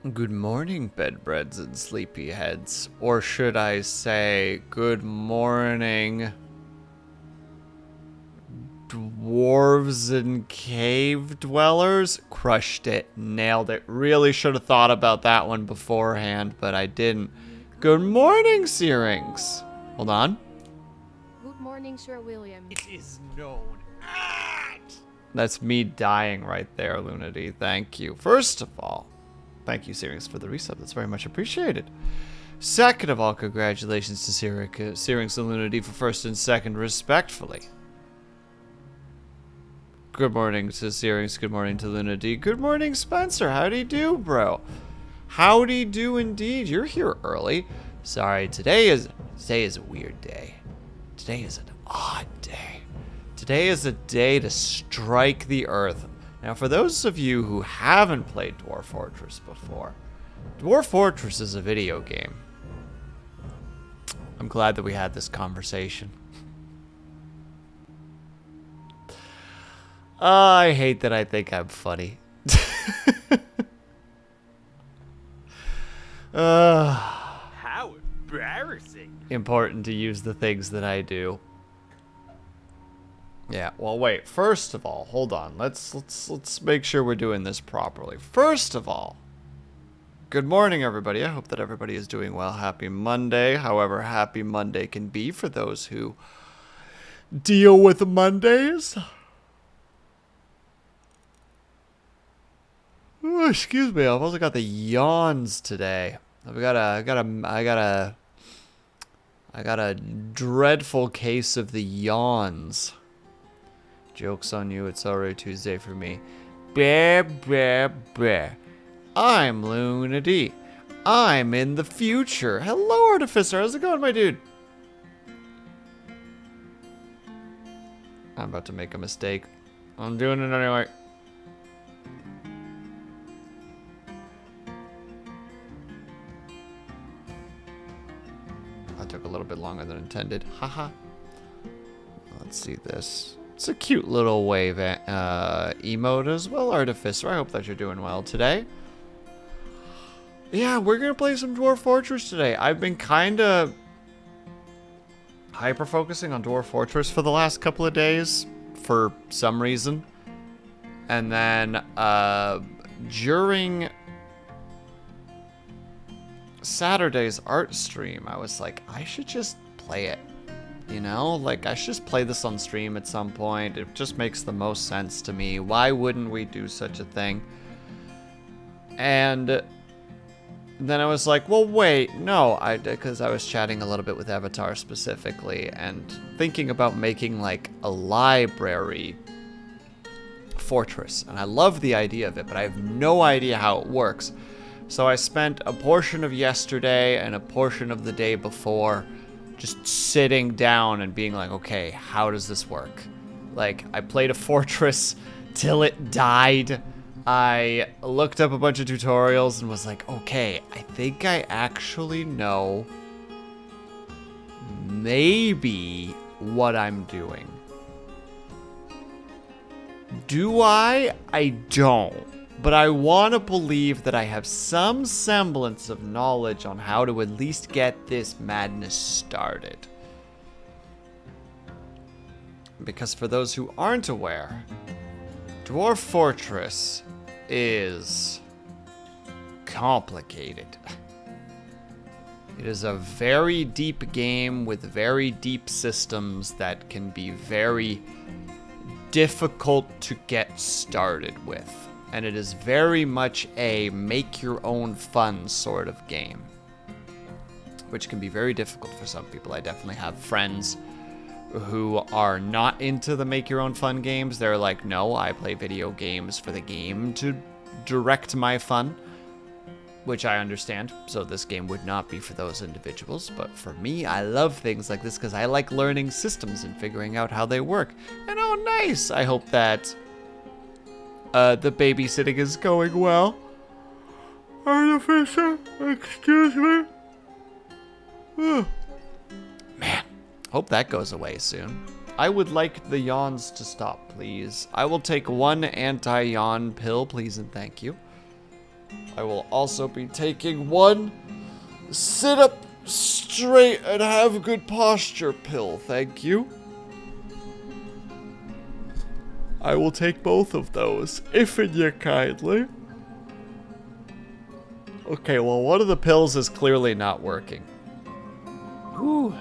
Good morning, bedbreads and sleepyheads. Or should I say, good morning, dwarves and cave dwellers? Crushed it. Nailed it. Really should have thought about that one beforehand, but I didn't. Good morning, Searings. Hold on. Good morning, Sir William. It is known. That's me dying right there, Lunity. Thank you. First of all, thank you, Searings, for the resub. That's very much appreciated. Second of all, congratulations to Searings and Lunity for first and second, respectfully. Good morning to Searings. Good morning to Lunity. Good morning, Spencer. Howdy do, bro? Howdy do indeed. You're here early. Sorry, today is a weird day. Today is an odd day. Today is a day to strike the earth. Now, for those of you who haven't played Dwarf Fortress before, Dwarf Fortress is a video game. I'm glad that we had this conversation. I hate that I think I'm funny. How embarrassing. Important to use the things that I do. Yeah, well, wait. First of all, hold on. Let's make sure we're doing this properly. First of all, good morning, everybody. I hope that everybody is doing well. Happy Monday. However happy Monday can be for those who deal with Mondays. Oh, excuse me. I've also got the yawns today. I got a dreadful case of the yawns. Joke's on you, it's already Tuesday for me. Bear, bear, bear. I'm Lunity. I'm in the future. Hello, Artificer. How's it going, my dude? I'm about to make a mistake. I'm doing it anyway. That took a little bit longer than intended. Haha. Let's see this. It's a cute little wave emote as well, Artificer. I hope that you're doing well today. Yeah, we're going to play some Dwarf Fortress today. I've been kind of hyper-focusing on Dwarf Fortress for the last couple of days for some reason. And then during Saturday's art stream, I was like, I should just play it. You know, like, I should just play this on stream at some point. It just makes the most sense to me. Why wouldn't we do such a thing? And then I was like, well, wait, no. Because I was chatting a little bit with Avatar specifically and thinking about making, like, a library fortress. And I love the idea of it, but I have no idea how it works. So I spent a portion of yesterday and a portion of the day before just sitting down and being like, okay, how does this work? Like, I played a fortress till it died. I looked up a bunch of tutorials and was like, okay, I think I actually know maybe what I'm doing. Do I? I don't. But I want to believe that I have some semblance of knowledge on how to at least get this madness started. Because for those who aren't aware, Dwarf Fortress is complicated. It is a very deep game with very deep systems that can be very difficult to get started with. And it is very much a make-your-own-fun sort of game, which can be very difficult for some people. I definitely have friends who are not into the make-your-own-fun games. They're like, no, I play video games for the game to direct my fun, which I understand. So this game would not be for those individuals. But for me, I love things like this because I like learning systems and figuring out how they work. And oh, nice! I hope that the babysitting is going well. Artificer, excuse me. Man, hope that goes away soon. I would like the yawns to stop, please. I will take one anti-yawn pill, please and thank you. I will also be taking one sit up straight and have good posture pill, thank you. I will take both of those, if you kindly. Okay, well, one of the pills is clearly not working. Whew.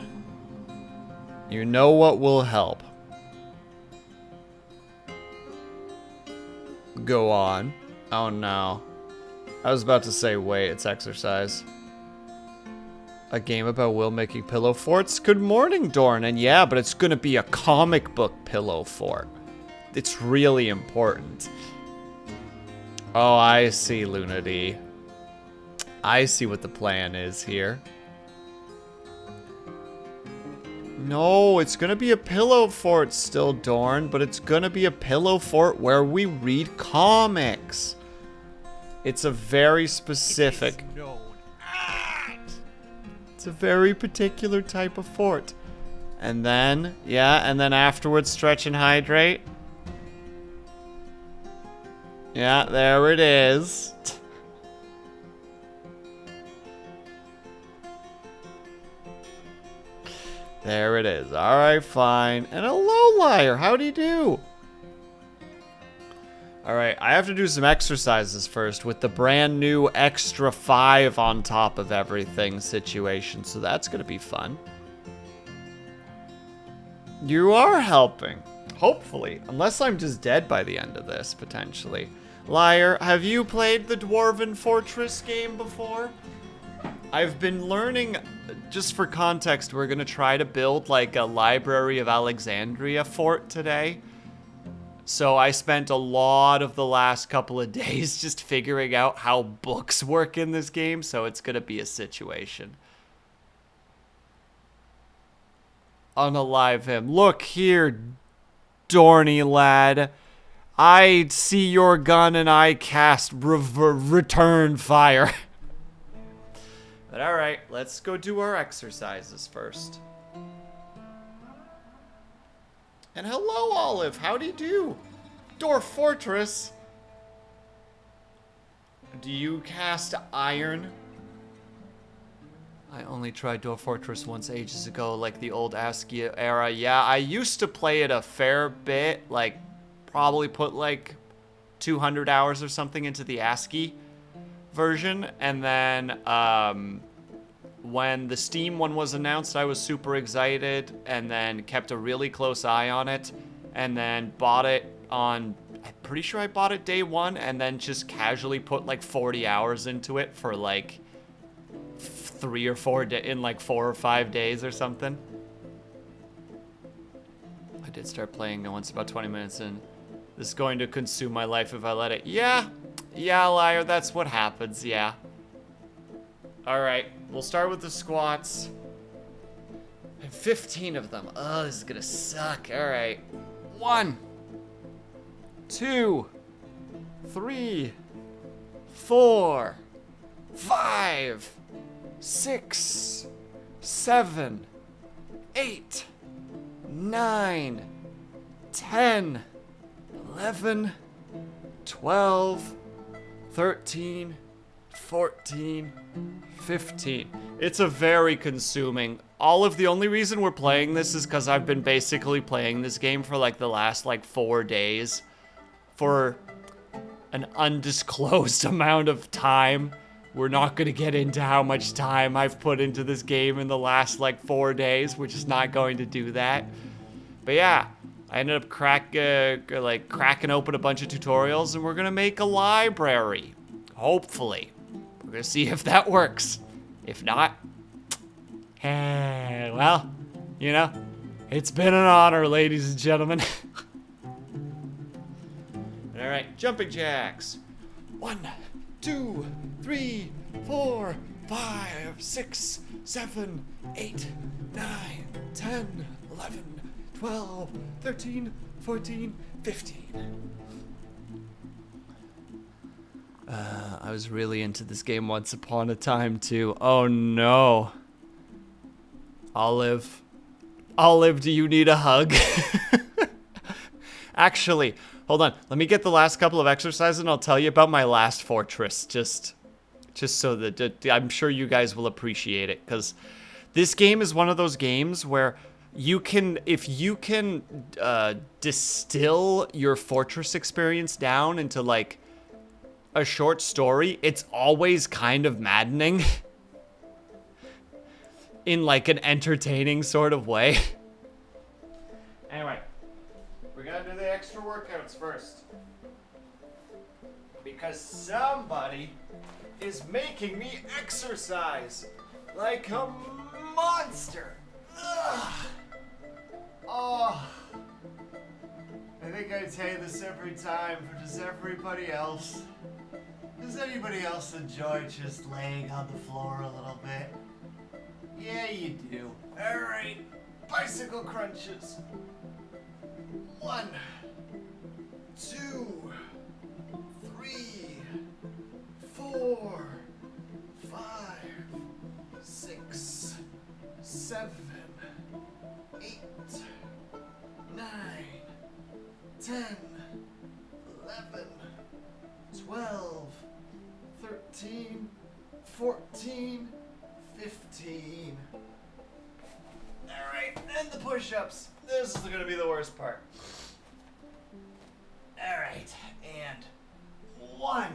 You know what will help. Go on. Oh no. I was about to say, wait, it's exercise. A game about Will making pillow forts? Good morning, Dorn. And yeah, but it's gonna be a comic book pillow fort. It's really important. Oh, I see, Lunity. I see what the plan is here. No, it's gonna be a pillow fort still, Dorn, but it's gonna be a pillow fort where we read comics. It's a very specific... It's a very particular type of fort. And then, yeah, and then afterwards stretch and hydrate. Yeah, there it is. There it is. Alright, fine. And hello, Liar. How'd he do? Alright, I have to do some exercises first with the brand new extra 5 on top of everything situation. So that's going to be fun. You are helping. Hopefully. Unless I'm just dead by the end of this, potentially. Liar, have you played the Dwarven Fortress game before? I've been learning, just for context, we're going to try to build like a Library of Alexandria fort today. So I spent a lot of the last couple of days just figuring out how books work in this game, so it's going to be a situation. Unalive him. Look here, Dorny lad. I see your gun and I cast return fire. But alright, let's go do our exercises first. And hello, Olive. Howdy do? Dwarf Fortress. Do you cast iron? I only tried Dwarf Fortress once ages ago, like the old ASCII era. Yeah, I used to play it a fair bit, like probably put like 200 hours or something into the ASCII version. And then when the Steam one was announced, I was super excited and then kept a really close eye on it and then bought it on, I'm pretty sure I bought it day one and then just casually put like 40 hours into it for like 3 or 4 in like 4 or 5 days or something. I did start playing once about 20 minutes in. This is going to consume my life if I let it. Yeah, Liar, that's what happens, yeah. Alright, we'll start with the squats. And 15 of them. Oh, this is gonna suck. Alright. 1, 2, 3, 4, 5, 6, 7, 8, 9, 10, 11, 12, 13, 14, 15. It's a very consuming. The only reason we're playing this is because I've been basically playing this game for like the last like 4 days for an undisclosed amount of time. We're not going to get into how much time I've put into this game in the last like 4 days. We're just not going to do that. But yeah, I ended up cracking open a bunch of tutorials and we're going to make a library. Hopefully. We're going to see if that works. If not, well, you know, it's been an honor, ladies and gentlemen. All right, jumping jacks. 1, 2, 3, 4, 5, 6, 7, 8, 9, 10, 11, 12, 13, 14, 15. I was really into this game once upon a time, too. Oh, no. Olive, do you need a hug? Actually, Hold on. Let me get the last couple of exercises and I'll tell you about my last fortress. Just so that I'm sure you guys will appreciate it. Because this game is one of those games where you can, if you can distill your fortress experience down into like a short story, it's always kind of maddening. In like an entertaining sort of way. Anyway, we're gonna do the extra workouts first. Because somebody is making me exercise like a monster. Ugh. Oh. I think I say this every time, but does everybody else? Does anybody else enjoy just laying on the floor a little bit? Yeah, you do. Alright, bicycle crunches. 1, 2, 3, 4, 5, 6, 7, 8, 9, 10, 11, 12, 13, 14, 15. Alright, and the push-ups. This is gonna be the worst part. Alright, and 1,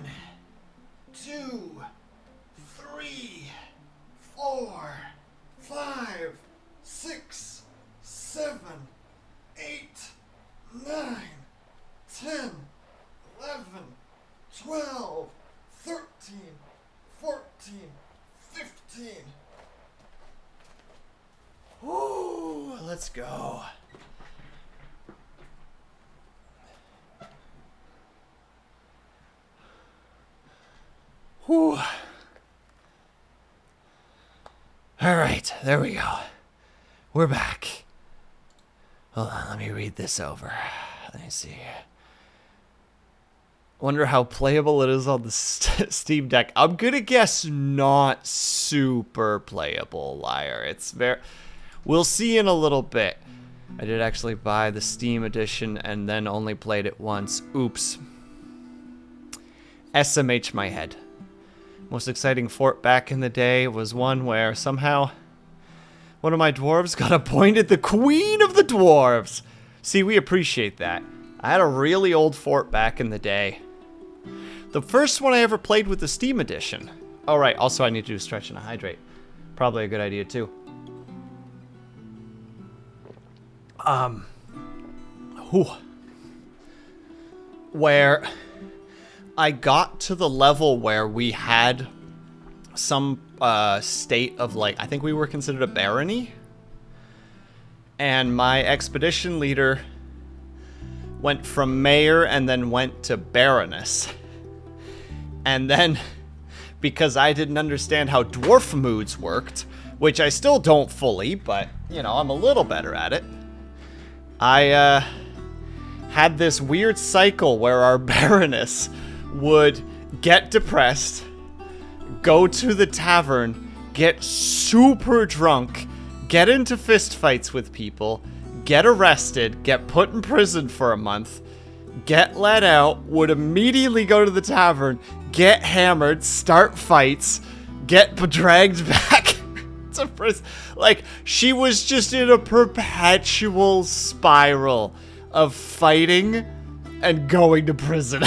2, 3, 4, 5, 6, 7, 8, 9, 10, 11, 12, 13, 14, 15. Woo, let's go. Whew. All right, there we go. We're back. Hold on, let me read this over. Let me see. Wonder how playable it is on the Steam Deck. I'm gonna guess not super playable, liar. It's very... We'll see in a little bit. I did actually buy the Steam edition and then only played it once. Oops. SMH my head. Most exciting fort back in the day was one where somehow one of my dwarves got appointed the queen of the dwarves. See, we appreciate that. I had a really old fort back in the day. The first one I ever played with the Steam edition. Oh, right. Also, I need to do stretch and hydrate. Probably a good idea, too. Where I got to the level where we had some state of, like, I think we were considered a barony. And my expedition leader went from mayor and then went to baroness. And then, because I didn't understand how dwarf moods worked, which I still don't fully, but, you know, I'm a little better at it, I had this weird cycle where our baroness would get depressed, go to the tavern, get super drunk, get into fistfights with people, get arrested, get put in prison for a month, get let out, would immediately go to the tavern, get hammered, start fights, get dragged back to prison. Like, she was just in a perpetual spiral of fighting and going to prison.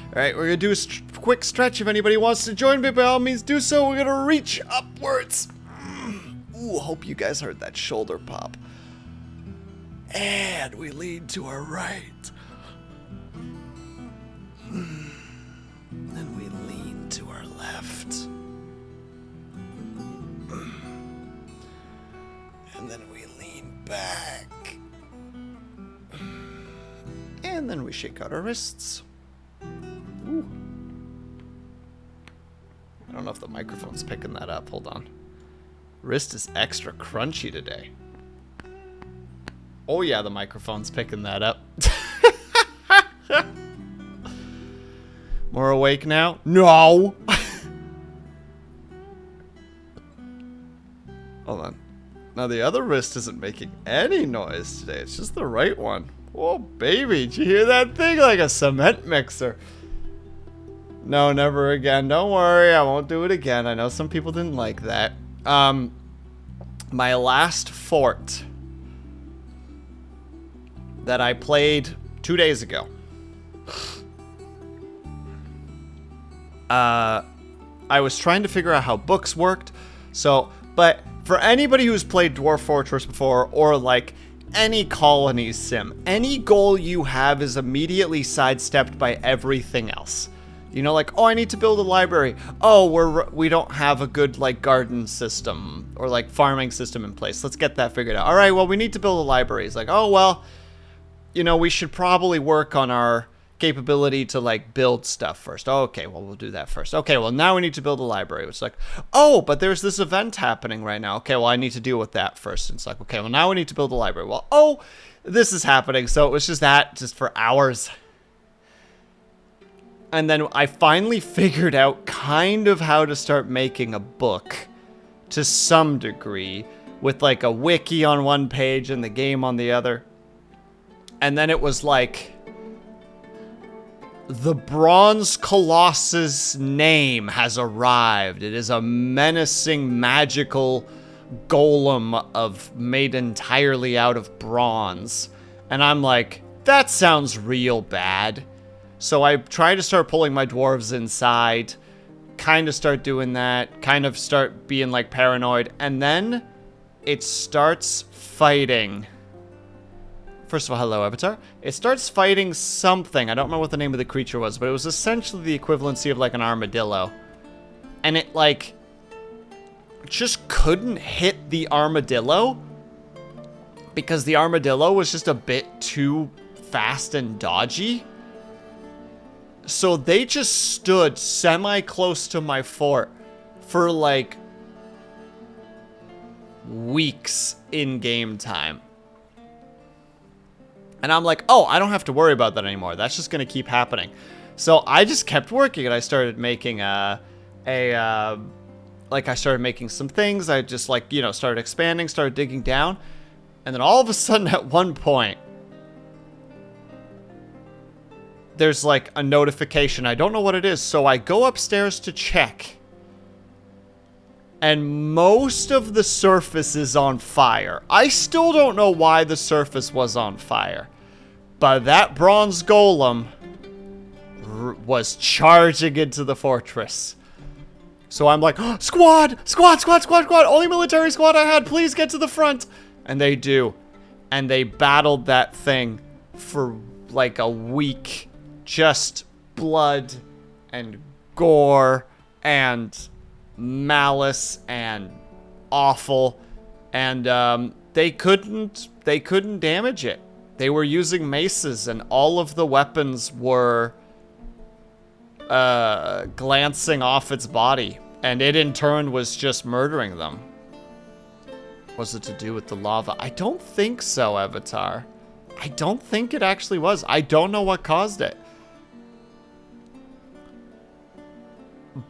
Alright, we're gonna do a quick stretch. If anybody wants to join me, by all means do so. We're gonna reach upwards. Ooh, hope you guys heard that shoulder pop. And we lean to our right. Then we lean to our left. And then we lean back. And then we shake out our wrists. Ooh. I don't know if the microphone's picking that up. Hold on. Wrist is extra crunchy today. Oh yeah, the microphone's picking that up. More awake now? No! Hold on. Now the other wrist isn't making any noise today. It's just the right one. Oh, baby, did you hear that thing? Like a cement mixer. No, never again. Don't worry, I won't do it again. I know some people didn't like that. My last fort that I played 2 days ago. I was trying to figure out how books worked. So, but for anybody who's played Dwarf Fortress before, or like any colony sim, any goal you have is immediately sidestepped by everything else. You know, like, oh, I need to build a library. Oh, we don't have a good, like, garden system or, like, farming system in place. Let's get that figured out. All right, well, we need to build a library. It's like, oh, well, you know, we should probably work on our capability to, like, build stuff first. Oh, okay, well, we'll do that first. Okay, well, now we need to build a library. It's like, oh, but there's this event happening right now. Okay, well, I need to deal with that first. It's like, okay, well, now we need to build a library. Well, oh, this is happening. So it was just that, just for hours. And then I finally figured out kind of how to start making a book to some degree with like a wiki on one page and the game on the other. And then it was like, the Bronze Colossus name has arrived. It is a menacing magical golem made entirely out of bronze. And I'm like, that sounds real bad. So I try to start pulling my dwarves inside, kind of start doing that, kind of start being like paranoid, and then it starts fighting. First of all, hello, Avatar. It starts fighting something. I don't remember what the name of the creature was, but it was essentially the equivalency of like an armadillo. And it like just couldn't hit the armadillo because the armadillo was just a bit too fast and dodgy. So they just stood semi-close to my fort for, like, weeks in game time. And I'm like, oh, I don't have to worry about that anymore. That's just going to keep happening. So I just kept working, and I started making like, I started making some things. I just, like, you know, started expanding, started digging down. And then all of a sudden, at one point, there's like a notification. I don't know what it is. So I go upstairs to check. And most of the surface is on fire. I still don't know why the surface was on fire. But that bronze golem was charging into the fortress. So I'm like, oh, squad! Squad! Squad! Squad! Squad! Only military squad I had! Please get to the front! And they do. And they battled that thing for like a week. Just blood and gore and malice and awful, and they couldn't damage it. They were using maces, and all of the weapons were glancing off its body, and it in turn was just murdering them. Was it to do with the lava? I don't think so, Avatar. I don't think it actually was. I don't know what caused it.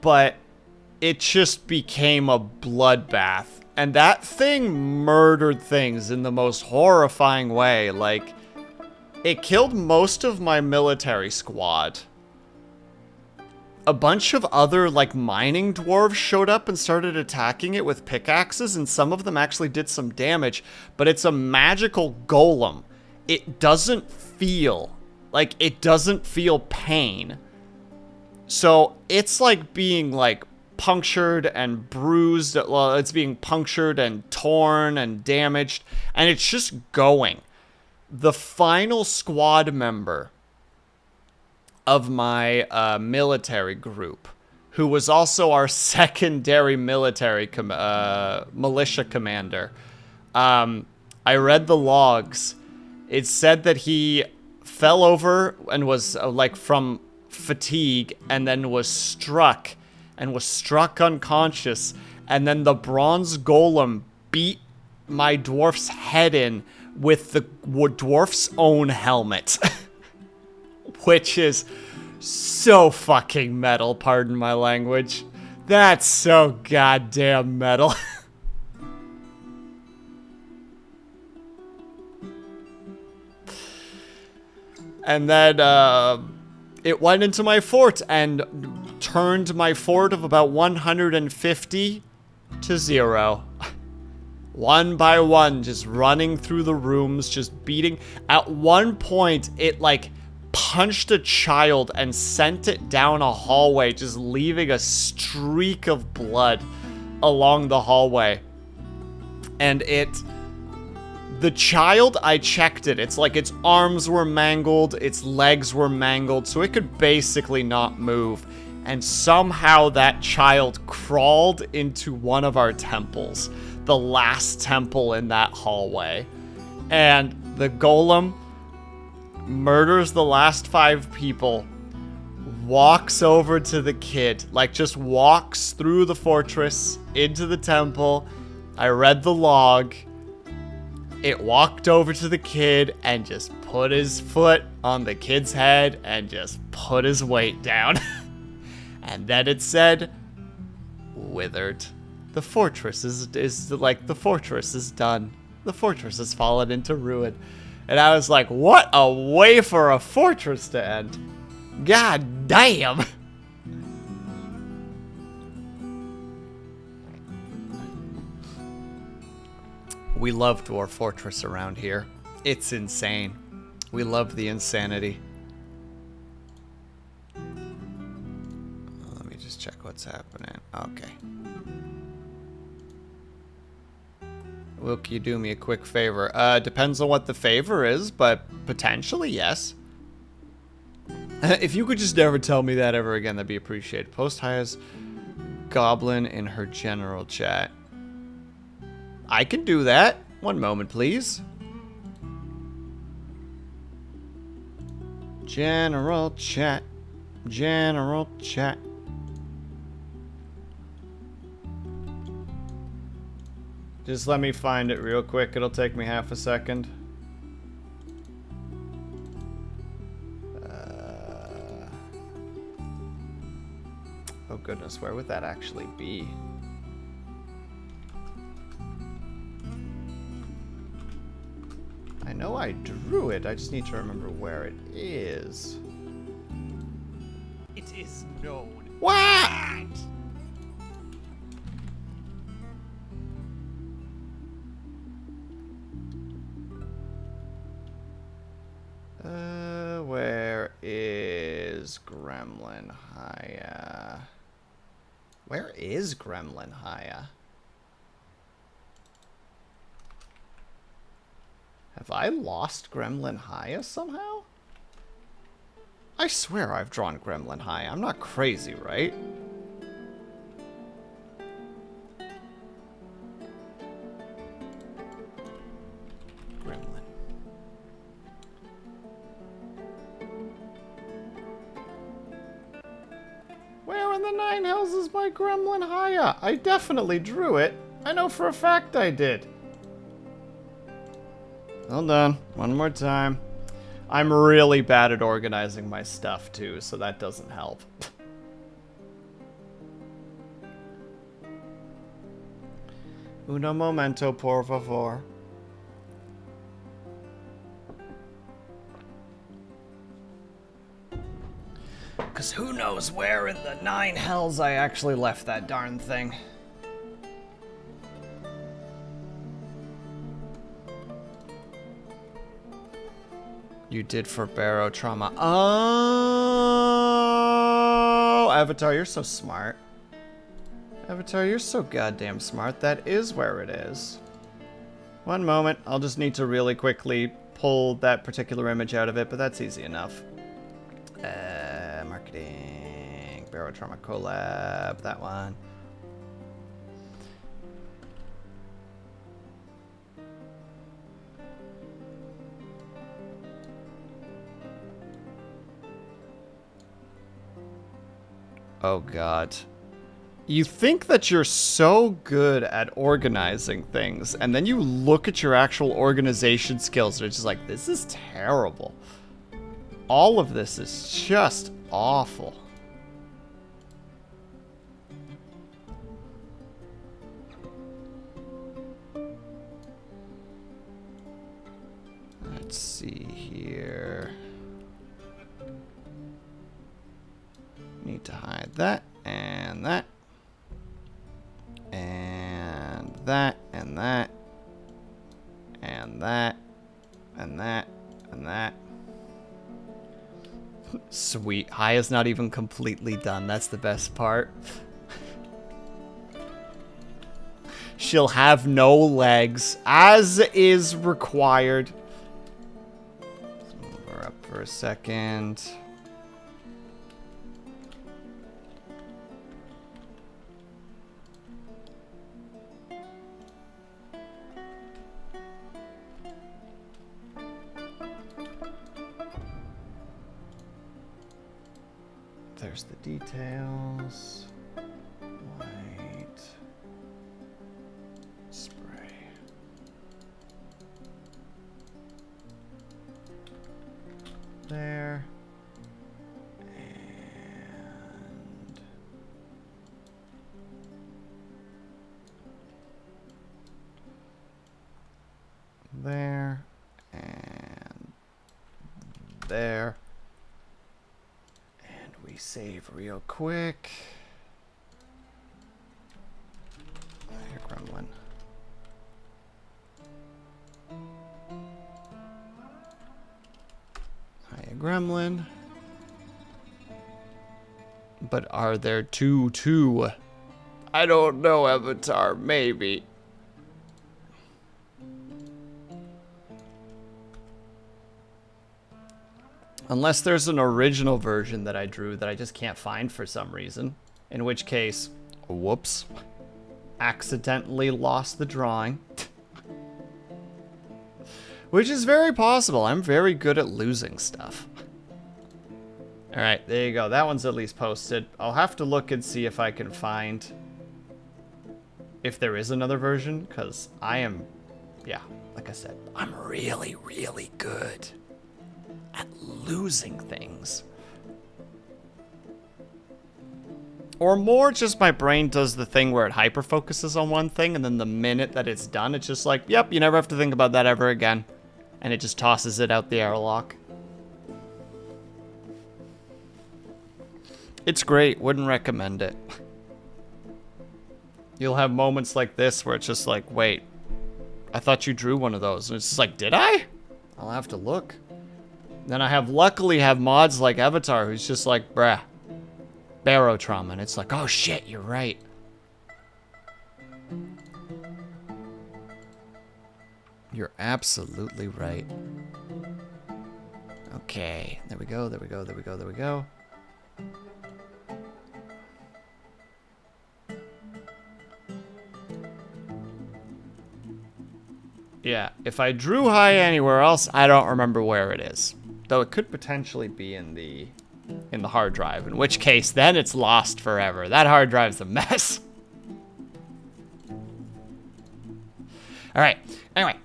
But it just became a bloodbath. And that thing murdered things in the most horrifying way. Like, it killed most of my military squad. A bunch of other, like, mining dwarves showed up and started attacking it with pickaxes, and some of them actually did some damage. But it's a magical golem. It doesn't feel pain. So it's like being like punctured and bruised. Well, it's being punctured and torn and damaged, and it's just going. The final squad member of my military group, who was also our secondary military militia commander, I read the logs. It said that he fell over and was like from fatigue, and then was struck unconscious, and then the bronze golem beat my dwarf's head in with the dwarf's own helmet. Which is so fucking metal, pardon my language. That's so goddamn metal. And then it went into my fort and turned my fort of about 150 to 0. One by one, just running through the rooms, just beating. At one point, it like punched a child and sent it down a hallway, just leaving a streak of blood along the hallway. And the child, I checked it. It's like its arms were mangled, its legs were mangled, so it could basically not move. And somehow that child crawled into one of our temples, the last temple in that hallway. And the golem murders the last 5 people, walks over to the kid, like just walks through the fortress into the temple. I read the log. It walked over to the kid and just put his foot on the kid's head and just put his weight down. And then it said, withered. The fortress is like, the fortress is done. The fortress has fallen into ruin. And I was like, what a way for a fortress to end. God damn. We love Dwarf Fortress around here. It's insane. We love the insanity. Let me just check what's happening. Okay. Will you do me a quick favor? Depends on what the favor is, but potentially, yes. If you could just never tell me that ever again, that'd be appreciated. Post hires Goblin in her general chat. I can do that. One moment, please. General chat. General chat. Just let me find it real quick. It'll take me half a second. Oh goodness, where would that actually be? I know I drew it. I just need to remember where it is. It is known. What? Where is Gremlin Haya? Where is Gremlin Haya? Have I lost Gremlin Haya somehow? I swear I've drawn Gremlin Haya. I'm not crazy, right? Gremlin. Where in the 9 hells is my Gremlin Haya? I definitely drew it. I know for a fact I did. Hold on. One more time. I'm really bad at organizing my stuff, too, so that doesn't help. Uno momento, por favor. Because who knows where in the 9 hells I actually left that darn thing. You did for Barrow Trauma. Oh, Avatar, you're so smart. Avatar, you're so goddamn smart. That is where it is. One moment. I'll just need to really quickly pull that particular image out of it, but that's easy enough. Marketing. Barrow Trauma collab. That one. Oh god. You think that you're so good at organizing things, and then you look at your actual organization skills and it's just like, this is terrible. All of this is just awful. Let's see here. to hide that, and that. And that, and that. And that, and that, and that. Sweet. High is not even completely done. That's the best part. She'll have no legs, as is required. Let's move her up for a second. There's the details. White. Spray. There. And there. And there. We save real quick. Here, gremlin. Hiya, gremlin. But are there two? I don't know, Avatar. Maybe. Unless there's an original version that I drew that I just can't find for some reason. In which case, whoops. Accidentally lost the drawing. Which is very possible. I'm very good at losing stuff. Alright, there you go. That one's at least posted. I'll have to look and see if I can find if there is another version, because I am, yeah, like I said, I'm really, really good at losing things. Or more just my brain does the thing where it hyper focuses on one thing, and then the minute that it's done, it's just like, yep, you never have to think about that ever again. And it just tosses it out the airlock. It's great, wouldn't recommend it. You'll have moments like this where it's just like, wait, I thought you drew one of those. And it's just like, did I? I'll have to look. Then I luckily have mods like Avatar who's just like, bruh, barotrauma. And it's like, oh shit, you're right. You're absolutely right. Okay, there we go, there we go, there we go, there we go. Yeah, if I drew high anywhere else, I don't remember where it is. Though it could potentially be in the hard drive, in which case then it's lost forever. That hard drive's a mess. All right, anyway.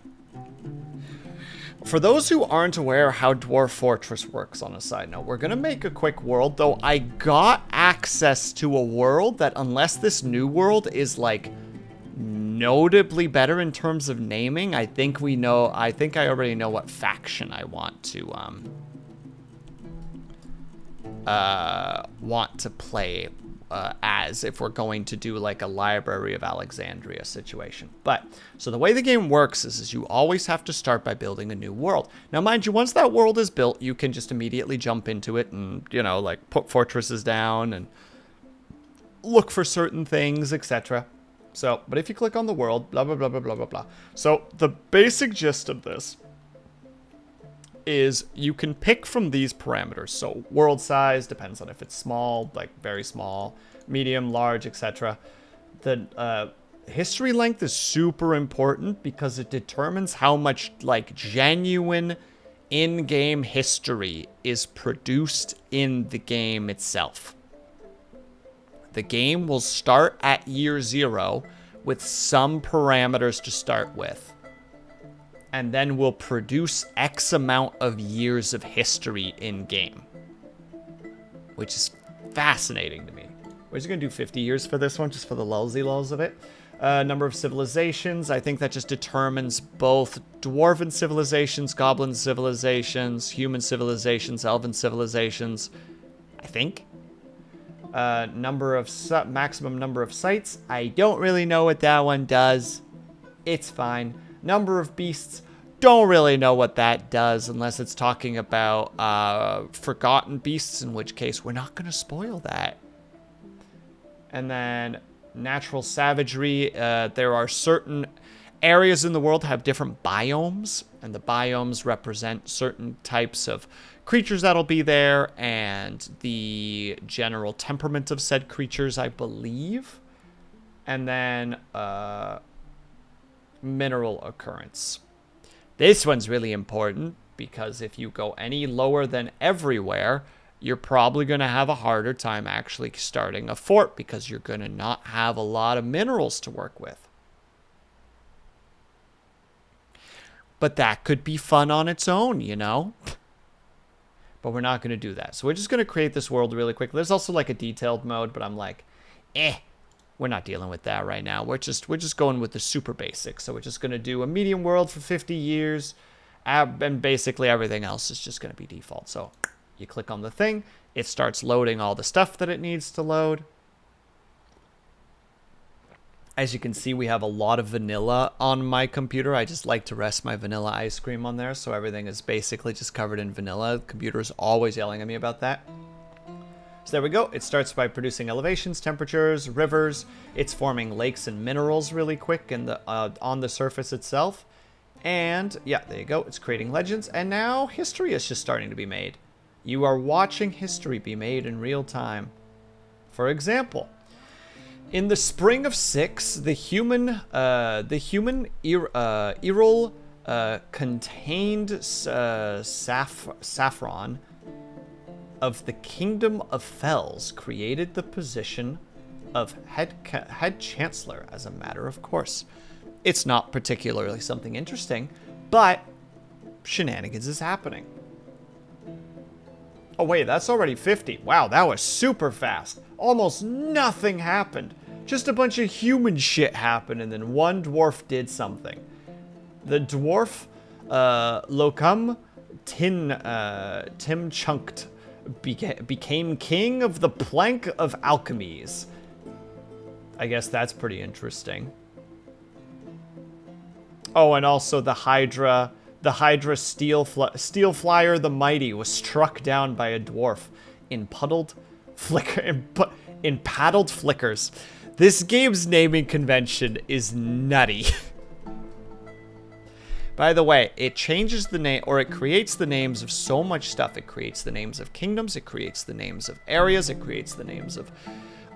For those who aren't aware how Dwarf Fortress works, on a side note, we're gonna make a quick world, though I got access to a world that, unless this new world is like notably better in terms of naming, I think I already know what faction I want to play as, if we're going to do like a Library of Alexandria situation. But so the way the game works is you always have to start by building a new world. Now, mind you, once that world is built, you can just immediately jump into it and, you know, like put fortresses down and look for certain things, etc. So, but if you click on the world, blah, blah, blah, blah, blah, blah, blah. So the basic gist of this is you can pick from these parameters. So world size depends on if it's small, like very small, medium, large, etc. The history length is super important because it determines how much like genuine in-game history is produced in the game itself. The game will start at year 0 with some parameters to start with, and then will produce X amount of years of history in-game, which is fascinating to me. We're just going to do 50 years for this one, just for the lulls of it. Number of civilizations, I think that just determines both dwarven civilizations, goblin civilizations, human civilizations, elven civilizations, I think. Maximum number of sites. I don't really know what that one does. It's fine. Number of beasts. Don't really know what that does unless it's talking about forgotten beasts, in which case we're not going to spoil that. And then natural savagery. There are certain areas in the world have different biomes, and the biomes represent certain types of creatures that'll be there and the general temperament of said creatures, I believe. And then mineral occurrence. This one's really important because if you go any lower than everywhere, you're probably going to have a harder time actually starting a fort because you're going to not have a lot of minerals to work with. But that could be fun on its own, you know? But we're not going to do that. So we're just going to create this world really quick. There's also like a detailed mode, but I'm like, we're not dealing with that right now. We're just going with the super basics. So we're just going to do a medium world for 50 years. And basically everything else is just going to be default. So you click on the thing. It starts loading all the stuff that it needs to load. As you can see, we have a lot of vanilla on my computer. I just like to rest my vanilla ice cream on there. So everything is basically just covered in vanilla. The computer is always yelling at me about that. So there we go. It starts by producing elevations, temperatures, rivers. It's forming lakes and minerals really quick in the on the surface itself. And yeah, there you go. It's creating legends. And now history is just starting to be made. You are watching history be made in real time. For example, in the spring of 6, the human Erol contained saffron of the Kingdom of Fells created the position of head chancellor as a matter of course. It's not particularly something interesting, but shenanigans is happening. Oh wait, that's already 50. Wow, that was super fast. Almost nothing happened. Just a bunch of human shit happened, and then one dwarf did something. The dwarf, Lokam Tim Chunked, became king of the plank of alchemies. I guess that's pretty interesting. Oh, and also the Hydra Steel Flyer the Mighty was struck down by a dwarf in paddled flickers. This game's naming convention is nutty. By the way, it changes the name, or it creates the names of so much stuff. It creates the names of kingdoms, it creates the names of areas, it creates the names of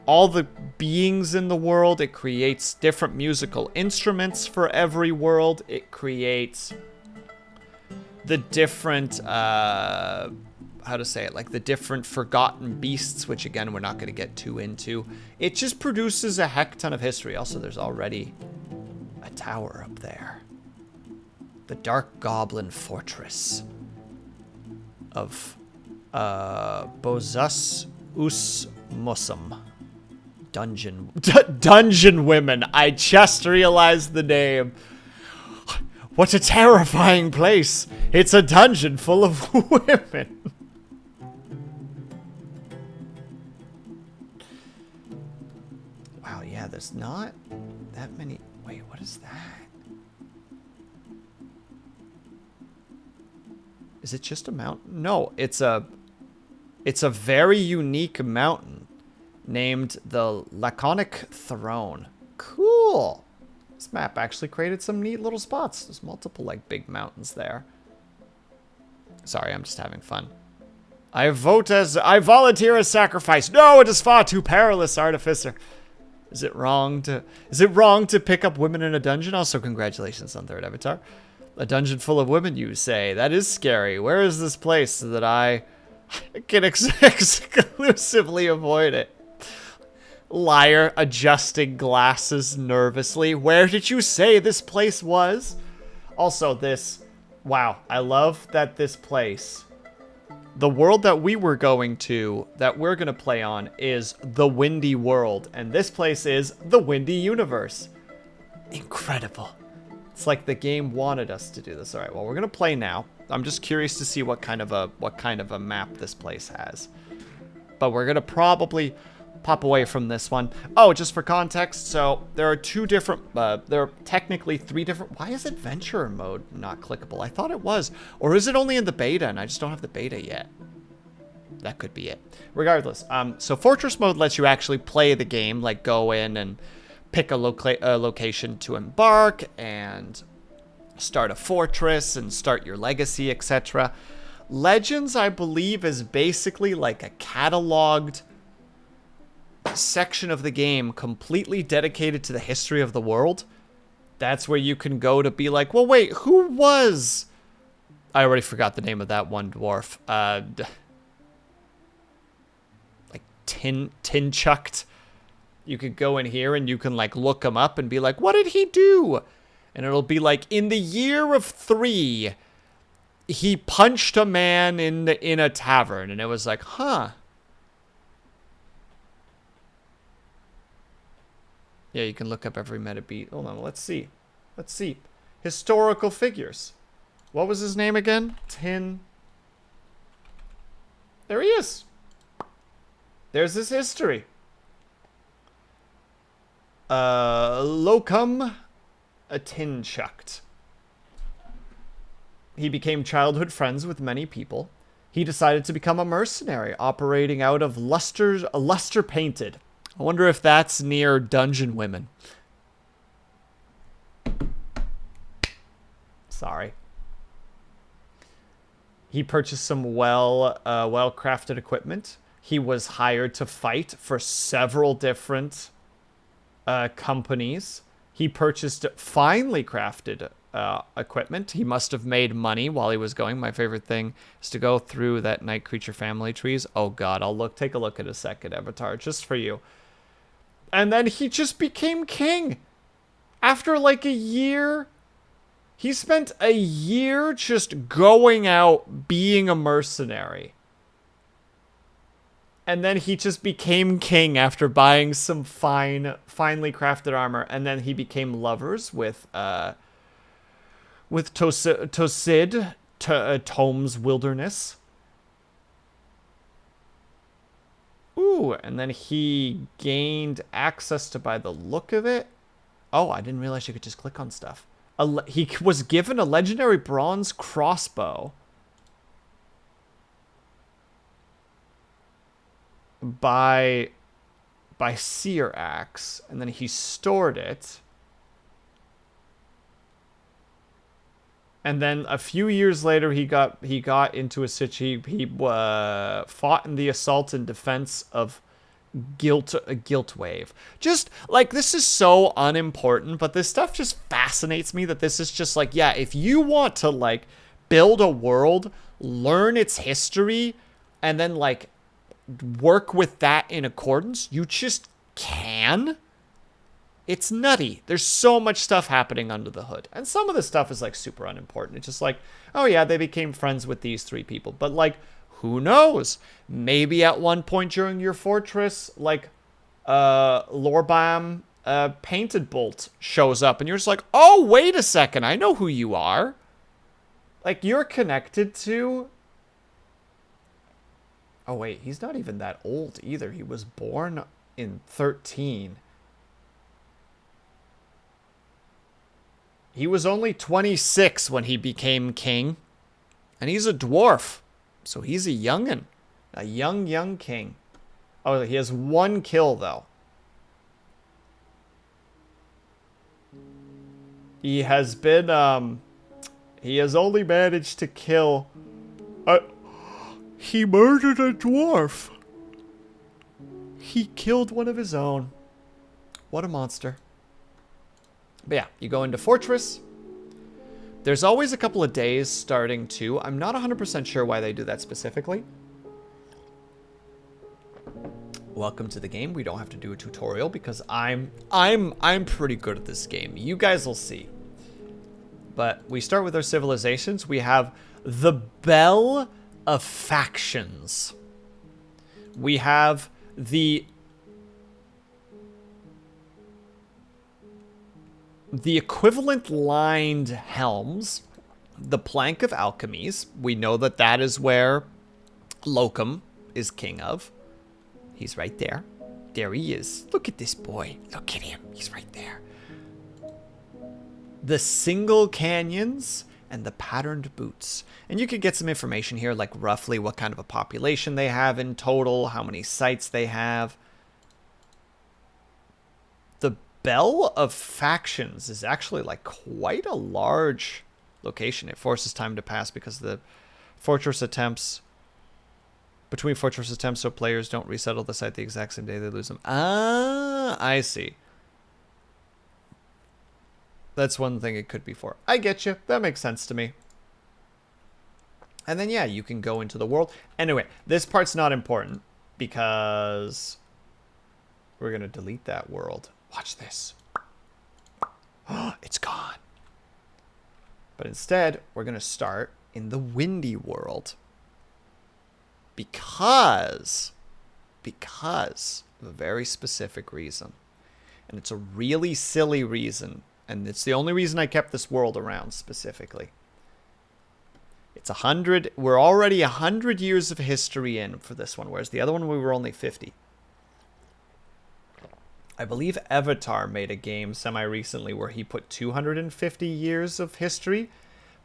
all the beings in the world, it creates different musical instruments for every world, it creates the different, how to say it, like the different forgotten beasts, which again, we're not going to get too into. It just produces a heck ton of history. Also, there's already a tower up there. The Dark Goblin Fortress of Bozas Us Musum. Dungeon Women. I just realized the name. What a terrifying place. It's a dungeon full of women. Wow, yeah, there's not that many. Wait, what is that? Is it just a mountain? No, it's a very unique mountain named the Laconic Throne. Cool. This map actually created some neat little spots. There's multiple like big mountains there. Sorry, I'm just having fun. I volunteer as sacrifice. No, it is far too perilous, Artificer. Is it wrong to pick up women in a dungeon? Also, congratulations on third avatar. A dungeon full of women, you say? That is scary. Where is this place so that I can exclusively avoid it? Liar, adjusting glasses nervously. Where did you say this place was? Also, wow, I love that this place, the world that we're going to play on is the Windy World, and this place is the Windy Universe. Incredible. It's like the game wanted us to do this. All right, well, we're gonna play now. I'm just curious to see what kind of a map this place has. But we're gonna probably pop away from this one. Oh, just for context, so there are two different, there are technically 3 different, why is adventure mode not clickable? I thought it was. Or is it only in the beta and I just don't have the beta yet? That could be it. Regardless, so Fortress mode lets you actually play the game, like go in and pick a location to embark and start a fortress and start your legacy, etc. Legends, I believe, is basically like a cataloged section of the game completely dedicated to the history of the world. That's where you can go to be like, well, wait, who was... I already forgot the name of that one dwarf. Like Tin-Chucked. You could go in here and you can like look him up and be like, what did he do? And it'll be like, in the year of 3, he punched a man in a tavern. And it was like, huh. Yeah, you can look up every meta beat. Hold on, let's see. Let's see. Historical figures. What was his name again? There he is. There's his history. Locum Tin-Chucked. He became childhood friends with many people. He decided to become a mercenary, operating out of Luster Painted. I wonder if that's near Dungeon Women. Sorry. He purchased some well-crafted equipment. He was hired to fight for several different companies. He purchased finely crafted equipment. He must have made money while he was going. My favorite thing is to go through that night creature family trees. Oh god, take a look at a second, Avatar, just for you. And then he just became king. After like a year, he spent a year just going out being a mercenary. And then he just became king after buying some finely crafted armor. And then he became lovers with Tosid, Tome's Wilderness. Ooh, and then he gained access to, by the look of it. Oh, I didn't realize you could just click on stuff. He was given a legendary bronze crossbow. By Seer Axe, and then he stored it. And then a few years later, he got into a situation. He fought in the assault and defense of Guilt Wave. Just like, this is so unimportant, but this stuff just fascinates me. That this is just like, yeah, if you want to like build a world, learn its history, and then like work with that in accordance, you just can. It's nutty. There's so much stuff happening under the hood. And some of the stuff is like super unimportant. It's just like, oh yeah, they became friends with these 3 people. But like, who knows? Maybe at one point during your fortress, like Lorbam Painted Bolt shows up and you're just like, oh, wait a second, I know who you are. Like, you're connected to... Oh, wait, he's not even that old either. He was born in 13. He was only 26 when he became king. And he's a dwarf. So he's a youngin'. A young king. Oh, he has 1 kill, though. He has been, he has only managed to kill... He murdered a dwarf. He killed one of his own. What a monster. But yeah, you go into Fortress. There's always a couple of days starting too. I'm not 100% sure why they do that specifically. Welcome to the game. We don't have to do a tutorial because I'm pretty good at this game. You guys will see. But we start with our civilizations. We have the Bell of Factions. We have the equivalent lined helms, the Plank of Alchemies. We know that that is where Locum is king of. He's right there. There he is. Look at this boy. Look at him. He's right there. The single canyons and the patterned boots. And you could get some information here, like roughly what kind of a population they have in total, how many sites they have. The Bell of Factions is actually like quite a large location. It forces time to pass because the fortress attempts... Between fortress attempts, so players don't resettle the site the exact same day they lose them. Ah, I see. That's one thing it could be for. I get you. That makes sense to me. And then, yeah, you can go into the world. Anyway, this part's not important because we're going to delete that world. Watch this. Oh, it's gone. But instead, we're going to start in the windy world. Because of a very specific reason. And it's a really silly reason. And it's the only reason I kept this world around specifically. It's 100. We're already 100 years of history in for this one, whereas the other one we were only 50. I believe Avatar made a game semi-recently where he put 250 years of history.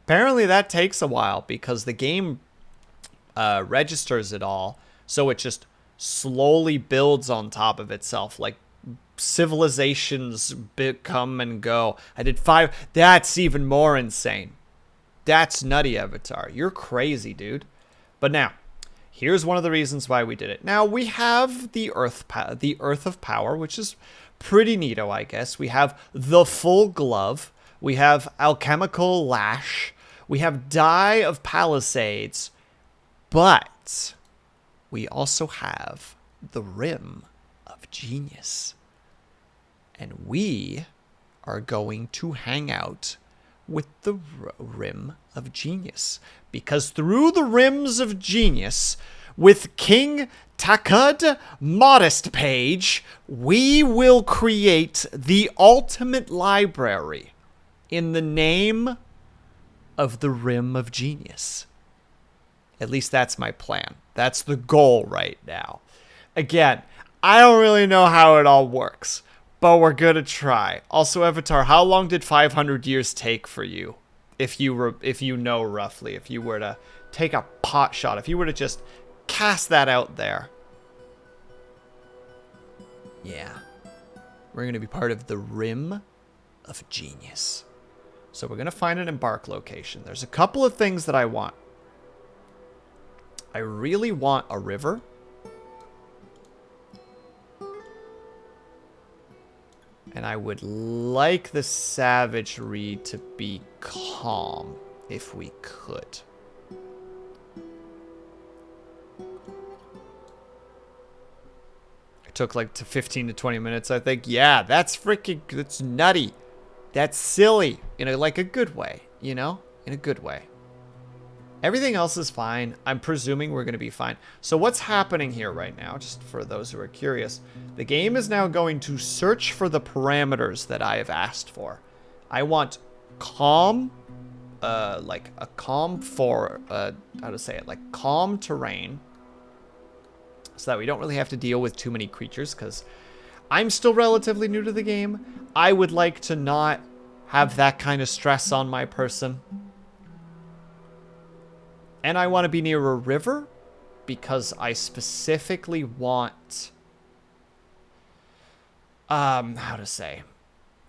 Apparently that takes a while because the game registers it all, so it just slowly builds on top of itself, like civilizations come and go. I did 5. That's even more insane. That's nutty, Avatar. You're crazy, dude. But now, here's one of the reasons why we did it. Now we have the Earth of Power, which is pretty neato, I guess. We have the Full Glove. We have Alchemical Lash. We have Dye of Palisades. But we also have the Rim of Genius. And we are going to hang out with the Rim of Genius. Because through the Rims of Genius, with King Takad Modest Page, we will create the ultimate library in the name of the Rim of Genius. At least that's my plan. That's the goal right now. Again, I don't really know how it all works, but we're going to try. Also, Avatar, how long did 500 years take for you? If you know roughly, if you were to take a pot shot, if you were to just cast that out there. Yeah. We're going to be part of the Rim of Genius. So we're going to find an embark location. There's a couple of things that I want. I really want a river. And I would like the savagery to be calm, if we could. It took like 15 to 20 minutes, I think. Yeah, that's nutty. That's silly. In like a good way, you know? In a good way. Everything else is fine. I'm presuming we're going to be fine. So what's happening here right now, just for those who are curious, the game is now going to search for the parameters that I have asked for. I want calm, like a calm calm terrain, so that we don't really have to deal with too many creatures, because I'm still relatively new to the game. I would like to not have that kind of stress on my person. And I want to be near a river because I specifically want, how to say,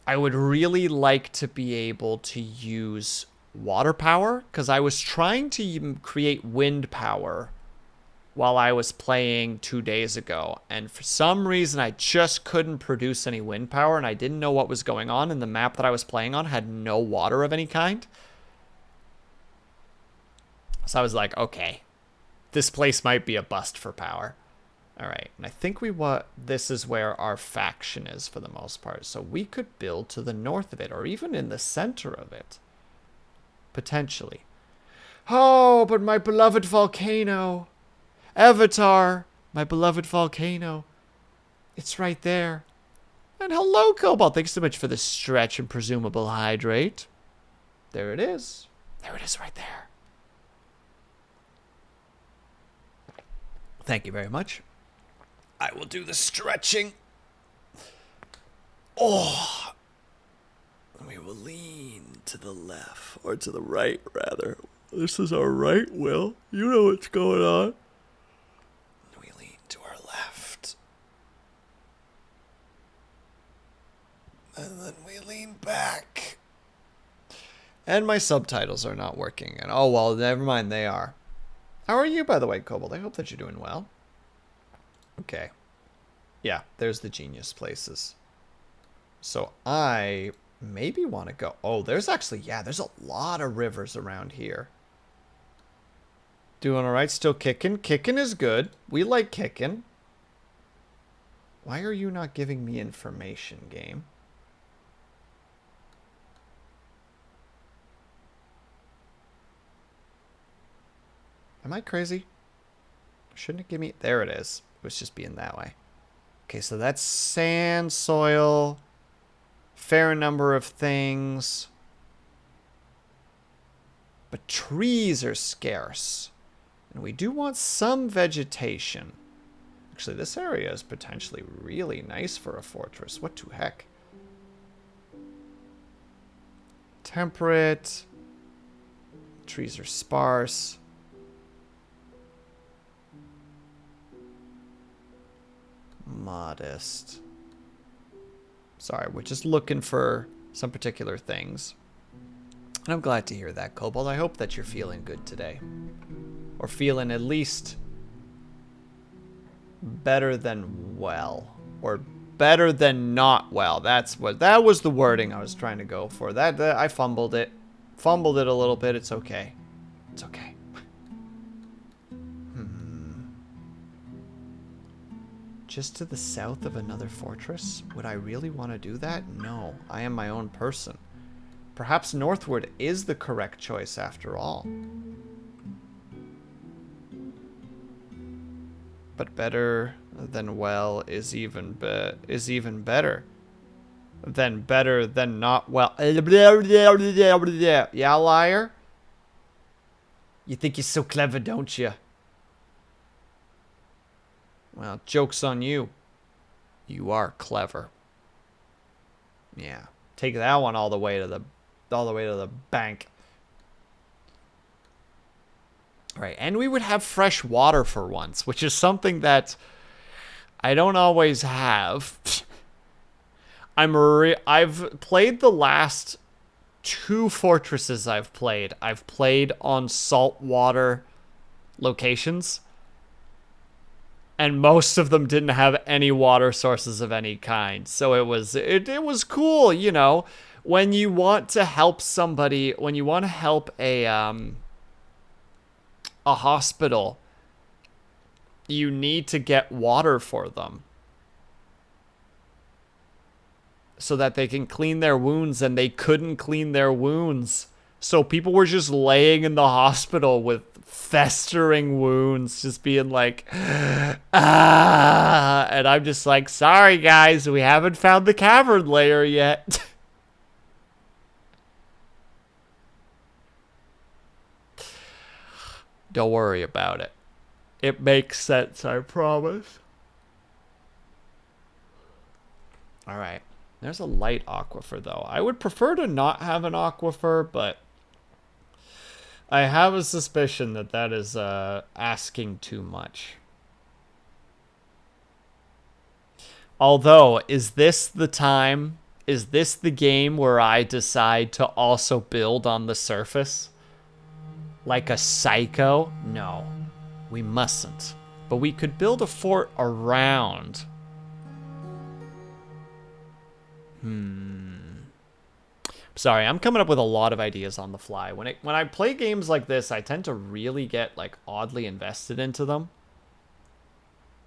I would really like to be able to use water power because I was trying to create wind power while I was playing 2 days ago. And for some reason, I just couldn't produce any wind power and I didn't know what was going on. And the map that I was playing on had no water of any kind. So I was like, okay, this place might be a bust for power. All right, and I think this is where our faction is for the most part. So we could build to the north of it or even in the center of it. Potentially. Oh, but my beloved volcano. Avatar, my beloved volcano. It's right there. And hello, Cobalt. Thanks so much for the stretch and presumable hydrate. There it is. There it is right there. Thank you very much. I will do the stretching. Oh. We will lean to the left, or to the right, rather. This is our right, Will. You know what's going on. We lean to our left. And then we lean back. And my subtitles are not working. And oh, well, never mind, they are. How are you, by the way, Kobold? I hope that you're doing well. Okay. Yeah, there's the genius places. So I maybe want to go. Oh, there's actually, yeah, there's a lot of rivers around here. Doing all right, still kicking. Kicking is good. We like kicking. Why are you not giving me information, game? Am I crazy? Shouldn't it give me... There it is. It was just being that way. Okay, so that's sand, soil, fair number of things. But trees are scarce. And we do want some vegetation. Actually, this area is potentially really nice for a fortress. What the heck? Temperate. Trees are sparse. Modest. Sorry, we're just looking for some particular things. And I'm glad to hear that, Kobold. I hope that you're feeling good today. Or feeling at least better than well. Or better than not well. That was the wording I was trying to go for. That I fumbled it. Fumbled it a little bit. It's okay. It's okay. Just to the south of another fortress? Would I really want to do that? No, I am my own person. Perhaps northward is the correct choice after all. But better than well is even better. Then better than not well. Yeah, liar? You think you're so clever, don't you? Well, joke's on you. You are clever. Yeah. Take that one all the way to the bank. All right, and we would have fresh water for once, which is something that I don't always have. I've played the last 2 fortresses I've played on saltwater locations. And most of them didn't have any water sources of any kind. So it was cool, you know, when you want to help somebody, when you want to help a hospital, you need to get water for them so that they can clean their wounds, and they couldn't clean their wounds. So people were just laying in the hospital with festering wounds, just being like, ah, and I'm just like, sorry guys, we haven't found the cavern layer yet. Don't worry about it. It makes sense, I promise. All right. There's a light aquifer, though. I would prefer to not have an aquifer, but I have a suspicion that that is asking too much. Although, is this the time? Is this the game where I decide to also build on the surface? Like a psycho? No, we mustn't. But we could build a fort around. Sorry, I'm coming up with a lot of ideas on the fly. When I play games like this, I tend to really get like oddly invested into them.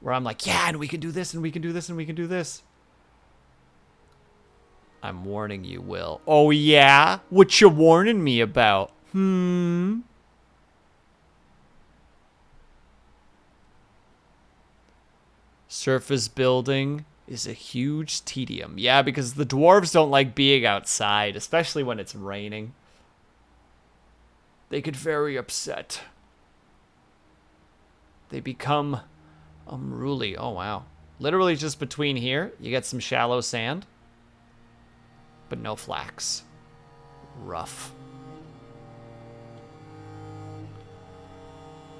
Where I'm like, yeah, and we can do this, and we can do this, and we can do this. I'm warning you, Will. Oh yeah? What you warning me about? Surface building is a huge tedium. Yeah, because the dwarves don't like being outside, especially when it's raining. They get very upset. They become unruly. Oh, wow. Literally just between here, you get some shallow sand, but no flax. Rough.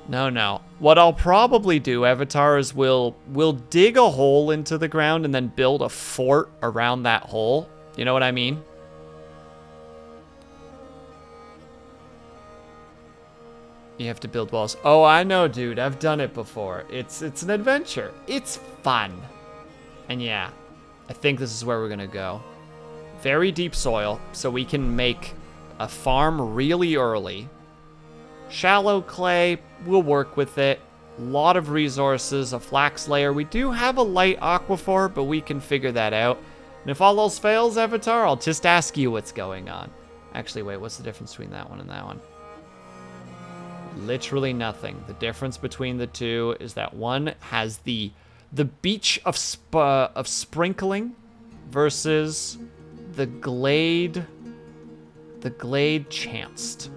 No. What I'll probably do, Avatar, is we'll dig a hole into the ground and then build a fort around that hole. You know what I mean? You have to build walls. Oh, I know, dude. I've done it before. It's an adventure. It's fun. And yeah, I think this is where we're gonna go. Very deep soil, so we can make a farm really early. Shallow clay, we'll work with it. A lot of resources, a flax layer. We do have a light aquifer, but we can figure that out. And if all else fails, Avatar, I'll just ask you what's going on. Actually, wait, what's the difference between that one and that one? Literally nothing. The difference between the two is that one has the beach of sprinkling versus the glade chanced.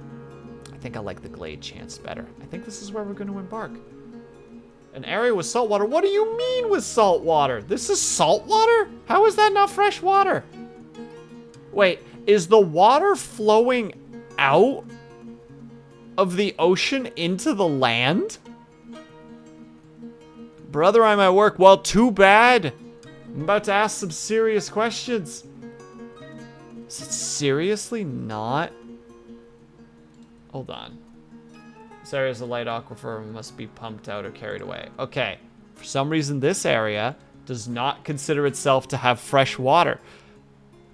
I think I like the glade chanced better. I think this is where we're going to embark. An area with salt water. What do you mean with salt water? This is salt water? How is that not fresh water? Wait, is the water flowing out of the ocean into the land? Brother, I'm at work. Well, too bad. I'm about to ask some serious questions. Is it seriously not? Hold on. This area is a light aquifer and must be pumped out or carried away. Okay. For some reason, this area does not consider itself to have fresh water.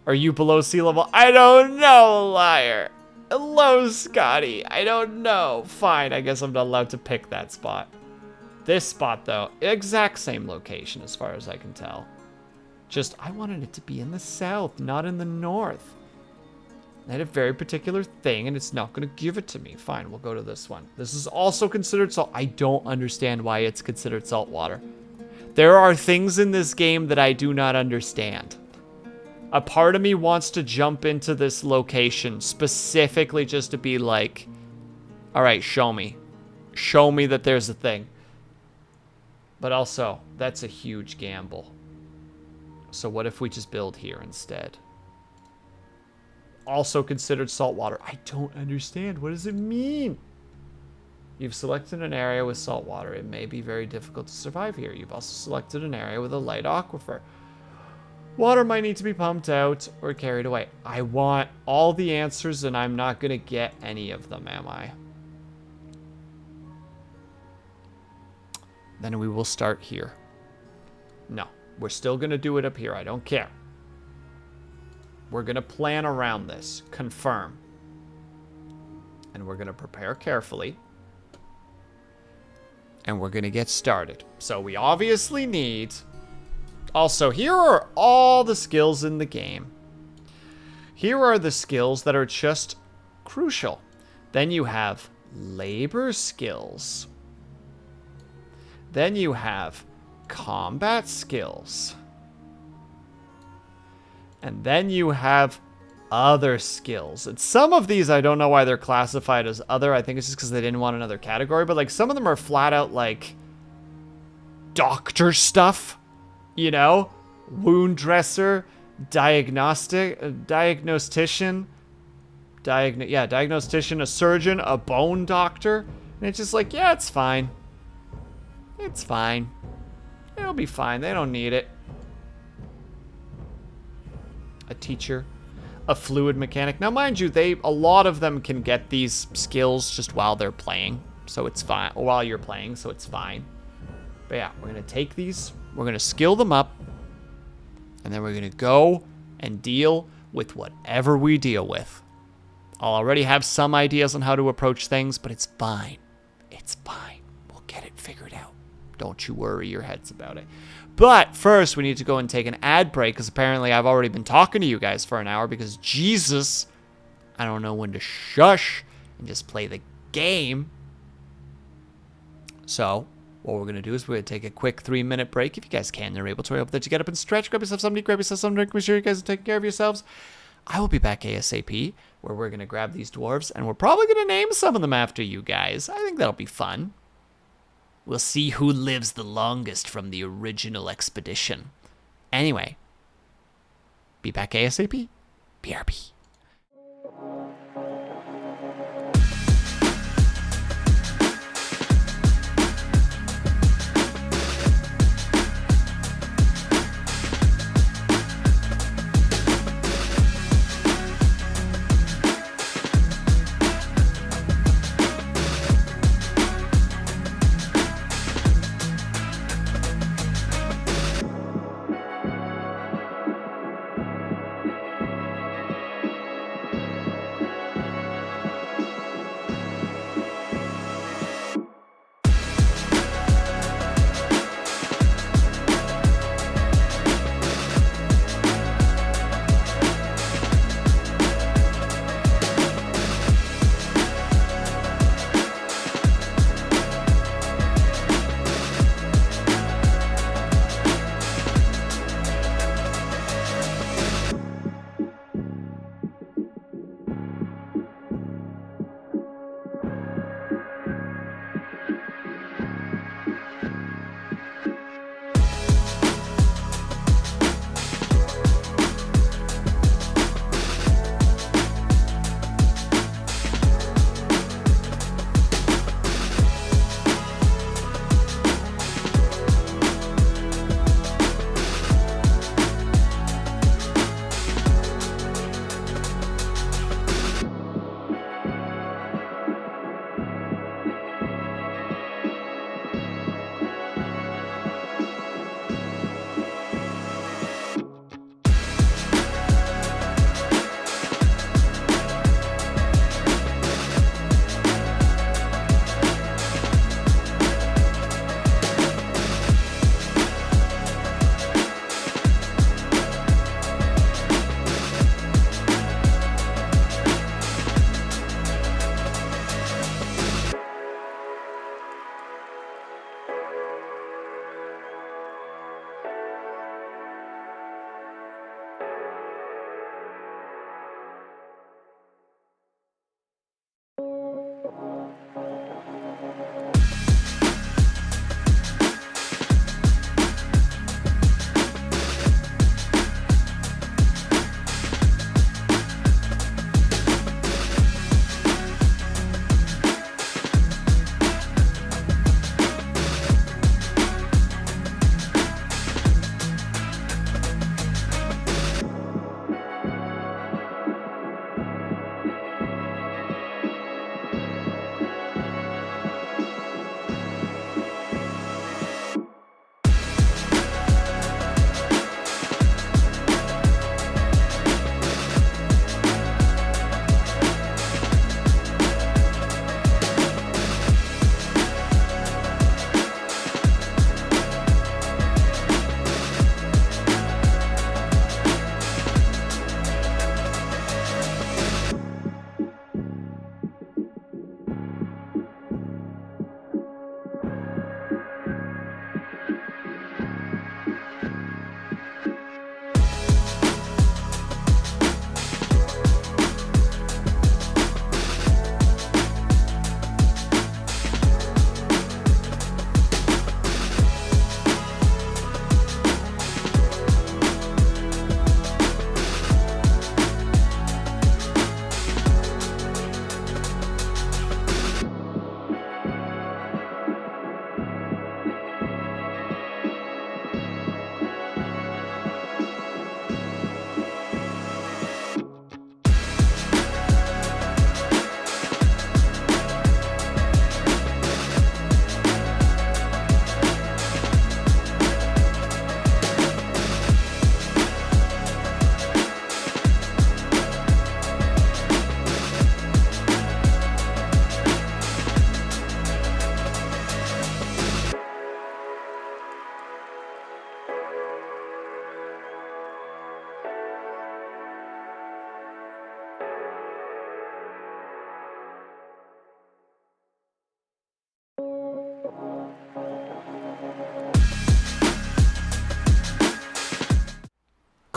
Are you below sea level? I don't know, liar. Hello, Scotty. I don't know. Fine, I guess I'm not allowed to pick that spot. This spot, though, exact same location as far as I can tell. Just, I wanted it to be in the south, not in the north. I had a very particular thing, and it's not going to give it to me. Fine, we'll go to this one. This is also considered salt. I don't understand why it's considered salt water. There are things in this game that I do not understand. A part of me wants to jump into this location specifically just to be like, all right, show me. Show me that there's a thing. But also, that's a huge gamble. So what if we just build here instead? Also considered salt water. I don't understand. What does it mean? You've selected an area with salt water. It may be very difficult to survive here. You've also selected an area with a light aquifer. Water might need to be pumped out or carried away. I want all the answers, and I'm not going to get any of them, am I? Then we will start here. No, we're still going to do it up here. I don't care. We're going to plan around this. Confirm. And we're going to prepare carefully. And we're going to get started. So we obviously need... Also, here are all the skills in the game. Here are the skills that are just crucial. Then you have labor skills. Then you have combat skills. And then you have other skills. And some of these, I don't know why they're classified as other. I think it's just because they didn't want another category. But like some of them are flat out like doctor stuff. You know, wound dresser, diagnostician, diagnostician, a surgeon, a bone doctor. And it's just like, yeah, it's fine. It's fine. It'll be fine. They don't need it. A teacher, a fluid mechanic. Now, mind you, a lot of them can get these skills just while they're playing. So it's fine. Or while you're playing, so it's fine. But yeah, we're going to take these. We're going to skill them up, and then we're going to go and deal with whatever we deal with. I'll already have some ideas on how to approach things, but it's fine. It's fine. We'll get it figured out. Don't you worry your heads about it. But first, we need to go and take an ad break, because apparently I've already been talking to you guys for an hour, because Jesus, I don't know when to shush and just play the game. So... what we're going to do is we're going to take a quick 3-minute break. If you guys can, they're able to. I hope that you get up and stretch, grab yourself something, grab yourself something, make sure you guys are taking care of yourselves. I will be back ASAP, where we're going to grab these dwarves, and we're probably going to name some of them after you guys. I think that'll be fun. We'll see who lives the longest from the original expedition. Anyway, be back ASAP. BRB.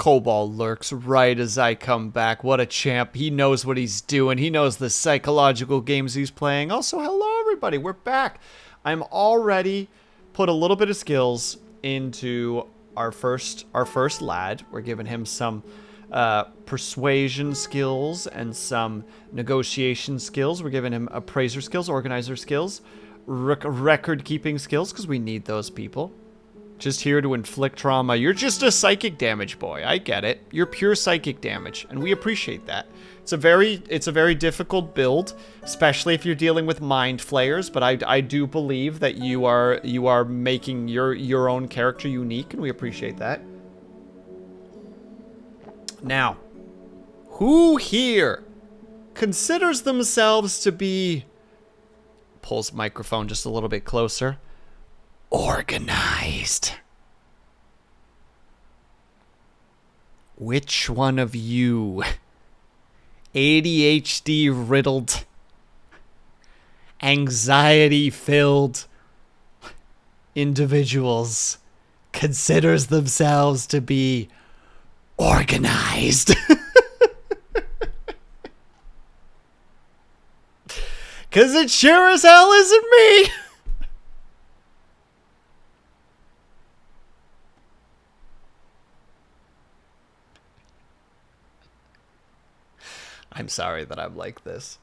Cobalt lurks right as I come back. What a champ. He knows what he's doing. He knows the psychological games he's playing. Also, hello, everybody. We're back. I'm already put a little bit of skills into our first lad. We're giving him some persuasion skills and some negotiation skills. We're giving him appraiser skills, organizer skills, record keeping skills, because we need those people. Just here to inflict trauma. You're just a psychic damage boy. I get it. You're pure psychic damage, and we appreciate that. It's a very difficult build, especially if you're dealing with mind flayers, but I do believe that you are making your own character unique, and we appreciate that. Now, who here considers themselves to be, pulls microphone just a little bit closer, organized? Which one of you ADHD riddled, anxiety filled individuals considers themselves to be organized? Cause it sure as hell isn't me. I'm sorry that I'm like this.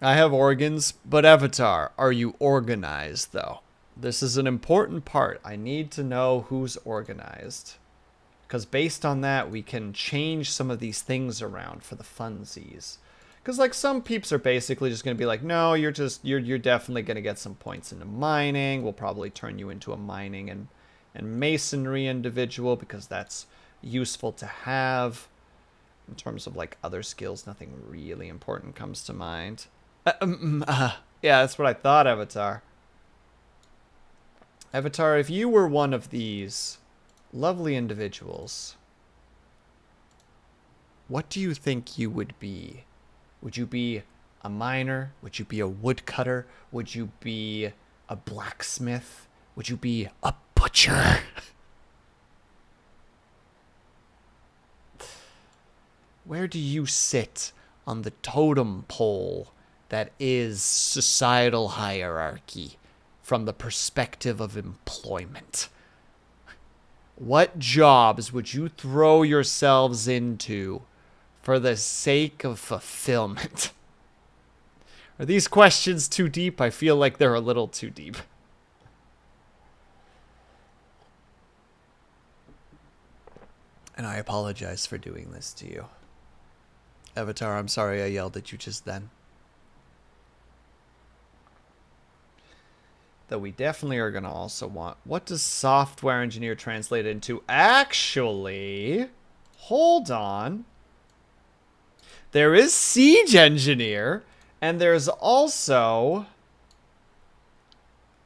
I have organs, but Avatar, are you organized, though? This is an important part. I need to know who's organized. Because based on that, we can change some of these things around for the funsies. Because, like, some peeps are basically just going to be like, no, you're definitely going to get some points into mining. We'll probably turn you into a mining and masonry individual, because that's useful to have. In terms of, like, other skills, nothing really important comes to mind. Yeah, that's what I thought, Avatar. Avatar, if you were one of these lovely individuals, what do you think you would be? Would you be a miner? Would you be a woodcutter? Would you be a blacksmith? Would you be a butcher? Where do you sit on the totem pole that is societal hierarchy from the perspective of employment? What jobs would you throw yourselves into for the sake of fulfillment? Are these questions too deep? I feel like they're a little too deep. And I apologize for doing this to you. Avatar, I'm sorry I yelled at you just then. Though we definitely are going to also want... What does software engineer translate into? Actually, hold on. There is siege engineer, and there's also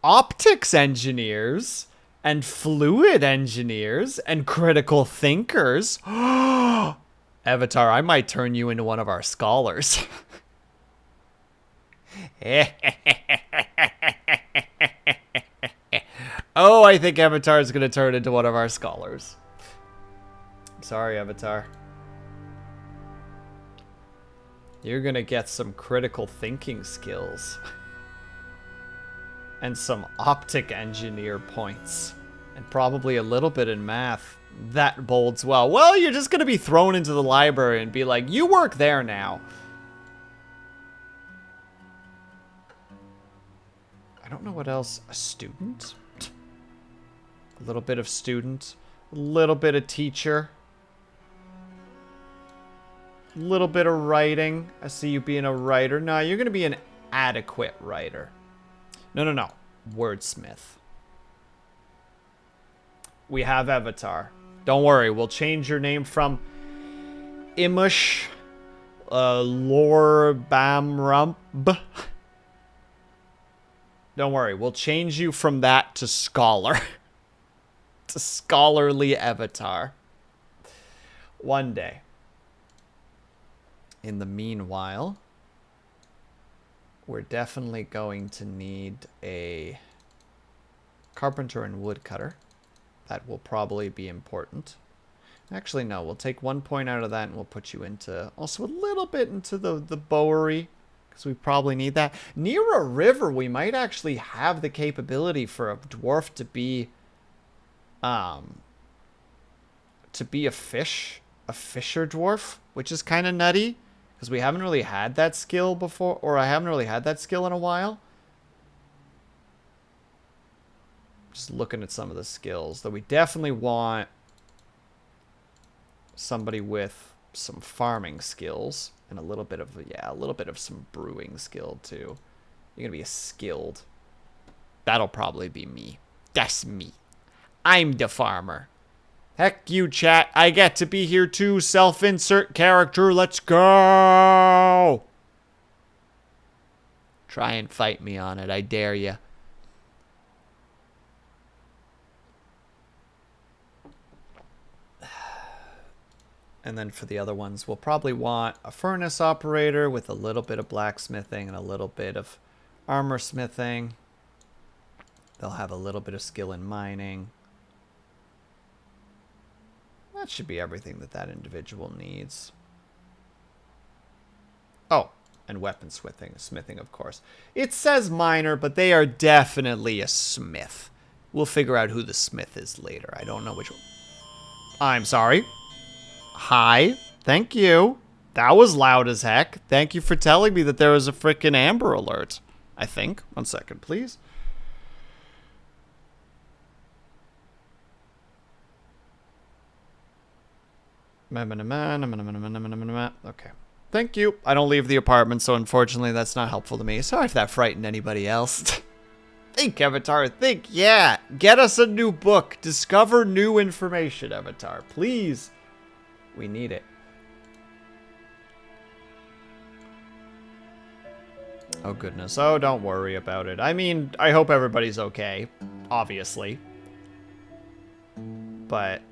optics engineers, and fluid engineers, and critical thinkers. Avatar, I might turn you into one of our scholars. Oh, I think Avatar is going to turn into one of our scholars. I'm sorry, Avatar. You're going to get some critical thinking skills. And some optic engineer points. And probably a little bit in math. That bodes well. Well, you're just going to be thrown into the library and be like, you work there now. I don't know what else. A student? A little bit of student. A little bit of teacher. A little bit of writing. I see you being a writer. No, you're going to be an adequate writer. No. Wordsmith. We have Avatar. Don't worry, we'll change your name from Imush Lorbamrumb. Don't worry, we'll change you from that to scholar. To scholarly Avatar. One day. In the meanwhile, we're definitely going to need a carpenter and woodcutter. That will probably be important. Actually, no. We'll take 1 point out of that and we'll put you into... Also a little bit into the bowery. because we probably need that. Near a river, we might actually have the capability for a dwarf to be a fisher dwarf, which is kind of nutty, because we haven't really had that skill before, or I haven't really had that skill in a while. Just looking at some of the skills, though we definitely want somebody with some farming skills and a little bit of some brewing skill too. You're gonna be a skilled. That'll probably be me. That's me. I'm the farmer. Heck you, chat. I get to be here too. Self-insert character. Let's go. Try and fight me on it. I dare you. And then for the other ones, we'll probably want a furnace operator with a little bit of blacksmithing and a little bit of armor smithing. They'll have a little bit of skill in mining. That should be everything that that individual needs. Oh, and weapon smithing, of course. It says miner, but they are definitely a smith. We'll figure out who the smith is later. I don't know which one. I'm sorry. Hi. Thank you. That was loud as heck. Thank you for telling me that there was a frickin' Amber Alert. I think. 1 second, please. Okay. Thank you. I don't leave the apartment, so unfortunately that's not helpful to me. Sorry if that frightened anybody else. Think, Avatar. Think. Yeah. Get us a new book. Discover new information, Avatar. Please. We need it. Oh, goodness. Oh, don't worry about it. I mean, I hope everybody's okay. Obviously. But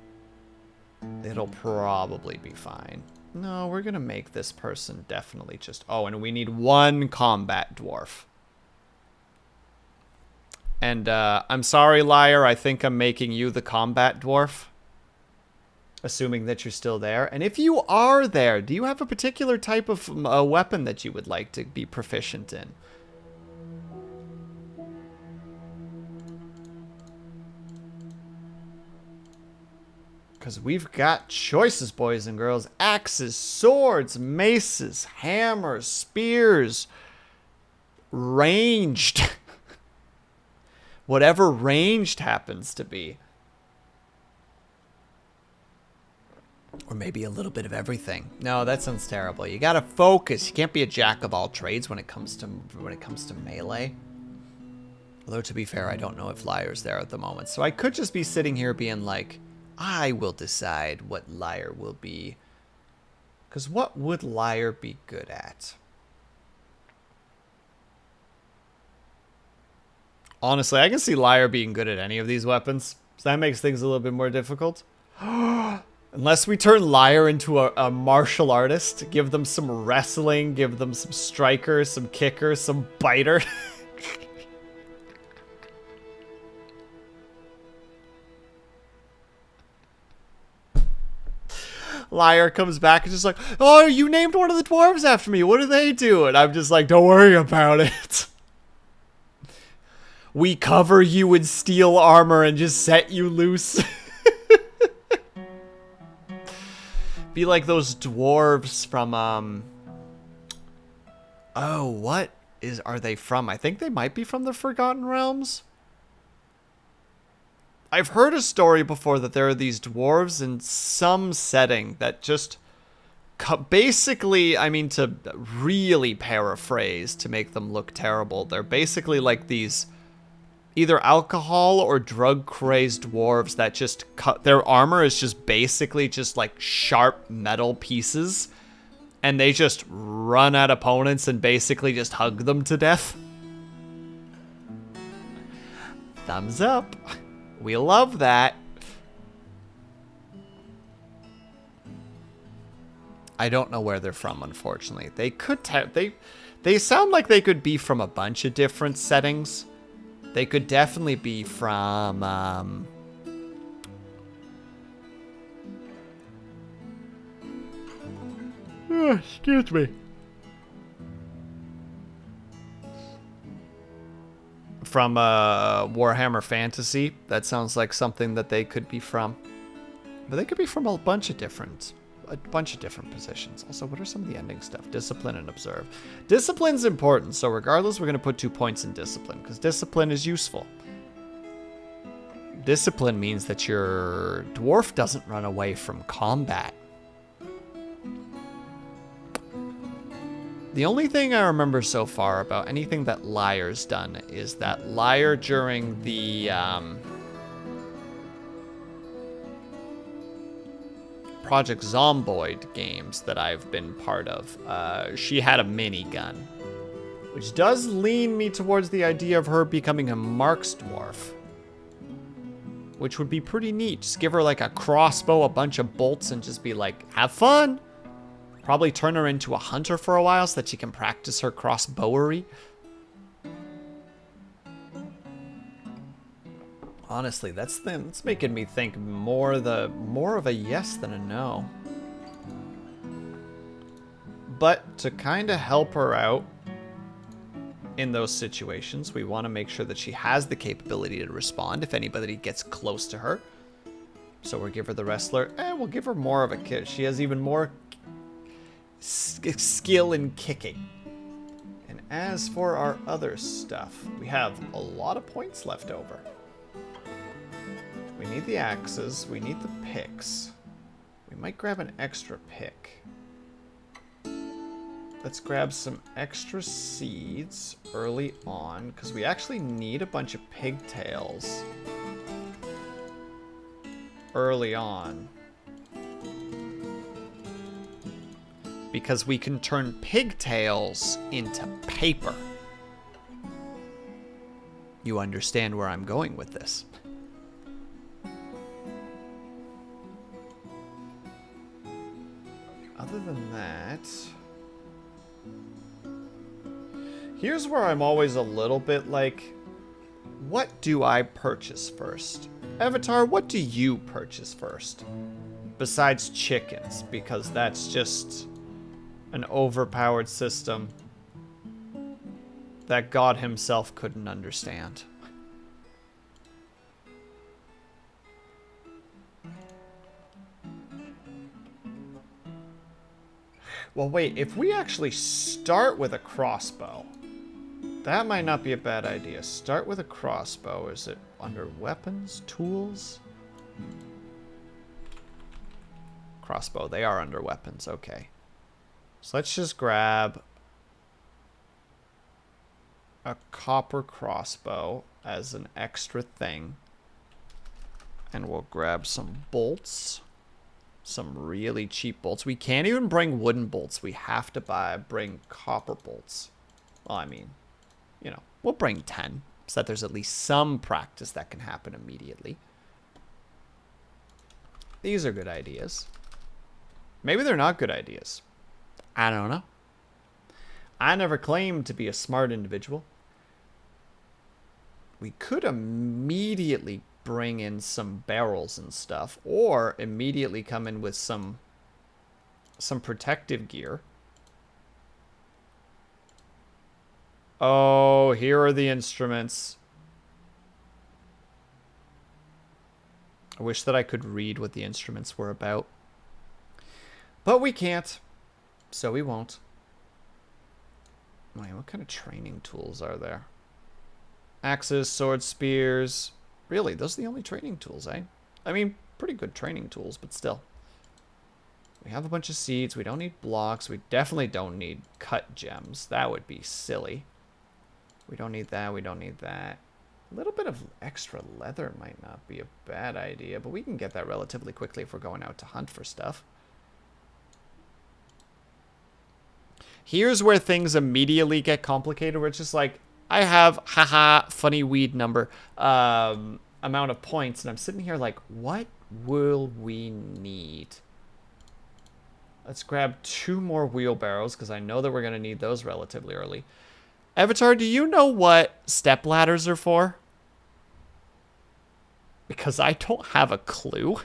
it'll probably be fine. No, we're gonna make this person definitely just... Oh, and we need 1 combat dwarf. And, I'm sorry, Liar. I think I'm making you the combat dwarf. Assuming that you're still there. And if you are there, do you have a particular type of weapon that you would like to be proficient in? Because we've got choices, boys and girls. Axes, swords, maces, hammers, spears. Ranged. Whatever ranged happens to be. Or maybe a little bit of everything. No, that sounds terrible. You gotta focus. You can't be a jack of all trades when it comes to melee. Although to be fair, I don't know if Liar's there at the moment. So I could just be sitting here being like, I will decide what Liar will be. Because what would Liar be good at? Honestly, I can see Liar being good at any of these weapons. So that makes things a little bit more difficult. Unless we turn Liar into a martial artist, give them some wrestling, give them some striker, some kicker, some biter. Liar comes back and just like, oh, you named one of the dwarves after me. What do they do? And I'm just like, don't worry about it. We cover you in steel armor and just set you loose. Be like those dwarves from, oh, what are they from? I think they might be from the Forgotten Realms. I've heard a story before that there are these dwarves in some setting that just basically, I mean, to really paraphrase to make them look terrible, they're basically like these either alcohol or drug crazed dwarves that just cut their armor is just basically just like sharp metal pieces, and they just run at opponents and basically just hug them to death. Thumbs up. We love that. I don't know where they're from, unfortunately. They could they sound like they could be from a bunch of different settings. They could definitely be from excuse me. from Warhammer Fantasy. That sounds like something that they could be from. But they could be from a bunch of different positions. Also, what are some of the ending stuff? Discipline and observe. Discipline's important, so regardless, we're going to put 2 points in discipline, because discipline is useful. Discipline means that your dwarf doesn't run away from combat. The only thing I remember so far about anything that Liar's done is that Liar during the Project Zomboid games that I've been part of, she had a minigun, which does lean me towards the idea of her becoming a Marks dwarf, which would be pretty neat. Just give her like a crossbow, a bunch of bolts, and just be like, have fun. Probably turn her into a hunter for a while so that she can practice her crossbowery. Honestly, that's making me think more of a yes than a no. But to kind of help her out in those situations, we want to make sure that she has the capability to respond if anybody gets close to her. So we'll give her the wrestler, and we'll give her more of a kick. She has even more skill in kicking. And as for our other stuff, we have a lot of points left over. We need the axes, we need the picks. We might grab an extra pick. Let's grab some extra seeds early on, because we actually need a bunch of pigtails early on. Because we can turn pigtails into paper. You understand where I'm going with this. Other than that, here's where I'm always a little bit like, what do I purchase first? Avatar, what do you purchase first? Besides chickens, because that's just an overpowered system that God himself couldn't understand. Well, wait, if we actually start with a crossbow, that might not be a bad idea. Start with a crossbow. Is it under weapons, tools? Crossbow, they are under weapons, okay. So let's just grab a copper crossbow as an extra thing. And we'll grab some bolts. Some really cheap bolts. We can't even bring wooden bolts. We have to bring copper bolts. Well, I mean, you know, we'll bring 10 so that there's at least some practice that can happen immediately. These are good ideas. Maybe they're not good ideas. I don't know. I never claimed to be a smart individual. We could immediately bring in some barrels and stuff, or immediately come in with some protective gear. Oh, here are the instruments. I wish that I could read what the instruments were about. But we can't, so we won't. Wait, what kind of training tools are there? Axes, swords, spears. Really, those are the only training tools, eh? I mean, pretty good training tools, but still. We have a bunch of seeds. We don't need blocks. We definitely don't need cut gems. That would be silly. We don't need that. We don't need that. A little bit of extra leather might not be a bad idea, but we can get that relatively quickly if we're going out to hunt for stuff. Here's where things immediately get complicated, where it's just like, I have, haha, funny weed number, amount of points, and I'm sitting here like, what will we need? Let's grab 2 more wheelbarrows, because I know that we're going to need those relatively early. Avatar, do you know what step ladders are for? Because I don't have a clue.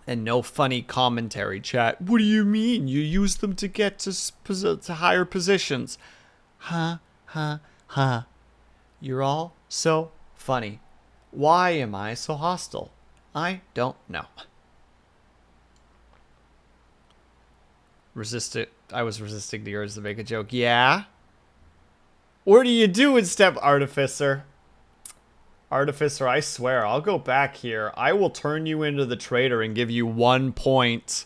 And no funny commentary, chat. What do you mean? You use them to get to higher positions. Ha, ha, ha. You're all so funny. Why am I so hostile? I don't know. I was resisting the urge to make a joke. Yeah? What do you do instead, Artificer? Artificer, I swear, I'll go back here. I will turn you into the traitor and give you 1 point.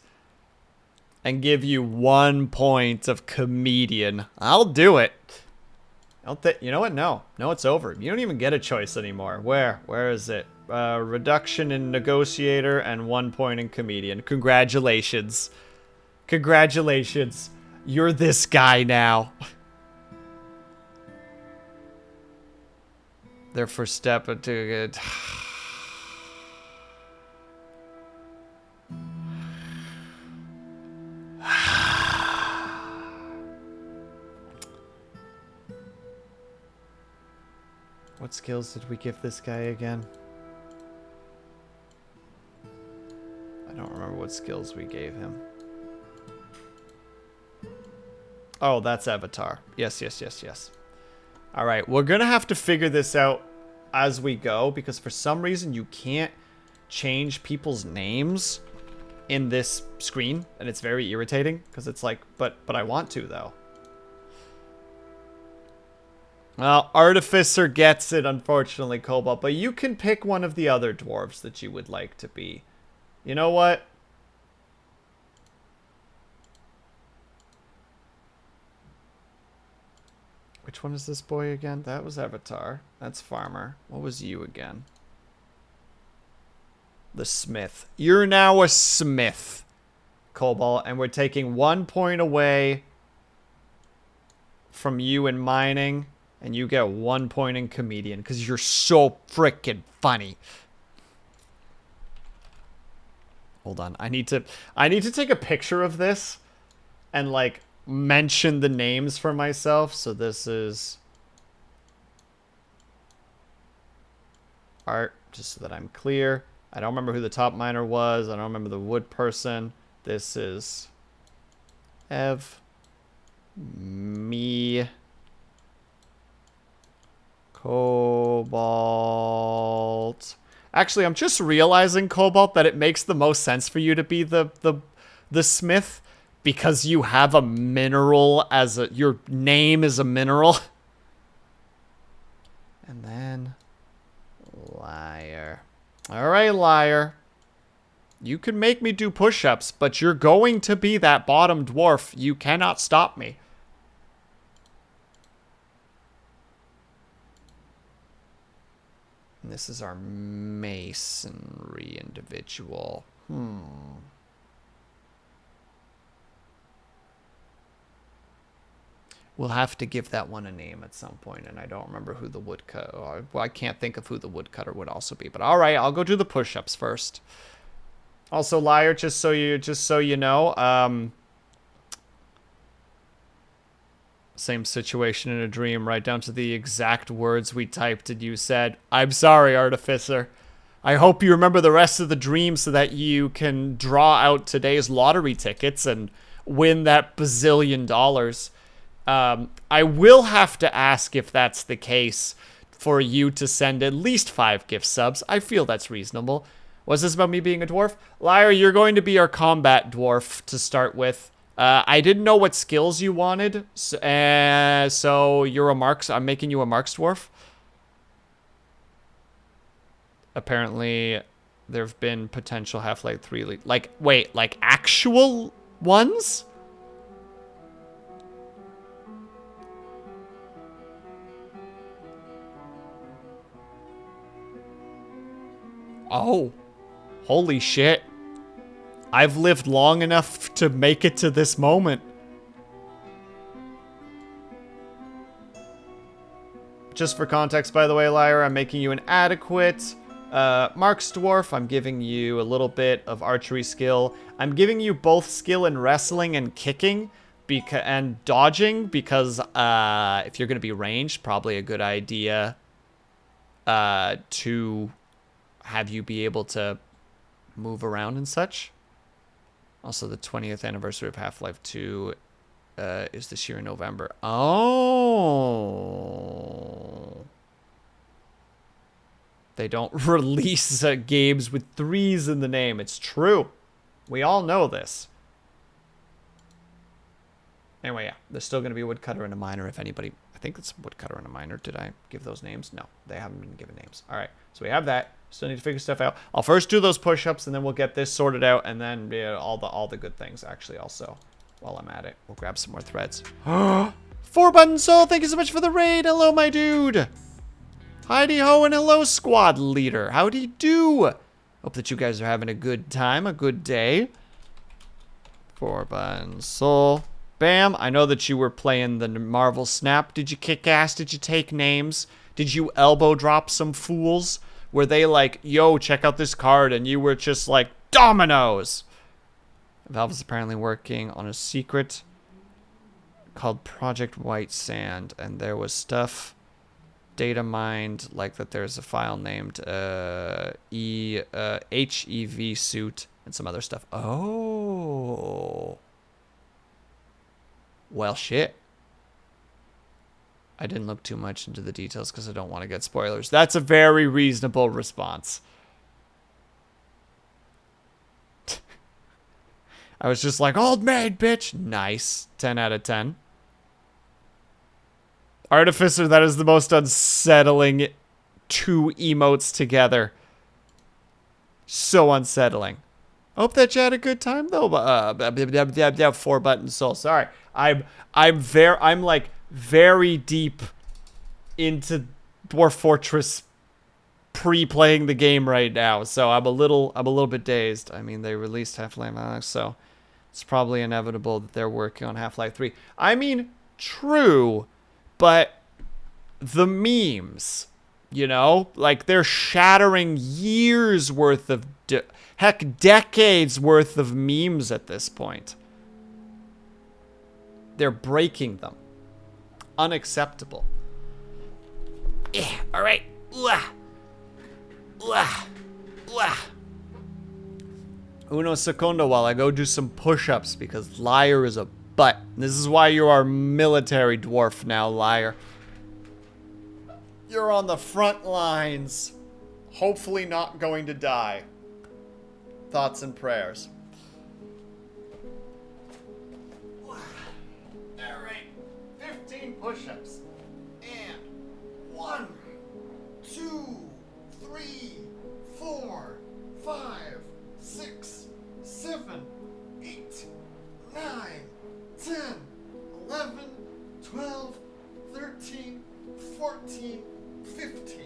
And give you 1 point of comedian. I'll do it. You know what? No. No, it's over. You don't even get a choice anymore. Where? Where is it? Reduction in negotiator and 1 point in comedian. Congratulations. Congratulations. You're this guy now. Their first step into it. What skills did we give this guy again? I don't remember what skills we gave him. Oh, that's Avatar. Yes, yes, yes, yes. Alright, we're gonna have to figure this out as we go, because for some reason you can't change people's names in this screen, and it's very irritating, because it's like, but I want to, though. Well, Artificer gets it, unfortunately, Cobalt, but you can pick one of the other dwarves that you would like to be. You know what? Which one is this boy again? That was Avatar. That's Farmer. What was you again? The Smith. You're now a Smith, Cobalt, and we're taking 1 point away from you in mining, and you get 1 point in comedian, because you're so freaking funny. Hold on. I need to take a picture of this and, like, mention the names for myself. So this is Art, just so that I'm clear. I don't remember who the top miner was. I don't remember the wood person. This is Ev, me, Cobalt. Actually, I'm just realizing, Cobalt, that it makes the most sense for you to be the smith, because you have a mineral as your name is a mineral. And then Liar. All right, Liar. You can make me do push-ups, but you're going to be that bottom dwarf. You cannot stop me. And this is our masonry individual. We'll have to give that one a name at some point, and I don't remember who the woodcutter... Well, I can't think of who the woodcutter would also be. But all right, I'll go do the push-ups first. Also, Liar, just so you know, same situation in a dream, right down to the exact words we typed and you said. I'm sorry, Artificer. I hope you remember the rest of the dream so that you can draw out today's lottery tickets and win that bazillion dollars. I will have to ask if that's the case for you to send at least 5 gift subs. I feel that's reasonable. Was this about me being a dwarf? Liar, you're going to be our combat dwarf to start with. I didn't know what skills you wanted, so you're a marks. I'm making you a marks dwarf. Apparently, there have been potential Half-Life 3... wait, like actual ones? Oh. Holy shit. I've lived long enough to make it to this moment. Just for context, by the way, Liar, I'm making you an adequate Marks Dwarf. I'm giving you a little bit of archery skill. I'm giving you both skill in wrestling and kicking and dodging, because if you're going to be ranged, probably a good idea to have you be able to move around and such. Also, the 20th anniversary of Half-Life 2 is this year in November. Oh. They don't release games with 3s in the name. It's true. We all know this. Anyway, yeah. There's still going to be a woodcutter and a miner if anybody... I think it's a woodcutter and a miner. Did I give those names? No, they haven't been given names. All right. So we have that. Still need to figure stuff out. I'll first do those push-ups, and then we'll get this sorted out, and then all the good things, actually, also. While I'm at it, we'll grab some more threads. 4-Button Soul, thank you so much for the raid. Hello, my dude. Heidi ho and hello, squad leader. Howdy do? Hope that you guys are having a good time, a good day. 4-Button Soul. Bam. I know that you were playing the Marvel Snap. Did you kick ass? Did you take names? Did you elbow drop some fools? Were they like, yo, check out this card, and you were just like, dominoes? Valve is apparently working on a secret called Project White Sand, and there was stuff data mined, like that there's a file named HEV suit and some other stuff. Oh. Well, shit. I didn't look too much into the details because I don't want to get spoilers. That's a very reasonable response. I was just like, old maid, bitch. Nice. 10 out of 10. Artificer, that is the most unsettling 2 emotes together. So unsettling. Hope that you had a good time, though. 4-Button Soul. Sorry. I'm like very deep into Dwarf Fortress pre-playing the game right now, so I'm a little bit dazed. I mean, they released Half-Life Alyx, so it's probably inevitable that they're working on Half-Life 3. I mean, true, but the memes, you know, like they're shattering years worth of, heck, decades worth of memes at this point. They're breaking them. Unacceptable. Yeah, all right. Uno secondo while I go do some push-ups because Liar is a butt. This is why you are military dwarf now, Liar. You're on the front lines. Hopefully not going to die. Thoughts and prayers. Alright. 15 push-ups. And 1, 2, 3, 4, 5, 6, 7, 8, 9, 10, 11, 12, 13, 14, 15.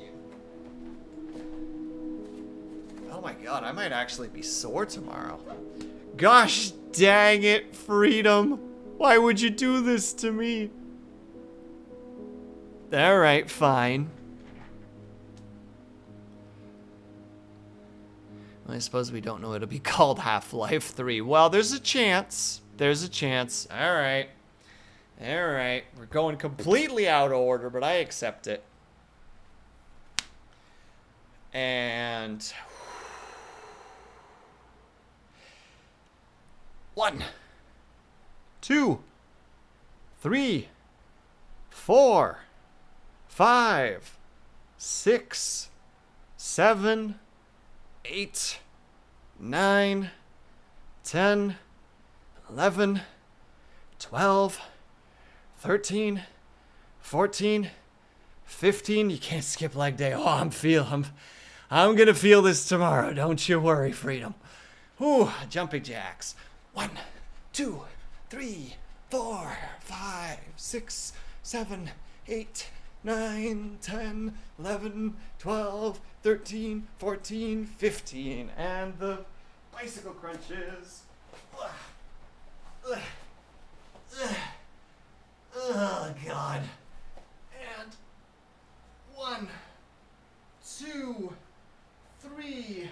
Oh my god, I might actually be sore tomorrow. Gosh dang it, Freedom. Why would you do this to me? Alright, fine. I suppose we don't know it'll be called Half-Life 3. Well, there's a chance. There's a chance. Alright. Alright. We're going completely out of order, but I accept it. And... 1, 2, 3, 4, 5, 6, 7, 8, 9, 10, 11, 12, 13, 14, 15. You can't skip leg day. Oh, I'm gonna feel this tomorrow. Don't you worry, Freedom. Ooh, jumping jacks. 1, 2, 3, 4, 5, 6, 7, 8, 9, 10, 11, 12, 13, 14, 15. And the bicycle crunches. Oh, God. And 1, 2, 3,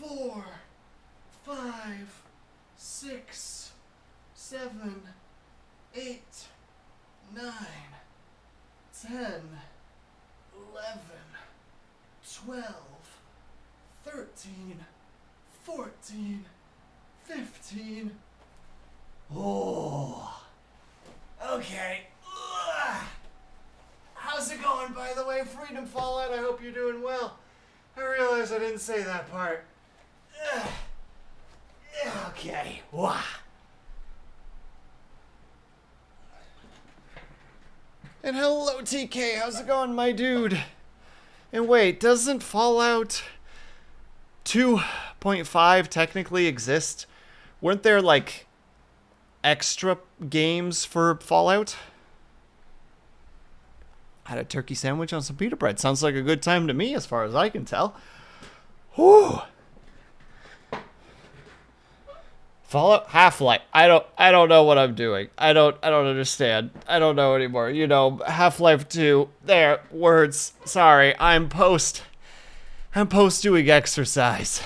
4, 5, 6, 7, 8, 9, 10, 11, 12, 13, 14, 15. Oh, Okay. How's it going, by the way? Freedom Fallout, I hope you're doing well. I realize I didn't say that part. Okay. Wah. And hello, TK. How's it going, my dude? And wait, doesn't Fallout 2.5 technically exist? Weren't there, like, extra games for Fallout? Had a turkey sandwich on some pita bread. Sounds like a good time to me, as far as I can tell. Whew. Fallout Half-Life. I don't know what I'm doing. I don't understand. I don't know anymore. You know, Half-Life 2. There, words. Sorry, I'm post doing exercise.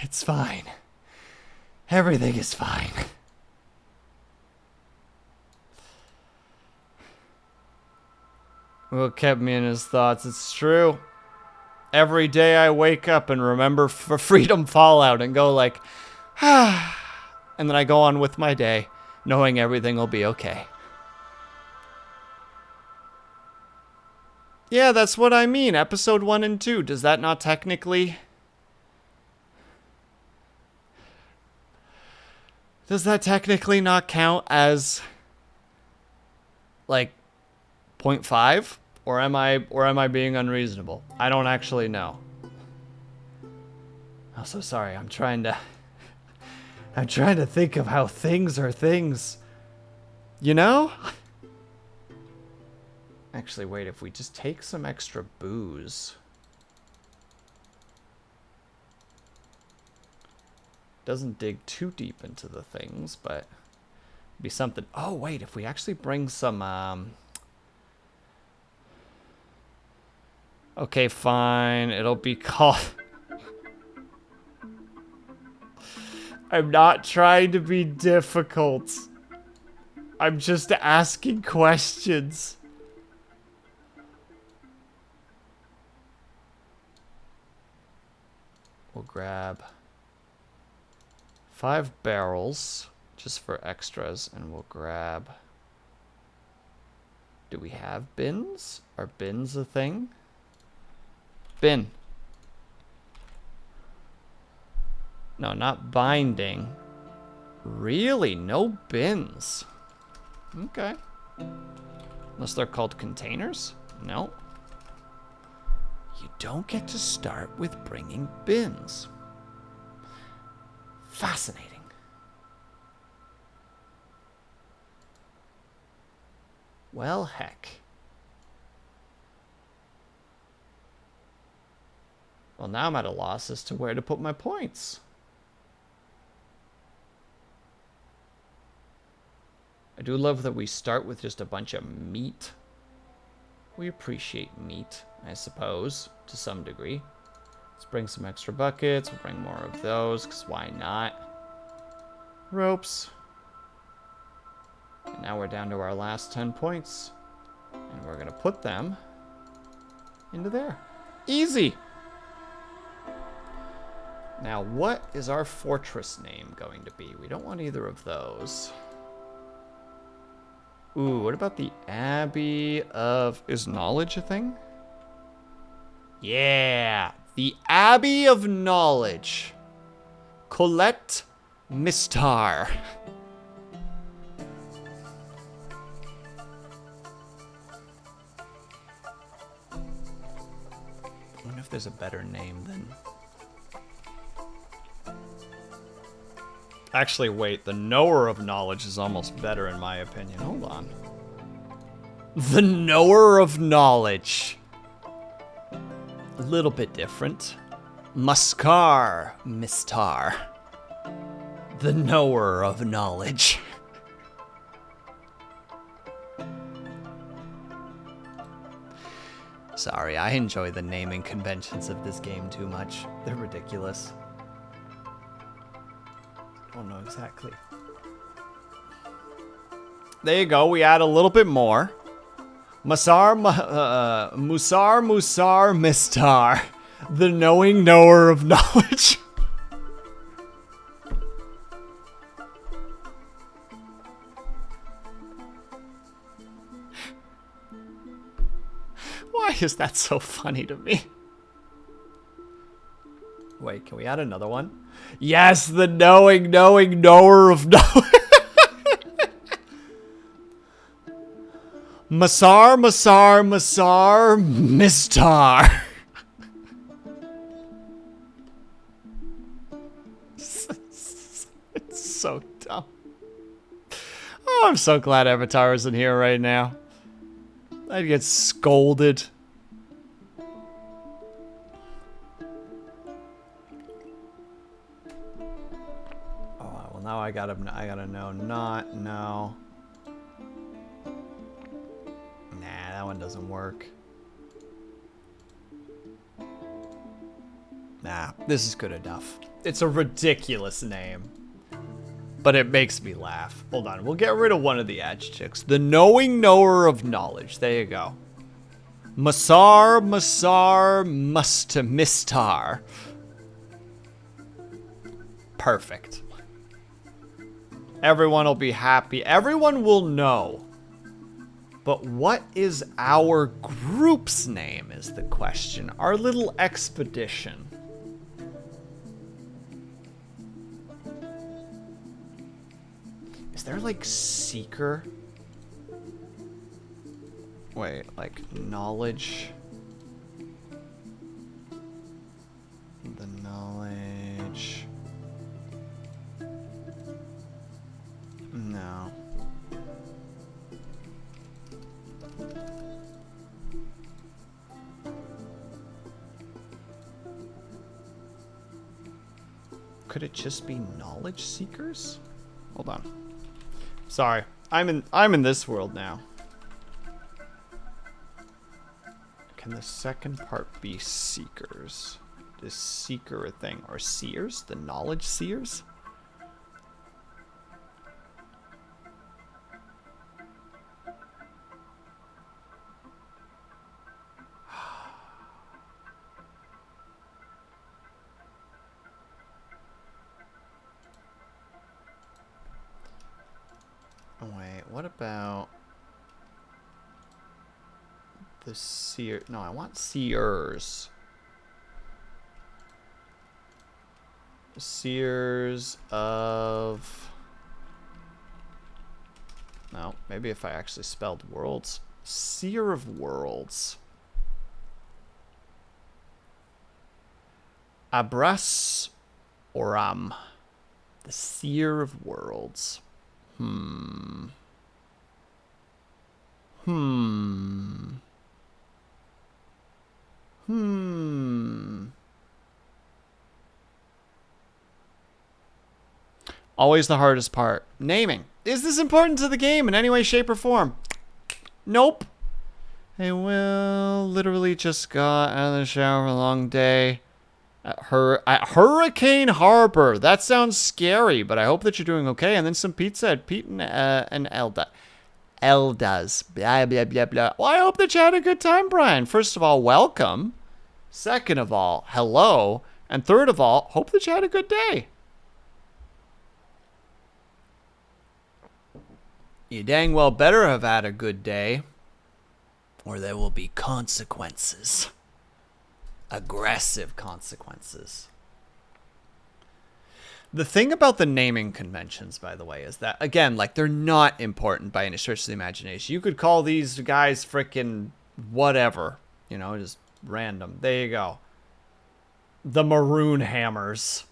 It's fine. Everything is fine. Will kept me in his thoughts. It's true. Every day I wake up and remember for Freedom Fallout and go like, and then I go on with my day, knowing everything will be okay. Yeah, that's what I mean. Episode 1 and 2. Does that not technically... Does that technically not count as, like, 0.5? Or am I being unreasonable? I don't actually know. I'm so sorry. I'm trying to think of how things are things. You know? Actually, wait, if we just take some extra booze. Doesn't dig too deep into the things, but be something. Oh, wait, if we actually bring some, okay, fine. It'll be called... I'm not trying to be difficult. I'm just asking questions. We'll grab 5 barrels just for extras, and we'll grab... Do we have bins? Are bins a thing? Bin. No, not binding. Really? No bins? Okay. Unless they're called containers? No. You don't get to start with bringing bins. Fascinating. Well, heck. Well, now I'm at a loss as to where to put my points. I do love that we start with just a bunch of meat. We appreciate meat, I suppose, to some degree. Let's bring some extra buckets. We'll bring more of those, because why not? Ropes. And now we're down to our last 10 points. And we're going to put them into there. Easy! Now, what is our fortress name going to be? We don't want either of those. Ooh, what about the Abbey of... Is knowledge a thing? Yeah! The Abbey of Knowledge. Colette Mistar. I wonder if there's a better name than... Actually, wait. The Knower of Knowledge is almost better in my opinion. Hold on. The Knower of Knowledge. A little bit different. Muskar Mistar. The Knower of Knowledge. Sorry, I enjoy the naming conventions of this game too much. They're ridiculous. Don't know exactly. There you go. We add a little bit more. Musar Mistar. The knowing knower of knowledge. Why is that so funny to me? Wait, can we add another one? Yes, the knowing knower of knowing. Masar, Mistar. It's so dumb. Oh, I'm so glad Avatar isn't here right now. I'd get scolded. Oh, well now I gotta know. Not no. Nah, that one doesn't work. Nah, this is good enough. It's a ridiculous name. But it makes me laugh. Hold on, we'll get rid of one of the adjectives. The knowing knower of knowledge. There you go. Mistar. Perfect. Everyone will be happy. Everyone will know. But what is our group's name is the question. Our little expedition. Is there like seeker? Wait, like knowledge? The knowledge. No. Could it just be knowledge seekers? Hold on. Sorry, I'm in this world now. Can the second part be seekers? Is seeker a thing? Or seers? The knowledge seers? Wait, what about the seer? No, I want seers. Seers of... No, maybe if I actually spelled worlds. Seer of worlds. Abras Oram. The seer of worlds. Always the hardest part. Naming. Is this important to the game in any way, shape, or form? Nope. Hey, Will literally just got out of the shower a long day. At Hurricane Harbor. That sounds scary, but I hope that you're doing okay. And then some pizza at Pete and Elda's. Blah, blah, blah, blah. Well, I hope that you had a good time, Brian. First of all, welcome. Second of all, hello. And third of all, hope that you had a good day. You dang well better have had a good day, or there will be consequences. Aggressive consequences. The thing about the naming conventions, by the way, is that, again, like, they're not important by any stretch of the imagination. You could call these guys frickin' whatever, you know, just random. There you go. The Maroon Hammers.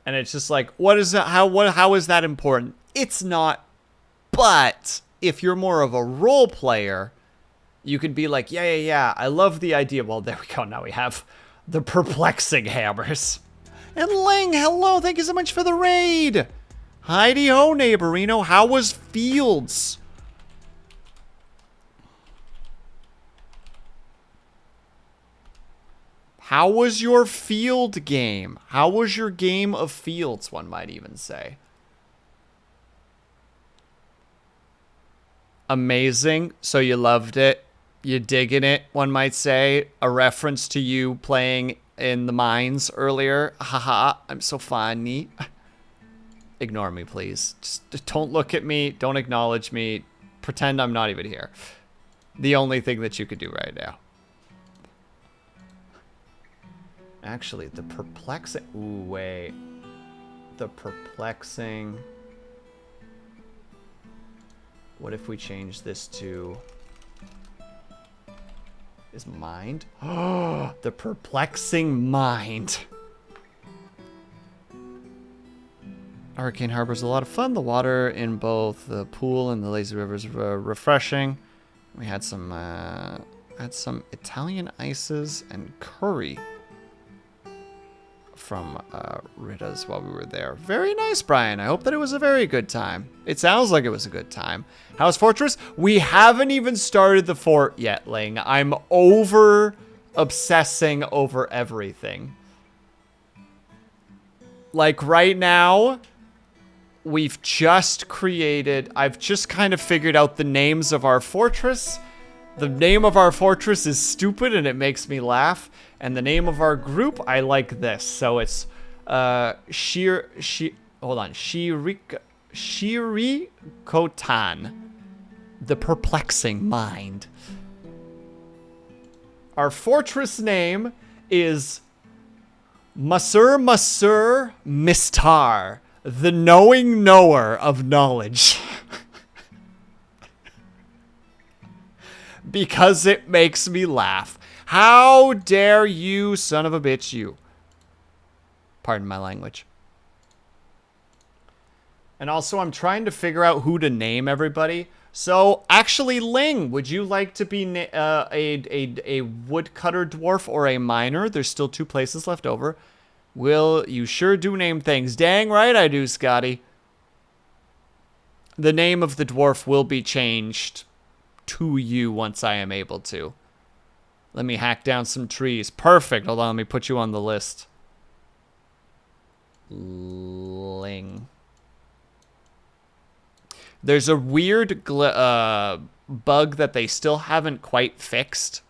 And it's just like, what is that? How is that important? It's not. But if you're more of a role player, you could be like, yeah, I love the idea. Well, there we go. Now we have the Perplexing Hammers. And Ling, hello. Thank you so much for the raid. Heidi-ho, neighborino. How was Fields? How was your field game? How was your game of Fields, one might even say? Amazing. So you loved it. You digging it, one might say. A reference to you playing in the mines earlier. Haha, I'm so funny. Ignore me, please. Just don't look at me. Don't acknowledge me. Pretend I'm not even here. The only thing that you could do right now. Actually, the perplexing... Ooh, wait. The perplexing... What if we change this to... Is mind? Oh, the perplexing mind. Hurricane Harbor's a lot of fun. The water in both the pool and the lazy river is refreshing. We had some Italian ices and curry from Rita's while we were there. Very nice, Brian. I hope that it was a very good time. It sounds like it was a good time. How's Fortress? We haven't even started the fort yet, Ling. I'm obsessing over everything. Like right now, we've just created... I've just kind of figured out the names of our fortress. The name of our fortress is stupid and it makes me laugh. And the name of our group, I like this. So it's Shirikotan. The Perplexing Mind. Our fortress name is Masur Mistar. The Knowing Knower of Knowledge. Because it makes me laugh. How dare you, son of a bitch, you. Pardon my language. And also, I'm trying to figure out who to name everybody. So, actually, Ling, would you like to be a woodcutter dwarf or a miner? There's still 2 places left over. Will, you sure do name things. Dang right I do, Scotty. The name of the dwarf will be changed to you once I am able to. Let me hack down some trees. Perfect. Hold on, let me put you on the list. Ling. There's a weird bug that they still haven't quite fixed,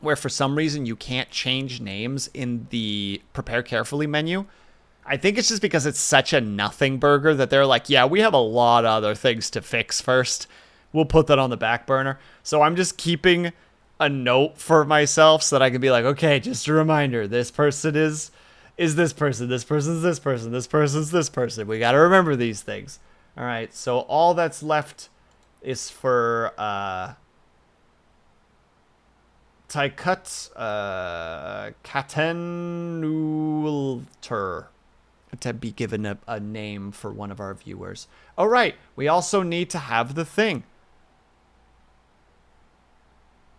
where for some reason you can't change names in the Prepare Carefully menu. I think it's just because it's such a nothing burger that they're like, yeah, we have a lot of other things to fix first. We'll put that on the back burner. So I'm just keeping a note for myself so that I can be like, okay, just a reminder, this person is this person, this person's this person, this person's this person. We got to remember these things. All right, so all that's left is for Taikut Katenulter to be given a name for one of our viewers. All right, we also need to have the thing.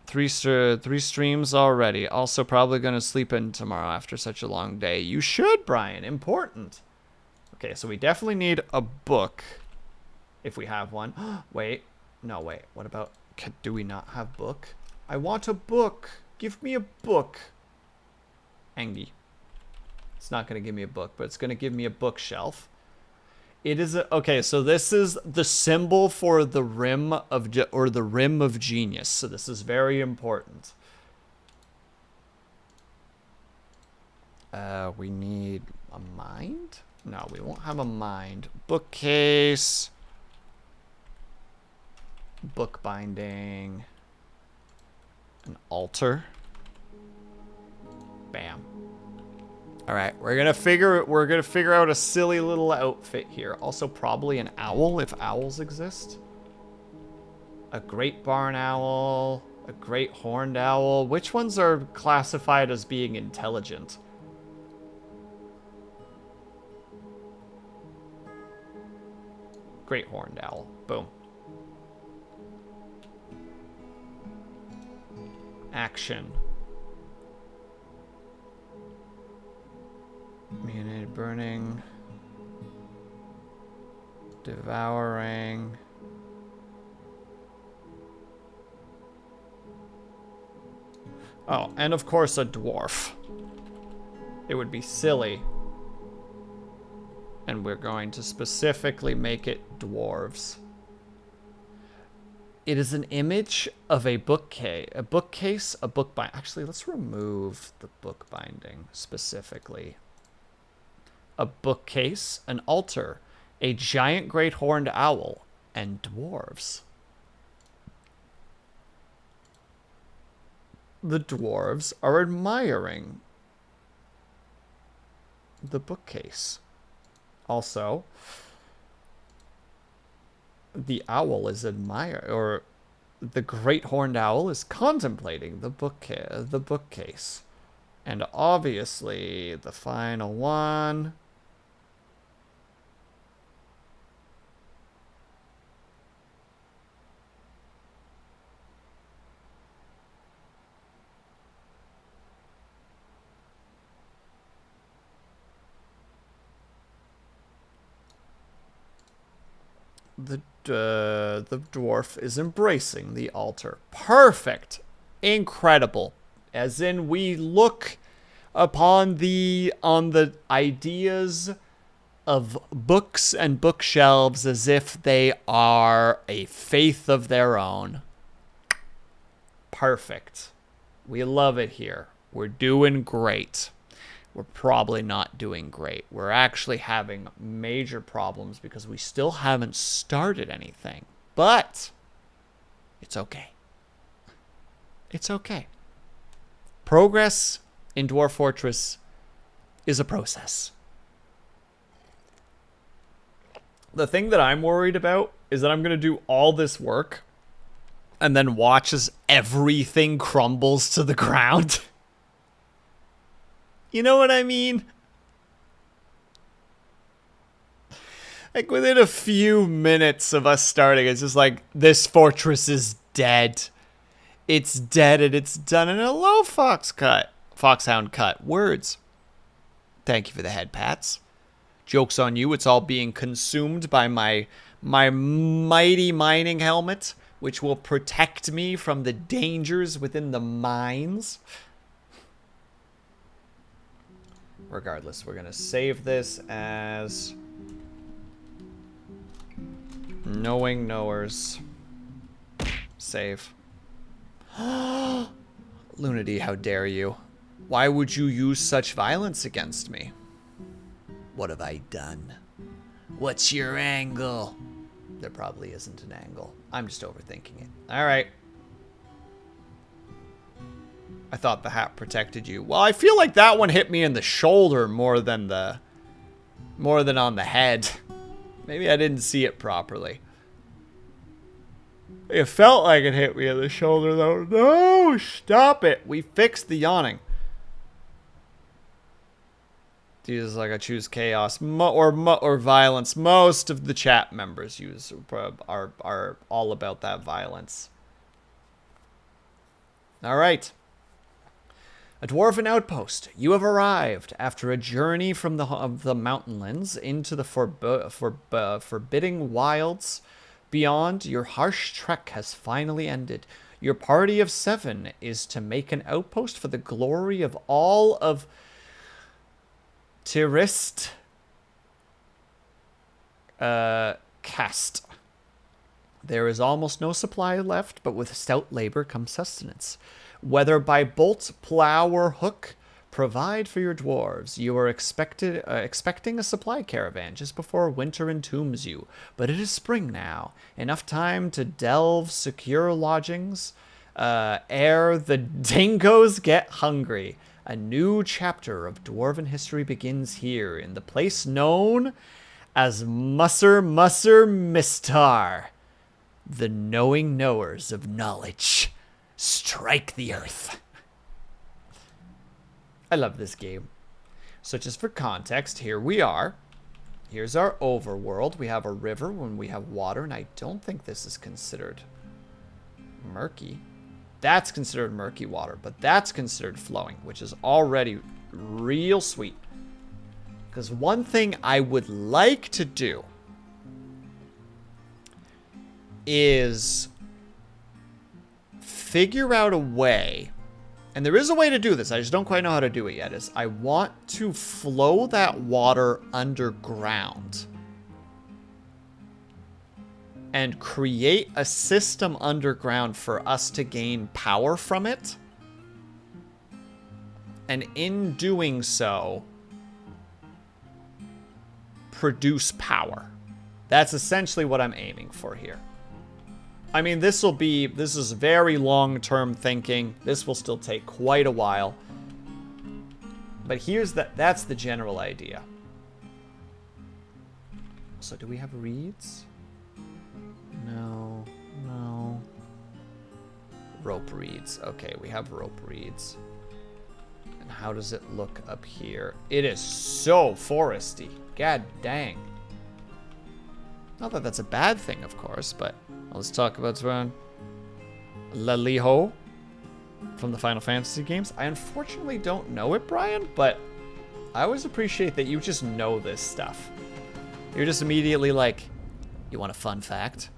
3 streams already. Also probably going to sleep in tomorrow after such a long day. You should, Brian. Important. Okay, so we definitely need a book. If we have one. Wait. No, wait. What about... Do we not have book? I want a book. Give me a book. Angie. It's not going to give me a book, but it's going to give me a bookshelf. It is a... Okay, so this is the symbol for the rim of... Or the rim of genius. So this is very important. We need a mind? No, we won't have a mind. Bookcase. Book binding. An altar. Bam. All right, we're gonna figure out a silly little outfit here. Also, probably an owl if owls exist. A great barn owl, a great horned owl. Which ones are classified as being intelligent? Great horned owl. Boom. Action. Unit burning. Devouring. Oh, and of course a dwarf. It would be silly. And we're going to specifically make it dwarves. It is an image of a bookcase, a book bind. Actually, let's remove the book binding specifically. A bookcase, an altar, a giant great horned owl, and dwarves. The dwarves are admiring the bookcase. Also, the owl is or the great horned owl is contemplating the bookcase. And obviously, the final one. The dwarf is embracing the altar. Perfect. Incredible. As in, we look upon the ideas of books and bookshelves as if they are a faith of their own. Perfect. We love it here. We're doing great. We're probably not doing great. We're actually having major problems because we still haven't started anything. But it's okay. It's okay. Progress in Dwarf Fortress is a process. The thing that I'm worried about is that I'm going to do all this work and then watch as everything crumbles to the ground. You know what I mean? Like, within a few minutes of us starting, it's just like, this fortress is dead. It's dead and it's done. And hello, Foxhound Cut. Words. Thank you for the head pats. Joke's on you. It's all being consumed by my mighty mining helmet, which will protect me from the dangers within the mines. Regardless, we're going to save this as Knowing Knowers. Save. Lunity, how dare you? Why would you use such violence against me? What have I done? What's your angle? There probably isn't an angle. I'm just overthinking it. All right. I thought the hat protected you. Well, I feel like that one hit me in the shoulder more than on the head. Maybe I didn't see it properly. It felt like it hit me in the shoulder, though. No, stop it. We fixed the yawning. Jesus, like I choose chaos or violence. Most of the chat members are all about that violence. All right. A dwarven outpost. You have arrived after a journey from the mountainlands into the forbidding wilds beyond. Your harsh trek has finally ended. Your party of 7 is to make an outpost for the glory of all of Tirist cast. There is almost no supply left, but with stout labor comes sustenance. Whether by bolt, plow, or hook, provide for your dwarves. You are expecting a supply caravan just before winter entombs you. But it is spring now. Enough time to delve secure lodgings ere the dingoes get hungry. A new chapter of dwarven history begins here in the place known as Musser Mistar. The knowing knowers of knowledge. Strike the earth. I love this game. So just for context, here we are. Here's our overworld. We have a river when we have water, and I don't think this is considered murky. That's considered murky water, but that's considered flowing, which is already real sweet. Because one thing I would like to do is figure out a way, and there is a way to do this, I just don't quite know how to do it yet, is I want to flow that water underground and create a system underground for us to gain power from it. And in doing so, produce power. That's essentially what I'm aiming for here. I mean, this is very long-term thinking. This will still take quite a while. But here's that's the general idea. So do we have reeds? No, no. Rope reeds. Okay, we have rope reeds. And how does it look up here? It is so foresty. God dang. Not that that's a bad thing, of course, but let's talk about Laliho from the Final Fantasy games. I unfortunately don't know it, Brian, but I always appreciate that you just know this stuff. You're just immediately like, you want a fun fact?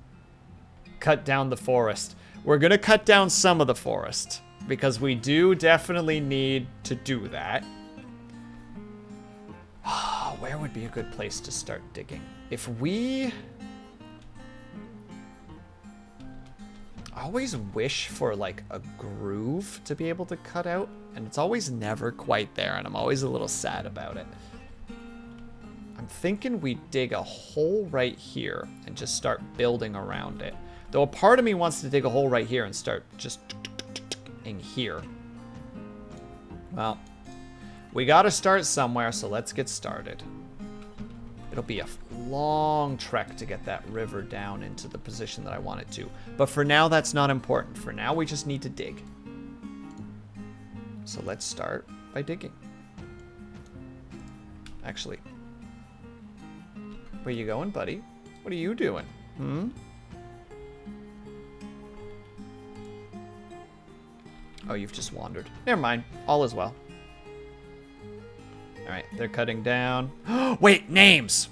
Cut down the forest. We're gonna cut down some of the forest because we do definitely need to do that. Where would be a good place to start digging? If we... I always wish for like a groove to be able to cut out, and it's always never quite there, and I'm always a little sad about it. I'm thinking we dig a hole right here and just start building around it. Though a part of me wants to dig a hole right here and start just in here. Well, we gotta start somewhere, so let's get started. It'll be a long trek to get that river down into the position that I want it to. But for now, that's not important. For now, we just need to dig. So let's start by digging. Actually, where you going, buddy? What are you doing? Oh, you've just wandered. Never mind. All is well. All right, they're cutting down. Wait, names!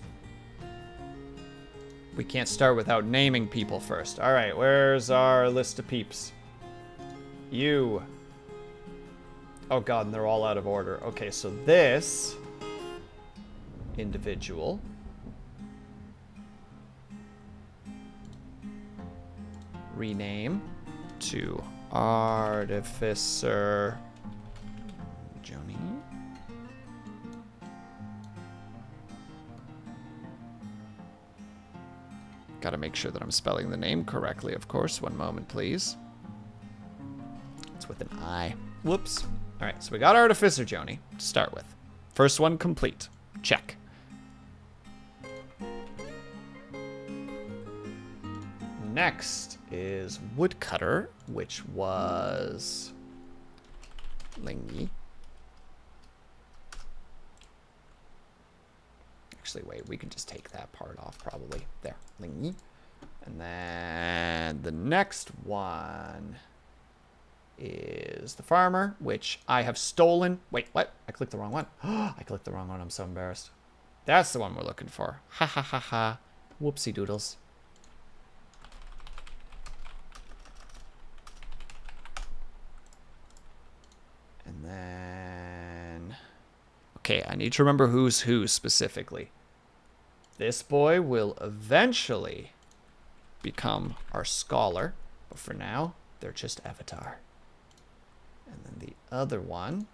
We can't start without naming people first. All right, where's our list of peeps? You. Oh god, and they're all out of order. Okay, so this individual. Rename to Artificer Joni. Gotta make sure that I'm spelling the name correctly, of course. One moment, please. It's with an I. Whoops. All right, so we got Artificer Joni to start with. First one complete. Check. Next is Woodcutter, which was Lingy. Actually, wait, we can just take that part off probably. There, Lingy. And then the next one is the Farmer, which I have stolen. Wait, what? I clicked the wrong one. I clicked the wrong one. I'm so embarrassed. That's the one we're looking for. Ha ha ha ha. Whoopsie doodles. And then... Okay, I need to remember who's who specifically. This boy will eventually become our scholar, but for now, they're just Avatar. And then the other one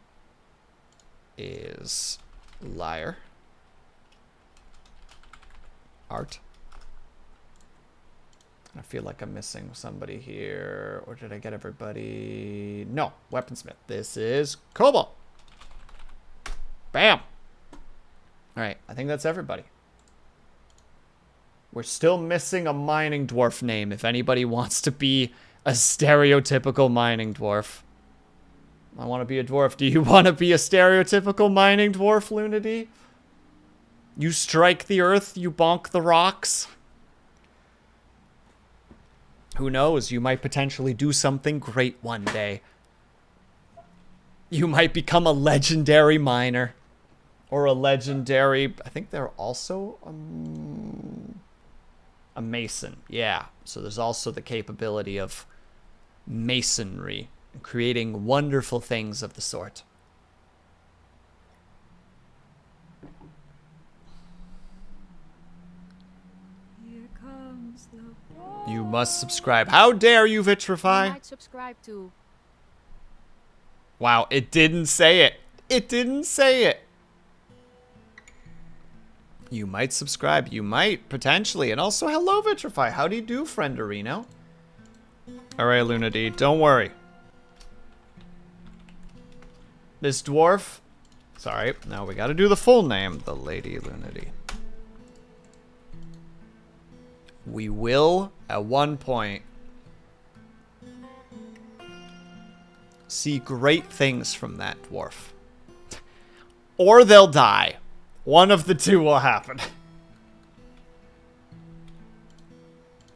is Liar. Art. I feel like I'm missing somebody here. Or did I get everybody? No, Weaponsmith. This is Cobalt. Bam. All right, I think that's everybody. We're still missing a mining dwarf name if anybody wants to be a stereotypical mining dwarf. I want to be a dwarf. Do you want to be a stereotypical mining dwarf, Lunity? You strike the earth, you bonk the rocks. Who knows? You might potentially do something great one day. You might become a legendary miner. Or a legendary... I think they're also a mason. Yeah. So there's also the capability of masonry. And creating wonderful things of the sort. You must subscribe. How dare you, Vitrify? You might subscribe to. Wow, it didn't say it. It didn't say it. You might subscribe. You might, potentially. And also, hello, Vitrify. How do you do, friend Areno? All right, Luna D, don't worry. This dwarf Sorry. Now we got to do the full name. The Lady Lunity. We will, at one point, see great things from that dwarf. Or they'll die. One of the two will happen.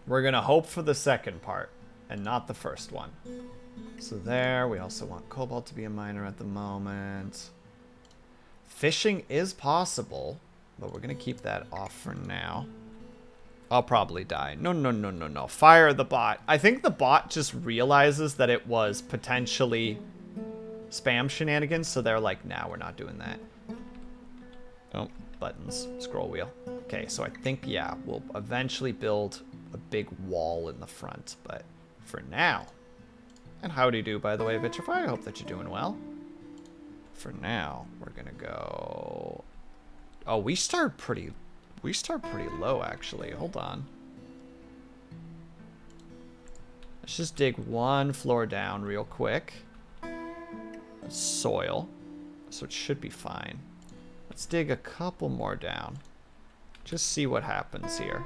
We're going to hope for the second part, and not the first one. So there, we also want Cobalt to be a miner at the moment. Fishing is possible, but we're going to keep that off for now. I'll probably die. No, no, no, no, no. Fire the bot. I think the bot just realizes that it was potentially spam shenanigans, so they're like, nah, we're not doing that. Oh, buttons. Scroll wheel. Okay, so I think, yeah, we'll eventually build a big wall in the front, but for now... And howdy do, by the way, Vitrify. I hope that you're doing well. For now, we're gonna go... Oh, we start pretty low, actually. Hold on. Let's just dig one floor down real quick. That's soil, so it should be fine. Let's dig a couple more down. Just see what happens here.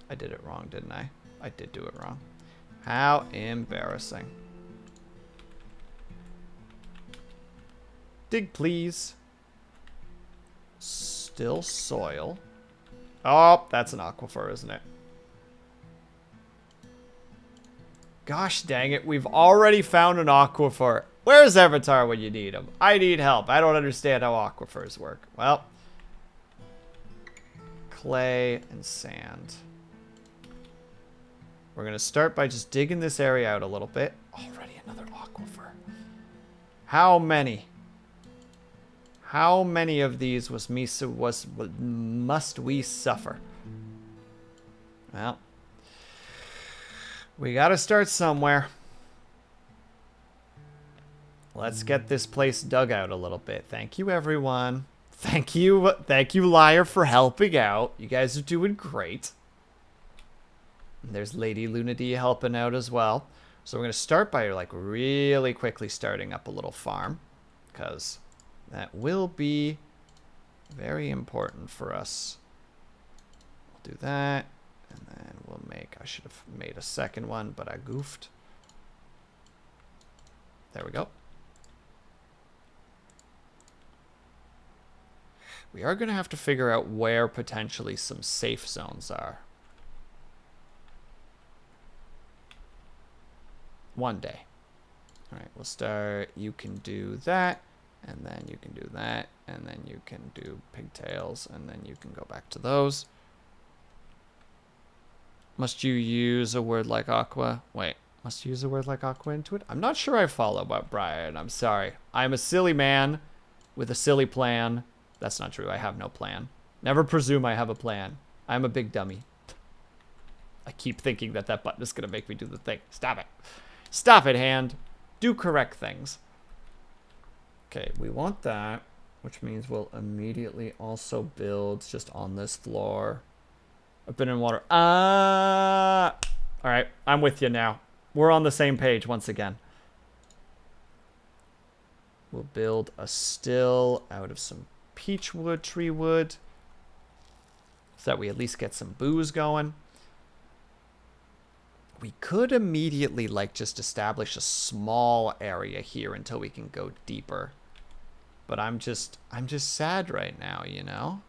I did it wrong, didn't I? I did do it wrong. How embarrassing. Dig, please. Still soil. Oh, that's an aquifer, isn't it? Gosh dang it, we've already found an aquifer. Where's Avatar when you need him? I need help. I don't understand how aquifers work. Well, clay and sand. We're going to start by just digging this area out a little bit. Already another aquifer. How many? How many of these must we suffer? Well, we got to start somewhere. Let's get this place dug out a little bit. Thank you, everyone. Thank you, Liar, for helping out. You guys are doing great. There's Lady Lunity helping out as well. So we're going to start by like really quickly starting up a little farm, because that will be very important for us. We'll do that, and then we'll make, I should have made a second one, but I goofed. There we go. We are going to have to figure out where potentially some safe zones are. One day. All right, we'll start. You can do that, and then you can do that, and then you can do pigtails, and then you can go back to those. Must you use a word like aqua? Wait, must you use a word like aqua into it? I'm not sure I follow about Brian. I'm sorry. I'm a silly man with a silly plan. That's not true. I have no plan. Never presume I have a plan. I'm a big dummy. I keep thinking that that button is going to make me do the thing. Stop it. Stop it, hand. Do correct things. Okay, we want that, which means we'll immediately also build just on this floor. I've been in water. All right, I'm with you now. We're on the same page once again. We'll build a still out of some peach wood, tree wood, so that we at least get some booze going. We could immediately, like, just establish a small area here until we can go deeper. But I'm just sad right now, you know?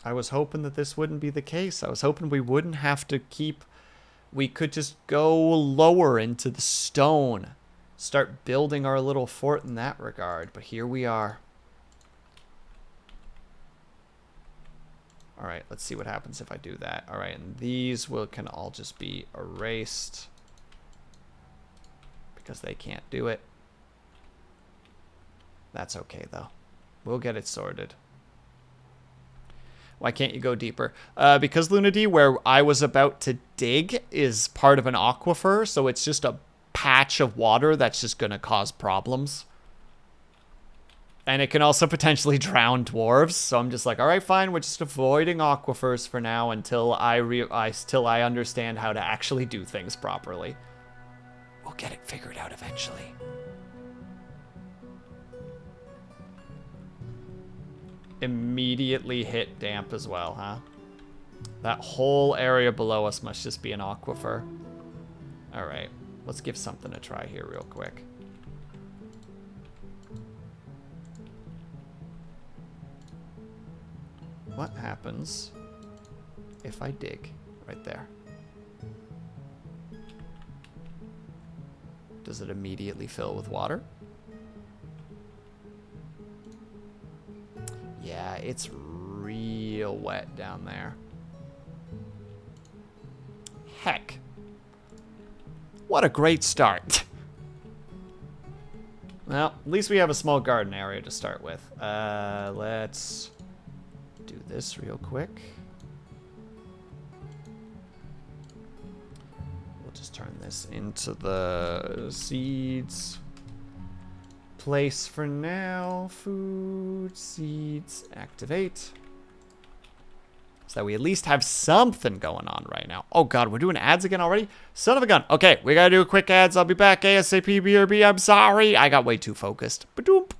I was hoping that this wouldn't be the case. I was hoping we wouldn't have to keep... We could just go lower into the stone. Start building our little fort in that regard. But here we are. All right, let's see what happens if I do that. All right, and these can all just be erased because they can't do it. That's okay, though. We'll get it sorted. Why can't you go deeper? Because Lunity, where I was about to dig, is part of an aquifer, so it's just a patch of water that's just going to cause problems. And it can also potentially drown dwarves. So I'm just like, all right, fine. We're just avoiding aquifers for now until I understand how to actually do things properly. We'll get it figured out eventually. Immediately hit damp as well, huh? That whole area below us must just be an aquifer. All right, let's give something a try here real quick. What happens if I dig right there? Does it immediately fill with water? Yeah, it's real wet down there. Heck. What a great start. Well, at least we have a small garden area to start with. Let's do this real quick. We'll just turn this into the seeds place for now. Food, seeds, activate. So that we at least have something going on right now. Oh god, we're doing ads again already? Son of a gun. Okay, we gotta do a quick ads. I'll be back ASAP, BRB. I'm sorry. I got way too focused. Ba-doomp.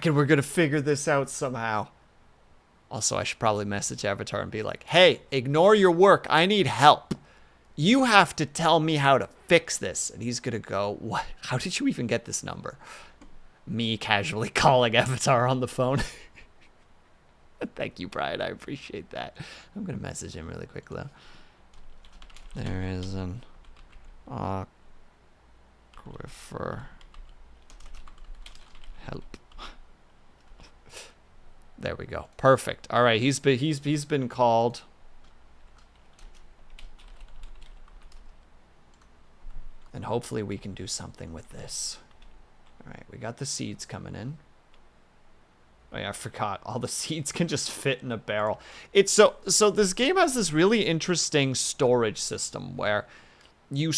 And we're gonna figure this out somehow. Also, I should probably message Avatar and be like, hey, ignore your work. I need help. You have to tell me how to fix this. And he's going to go, what? How did you even get this number? Me casually calling Avatar on the phone. Thank you, Brian. I appreciate that. I'm going to message him really quick, though. There is an aquifer. Help. There we go. Perfect. All right, he's been called. And hopefully we can do something with this. All right, we got the seeds coming in. Oh yeah, I forgot. All the seeds can just fit in a barrel. It's so this game has this really interesting storage system where you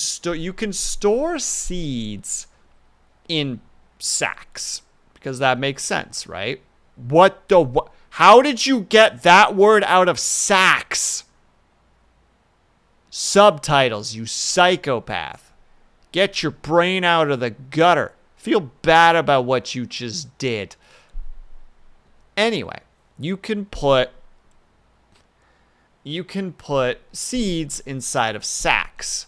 can store seeds in sacks because that makes sense, right? What? How did you get that word out of sacks? Subtitles, you psychopath. Get your brain out of the gutter. Feel bad about what you just did. Anyway, you can put seeds inside of sacks.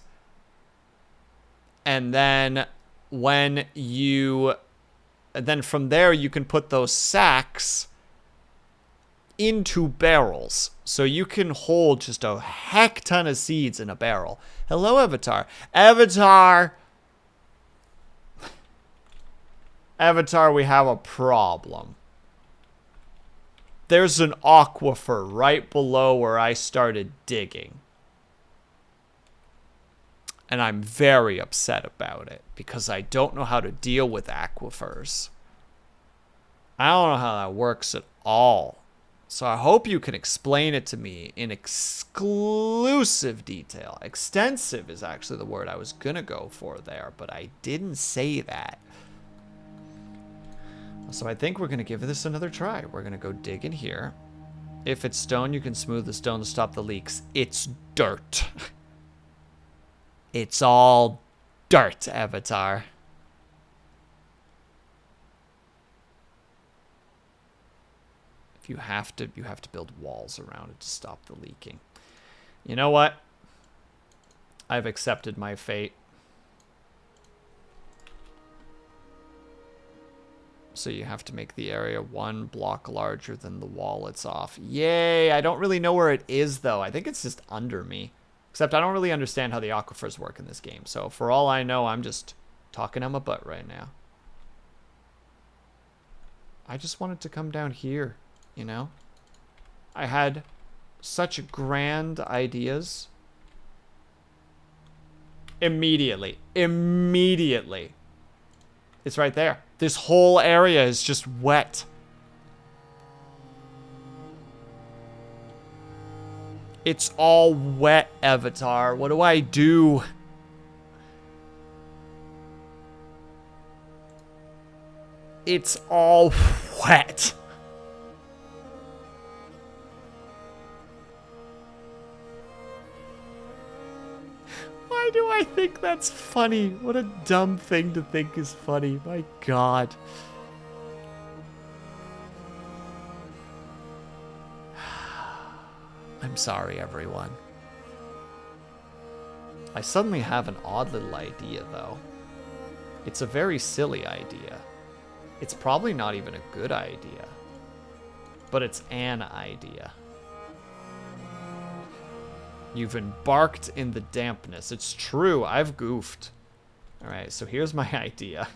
And then from there you can put those sacks into barrels. So you can hold just a heck ton of seeds in a barrel. Hello, Avatar. Avatar, we have a problem. There's an aquifer right below where I started digging. And I'm very upset about it because I don't know how to deal with aquifers. I don't know how that works at all. So I hope you can explain it to me in exclusive detail. Extensive is actually the word I was going to go for there, but I didn't say that. So I think we're going to give this another try. We're going to go dig in here. If it's stone, you can smooth the stone to stop the leaks. It's dirt. It's all dirt, Avatar. If you have to build walls around it to stop the leaking. You know what? I've accepted my fate. So you have to make the area 1 block larger than the wall it's off. Yay! I don't really know where it is, though. I think it's just under me. Except I don't really understand how the aquifers work in this game. So for all I know, I'm just talking on my butt right now. I just wanted to come down here, you know? I had such grand ideas. Immediately. It's right there. This whole area is just wet. It's all wet, Avatar. What do I do? It's all wet. Why do I think that's funny? What a dumb thing to think is funny. My God. I'm sorry, everyone. I suddenly have an odd little idea, though. It's a very silly idea. It's probably not even a good idea. But it's an idea. You've embarked in the dampness. It's true, I've goofed. Alright, so here's my idea.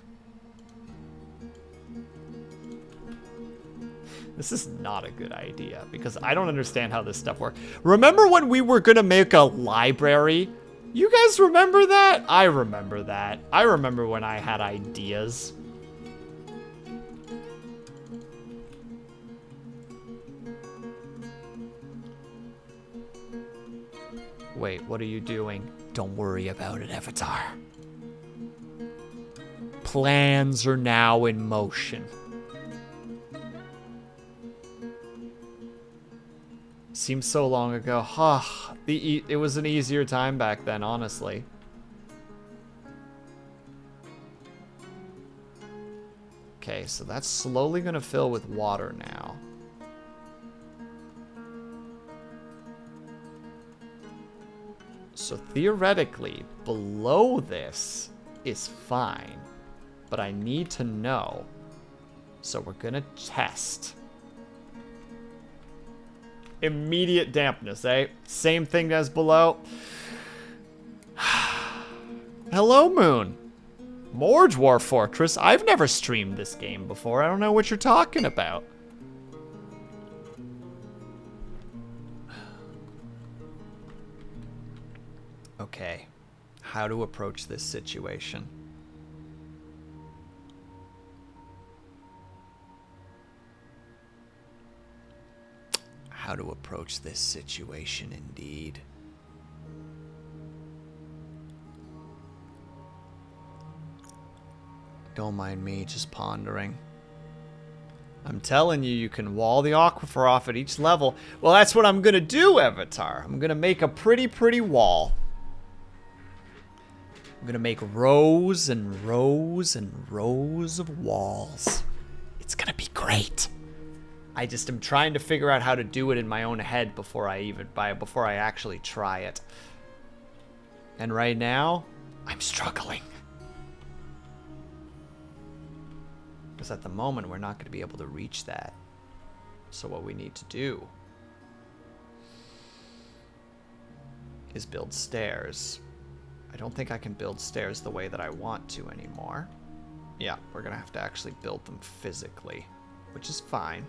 This is not a good idea, because I don't understand how this stuff works. Remember when we were gonna make a library? You guys remember that? I remember that. I remember when I had ideas. Wait, what are you doing? Don't worry about it, Avatar. Plans are now in motion. Seems so long ago. It was an easier time back then, honestly. Okay, so that's slowly gonna fill with water now. So theoretically, below this is fine. But I need to know. So we're gonna test. Immediate dampness, eh? Same thing as below. Hello, Moon. More Dwarf Fortress. I've never streamed this game before. I don't know what you're talking about. Okay. How to approach this situation. How to approach this situation, indeed. Don't mind me, just pondering. I'm telling you, you can wall the aquifer off at each level. Well, that's what I'm gonna do, Avatar. I'm gonna make a pretty wall. I'm gonna make rows and rows and rows of walls. It's gonna be great. I just am trying to figure out how to do it in my own head before I actually try it. And right now, I'm struggling. Because at the moment, we're not going to be able to reach that. So what we need to do is build stairs. I don't think I can build stairs the way that I want to anymore. Yeah, we're going to have to actually build them physically, which is fine.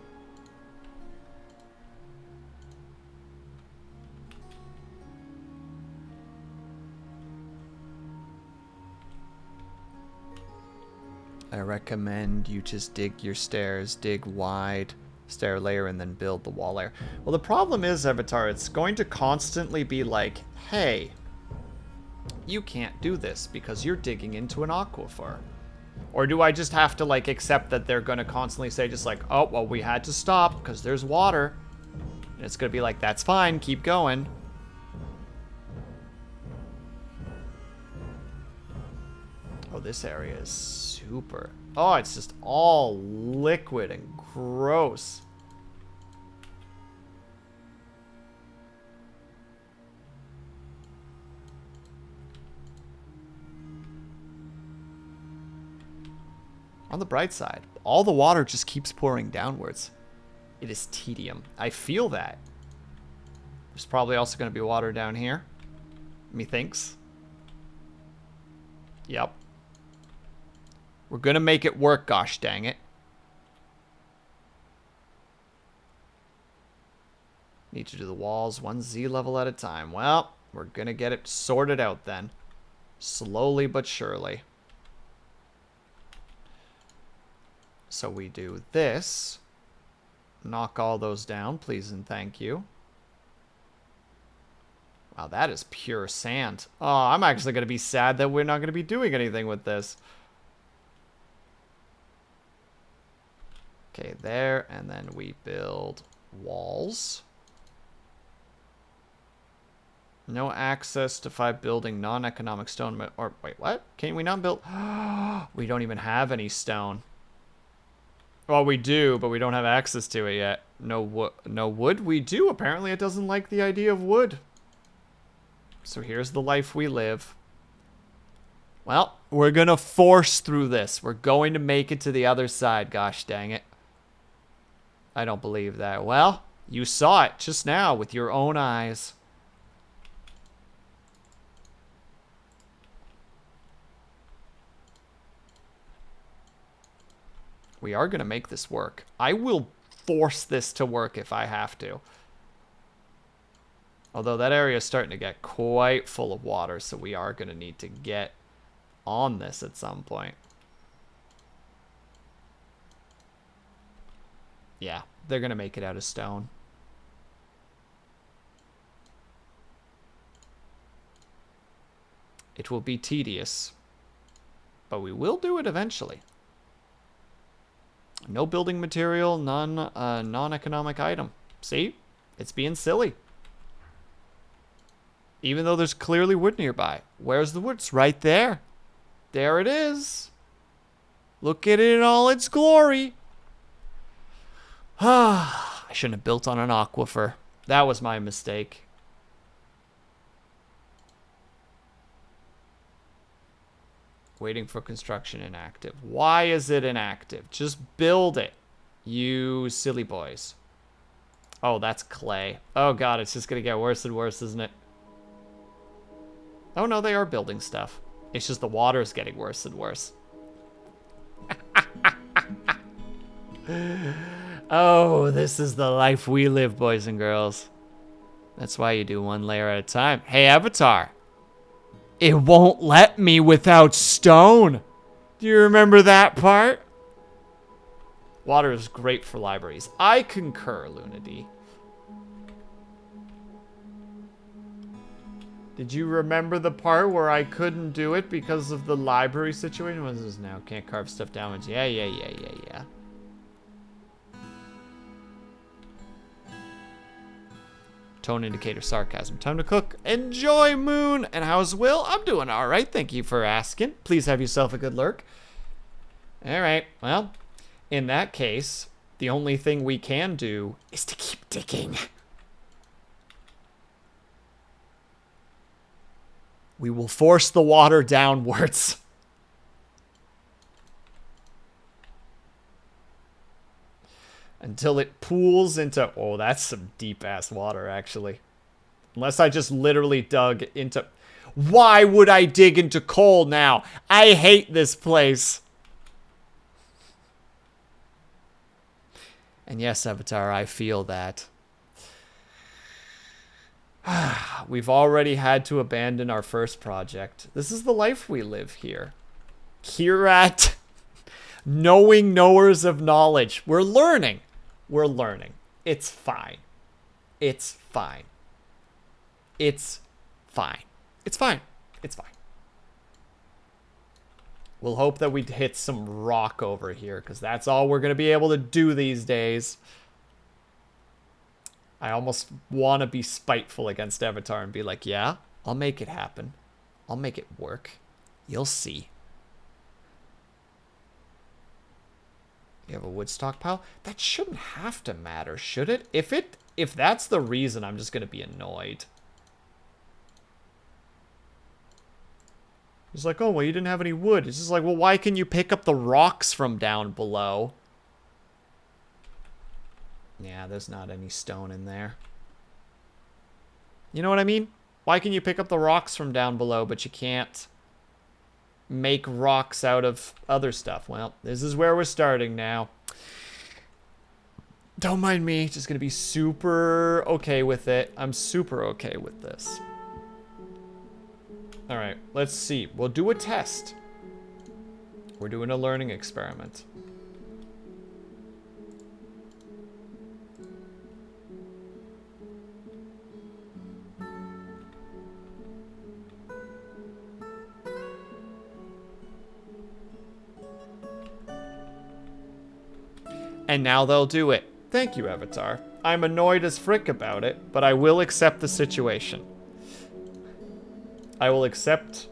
I recommend you just dig your stairs, dig wide, stair layer, and then build the wall layer. Well, the problem is, Avatar, it's going to constantly be like, hey, you can't do this because you're digging into an aquifer. Or do I just have to, like, accept that they're going to constantly say just like, oh, well, we had to stop because there's water. And it's going to be like, that's fine, keep going. Oh, this area is super. Oh, it's just all liquid and gross. On the bright side, all the water just keeps pouring downwards. It is tedium. I feel that. There's probably also going to be water down here. Methinks. Yep. We're going to make it work, gosh dang it. Need to do the walls one Z level at a time. Well, we're going to get it sorted out then. Slowly but surely. So we do this. Knock all those down, please and thank you. Wow, that is pure sand. Oh, I'm actually going to be sad that we're not going to be doing anything with this. Okay, there, and then we build walls. No access to 5 building non-economic stone. Or, wait, what? Can we not build? We don't even have any stone. Well, we do, but we don't have access to it yet. No wood? We do. Apparently, it doesn't like the idea of wood. So here's the life we live. Well, we're going to force through this. We're going to make it to the other side. Gosh dang it. I don't believe that. Well, you saw it just now with your own eyes. We are going to make this work. I will force this to work if I have to. Although that area is starting to get quite full of water, so we are going to need to get on this at some point. Yeah, they're going to make it out of stone. It will be tedious, but we will do it eventually. No building material, non-economic item. See? It's being silly. Even though there's clearly wood nearby. Where's the wood? It's right there. There it is. Look at it in all its glory. I shouldn't have built on an aquifer. That was my mistake. Waiting for construction inactive. Why is it inactive? Just build it, you silly boys. Oh, that's clay. Oh god, it's just gonna get worse and worse, isn't it? Oh no, they are building stuff. It's just the water's getting worse and worse. Oh, this is the life we live, boys and girls. That's why you do one layer at a time. Hey, Avatar. It won't let me without stone. Do you remember that part? Water is great for libraries. I concur, Lunady. Did you remember the part where I couldn't do it because of the library situation? What is this now? Can't carve stuff down. Yeah. Tone indicator sarcasm. Time to cook. Enjoy, Moon. And how's Will? I'm doing all right. Thank you for asking. Please have yourself a good lurk. All right. Well, in that case, the only thing we can do is to keep digging. We will force the water downwards. Until it pools into... Oh, that's some deep-ass water, actually. Unless I just literally dug into... Why would I dig into coal now? I hate this place. And yes, Avatar, I feel that. We've already had to abandon our first project. This is the life we live here. Kirat, knowing knowers of knowledge. We're learning. We're learning. It's fine. It's fine. It's fine. It's fine. It's fine. We'll hope that we hit some rock over here, because that's all we're going to be able to do these days. I almost want to be spiteful against Avatar and be like, yeah, I'll make it happen. I'll make it work. You'll see. You have a wood stockpile? That shouldn't have to matter, should it? If that's the reason, I'm just going to be annoyed. It's like, oh, well, you didn't have any wood. It's just like, well, why can you pick up the rocks from down below? Yeah, there's not any stone in there. You know what I mean? Why can you pick up the rocks from down below, but you can't make rocks out of other stuff? Well, this is where we're starting now. Don't mind me. Just gonna be super okay with it. I'm super okay with this. All right, let's see. We'll do a test. We're doing a learning experiment. And now they'll do it. Thank you, Avatar. I'm annoyed as frick about it, but I will accept the situation. I will accept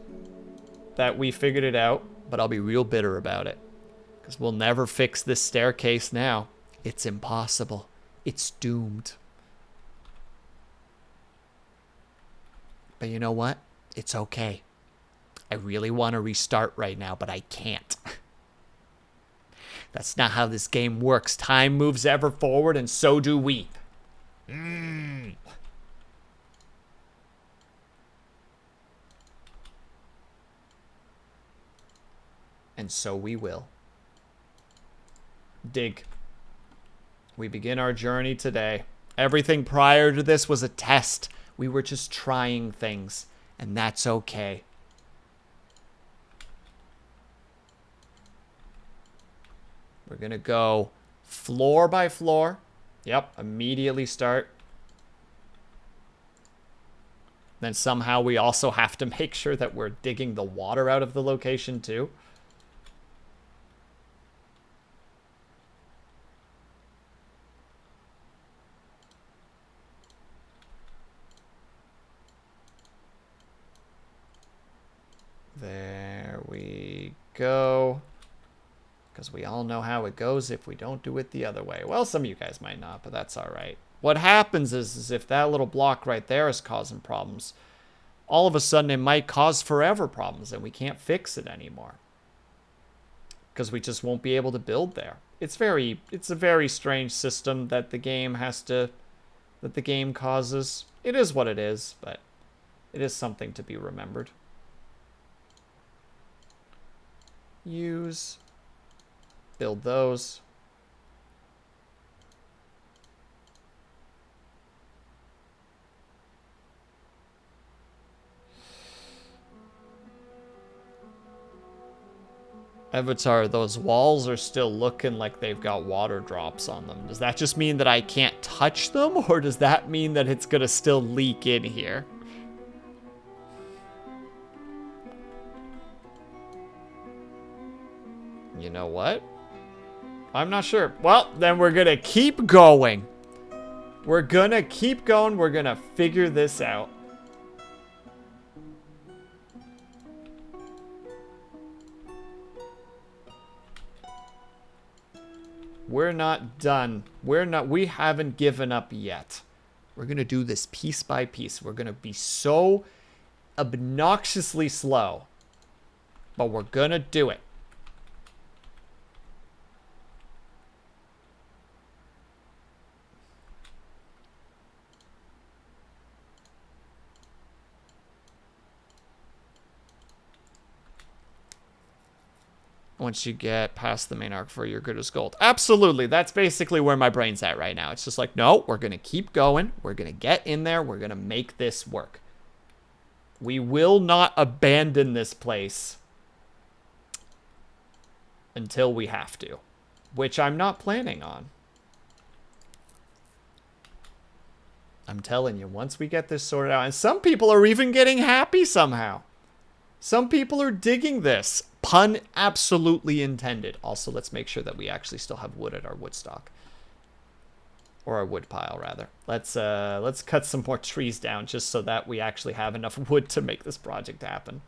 that we figured it out, but I'll be real bitter about it. Because we'll never fix this staircase now. It's impossible. It's doomed. But you know what? It's okay. I really want to restart right now, but I can't. That's not how this game works. Time moves ever forward, and so do we. And so we will. Dig. We begin our journey today. Everything prior to this was a test. We were just trying things, and that's okay. We're going to go floor by floor. Yep, immediately start. Then somehow we also have to make sure that we're digging the water out of the location too. There we go. Because we all know how it goes if we don't do it the other way. Well, some of you guys might not, but that's all right. What happens is if that little block right there is causing problems, all of a sudden it might cause forever problems and we can't fix it anymore. Because we just won't be able to build there. It's a very strange system that the game causes. It is what it is, but it is something to be remembered. Use. Build those. Avatar, those walls are still looking like they've got water drops on them. Does that just mean that I can't touch them? Or does that mean that it's gonna still leak in here? You know what? I'm not sure. Well, then we're gonna keep going. We're gonna keep going. We're gonna figure this out. We're not done. We haven't given up yet. We're gonna do this piece by piece. We're gonna be so obnoxiously slow, but we're gonna do it. Once you get past the main arc for your good as gold. Absolutely. That's basically where my brain's at right now. It's just like, no, we're going to keep going. We're going to get in there. We're going to make this work. We will not abandon this place until we have to, which I'm not planning on. I'm telling you, once we get this sorted out, and some people are even getting happy somehow. Some people are digging this. Pun absolutely intended. Also, let's make sure that we actually still have wood at our wood stock. Or our wood pile, rather. Let's cut some more trees down just so that we actually have enough wood to make this project happen.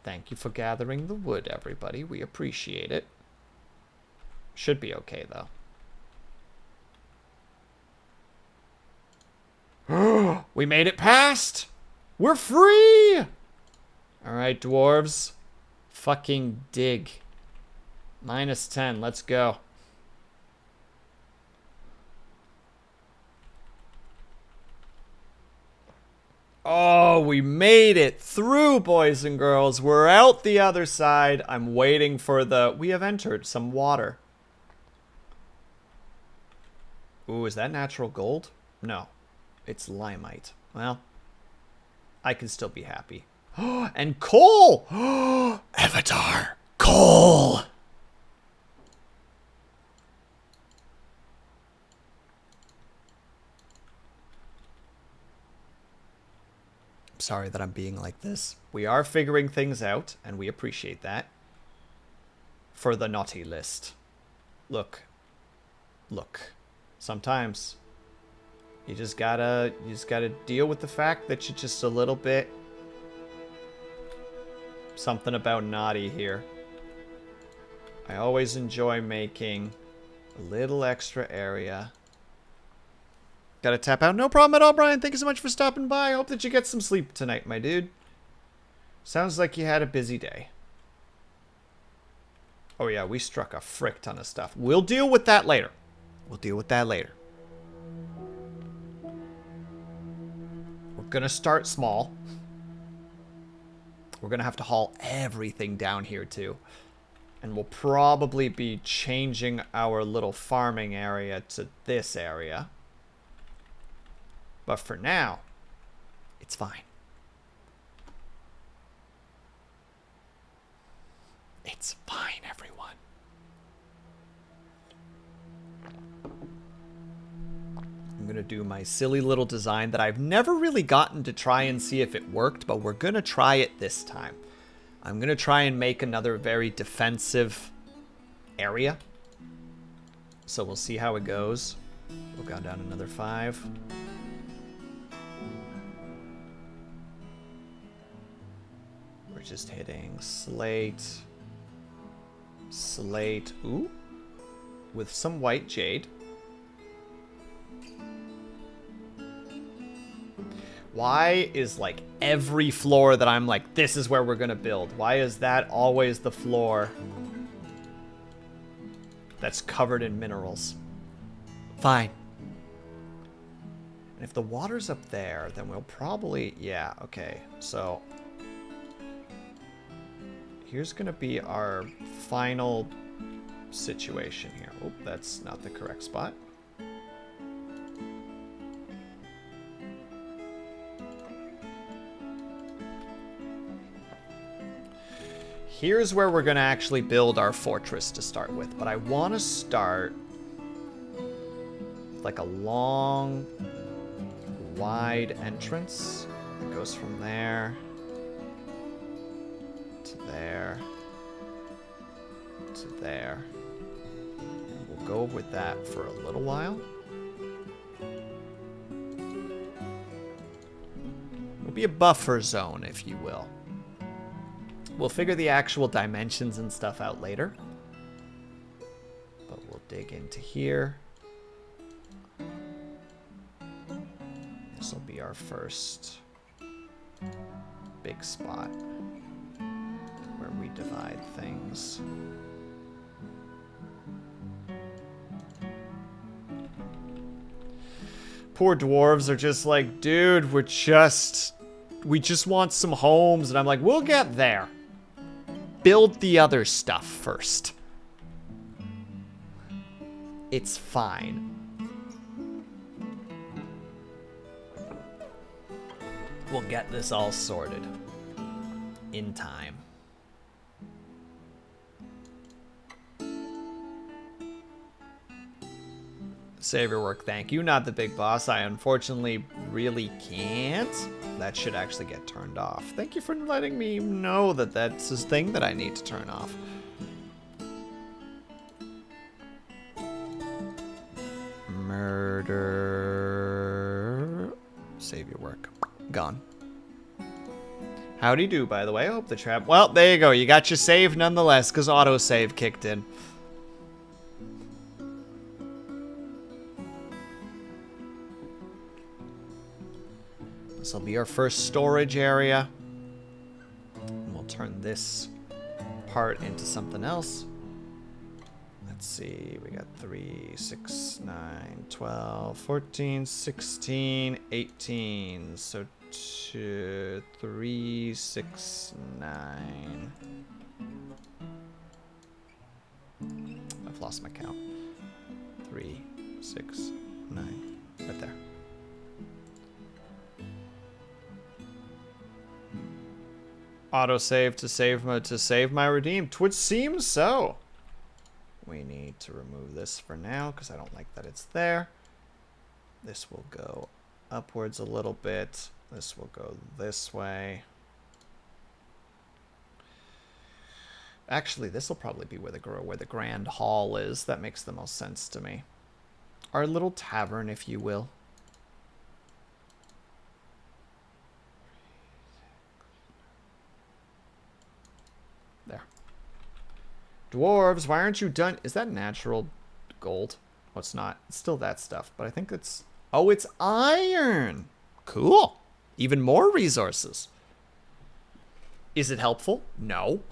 Thank you for gathering the wood, everybody. We appreciate it. Should be okay, though. We made it past! We're free! Alright, dwarves. Fucking dig. -10, let's go. Oh, we made it through, boys and girls. We're out the other side. I'm waiting for the... We have entered some water. Ooh, is that natural gold? No. It's limite. Well, I can still be happy. And coal! Avatar! Coal! I'm sorry that I'm being like this. We are figuring things out, and we appreciate that. For the naughty list. Look. Look. Sometimes... You just gotta deal with the fact that you're just a little bit... Something about naughty here. I always enjoy making a little extra area. Gotta tap out. No problem at all, Brian. Thank you so much for stopping by. I hope that you get some sleep tonight, my dude. Sounds like you had a busy day. Oh yeah, we struck a frick ton of stuff. We'll deal with that later. We'll deal with that later. We're gonna start small. We're gonna have to haul everything down here too. And we'll probably be changing our little farming area to this area. But for now, it's fine. It's fine, everyone. I'm gonna do my silly little design that I've never really gotten to try and see if it worked, but we're gonna try it this time. I'm gonna try and make another very defensive area. So we'll see how it goes. We'll go down another 5. We're just hitting slate. Slate. Ooh. With some white jade. Why is like every floor that I'm like, this is where we're gonna build? Why is that always the floor that's covered in minerals? Fine. And if the water's up there, then we'll probably, yeah, okay. So here's gonna be our final situation here. Oh, that's not the correct spot. Here's where we're gonna actually build our fortress to start with, but I want to start with like a long, wide entrance that goes from there to there to there. And we'll go with that for a little while. It'll be a buffer zone, if you will. We'll figure the actual dimensions and stuff out later. But we'll dig into here. This will be our first big spot where we divide things. Poor dwarves are just like, dude, we just want some homes. And I'm like, we'll get there. Build the other stuff first. It's fine. We'll get this all sorted in time. Savior work, thank you. Not the big boss. I unfortunately really can't. That should actually get turned off. Thank you for letting me know that that's a thing that I need to turn off. Murder. Savior work. Gone. Howdy do, by the way. I hope the trap... Well, there you go. You got your save nonetheless, because autosave kicked in. This will be our first storage area. And we'll turn this part into something else. Let's see. We got 3, 6, 9, 12, 14, 16, 18. So 2, 3, 6, 9. I've lost my count. 3, 6, 9. Right there. Autosave to save my redeem. Twould seem so. We need to remove this for now because I don't like that it's there. This will go upwards a little bit. This will go this way. Actually, this will probably be where the grand hall is. That makes the most sense to me. Our little tavern, if you will. There. Dwarves, why aren't you done? Is that natural gold? Oh, it's not. It's still that stuff, but I think it's... Oh, it's iron. Cool. Even more resources. Is it helpful? No.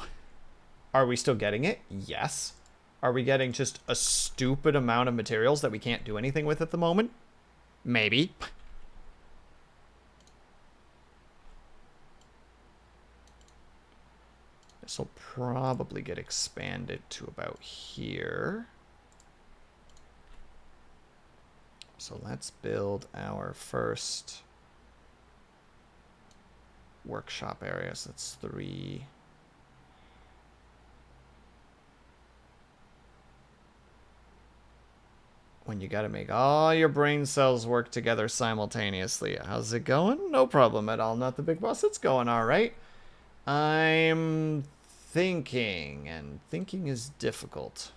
Are we still getting it? Yes. Are we getting just a stupid amount of materials that we can't do anything with at the moment? Maybe. This will probably get expanded to about here. So let's build our first workshop area. So that's 3. When you gotta make all your brain cells work together simultaneously. How's it going? No problem at all. Not the big boss. It's going all right. I'm thinking, and thinking is difficult.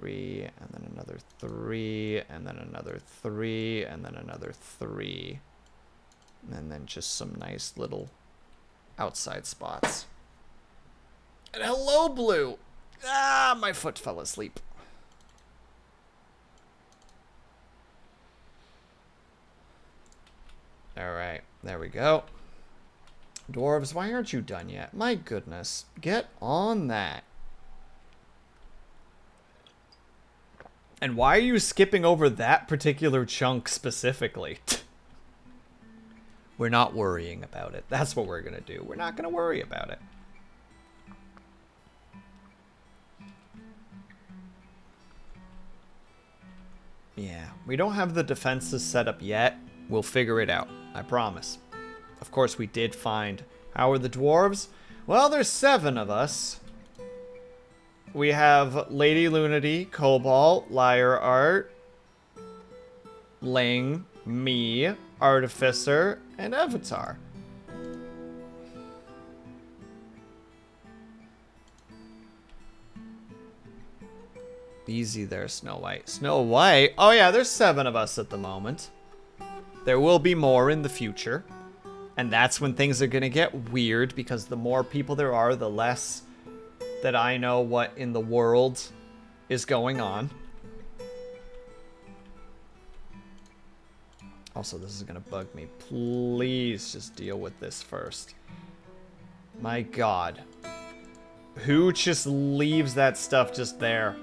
3, and then another 3, and then another 3, and then another 3. And then just some nice little outside spots. And hello, Blue. Ah, my foot fell asleep. Alright, there we go. Dwarves, why aren't you done yet? My goodness. Get on that. And why are you skipping over that particular chunk specifically? We're not worrying about it. That's what we're going to do. We're not going to worry about it. Yeah, we don't have the defenses set up yet. We'll figure it out. I promise. Of course, we did find... How are the dwarves? Well, there's 7 of us. We have Lady Lunity, Cobalt, Liar Art, Ling, me, Artificer, and Avatar. Easy there, Snow White. Snow White? Oh yeah, there's 7 of us at the moment. There will be more in the future. And that's when things are gonna get weird, because the more people there are, the less that I know what in the world is going on. Also, this is gonna bug me. Please just deal with this first. My God. Who just leaves that stuff just there?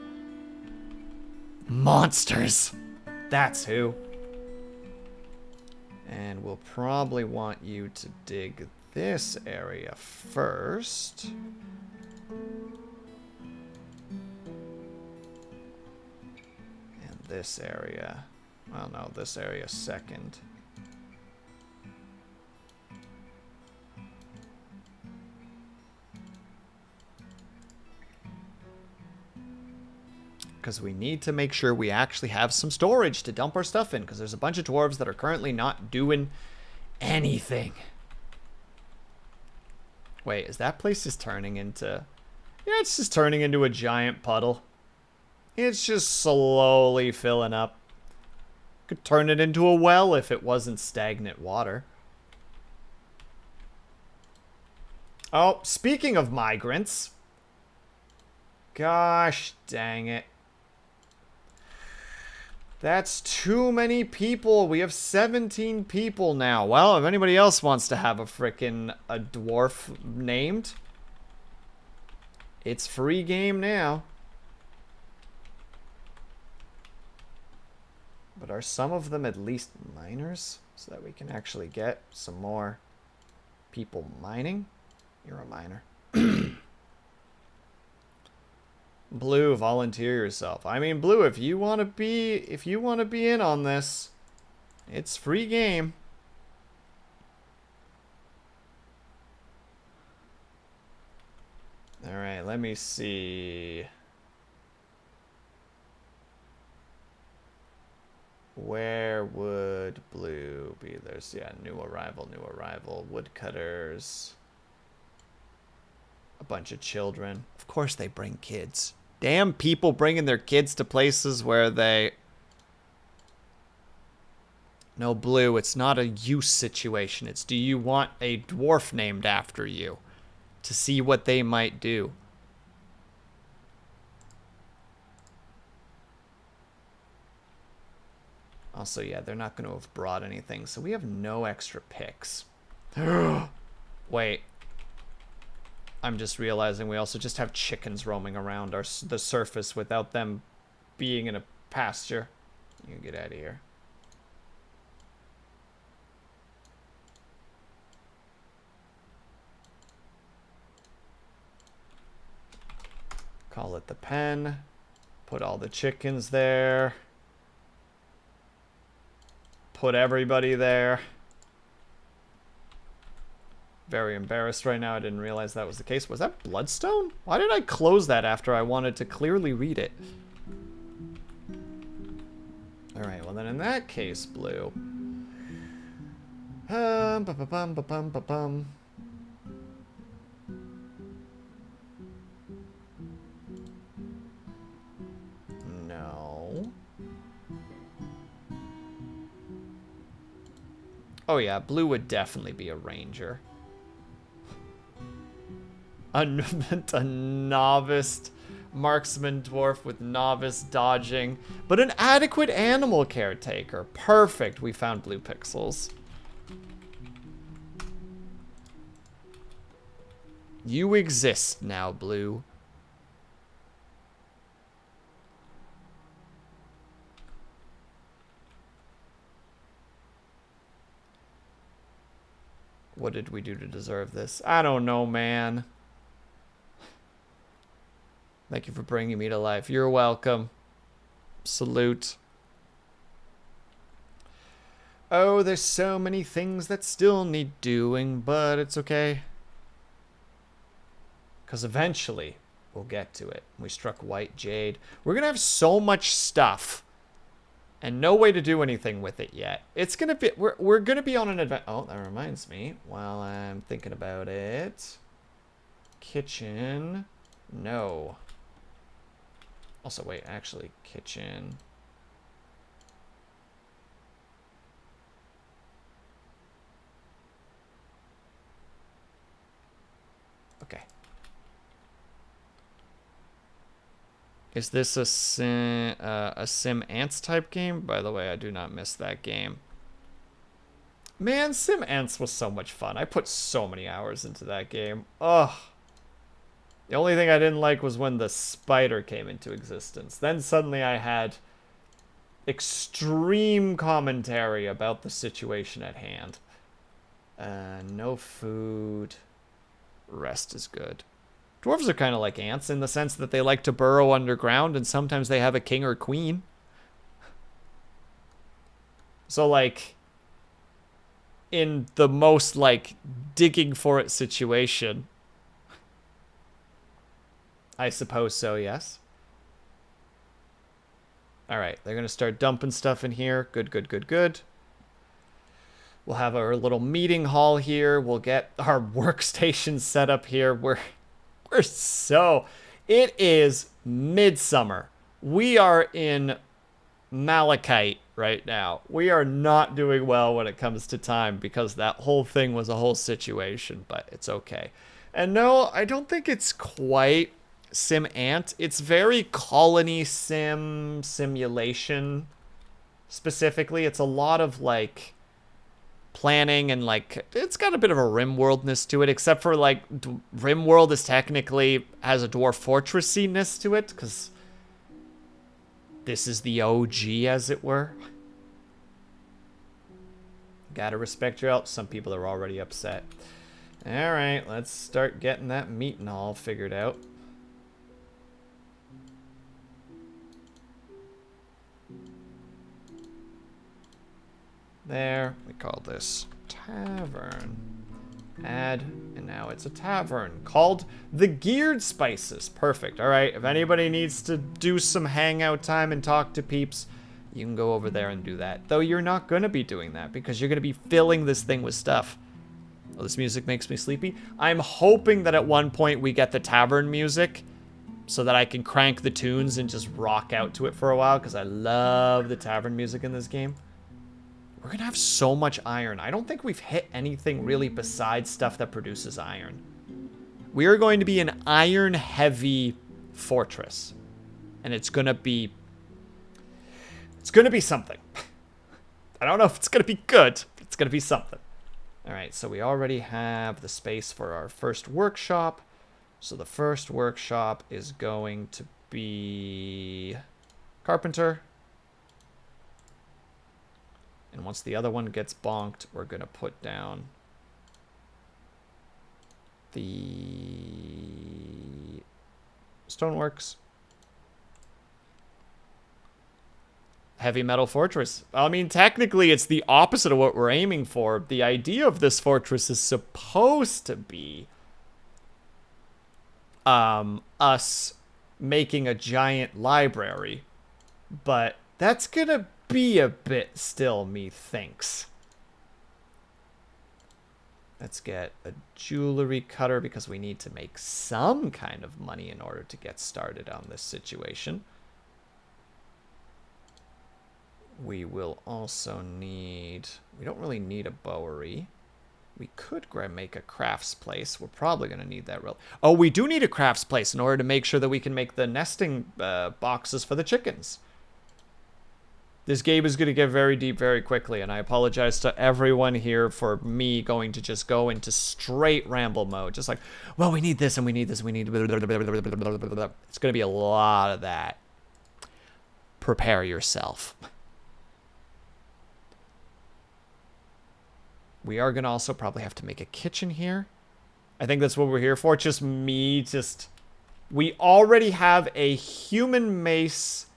Monsters! That's who. And we'll probably want you to dig this area first. And this area. Well, no, this area second. Because we need to make sure we actually have some storage to dump our stuff in, because there's a bunch of dwarves that are currently not doing anything. Wait, is that place just turning into... Yeah, it's just turning into a giant puddle. It's just slowly filling up. Could turn it into a well if it wasn't stagnant water. Oh, speaking of migrants. Gosh dang it. That's too many people. We have 17 people now. Well, if anybody else wants to have a dwarf named, it's free game now. But are some of them at least miners? So that we can actually get some more people mining? You're a miner. Blue, volunteer yourself. I mean, Blue, if you want to be in on this, it's free game. All right, let me see. Where would Blue be? There's, yeah, new arrival, woodcutters. A bunch of children. Of course they bring kids. Damn people bringing their kids to places where they... No, Blue, it's not a use situation. It's, do you want a dwarf named after you? To see what they might do. Also, yeah, they're not going to have brought anything, so we have no extra picks. Wait. I'm just realizing we also just have chickens roaming around the surface without them being in a pasture. You can get out of here. Call it the pen. Put all the chickens there. Put everybody there. Very embarrassed right now. I didn't realize that was the case. Was that bloodstone? Why did I close that after I wanted to clearly read it? Alright, well then in that case, Blue. Ba-ba-bum. No. Oh yeah, Blue would definitely be a ranger. A novice marksman dwarf with novice dodging, but an adequate animal caretaker. Perfect. We found blue pixels. You exist now, Blue. What did we do to deserve this? I don't know, man. Thank you for bringing me to life. You're welcome. Salute. Oh, there's so many things that still need doing, but it's okay. Because eventually, we'll get to it. We struck white jade. We're going to have so much stuff. And no way to do anything with it yet. It's going to be... We're going to be on an adventure... Oh, that reminds me. While I'm thinking about it... Kitchen... No. Also, wait, actually, kitchen... Okay. Is this a Sim Ants type game? By the way, I do not miss that game. Man, Sim Ants was so much fun. I put so many hours into that game. Ugh. The only thing I didn't like was when the spider came into existence. Then suddenly I had extreme commentary about the situation at hand. No food. Rest is good. Dwarves are kind of like ants in the sense that they like to burrow underground and sometimes they have a king or queen. So, like, in the most, like, digging for it situation, I suppose so, yes. Alright, they're going to start dumping stuff in here. Good, good, good, good. We'll have our little meeting hall here. We'll get our workstation set up here. We're so... It is midsummer. We are in Malachite right now. We are not doing well when it comes to time because that whole thing was a whole situation, but it's okay. And no, I don't think it's quite Sim Ant. It's very colony simulation specifically. It's a lot of like planning and like it's got a bit of a RimWorldness to it, except for like RimWorld is technically has a dwarf fortressy-ness to it because this is the OG, as it were. Gotta respect your help. Some people are already upset. All right, let's start getting that meeting all figured out. There, we call this tavern. Add, and now it's a tavern called the Geared Spices. Perfect. All right, if anybody needs to do some hangout time and talk to peeps, you can go over there and do that. Though you're not going to be doing that because you're going to be filling this thing with stuff. Oh, this music makes me sleepy. I'm hoping that at one point we get the tavern music so that I can crank the tunes and just rock out to it for a while because I love the tavern music in this game. We're going to have so much iron. I don't think we've hit anything really besides stuff that produces iron. We are going to be an iron-heavy fortress. And it's going to be... It's going to be something. I don't know if it's going to be good, but it's going to be something. All right, so we already have the space for our first workshop. So the first workshop is going to be carpenter. And once the other one gets bonked, we're going to put down the stoneworks. Heavy metal fortress. I mean, technically, it's the opposite of what we're aiming for. The idea of this fortress is supposed to be us making a giant library. But that's going to be a bit still, methinks. Let's get a jewelry cutter because we need to make some kind of money in order to get started on this situation. We will also need... We don't really need a bowery. We could make a crafts place. We're probably going to need that real... Oh, we do need a crafts place in order to make sure that we can make the nesting boxes for the chickens. This game is going to get very deep very quickly, and I apologize to everyone here for me going to just go into straight ramble mode. Just like, well, we need this, and we need this, and we need... It's going to be a lot of that. Prepare yourself. We are going to also probably have to make a kitchen here. I think that's what we're here for. Just me, we already have a human mace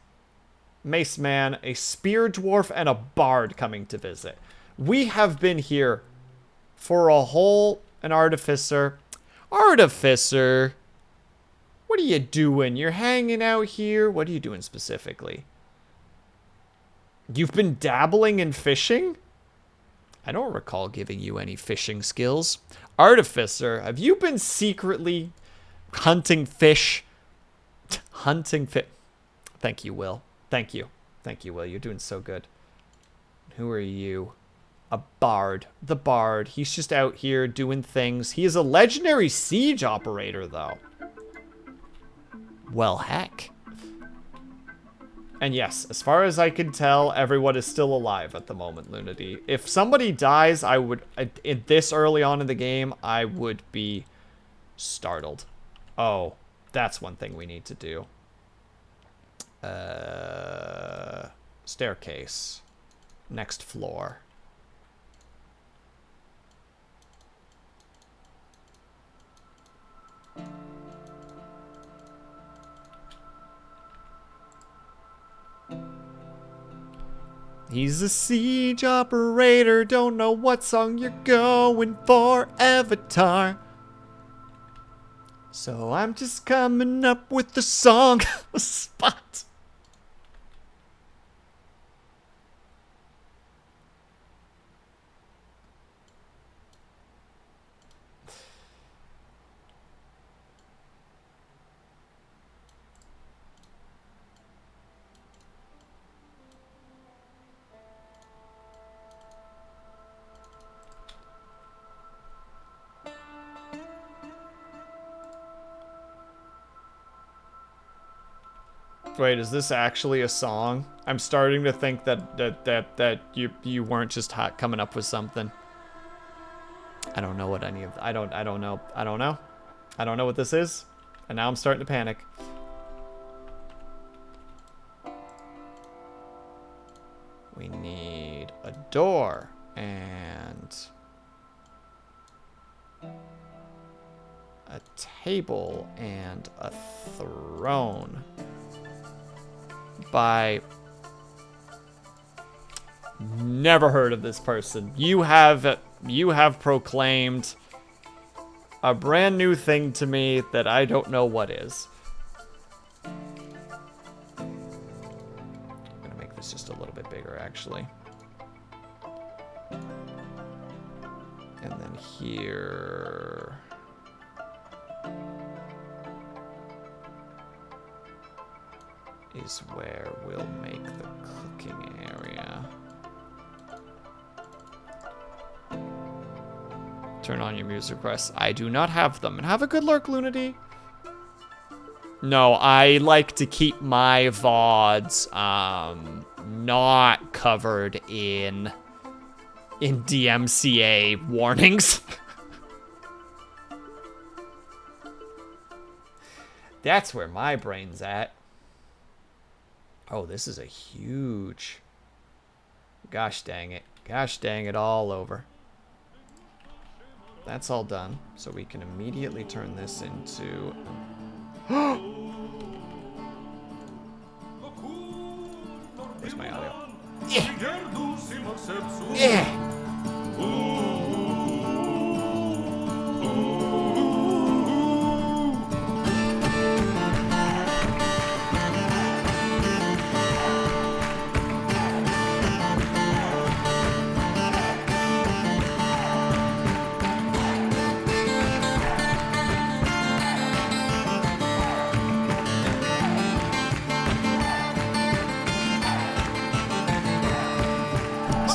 man, a spear dwarf, and a bard coming to visit. We have been here for an artificer. Artificer? What are you doing? You're hanging out here? What are you doing specifically? You've been dabbling in fishing? I don't recall giving you any fishing skills. Artificer, have you been secretly hunting fish? Hunting fish. Thank you, Will. Thank you. Thank you, Will. You're doing so good. Who are you? A bard. The bard. He's just out here doing things. He is a legendary siege operator, though. Well, heck. And yes, as far as I can tell, everyone is still alive at the moment, Lunity. If somebody dies, I would, this early on in the game, I would be startled. Oh, that's one thing we need to do. Staircase. Next floor. He's a siege operator, don't know what song you're going for, Avatar. So I'm just coming up with the song spot. Wait, is this actually a song? I'm starting to think that you weren't just coming up with something. I don't know what any of I don't know. I don't know what this is. And now I'm starting to panic. We need a door and a table and a throne. By never heard of this person. You have proclaimed a brand new thing to me that I don't know what is. I'm gonna make this just a little bit bigger, actually. And then here. Is where we'll make the cooking area. Turn on your music requests. I do not have them. And have a good lurk, Lunity. No, I like to keep my VODs not covered in DMCA warnings. That's where my brain's at. Oh, this is a huge... Gosh dang it. Gosh dang it all over. That's all done. So we can immediately turn this into... Where's my audio? Yeah! Yeah!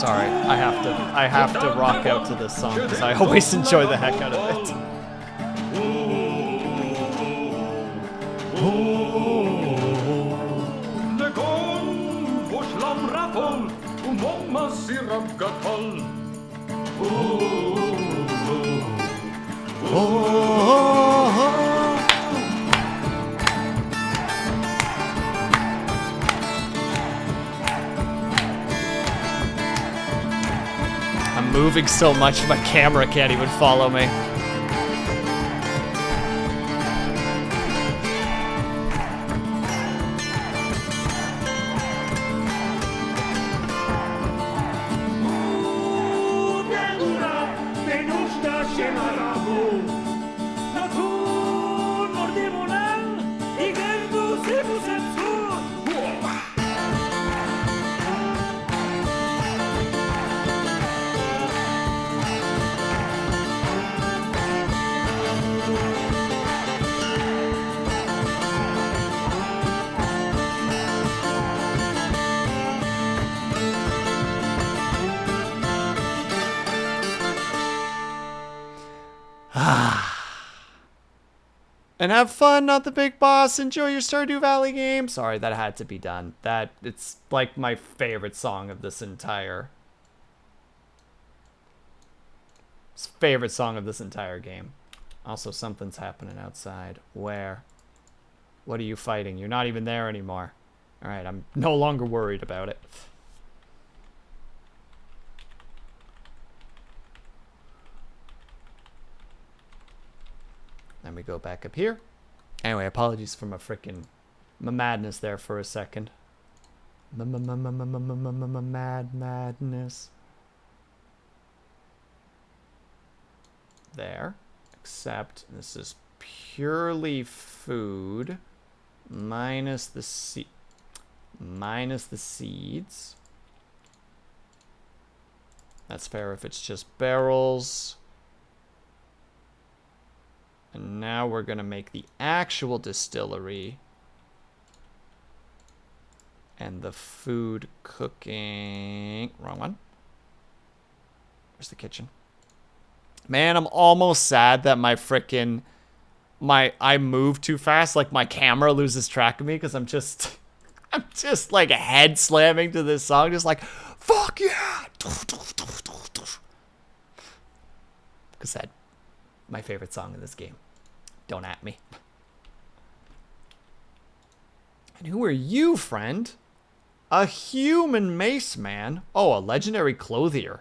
Alright, I have to rock out to this song because I always enjoy the heck out of it. I'm moving so much my camera can't even follow me. And have fun, not the big boss. Enjoy your Stardew Valley game. Sorry, that had to be done. It's like my favorite song of this entire... favorite song of this entire game. Also, something's happening outside. Where? What are you fighting? You're not even there anymore. Alright, I'm no longer worried about it. Then we go back up here. Anyway, apologies for my frickin' madness there for a second. Madness. There. Except this is purely food minus the seeds. That's fair if it's just barrels. And now we're going to make the actual distillery. And the food cooking... Wrong one. Where's the kitchen? Man, I'm almost sad that my frickin'... I move too fast. Like, my camera loses track of me because I'm just like head slamming to this song. Just like, fuck yeah! Because that's my favorite song in this game. Don't at me. And who are you, friend? A human mace man. Oh, a legendary clothier.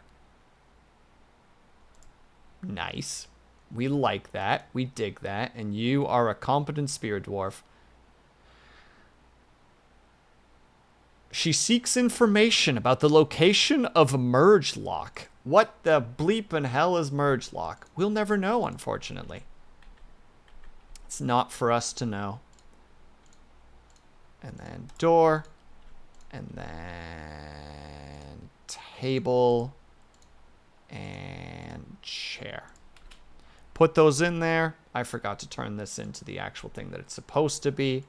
Nice. We like that. We dig that. And you are a competent spear dwarf. She seeks information about the location of Merge Lock. What the bleepin' hell is Merge Lock? We'll never know, unfortunately. It's not for us to know. And then door. And then table. And chair. Put those in there. I forgot to turn this into the actual thing that it's supposed to be,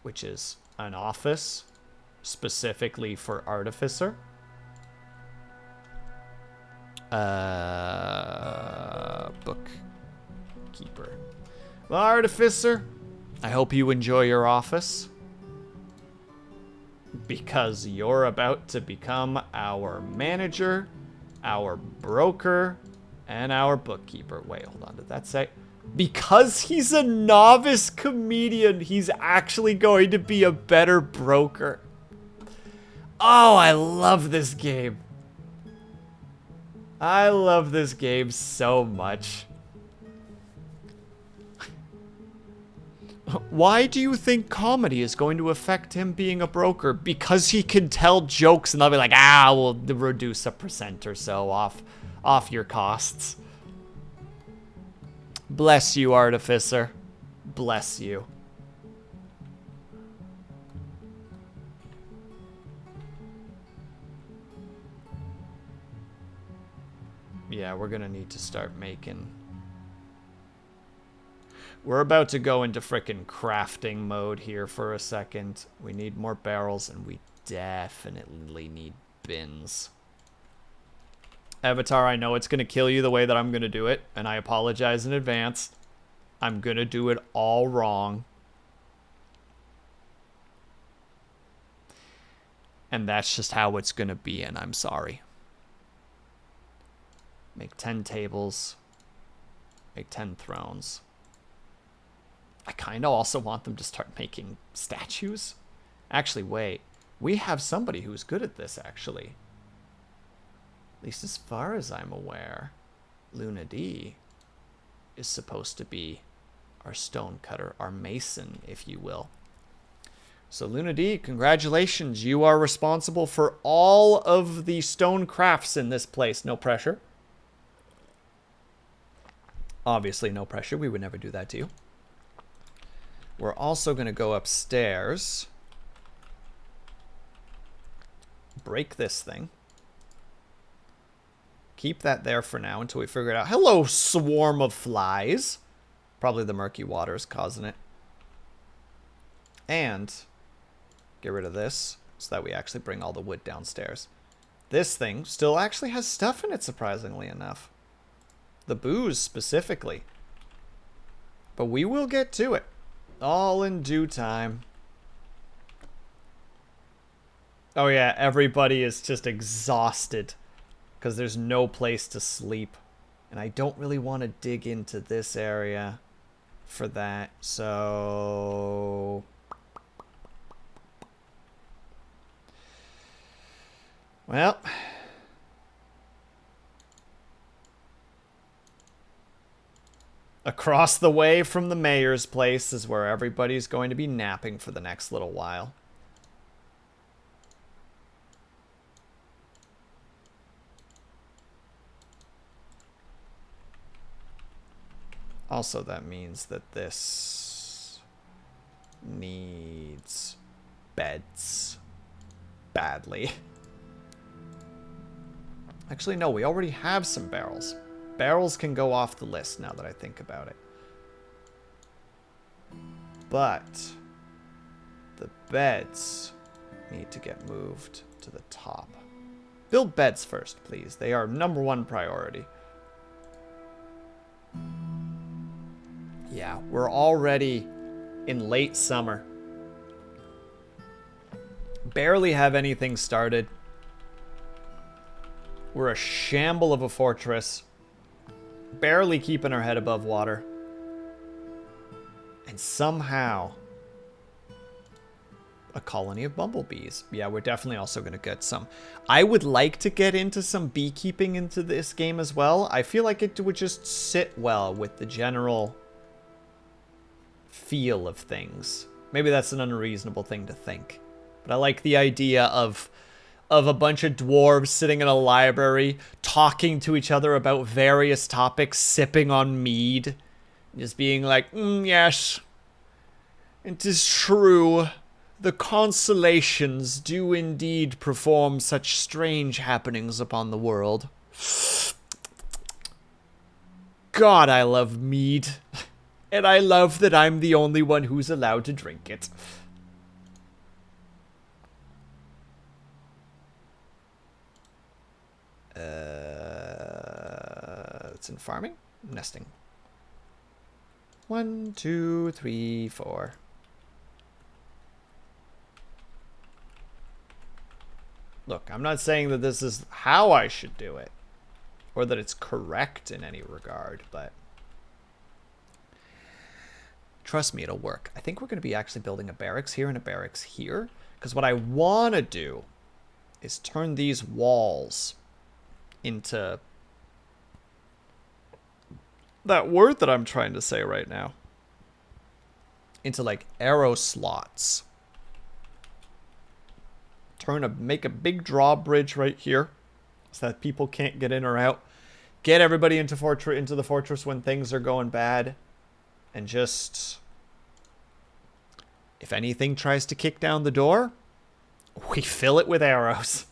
which is an office specifically for Artificer. Bookkeeper. Well, Artificer, I hope you enjoy your office, because you're about to become our manager, our broker, and our bookkeeper. Wait, hold on. Did that say? Because he's a novice comedian, he's actually going to be a better broker. Oh, I love this game. I love this game so much. Why do you think comedy is going to affect him being a broker? Because he can tell jokes and they'll be like, ah, we'll reduce a % or so off your costs. Bless you, Artificer. Bless you. Yeah, we're gonna need to start making... We're about to go into frickin' crafting mode here for a second. We need more barrels, and we definitely need bins. Avatar, I know it's going to kill you the way that I'm going to do it, and I apologize in advance. I'm going to do it all wrong. And that's just how it's going to be, and I'm sorry. Make 10 tables. Make 10 thrones. I kind of also want them to start making statues. Actually, wait. We have somebody who's good at this, actually. At least as far as I'm aware. Luna D is supposed to be our stone cutter, our mason, if you will. So Luna D, congratulations. You are responsible for all of the stone crafts in this place. No pressure. Obviously, no pressure. We would never do that to you. We're also going to go upstairs. Break this thing. Keep that there for now until we figure it out. Hello, swarm of flies. Probably the murky water is causing it. And get rid of this so that we actually bring all the wood downstairs. This thing still actually has stuff in it, surprisingly enough. The booze specifically. But we will get to it. All in due time. Oh yeah, everybody is just exhausted because there's no place to sleep. And I don't really want to dig into this area for that. So well, across the way from the mayor's place is where everybody's going to be napping for the next little while. Also, that means that this needs beds badly. Actually, no, we already have some barrels. Barrels can go off the list now that I think about it. But the beds need to get moved to the top. Build beds first, please. They are #1 priority. Yeah, we're already in late summer. Barely have anything started. We're a shamble of a fortress. Barely keeping our head above water. And somehow, a colony of bumblebees. Yeah, we're definitely also going to get some. I would like to get into some beekeeping into this game as well. I feel like it would just sit well with the general feel of things. Maybe that's an unreasonable thing to think. But I like the idea of a bunch of dwarves sitting in a library, talking to each other about various topics, sipping on mead. Just being like, yes, it is true. The constellations do indeed perform such strange happenings upon the world. God, I love mead. And I love that I'm the only one who's allowed to drink it. It's in farming? Nesting. 1, 2, 3, 4. Look, I'm not saying that this is how I should do it, or that it's correct in any regard, but trust me, it'll work. I think we're going to be actually building a barracks here and a barracks here, because what I want to do is turn these walls into that word that I'm trying to say right now. Into like arrow slots. Make a big drawbridge right here so that people can't get in or out. Get everybody into the fortress when things are going bad. And just, if anything tries to kick down the door, we fill it with arrows.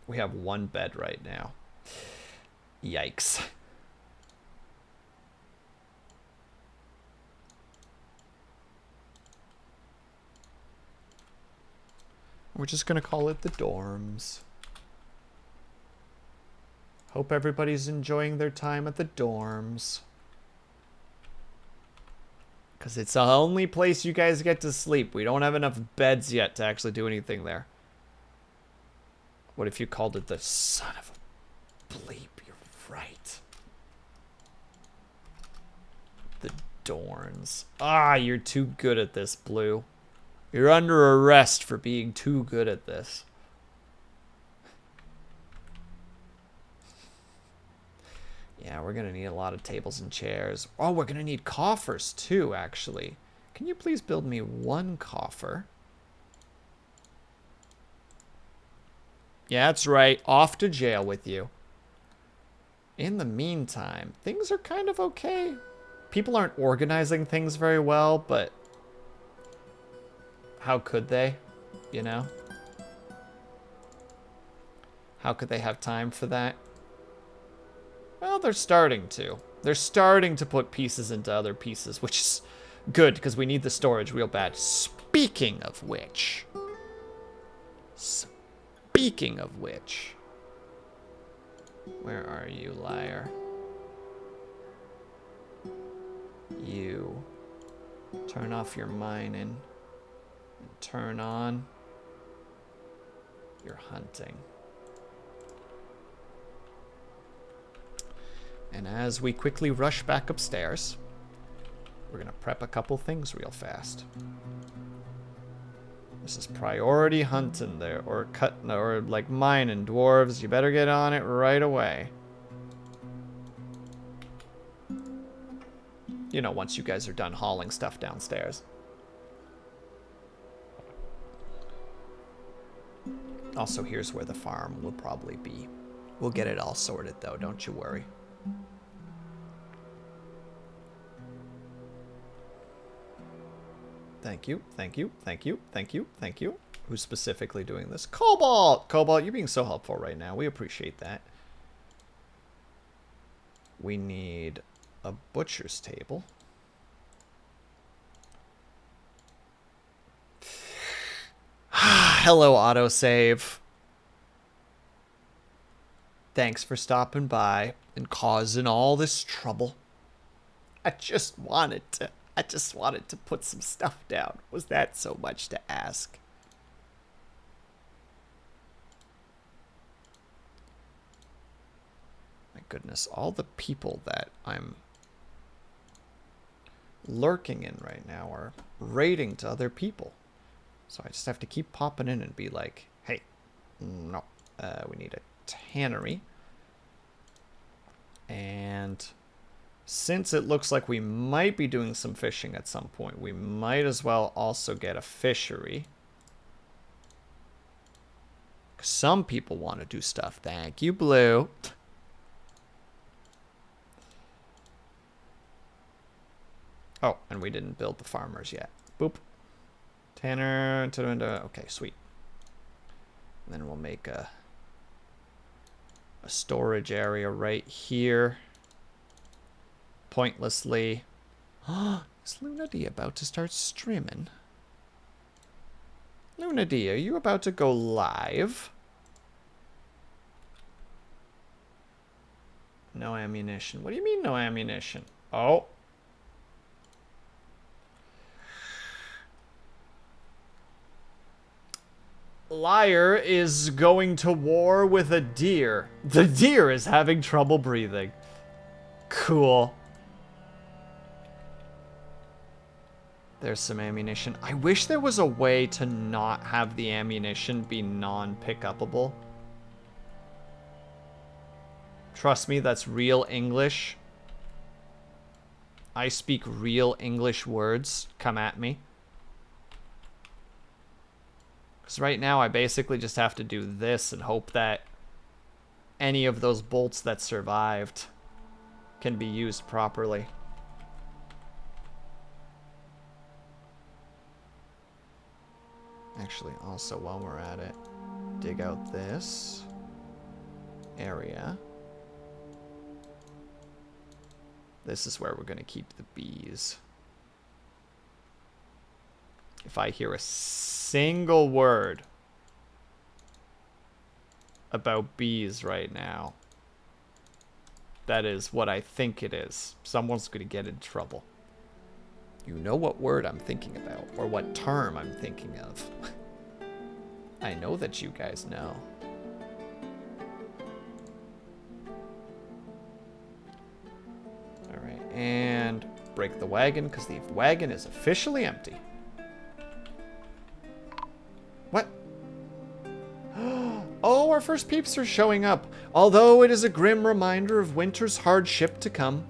We have 1 bed right now. Yikes. We're just gonna call it the dorms. Hope everybody's enjoying their time at the dorms. Because it's the only place you guys get to sleep. We don't have enough beds yet to actually do anything there. What if you called it the son of a bleep? You're right. The Dorns. Ah, you're too good at this, Blue. You're under arrest for being too good at this. Yeah, we're gonna need a lot of tables and chairs. Oh, we're gonna need coffers too, actually. Can you please build me one coffer? Yeah, that's right. Off to jail with you. In the meantime, things are kind of okay. People aren't organizing things very well, but how could they? You know? How could they have time for that? Well, they're starting to. They're starting to put pieces into other pieces, which is good because we need the storage real bad. Speaking of which. Where are you, liar? You. Turn off your mining. And turn on your hunting. And as we quickly rush back upstairs, we're gonna prep a couple things real fast. This is priority hunting there, or cutting, or like mining, dwarves. You better get on it right away. You know, once you guys are done hauling stuff downstairs. Also, here's where the farm will probably be. We'll get it all sorted though, don't you worry. Thank you, thank you, thank you, thank you, thank you. Who's specifically doing this? Cobalt! Cobalt, you're being so helpful right now. We appreciate that. We need a butcher's table. Hello, autosave. Thanks for stopping by and causing all this trouble. I just wanted to put some stuff down. Was that so much to ask? My goodness, all the people that I'm lurking in right now are raiding to other people. So I just have to keep popping in and be like, hey, no, we need a tannery. And since it looks like we might be doing some fishing at some point, we might as well also get a fishery. Some people want to do stuff. Thank you, Blue. Oh, and we didn't build the farmers yet. Boop. Tanner. Okay, sweet. And then we'll make a storage area right here. Pointlessly. Is Luna D about to start streaming? Luna D, are you about to go live? No ammunition. What do you mean no ammunition? Oh. Liar is going to war with a deer. The deer is having trouble breathing. Cool. There's some ammunition. I wish there was a way to not have the ammunition be non-pick-upable. Trust me, that's real English. I speak real English words. Come at me. Because right now I basically just have to do this and hope that any of those bolts that survived can be used properly. Actually, also while we're at it, dig out this area. This is where we're going to keep the bees. If I hear a single word about bees right now. That is what I think it is. Someone's going to get in trouble. You know what word I'm thinking about, or what term I'm thinking of. I know that you guys know. All right, and break the wagon, because the wagon is officially empty. What? Oh, our first peeps are showing up. Although it is a grim reminder of winter's hardship to come,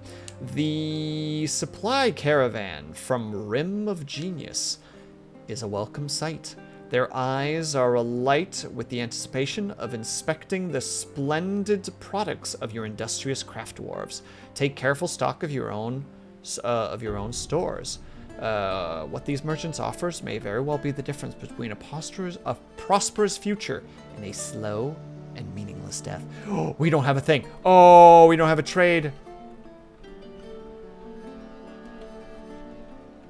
the supply caravan from Rim of Genius is a welcome sight. Their eyes are alight with the anticipation of inspecting the splendid products of your industrious craft dwarves. Take careful stock of your own stores. What these merchants offers may very well be the difference between a prosperous future and a slow and meaningless death. Oh, we don't have a thing. Oh, we don't have a trade.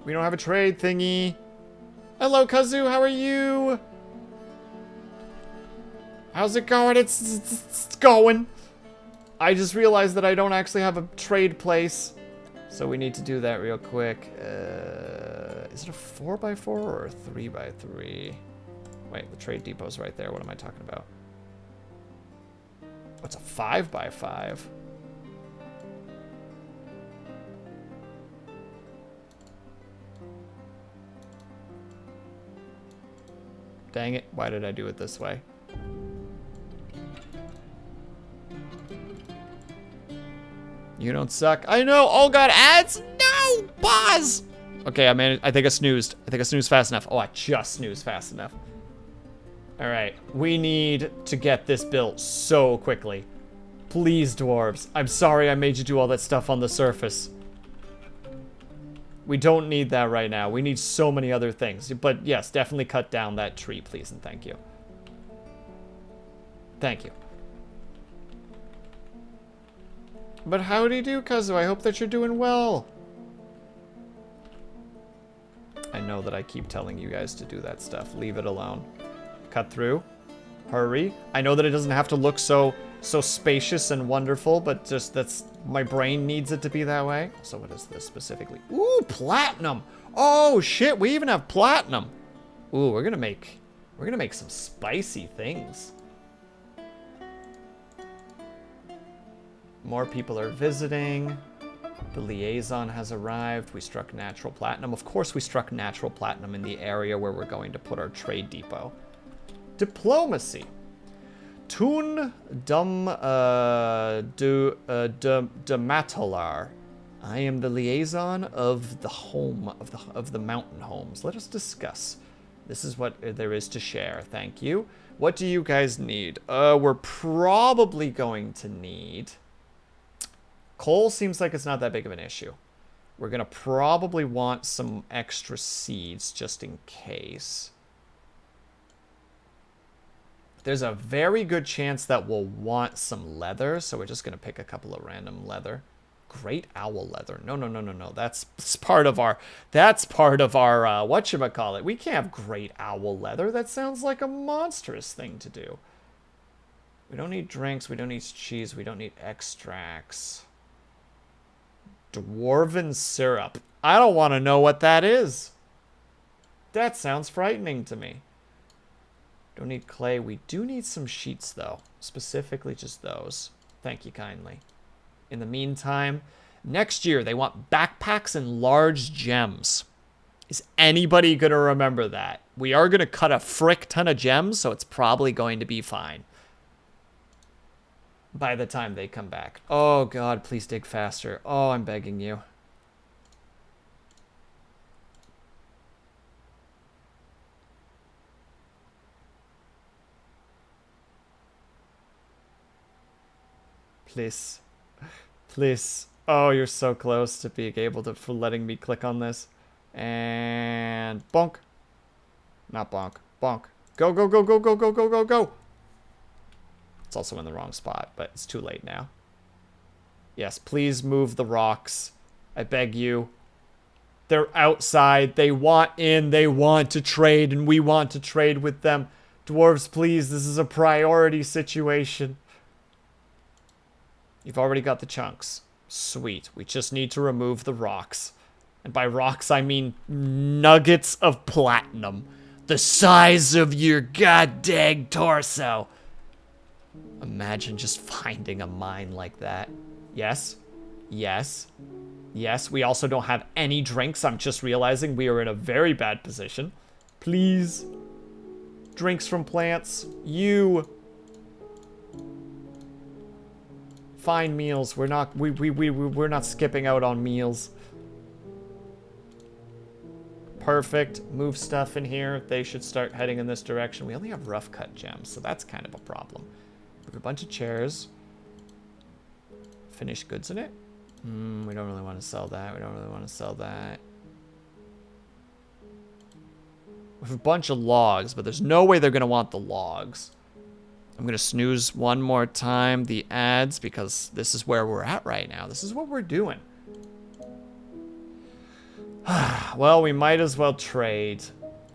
We don't have a trade thingy. Hello, Kazu. How are you? How's it going? It's going. I just realized that I don't actually have a trade place. So we need to do that real quick. Is it a 4x4 or a 3x3? Wait, the trade depot's right there. What am I talking about? What's a 5x5? Dang it, why did I do it this way? You don't suck. I know. Oh god, ads? No! Pause! Okay, I think I snoozed. I think I snoozed fast enough. Oh, I just snoozed fast enough. Alright, we need to get this built so quickly. Please, dwarves. I'm sorry I made you do all that stuff on the surface. We don't need that right now. We need so many other things. But yes, definitely cut down that tree, please, and thank you. Thank you. But howdy do, Kazu. I hope that you're doing well. I know that I keep telling you guys to do that stuff. Leave it alone. Cut through. Hurry. I know that it doesn't have to look so spacious and wonderful, but just that's my brain needs it to be that way. So what is this specifically? Ooh, platinum. Oh shit, we even have platinum. Ooh, we're gonna make some spicy things. More people are visiting. The liaison has arrived. We struck natural platinum. Of course we struck natural platinum in the area where we're going to put our trade depot. Diplomacy. Tun dum Matalar. I am the liaison of the home of the mountain homes. Let us discuss. This is what there is to share. Thank you. What do you guys need? We're probably going to need coal. Seems like it's not that big of an issue. We're gonna probably want some extra seeds just in case. There's a very good chance that we'll want some leather, so we're just gonna pick a couple of random leather. Great owl leather. No. That's part of our whatchamacallit. We can't have great owl leather. That sounds like a monstrous thing to do. We don't need drinks, we don't need cheese, we don't need extracts. Dwarven syrup. I don't want to know what that is. That sounds frightening to me. Don't need clay. We do need some sheets, though. Specifically just those. Thank you kindly. In the meantime, next year they want backpacks and large gems. Is anybody going to remember that? We are going to cut a frick ton of gems, so it's probably going to be fine by the time they come back. Oh god, please dig faster. Oh, I'm begging you. Please. Please. Oh, you're so close to being able to, for letting me click on this. And bonk. Not bonk. Bonk. Go, go, go, go, go, go, go, go, go. It's also in the wrong spot, but it's too late now. Yes, please move the rocks. I beg you. They're outside. They want in. They want to trade, and we want to trade with them. Dwarves, please, this is a priority situation. You've already got the chunks. Sweet. We just need to remove the rocks. And by rocks, I mean nuggets of platinum. The size of your goddamn torso. Imagine just finding a mine like that. Yes. Yes. Yes, we also don't have any drinks. I'm just realizing we are in a very bad position. Please. Drinks from plants. You. Fine meals. We're not skipping out on meals. Perfect. Move stuff in here. They should start heading in this direction. We only have rough cut gems, so that's kind of a problem. We have a bunch of chairs. Finished goods in it? We don't really want to sell that. We don't really want to sell that. We have a bunch of logs, but there's no way they're going to want the logs. I'm going to snooze one more time the ads because this is where we're at right now. This is what we're doing. Well, we might as well trade.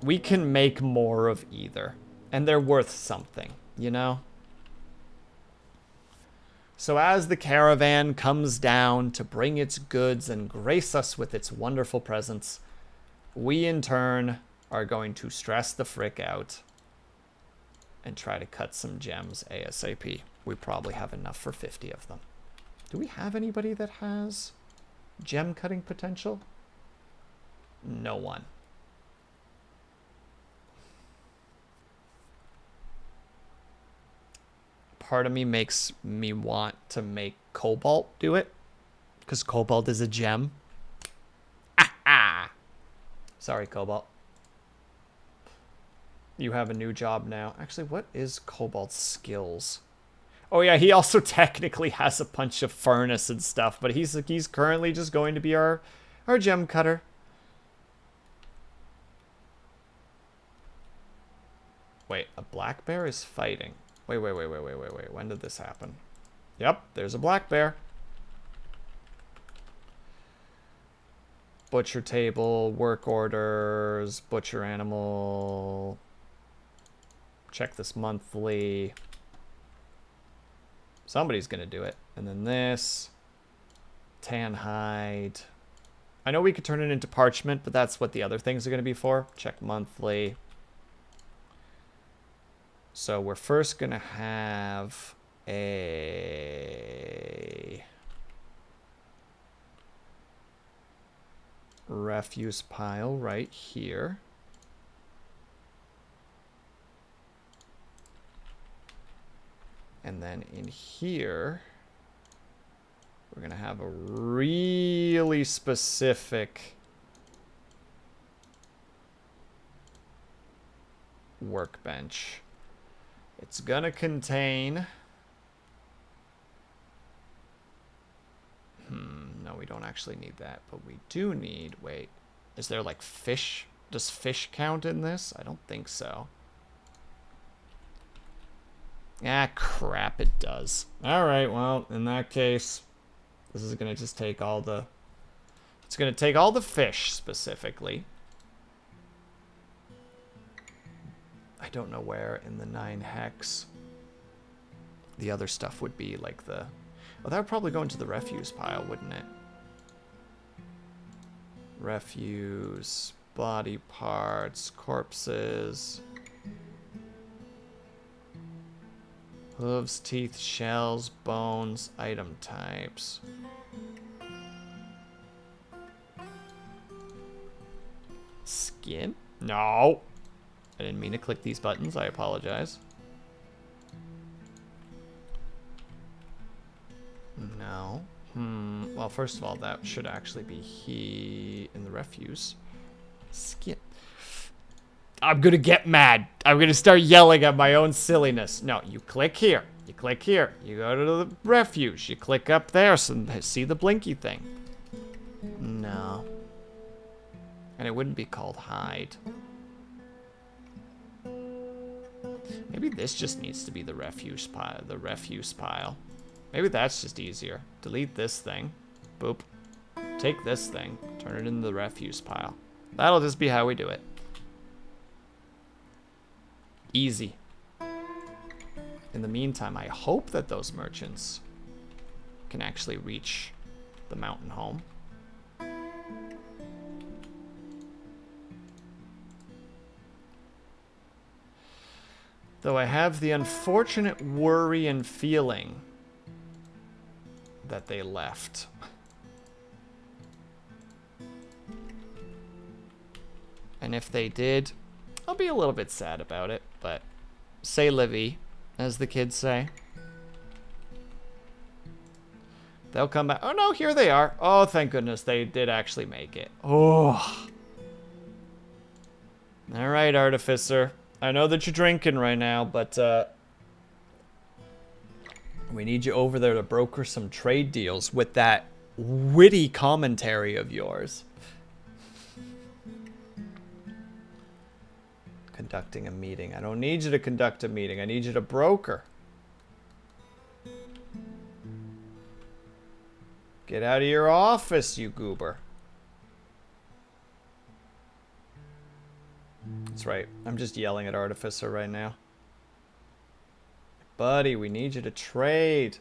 We can make more of either. And they're worth something, you know? So as the caravan comes down to bring its goods and grace us with its wonderful presence, we in turn are going to stress the frick out and try to cut some gems ASAP. We probably have enough for 50 of them. Do we have anybody that has gem cutting potential? No one. Part of me makes me want to make cobalt do it, because cobalt is a gem. Sorry, cobalt. You have a new job now. Actually, what is Cobalt's skills? Oh yeah, he also technically has a bunch of furnace and stuff, but he's currently just going to be our gem cutter. Wait, a black bear is fighting. Wait. When did this happen? Yep, there's a black bear. Butcher table, work orders, butcher animal. Check this monthly. Somebody's gonna do it. And then this. Tan hide. I know we could turn it into parchment, but that's what the other things are gonna be for. Check monthly. So we're first gonna have a refuse pile right here. And then in here, we're gonna have a really specific workbench. It's gonna contain... no, we don't actually need that, but we do need... Wait, is there like fish? Does fish count in this? I don't think so. Ah, crap, it does. Alright, well, in that case, this is gonna just take all the... It's gonna take all the fish, specifically. I don't know where in the 9 hex the other stuff would be, like the... Oh, that would probably go into the refuse pile, wouldn't it? Refuse, body parts, corpses, hooves, teeth, shells, bones, item types. Skin? No! I didn't mean to click these buttons, I apologize. No. Well, first of all, that should actually be in the refuse. Skin. I'm gonna get mad. I'm gonna start yelling at my own silliness. No, you click here. You click here. You go to the refuse. You click up there so see the blinky thing. No. And it wouldn't be called hide. Maybe this just needs to be the refuse pile. Maybe that's just easier. Delete this thing. Boop. Take this thing. Turn it into the refuse pile. That'll just be how we do it. Easy. In the meantime, I hope that those merchants can actually reach the mountain home. Though I have the unfortunate worry and feeling that they left. And if they did, I'll be a little bit sad about it, but c'est la vie, as the kids say. They'll come back. Oh no, here they are. Oh, thank goodness they did actually make it. Oh. All right, Artificer. I know that you're drinking right now, but we need you over there to broker some trade deals with that witty commentary of yours. Conducting a meeting. I don't need you to conduct a meeting. I need you to broker. Get out of your office, you goober. That's right. I'm just yelling at Artificer right now. Buddy, we need you to trade.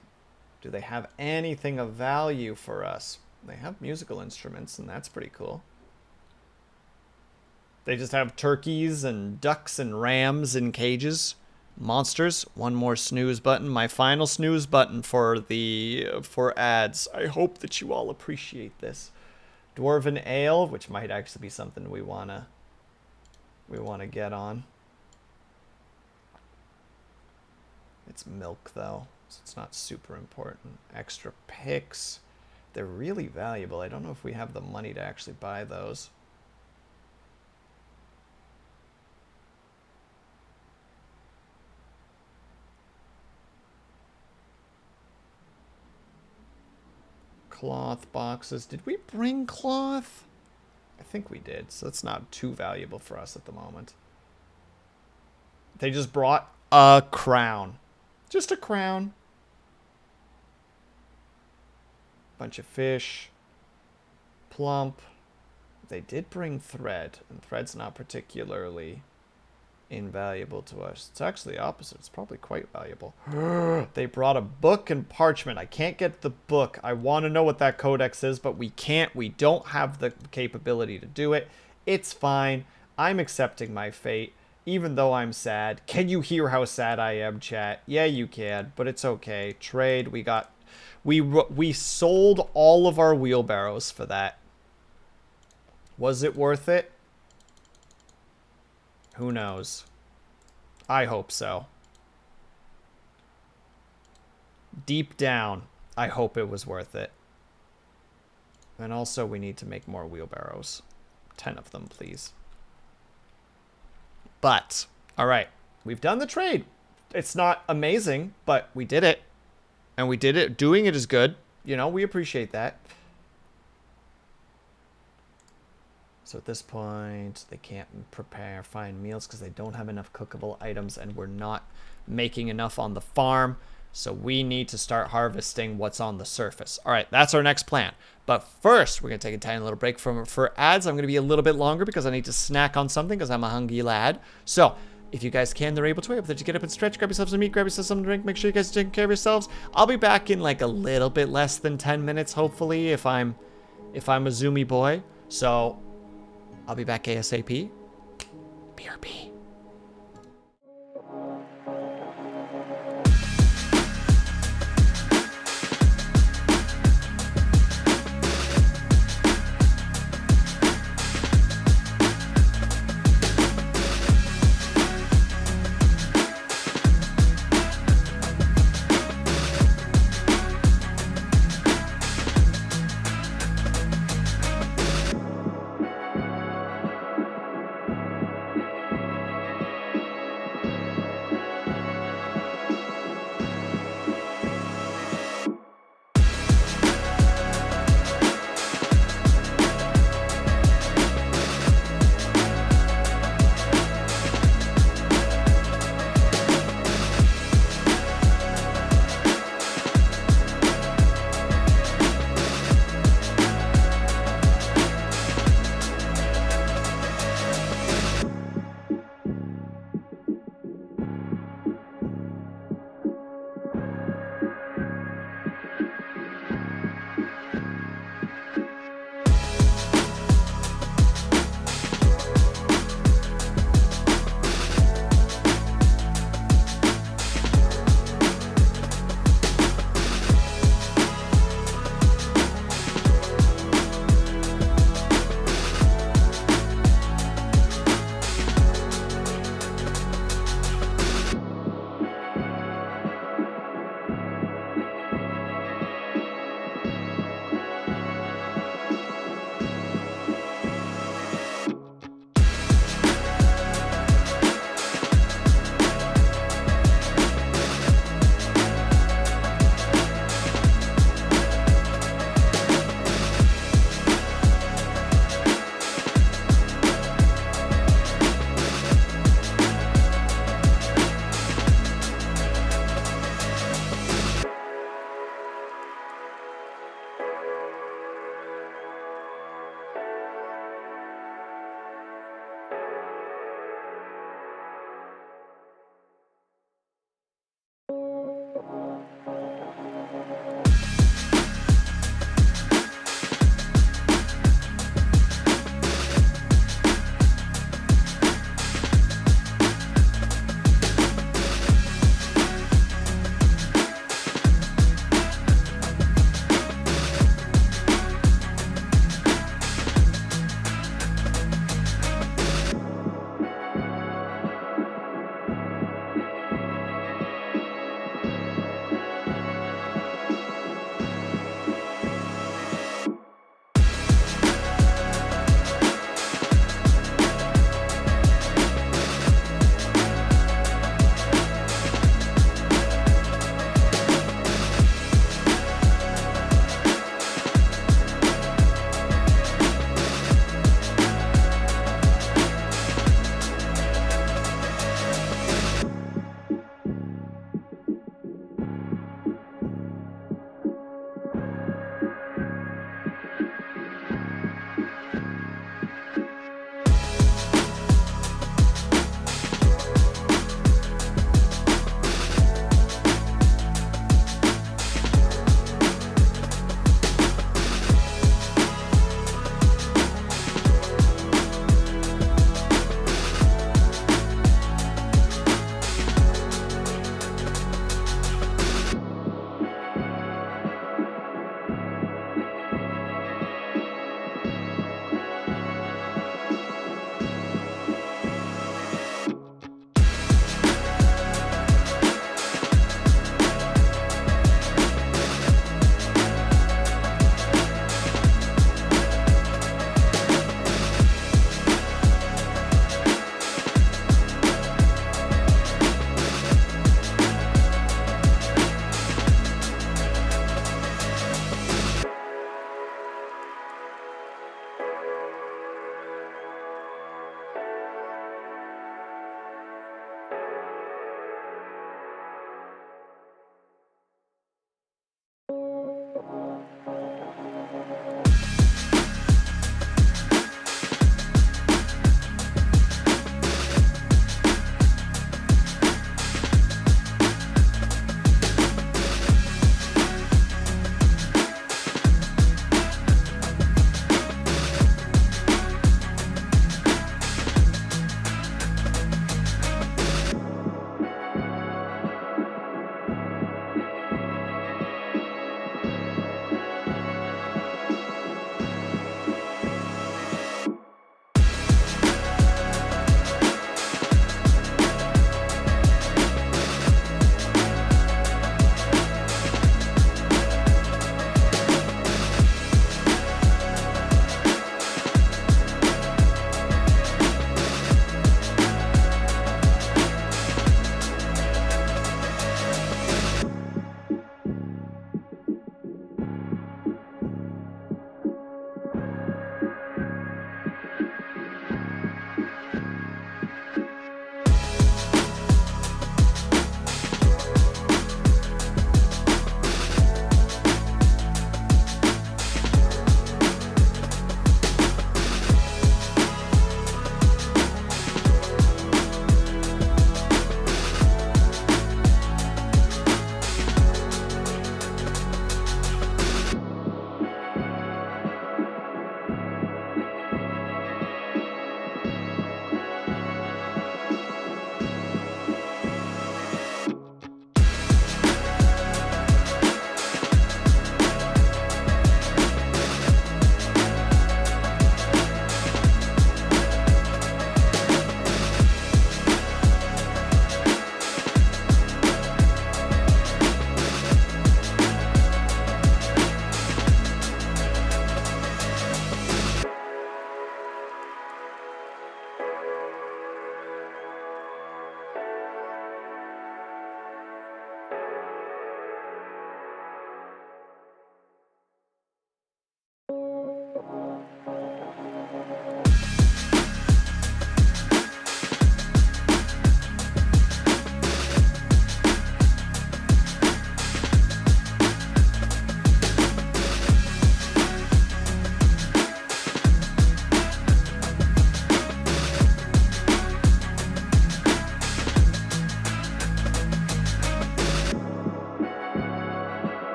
Do they have anything of value for us? They have musical instruments, and that's pretty cool. They just have turkeys and ducks and rams in cages. Monsters. One more snooze button. My final snooze button for ads. I hope that you all appreciate this. Dwarven ale, which might actually be something we wanna get on. It's milk though, so it's not super important. Extra picks. They're really valuable. I don't know if we have the money to actually buy those. Cloth boxes. Did we bring cloth? I think we did, so it's not too valuable for us at the moment. They just brought a crown. Just a crown. Bunch of fish. Plump. They did bring thread, and thread's not particularly invaluable to us. It's actually the opposite. It's probably quite valuable. They brought a book and parchment. I can't get the book. I want to know what that codex is, but we can't. We don't have the capability to do it. It's fine. I'm accepting my fate, even though I'm sad. Can you hear how sad I am, chat? Yeah, you can, but it's okay. Trade. We sold all of our wheelbarrows for that. Was it worth it? Who knows? I hope so. Deep down, I hope it was worth it. And also, we need to make more wheelbarrows. 10 of them, please. But, alright. We've done the trade. It's not amazing, but we did it. And we did it. Doing it is good. You know, we appreciate that. So at this point, they can't prepare fine meals because they don't have enough cookable items, and we're not making enough on the farm. So we need to start harvesting what's on the surface. All right, that's our next plan. But first, we're going to take a tiny little break for ads. I'm going to be a little bit longer because I need to snack on something because I'm a hungry lad. So if you guys can, they're able to, to get up and stretch, grab yourself some meat, grab yourself something to drink. Make sure you guys are taking care of yourselves. I'll be back in like a little bit less than 10 minutes, hopefully, if I'm a zoomy boy. So I'll be back ASAP. BRB.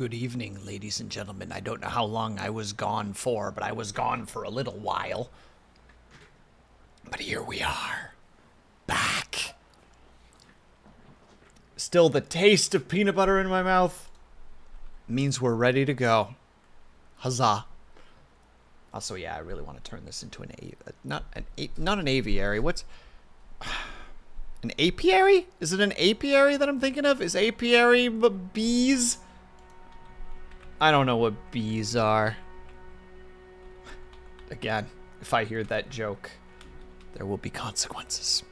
Good evening, ladies and gentlemen. I don't know how long I was gone for, but I was gone for a little while. But here we are. Back. Still the taste of peanut butter in my mouth. Means we're ready to go. Huzzah. Also, yeah, I really want to turn this into not an aviary. What's an apiary? Is it an apiary that I'm thinking of? Is apiary bees? I don't know what bees are. Again, if I hear that joke, there will be consequences.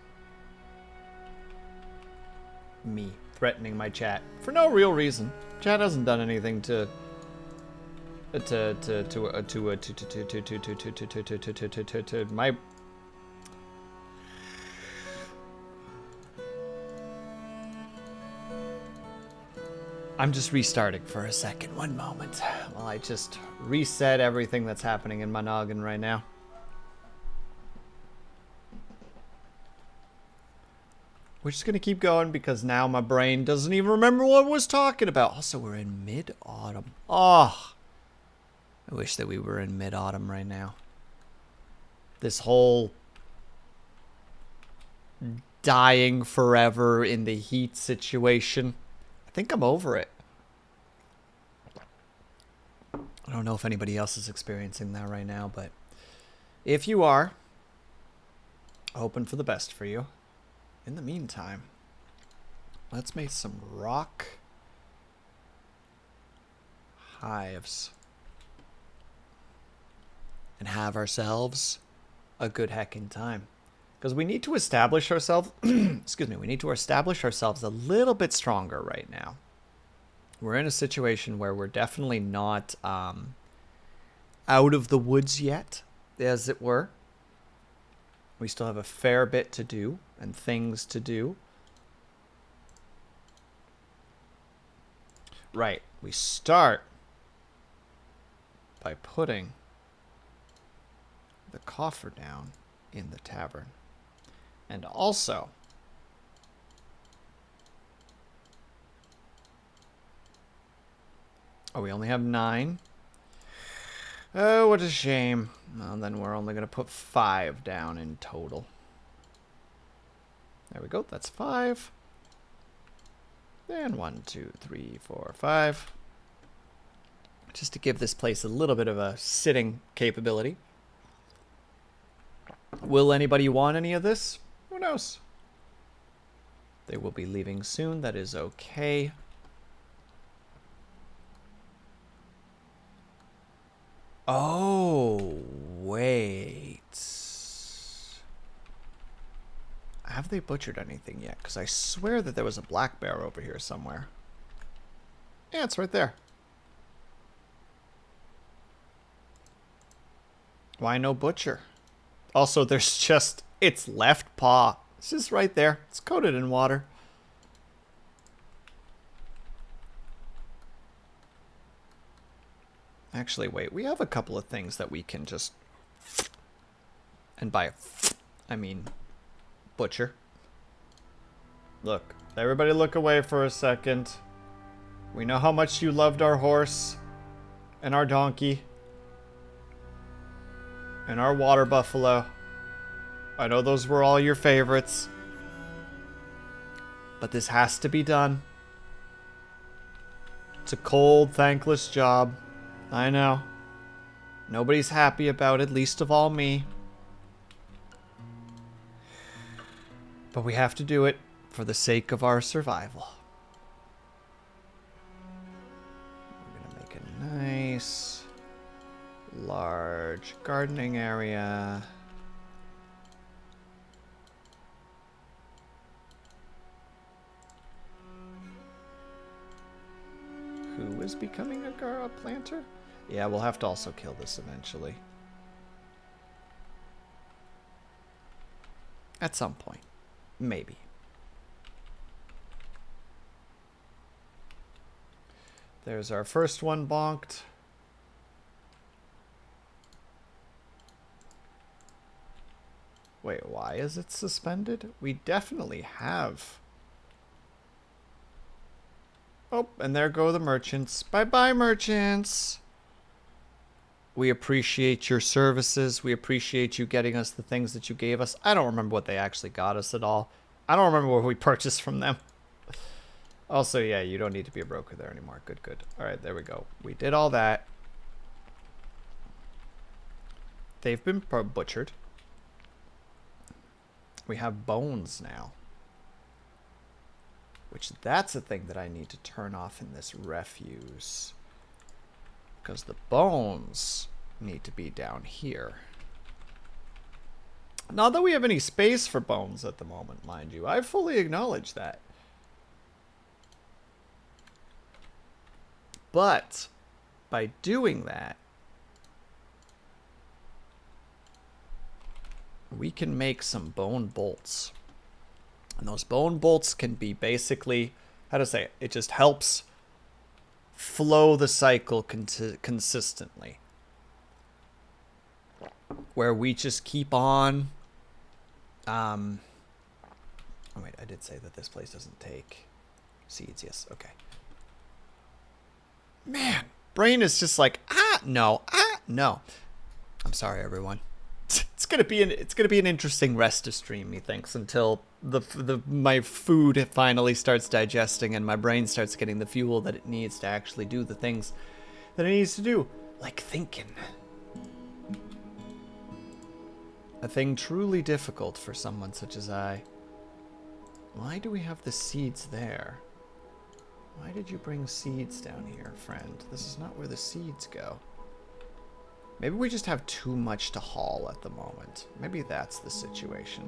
Me threatening my chat for no real reason. Chat hasn't done anything to my. I'm just restarting for a second. One moment. While I just reset everything that's happening in my noggin right now. We're just gonna keep going because now my brain doesn't even remember what I was talking about. Also, we're in mid-autumn. Oh, I wish that we were in mid-autumn right now. This whole dying forever in the heat situation. I think I'm over it. I don't know if anybody else is experiencing that right now, but if you are, hoping for the best for you. In the meantime, let's make some rock hives and have ourselves a good heckin' time. Because we need to establish ourselves, excuse me, we need to establish ourselves a little bit stronger right now. We're in a situation where we're definitely not out of the woods yet, as it were. We still have a fair bit to do and things to do. Right, we start by putting the coffer down in the tavern. And also, oh, we only have 9. Oh, what a shame. Well, then we're only going to put 5 down in total. There we go. That's 5. And 1, 2, 3, 4, 5. Just to give this place a little bit of a sitting capability. Will anybody want any of this? Who knows? They will be leaving soon. That is okay. Oh, wait. Have they butchered anything yet? Because I swear that there was a black bear over here somewhere. Yeah, it's right there. Why no butcher? Also, there's just its left paw. It's just right there. It's coated in water. Actually, wait. We have a couple of things that we can just... And by I mean butcher. Look. Everybody look away for a second. We know how much you loved our horse. And our donkey. And our water buffalo. I know those were all your favorites. But this has to be done. It's a cold, thankless job. I know. Nobody's happy about it, least of all me. But we have to do it for the sake of our survival. We're gonna make a nice, large gardening area. Who is becoming a planter? Yeah, we'll have to also kill this eventually. At some point. Maybe. There's our first one bonked. Wait, why is it suspended? We definitely have Oh, and there go the merchants. Bye-bye, merchants. We appreciate your services. We appreciate you getting us the things that you gave us. I don't remember what they actually got us at all. I don't remember what we purchased from them. Also, yeah, you don't need to be a broker there anymore. Good, good. All right, there we go. We did all that. They've been butchered. We have bones now. Which, that's a thing that I need to turn off in this refuse. Because the bones need to be down here. Not that we have any space for bones at the moment, mind you. I fully acknowledge that. But, by doing that, we can make some bone bolts. And those bone bolts can be basically, how to say it, it just helps flow the cycle consistently. Where we just keep on, oh wait, I did say that this place doesn't take seeds, yes, okay. Man, brain is just like, no. I'm sorry, everyone. It's gonna be an interesting rest of stream, methinks, until my food finally starts digesting and my brain starts getting the fuel that it needs to actually do the things that it needs to do, like thinking. A thing truly difficult for someone such as I. Why do we have the seeds there? Why did you bring seeds down here, friend? This is not where the seeds go. Maybe we just have too much to haul at the moment. Maybe that's the situation.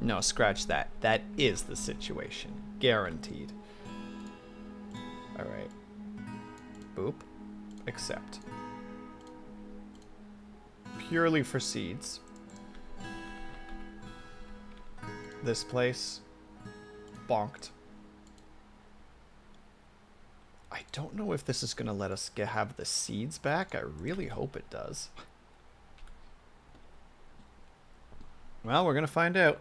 No, scratch that. That is the situation. Guaranteed. Alright. Boop. Accept. Purely for seeds. This place. Bonked. I don't know if this is going to let us have the seeds back. I really hope it does. Well, we're going to find out.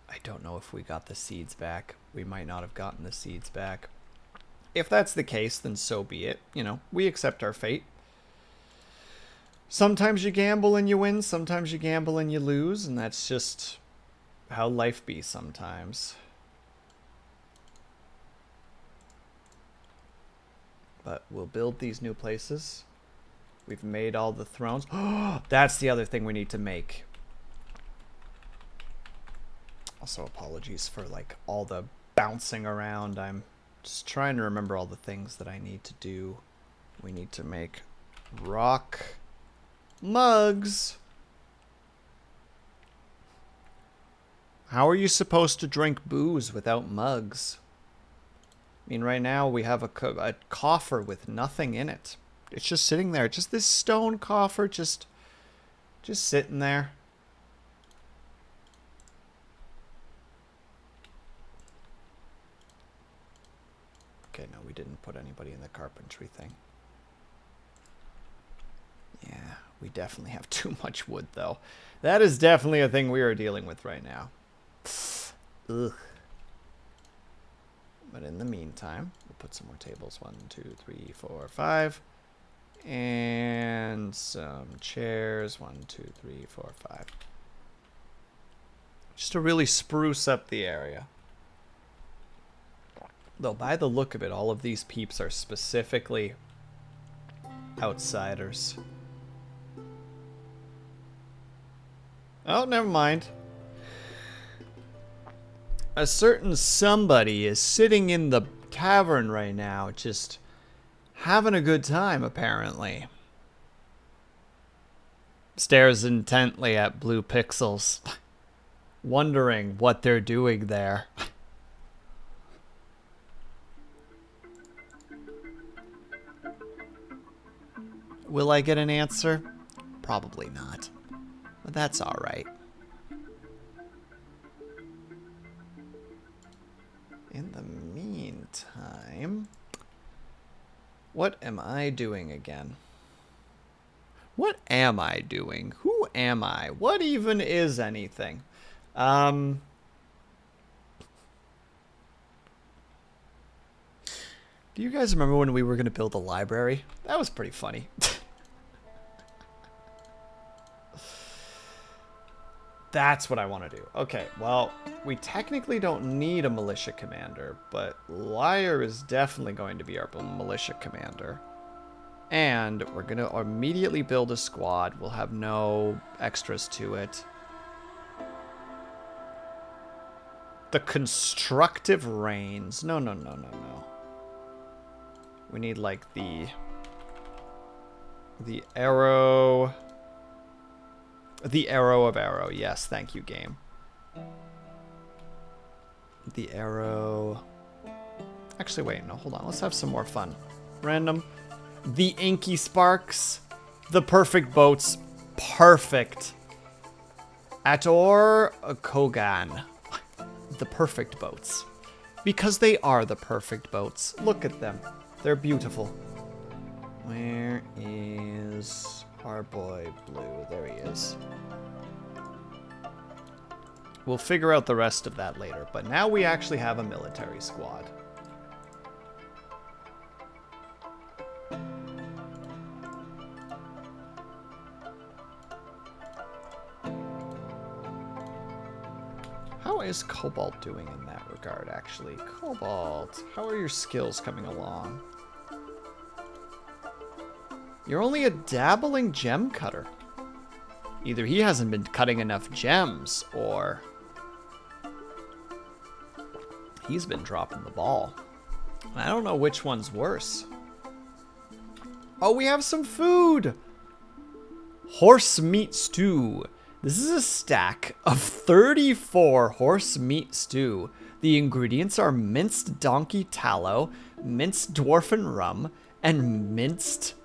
I don't know if we got the seeds back. We might not have gotten the seeds back. If that's the case, then so be it. You know, we accept our fate. Sometimes you gamble and you win, sometimes you gamble and you lose, and that's just how life be sometimes. But we'll build these new places. We've made all the thrones. Oh, that's the other thing we need to make. Also, apologies for like all the bouncing around. I'm just trying to remember all the things that I need to do. We need to make rock mugs. How are you supposed to drink booze without mugs? I mean, right now we have a coffer with nothing in it. It's just sitting there. Just this stone coffer, just sitting there. Okay, no, we didn't put anybody in the carpentry thing. Yeah, we definitely have too much wood, though. That is definitely a thing we are dealing with right now. Ugh. But in the meantime, we'll put some more tables. 1, 2, 3, 4, 5. And some chairs. 1, 2, 3, 4, 5. Just to really spruce up the area. Though, by the look of it, all of these peeps are specifically outsiders. Oh, never mind. A certain somebody is sitting in the tavern right now, just having a good time, apparently. Stares intently at blue pixels, wondering what they're doing there. Will I get an answer? Probably not. But that's alright. In the meantime, What am I doing again? What am I doing? Who am I? What even is anything? Do you guys remember when we were going to build a library? That was pretty funny. That's what I want to do. Okay, well, we technically don't need a militia commander, but Liar is definitely going to be our militia commander. And we're going to immediately build a squad. We'll have no extras to it. The constructive rains. No, no, no, no, no. We need, like, the arrow... The arrow of arrow. Yes, thank you, game. The arrow... Actually, wait, no, hold on. Let's have some more fun. Random. The inky sparks. The perfect boats. Perfect. Ator Kogan. The perfect boats. Because they are the perfect boats. Look at them. They're beautiful. Where is our boy Blue? There he is. We'll figure out the rest of that later, but now we actually have a military squad. How is Cobalt doing in that regard, actually? Cobalt, how are your skills coming along? You're only a dabbling gem cutter. Either he hasn't been cutting enough gems, or he's been dropping the ball. I don't know which one's worse. Oh, we have some food! Horse meat stew. This is a stack of 34 horse meat stew. The ingredients are minced donkey tallow, minced dwarfen rum, and minced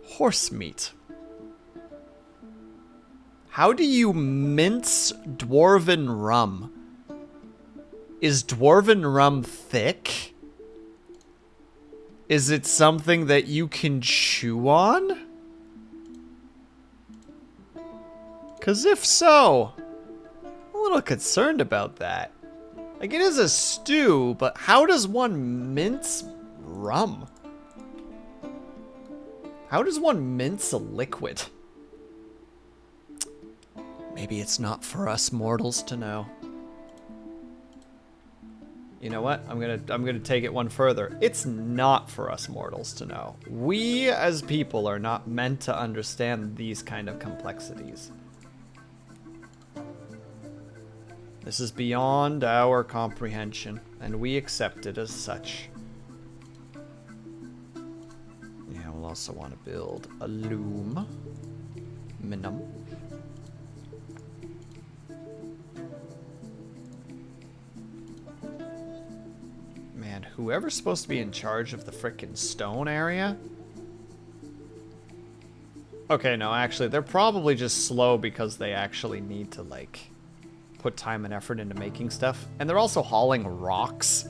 horse meat. How do you mince dwarven rum? Is dwarven rum thick? Is it something that you can chew on? 'Cause if so, I'm a little concerned about that. Like, it is a stew, but how does one mince rum? How does one mince a liquid? Maybe it's not for us mortals to know. You know what? I'm gonna take it one further. It's not for us mortals to know. We as people are not meant to understand these kind of complexities. This is beyond our comprehension, and we accept it as such. Yeah, we'll also want to build a loom. Minimum. Man, whoever's supposed to be in charge of the frickin' stone area? Okay, no, actually, they're probably just slow because they actually need to, like, put time and effort into making stuff. And they're also hauling rocks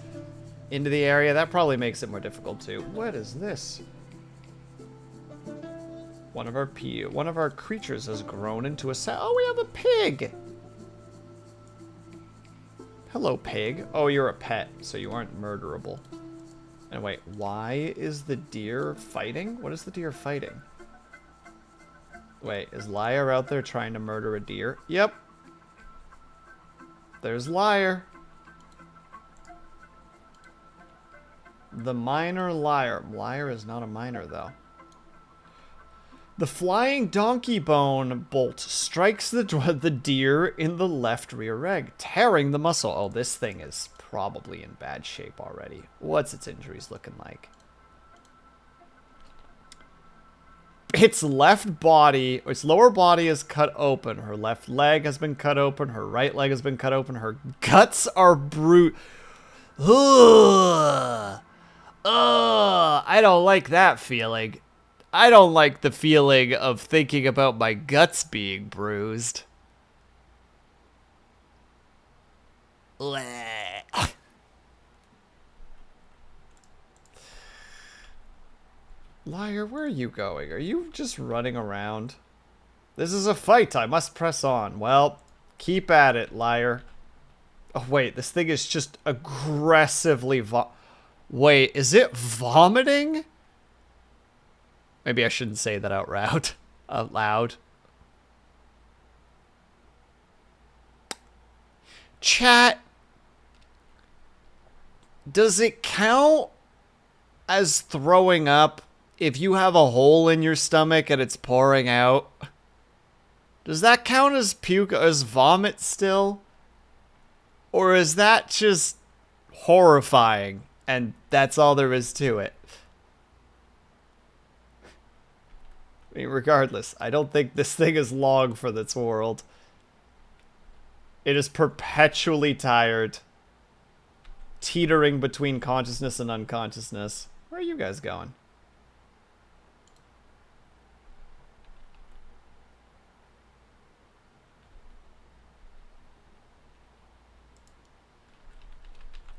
into the area. That probably makes it more difficult, too. What is this? One of our creatures has grown into a oh, we have a pig! Hello, pig. Oh, you're a pet, so you aren't murderable. And wait, why is the deer fighting? What is the deer fighting? Wait, is Liar out there trying to murder a deer? Yep. There's Liar. The minor Liar. Liar is not a minor, though. The flying donkey bone bolt strikes the deer in the left rear leg, tearing the muscle. Oh, this thing is probably in bad shape already. What's its injuries looking like? Its left body, its lower body is cut open. Her left leg has been cut open. Her right leg has been cut open. Her guts are Ugh. I don't like that feeling. I don't like the feeling of thinking about my guts being bruised. Liar, where are you going? Are you just running around? This is a fight. I must press on. Well, keep at it, liar. Oh, wait. This thing is just aggressively Wait, is it vomiting? Maybe I shouldn't say that out loud. Out loud. Chat. Does it count as throwing up if you have a hole in your stomach and it's pouring out? Does that count as puke, as vomit still? Or is that just horrifying and that's all there is to it? I mean, regardless, I don't think this thing is long for this world. It is perpetually tired, teetering between consciousness and unconsciousness. Where are you guys going?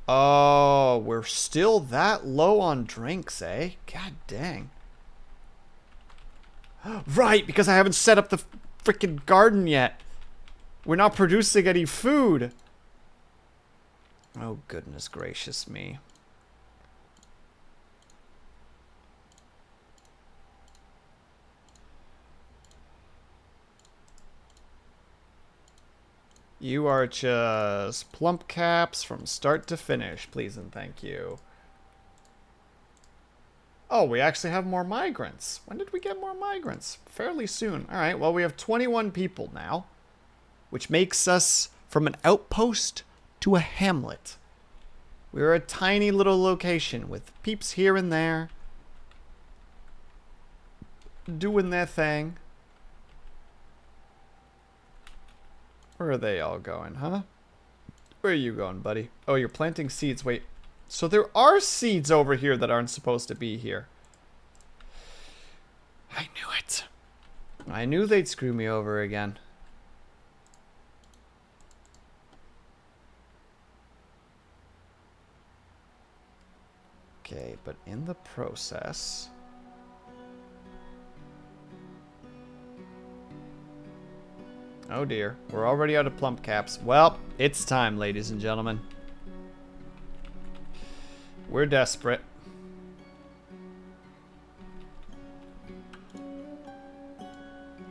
Oh, we're still that low on drinks, eh? God dang. Right, because I haven't set up the freaking garden yet. We're not producing any food. Oh, goodness gracious me. You are just plump caps from start to finish, please and thank you. Oh, we actually have more migrants. When did we get more migrants? Fairly soon. All right, well, we have 21 people now, which makes us from an outpost to a hamlet. We're a tiny little location with peeps here and there doing their thing. Where are they all going, huh? Where are you going, buddy? Oh, you're planting seeds. Wait. So there are seeds over here that aren't supposed to be here. I knew it. I knew they'd screw me over again. Okay, but in the process... Oh dear, we're already out of plump caps. Well, it's time, ladies and gentlemen. We're desperate.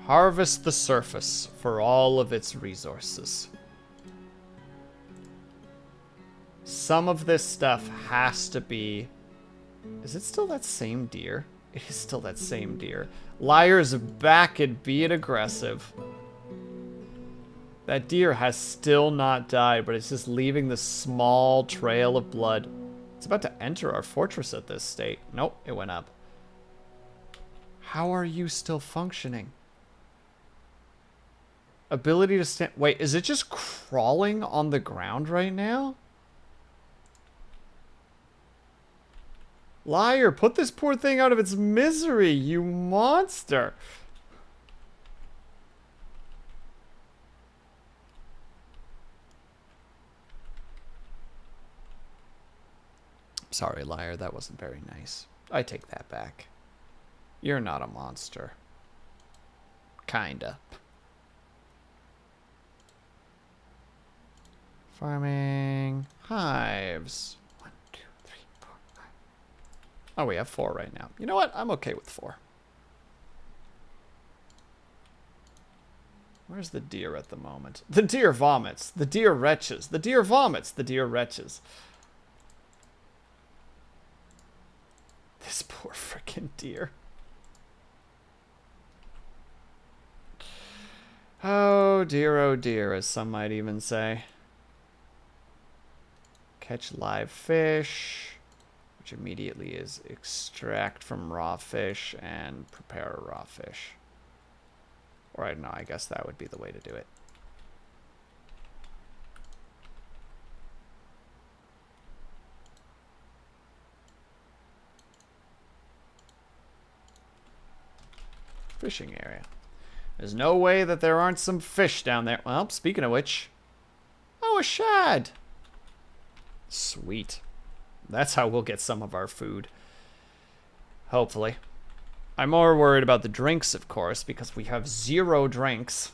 Harvest the surface for all of its resources. Some of this stuff has to be... Is it still that same deer? It is still that same deer. Liar's back and being aggressive. That deer has still not died, but it's just leaving this small trail of blood. It's about to enter our fortress at this state. Nope, it went up. How are you still functioning? Ability to stand... Wait, is it just crawling on the ground right now? Liar, put this poor thing out of its misery, you monster. Sorry, liar, that wasn't very nice. I take that back. You're not a monster. Kinda. Farming. Hives. 1, 2, 3, 4, 5. Oh, we have 4 right now. You know what? I'm okay with 4. Where's the deer at the moment? The deer vomits. The deer retches. The deer vomits. The deer retches. This poor frickin' deer. Oh dear, as some might even say. Catch live fish, which immediately is extract from raw fish and prepare a raw fish. Or I don't know, I guess that would be the way to do it. Fishing area. There's no way that there aren't some fish down there. Well, speaking of which. Oh, a shad. Sweet. That's how we'll get some of our food. Hopefully. I'm more worried about the drinks, of course, because we have 0 drinks.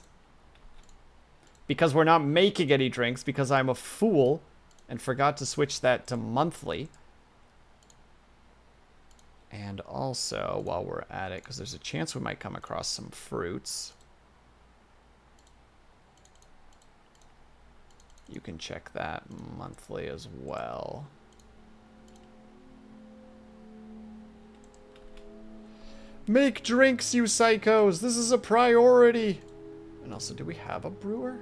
Because we're not making any drinks, because I'm a fool and forgot to switch that to monthly. And also, while we're at it, because there's a chance we might come across some fruits. You can check that monthly as well. Make drinks, you psychos! This is a priority! And also, do we have a brewer?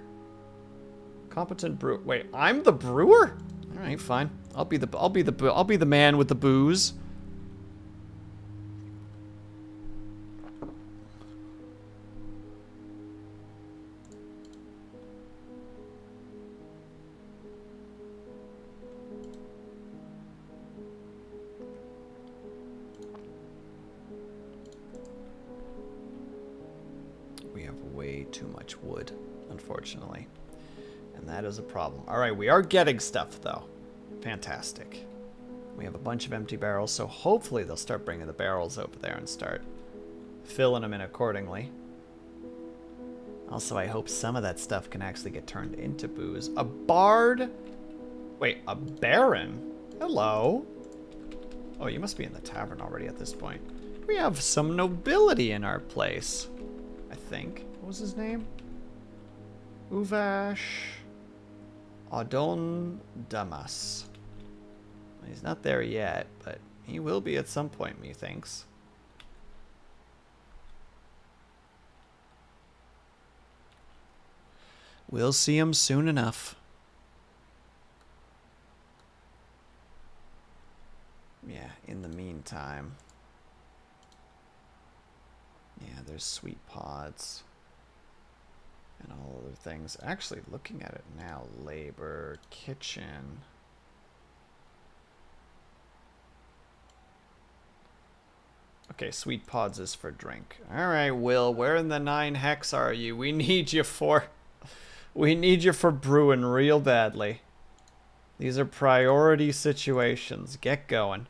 Competent brewer. Wait, I'm the brewer? All right, fine. I'll be the man with the booze. We have way too much wood, unfortunately. And that is a problem. All right, we are getting stuff, though. Fantastic. We have a bunch of empty barrels, so hopefully they'll start bringing the barrels over there and start filling them in accordingly. Also, I hope some of that stuff can actually get turned into booze. A bard? Wait, a baron? Hello? Oh, you must be in the tavern already at this point. We have some nobility in our place, I think. What was his name? Uvash Adon Damas. He's not there yet, but he will be at some point, methinks. We'll see him soon enough. Yeah, in the meantime. Yeah, there's sweet pods. And all other things. Actually, looking at it now, labor, kitchen. Okay, sweet pods is for drink. All right, Will, where in the 9 hex are you? We need you for brewing real badly. These are priority situations. Get going.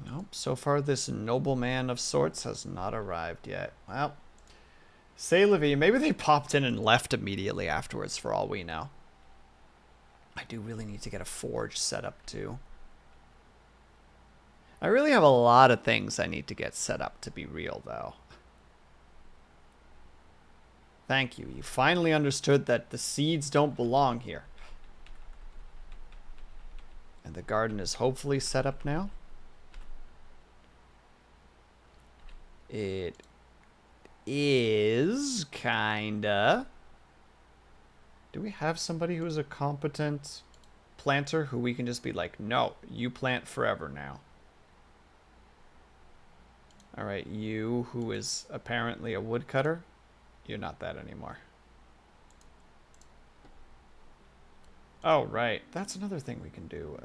Nope, so far this nobleman of sorts has not arrived yet. Well, say Livy, maybe they popped in and left immediately afterwards for all we know. I do really need to get a forge set up too. I really have a lot of things I need to get set up to be real though. Thank you. You finally understood that the seeds don't belong here. And the garden is hopefully set up now. It is kinda. Do we have somebody who's a competent planter who we can just be like, no, you plant forever now? All right, you who is apparently a woodcutter, you're not that anymore. Oh, right. That's another thing we can do.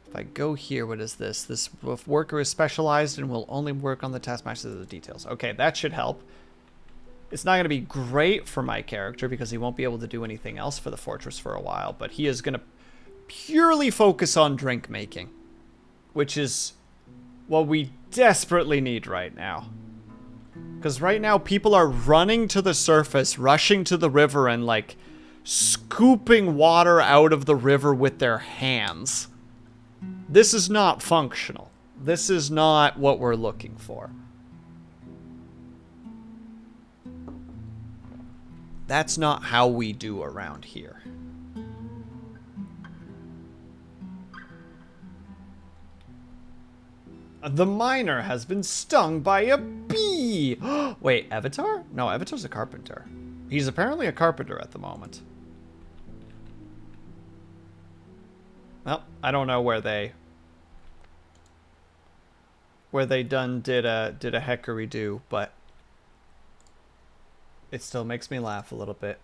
If I go here, what is this? This worker is specialized and will only work on the taskmasters of the details. Okay, that should help. It's not going to be great for my character because he won't be able to do anything else for the fortress for a while, but he is going to purely focus on drink making, which is what we desperately need right now. Because right now people are running to the surface, rushing to the river and like scooping water out of the river with their hands. This is not functional. This is not what we're looking for. That's not how we do around here. The miner has been stung by a bee. Wait, Avatar? No, Avatar's a carpenter. He's apparently a carpenter at the moment. Well, I don't know where they did a heckery do, but it still makes me laugh a little bit.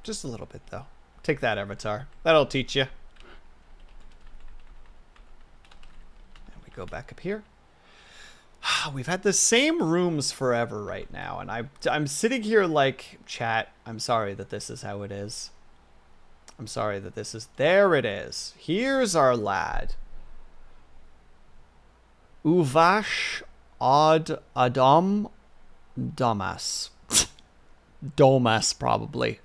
Just a little bit, though. Take that, Avatar. That'll teach you. go back up here. We've had the same rooms forever right now, and I'm sitting here like, chat, I'm sorry that this is how it is. I'm sorry that this is... There it is. Here's our lad. Uvash Ad Adam Domas. Domas, probably.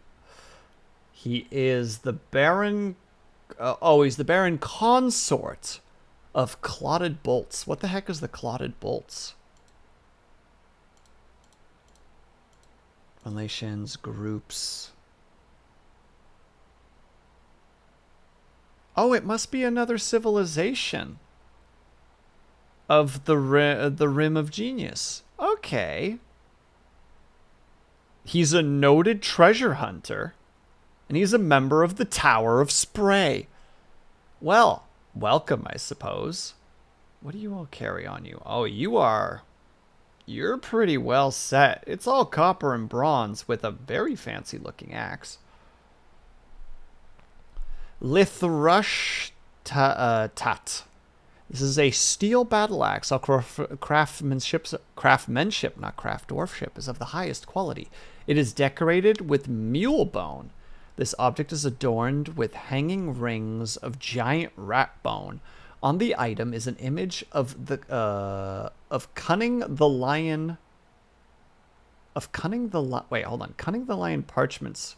He is the Baron... he's the Baron Consort of Clotted Bolts. What the heck is the Clotted Bolts? Relations, groups... Oh, it must be another civilization of the Rim of Genius. Okay. He's a noted treasure hunter, and he's a member of the Tower of Spray. Well, welcome, I suppose. What do you all carry on you? Oh, you're pretty well set. It's all copper and bronze with a very fancy-looking axe. Lithrush Tat. This is a steel battle axe. All craftsmanship, not craft dwarfship, is of the highest quality. It is decorated with mule bone. This object is adorned with hanging rings of giant rat bone. On the item is an image of the Cunning the Lion. Cunning the Lion parchments.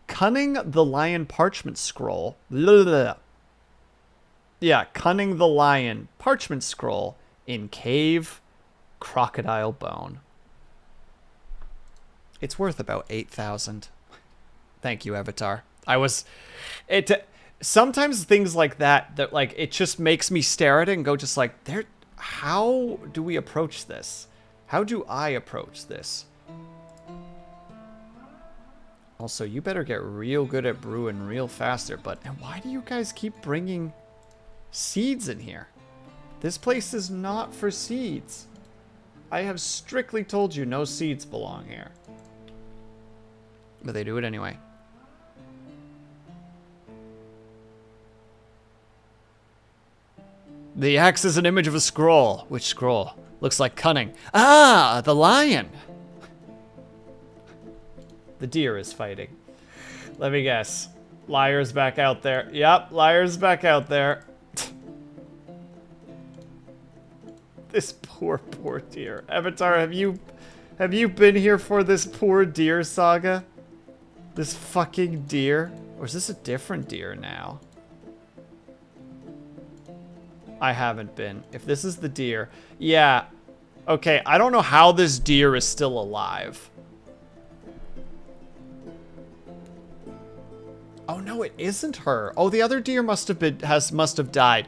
Cunning the Lion parchment scroll. Blah. Yeah, Cunning the Lion parchment scroll in cave crocodile bone. It's worth about 8,000. Thank you, Avatar. Sometimes things like that like it just makes me stare at it and go just like, how do we approach this? How do I approach this? Also, you better get real good at brewing real faster, and why do you guys keep bringing seeds in here? This place is not for seeds. I have strictly told you no seeds belong here. But they do it anyway. The axe is an image of a scroll. Which scroll? Looks like cunning. Ah, the lion! The deer is fighting. Let me guess. Liar's back out there. Yep, Liar's back out there. This poor deer. Avatar, have you been here for this poor deer saga? This fucking deer? Or is this a different deer now? I haven't been. If this is the deer. Yeah. Okay, I don't know how this deer is still alive. Oh no, it isn't her. Oh, the other deer must have died.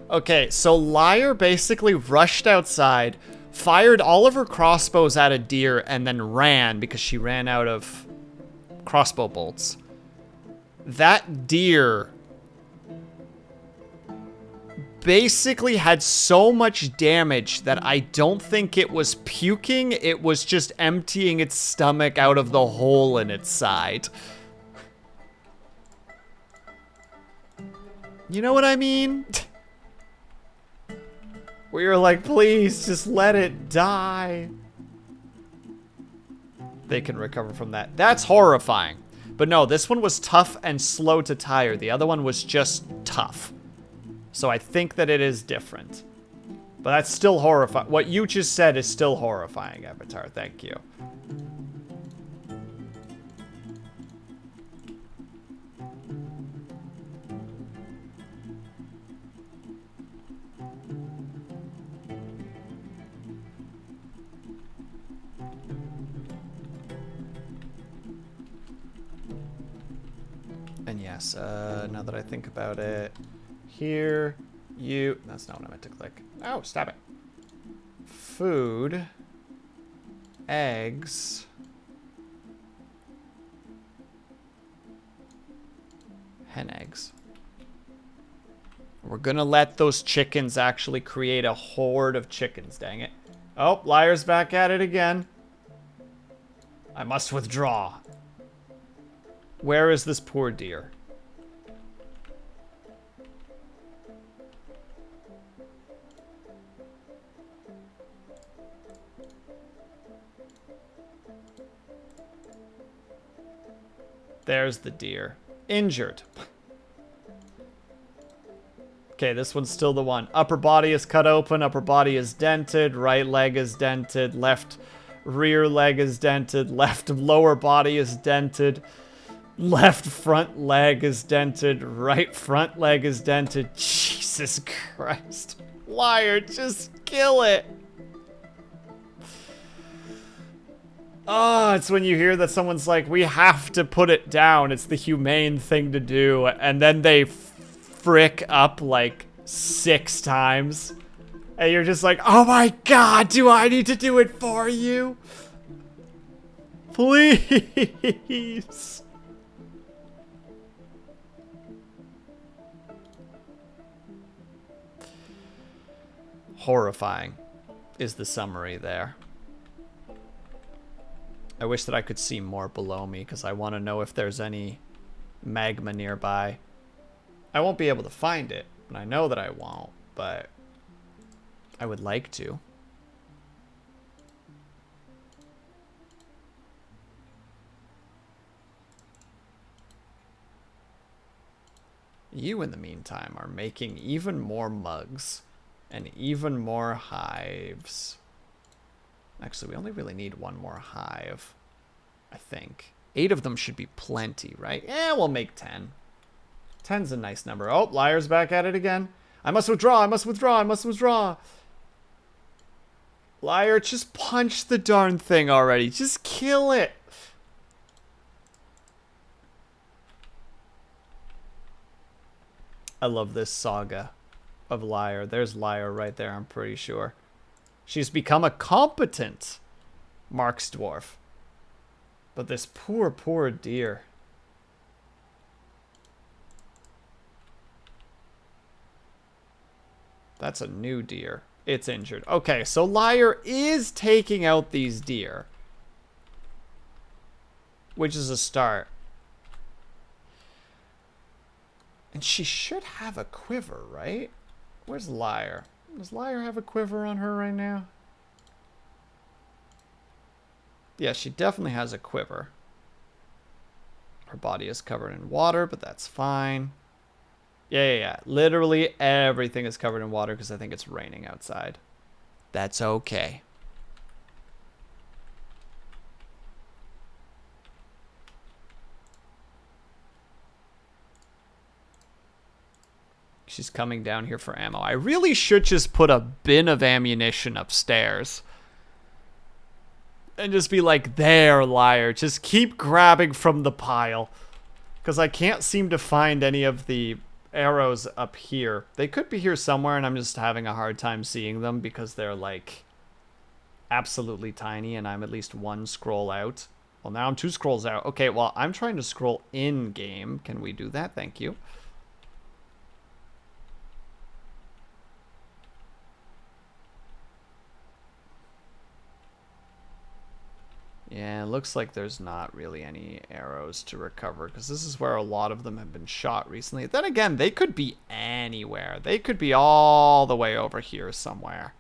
Okay, so Liar basically rushed outside, fired all of her crossbows at a deer, and then ran because she ran out of crossbow bolts. That deer basically had so much damage that I don't think it was puking, it was just emptying its stomach out of the hole in its side. You know what I mean? We were like, please, just let it die. They can recover from that. That's horrifying. But no, this one was tough and slow to tire. The other one was just tough. So I think that it is different. But that's still horrifying. What you just said is still horrifying, Avatar. Thank you. And yes, now that I think about it, here, that's not what I meant to click. Oh, stop it. Food, eggs, hen eggs. We're gonna let those chickens actually create a horde of chickens, dang it. Oh, Liar's back at it again. I must withdraw. Where is this poor deer? There's the deer. Injured. Okay, this one's still the one. Upper body is cut open, upper body is dented, right leg is dented, left rear leg is dented, left lower body is dented, left front leg is dented, right front leg is dented. Jesus Christ. Liar, just kill it. Oh, it's when you hear that someone's like, we have to put it down. It's the humane thing to do. And then they frick up like 6 times. And you're just like, oh my God, do I need to do it for you? Please. Horrifying is the summary there. I wish that I could see more below me because I want to know if there's any magma nearby. I won't be able to find it, and I know that I won't, but I would like to. You, in the meantime, are making even more mugs and even more hives. Actually, we only really need 1 more hive, I think. 8 of them should be plenty, right? Yeah, we'll make 10. 10's a nice number. Oh, Liar's back at it again. I must withdraw, I must withdraw, I must withdraw. Liar, just punch the darn thing already. Just kill it. I love this saga of Liar. There's Liar right there, I'm pretty sure. She's become a competent Mark's dwarf. But this poor, poor deer. That's a new deer. It's injured. Okay, so Liar is taking out these deer. Which is a start. And she should have a quiver, right? Where's Liar? Does Liar have a quiver on her right now? Yeah, she definitely has a quiver. Her body is covered in water, but that's fine. Yeah. Literally everything is covered in water because I think it's raining outside. That's okay. She's coming down here for ammo. I really should just put a bin of ammunition upstairs. And just be like, there, Liar. Just keep grabbing from the pile. Because I can't seem to find any of the arrows up here. They could be here somewhere, and I'm just having a hard time seeing them because they're, like, absolutely tiny, and I'm at least 1 scroll out. Well, now I'm 2 scrolls out. Okay, well, I'm trying to scroll in-game. Can we do that? Thank you. Yeah, it looks like there's not really any arrows to recover because this is where a lot of them have been shot recently. Then again, they could be anywhere. They could be all the way over here somewhere.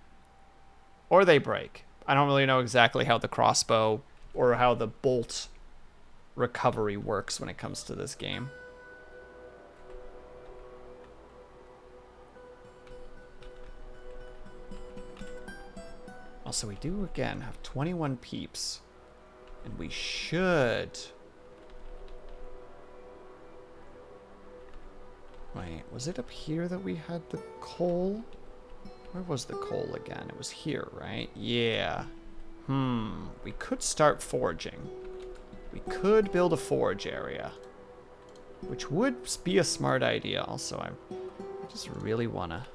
Or they break. I don't really know exactly how the crossbow or how the bolt recovery works when it comes to this game. Also, we do, again, have 21 peeps. And we should... Wait, was it up here that we had the coal? Where was the coal again? It was here, right? Yeah. We could start forging. We could build a forge area. Which would be a smart idea. Also, I just really want to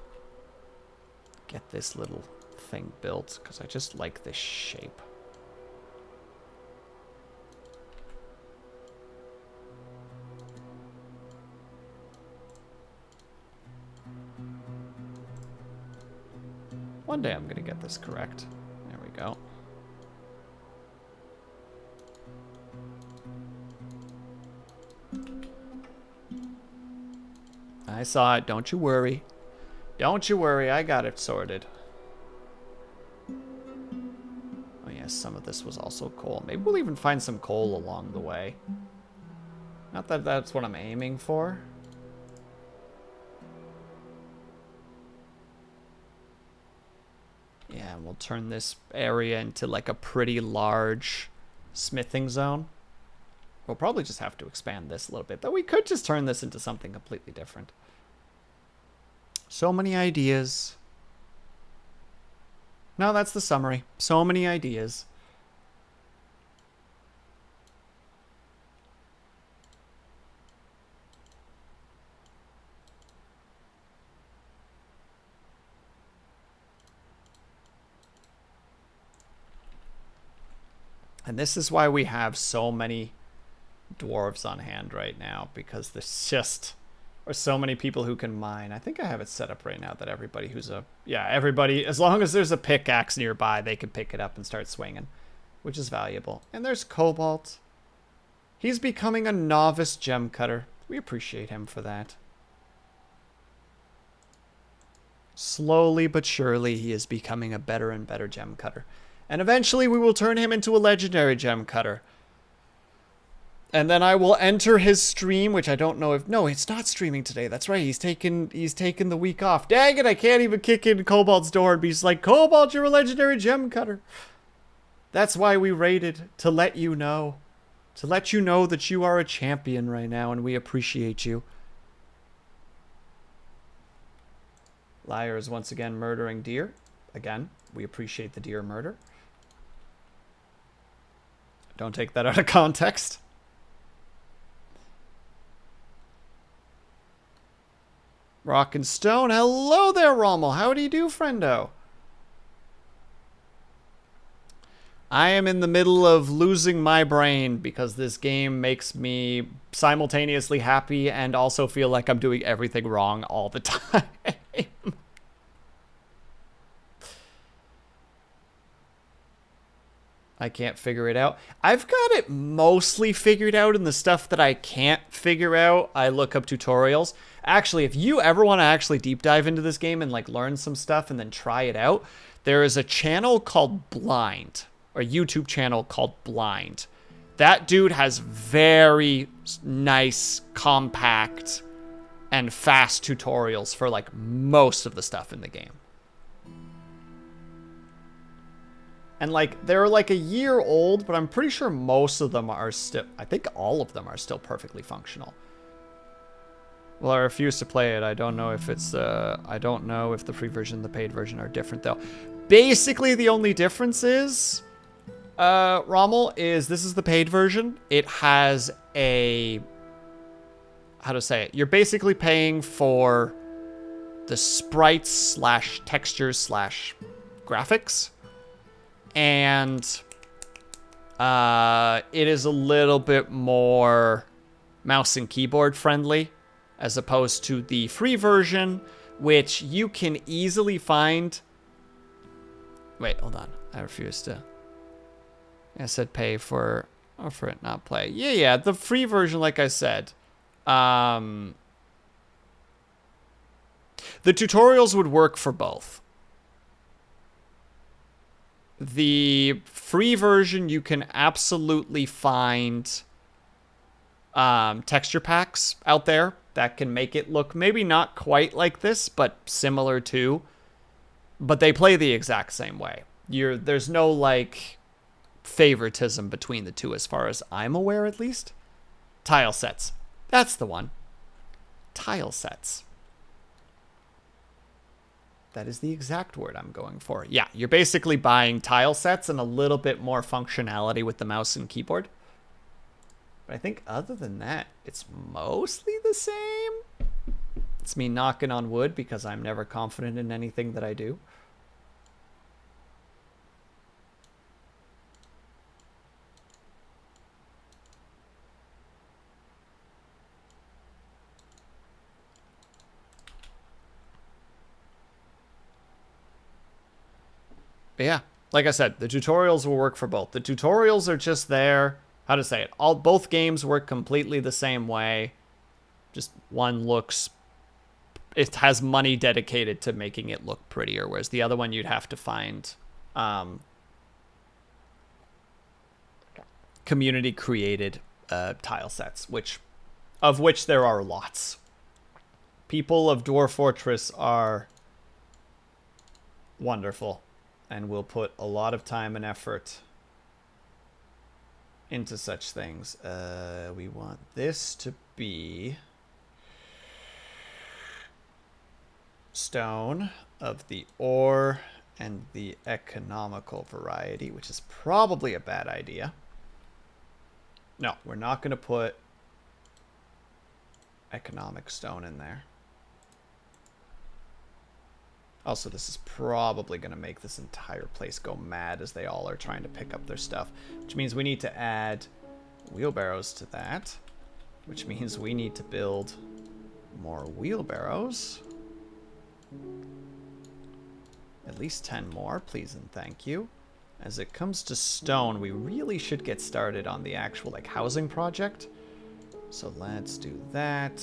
get this little thing built. Because I just like this shape. One day I'm going to get this correct. There we go. I saw it. Don't you worry. Don't you worry. I got it sorted. Oh, yes, some of this was also coal. Maybe we'll even find some coal along the way. Not that that's what I'm aiming for. Yeah, and we'll turn this area into like a pretty large smithing zone. We'll probably just have to expand this a little bit, though we could just turn this into something completely different. So many ideas. No, that's the summary. So many ideas. And this is why we have so many dwarves on hand right now, because there's just are so many people who can mine. I think I have it set up right now that everybody who's everybody, as long as there's a pickaxe nearby, they can pick it up and start swinging, which is valuable. And there's Cobalt. He's becoming a novice gem cutter. We appreciate him for that. Slowly but surely, he is becoming a better and better gem cutter. And eventually we will turn him into a legendary gem cutter. And then I will enter his stream, which I don't know if... No, it's not streaming today. That's right. He's taken the week off. Dang it, I can't even kick in Cobalt's door and be just like, Cobalt, you're a legendary gem cutter. That's why we raided, to let you know. To let you know that you are a champion right now, and we appreciate you. Liar is once again murdering deer. Again, we appreciate the deer murder. Don't take that out of context. Rock and Stone. Hello there, Rommel. How do you do, friendo? I am in the middle of losing my brain because this game makes me simultaneously happy and also feel like I'm doing everything wrong all the time. I can't figure it out. I've got it mostly figured out, in the stuff that I can't figure out, I look up tutorials. Actually, if you ever want to actually deep dive into this game and like learn some stuff and then try it out, there is a channel called Blind, or a YouTube channel called Blind. That dude has very nice, compact, and fast tutorials for like most of the stuff in the game. And like, they're like a year old, but I'm pretty sure most of them are still, I think all of them are still perfectly functional. Well, I refuse to play it. I don't know if it's, I don't know if the free version and the paid version are different though. Basically, the only difference is, Rommel, is this is the paid version. It has a, how to say it? You're basically paying for the sprites slash textures slash graphics. And it is a little bit more mouse and keyboard friendly as opposed to the free version, which you can easily find. Wait, hold on. I refuse to. I said pay for it, not play. Yeah, the free version, like I said. The tutorials would work for both. The free version, you can absolutely find texture packs out there that can make it look maybe not quite like this, but similar to. But they play the exact same way. There's no like favoritism between the two as far as I'm aware, at least. Tile sets. That's the one. Tile sets. That is the exact word I'm going for. Yeah, you're basically buying tile sets and a little bit more functionality with the mouse and keyboard. But I think other than that, it's mostly the same. It's me knocking on wood because I'm never confident in anything that I do. But yeah, like I said, the tutorials will work for both. The tutorials are just there. How to say it? Both games work completely the same way. Just one looks it has money dedicated to making it look prettier, whereas the other one you'd have to find community created tile sets, of which there are lots. People of Dwarf Fortress are wonderful and will put a lot of time and effort into such things. We want this to be stone of the ore and the economical variety, which is probably a bad idea. No, we're not going to put economic stone in there. Also, this is probably going to make this entire place go mad as they all are trying to pick up their stuff, which means we need to add wheelbarrows to that, which means we need to build more wheelbarrows. At least 10 more, please and thank you. As it comes to stone, we really should get started on the actual like housing project. So let's do that.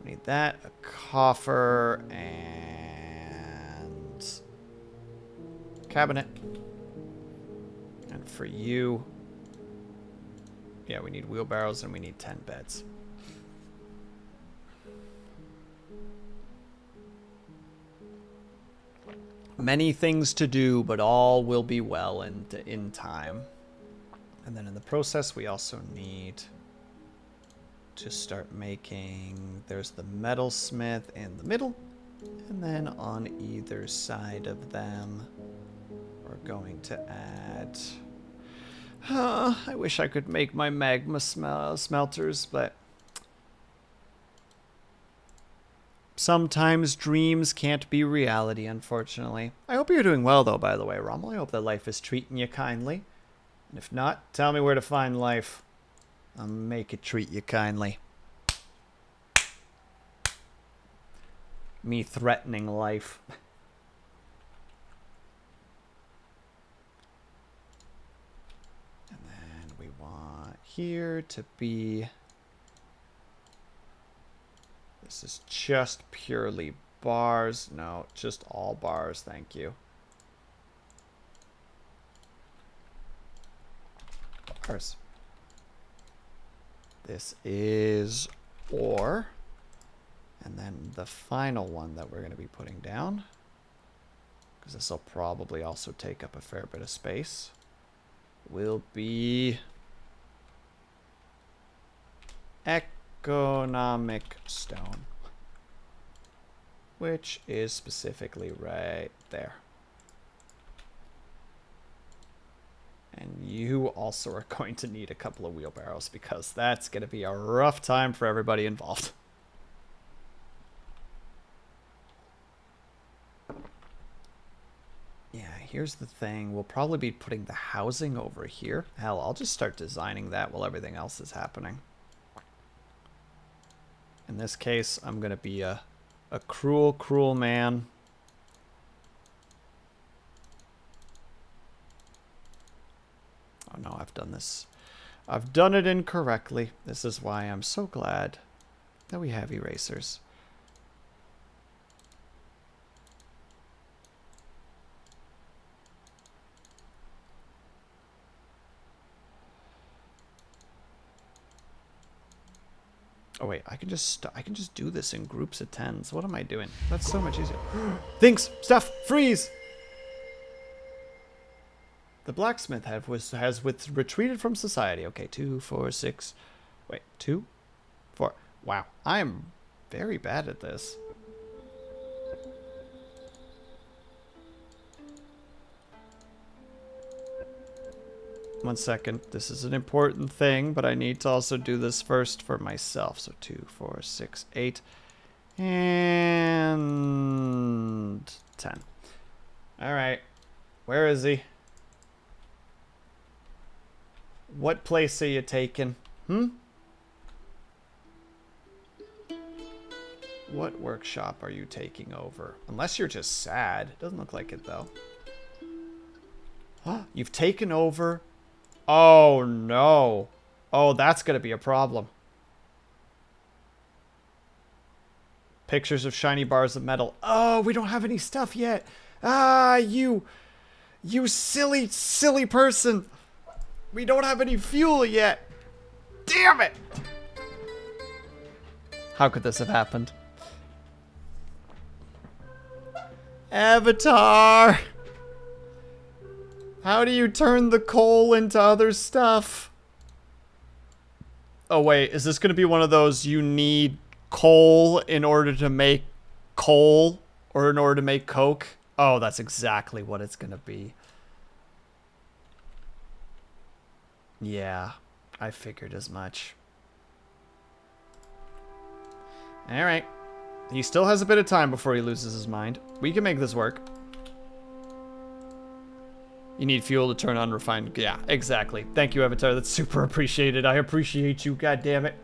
We need that, a coffer, and cabinet. And for you, yeah, we need wheelbarrows and we need 10 beds. Many things to do, but all will be well in time. And then in the process, we also need to start making... There's the metalsmith in the middle. And then on either side of them, we're going to add... I wish I could make my magma smelters, but... Sometimes dreams can't be reality, unfortunately. I hope you're doing well, though, by the way, Rommel. I hope that life is treating you kindly. And if not, tell me where to find life. I'll make it treat you kindly. Me threatening life. And then we want here to be... This is just purely bars. No, just all bars. Thank you. Bars. This is ore. And then the final one that we're going to be putting down, because this will probably also take up a fair bit of space, will be economic stone, which is specifically right there. And you also are going to need a couple of wheelbarrows because that's going to be a rough time for everybody involved. Yeah, here's the thing. We'll probably be putting the housing over here. Hell, I'll just start designing that while everything else is happening. In this case, I'm going to be a cruel, cruel man. Oh no, I've done this. I've done it incorrectly. This is why I'm so glad that we have erasers. Oh wait, I can just do this in groups of 10s. What am I doing? That's so much easier. Things, stuff, freeze. The blacksmith has retreated from society. Okay, 2, 4, 6. Wait, 2, 4. Wow, I am very bad at this. One second. This is an important thing, but I need to also do this first for myself. So 2, 4, 6, 8, and 10. All right. Where is he? What place are you taking? What workshop are you taking over? Unless you're just sad. It doesn't look like it, though. You've taken over... Oh, no. Oh, that's going to be a problem. Pictures of shiny bars of metal. Oh, we don't have any stuff yet. Ah, you silly, silly person. We don't have any fuel yet. Damn it. How could this have happened? Avatar. How do you turn the coal into other stuff? Oh, wait. Is this going to be one of those you need coal in order to make coal or in order to make coke? Oh, that's exactly what it's going to be. Yeah, I figured as much. All right. He still has a bit of time before he loses his mind. We can make this work. You need fuel to turn on refined. Yeah, exactly. Thank you, Avatar. That's super appreciated. I appreciate you. God damn it.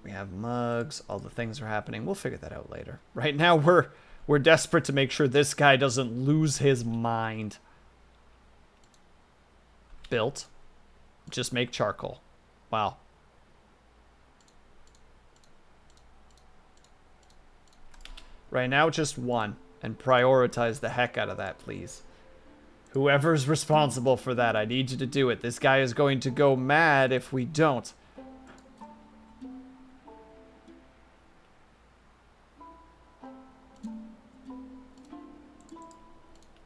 We have mugs. All the things are happening. We'll figure that out later. Right now, we're desperate to make sure this guy doesn't lose his mind. Built. Just make charcoal. Wow. Right now, just one. And prioritize the heck out of that, please. Whoever's responsible for that, I need you to do it. This guy is going to go mad if we don't.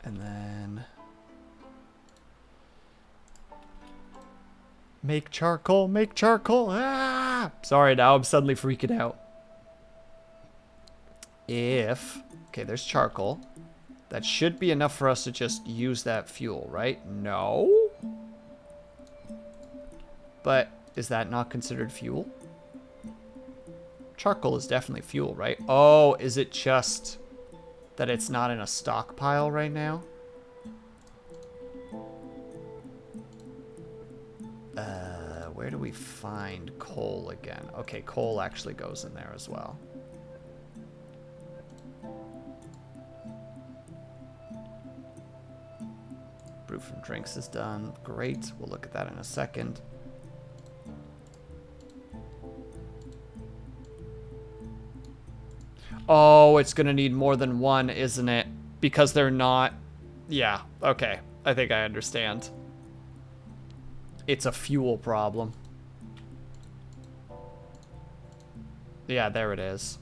And then... Make charcoal, make charcoal. Ah! Sorry, now I'm suddenly freaking out. Okay, there's charcoal. That should be enough for us to just use that fuel, right? No? But is that not considered fuel? Charcoal is definitely fuel, right? Oh, is it just that it's not in a stockpile right now? Where do we find coal again? Okay, coal actually goes in there as well. Brew from drinks is done. Great. We'll look at that in a second. Oh, it's going to need more than one, isn't it? Because they're not... Yeah, okay. I think I understand. It's a fuel problem. Yeah, there it is.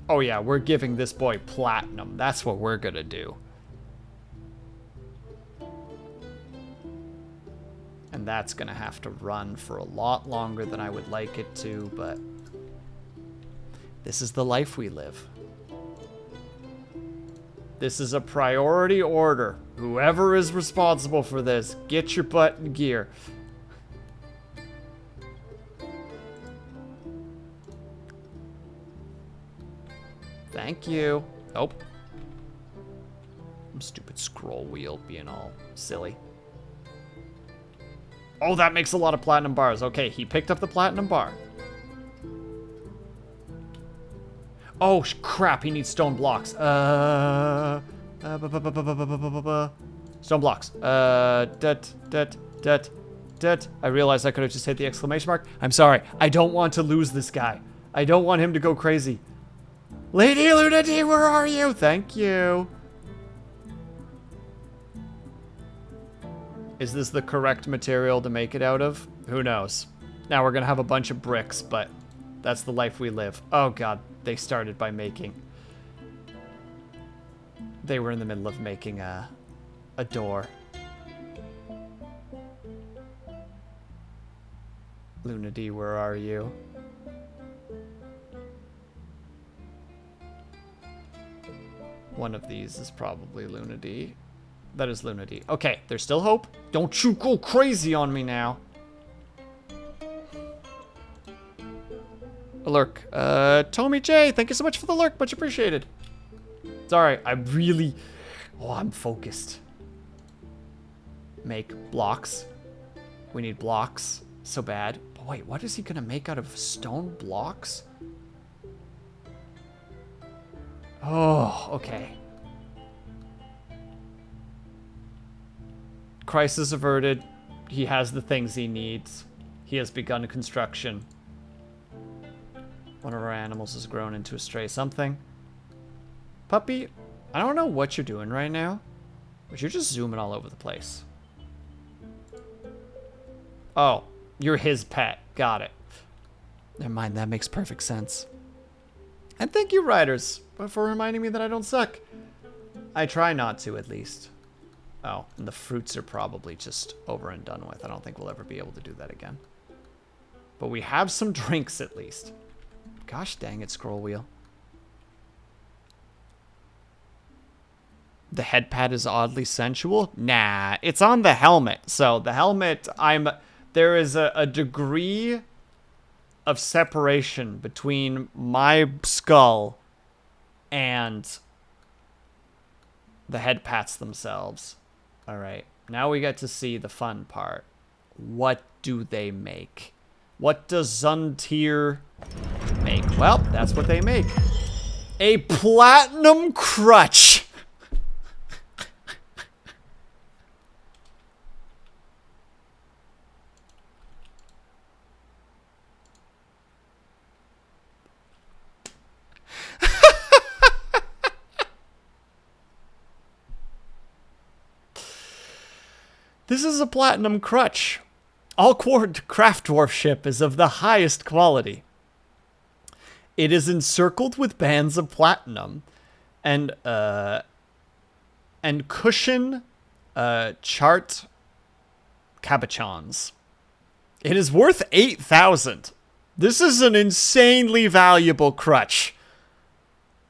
Oh yeah, we're giving this boy platinum. That's what we're gonna do. And that's gonna have to run for a lot longer than I would like it to, but this is the life we live. This is a priority order. Whoever is responsible for this, get your butt in gear. Thank you. Nope. Stupid scroll wheel being all silly. Oh, that makes a lot of platinum bars. Okay, he picked up the platinum bar. Oh, crap, he needs stone blocks. Stone blocks. I realized I could have just hit the exclamation mark. I'm sorry. I don't want to lose this guy. I don't want him to go crazy. Lady Lunity, where are you? Thank you. Is this the correct material to make it out of? Who knows? Now we're going to have a bunch of bricks, but that's the life we live. Oh, God. They started by making... They were in the middle of making a door. Luna D, where are you? One of these is probably Luna D. That is Luna D. Okay, there's still hope. Don't you go crazy on me now. A lurk. Tommy J, thank you so much for the lurk. Much appreciated. Sorry, I'm really... Oh, I'm focused. Make blocks. We need blocks so bad. But wait, what is he gonna make out of stone blocks? Oh, okay. Crisis averted. He has the things he needs. He has begun construction. One of our animals has grown into a stray something. Puppy, I don't know what you're doing right now, but you're just zooming all over the place. Oh, you're his pet. Got it. Never mind, that makes perfect sense. And thank you, writers, for reminding me that I don't suck. I try not to, at least. Oh, and the fruits are probably just over and done with. I don't think we'll ever be able to do that again. But we have some drinks, at least. Gosh dang it, scroll wheel. The head pad is oddly sensual? Nah, it's on the helmet. So the helmet, there is a degree of separation between my skull and the head pats themselves. All right, now we get to see the fun part. What do they make? What does Zuntier make? Well, that's what they make. A platinum crutch. This is a platinum crutch. All craft dwarf ship is of the highest quality. It is encircled with bands of platinum and cushion chart cabochons. It is worth 8,000. This is an insanely valuable crutch.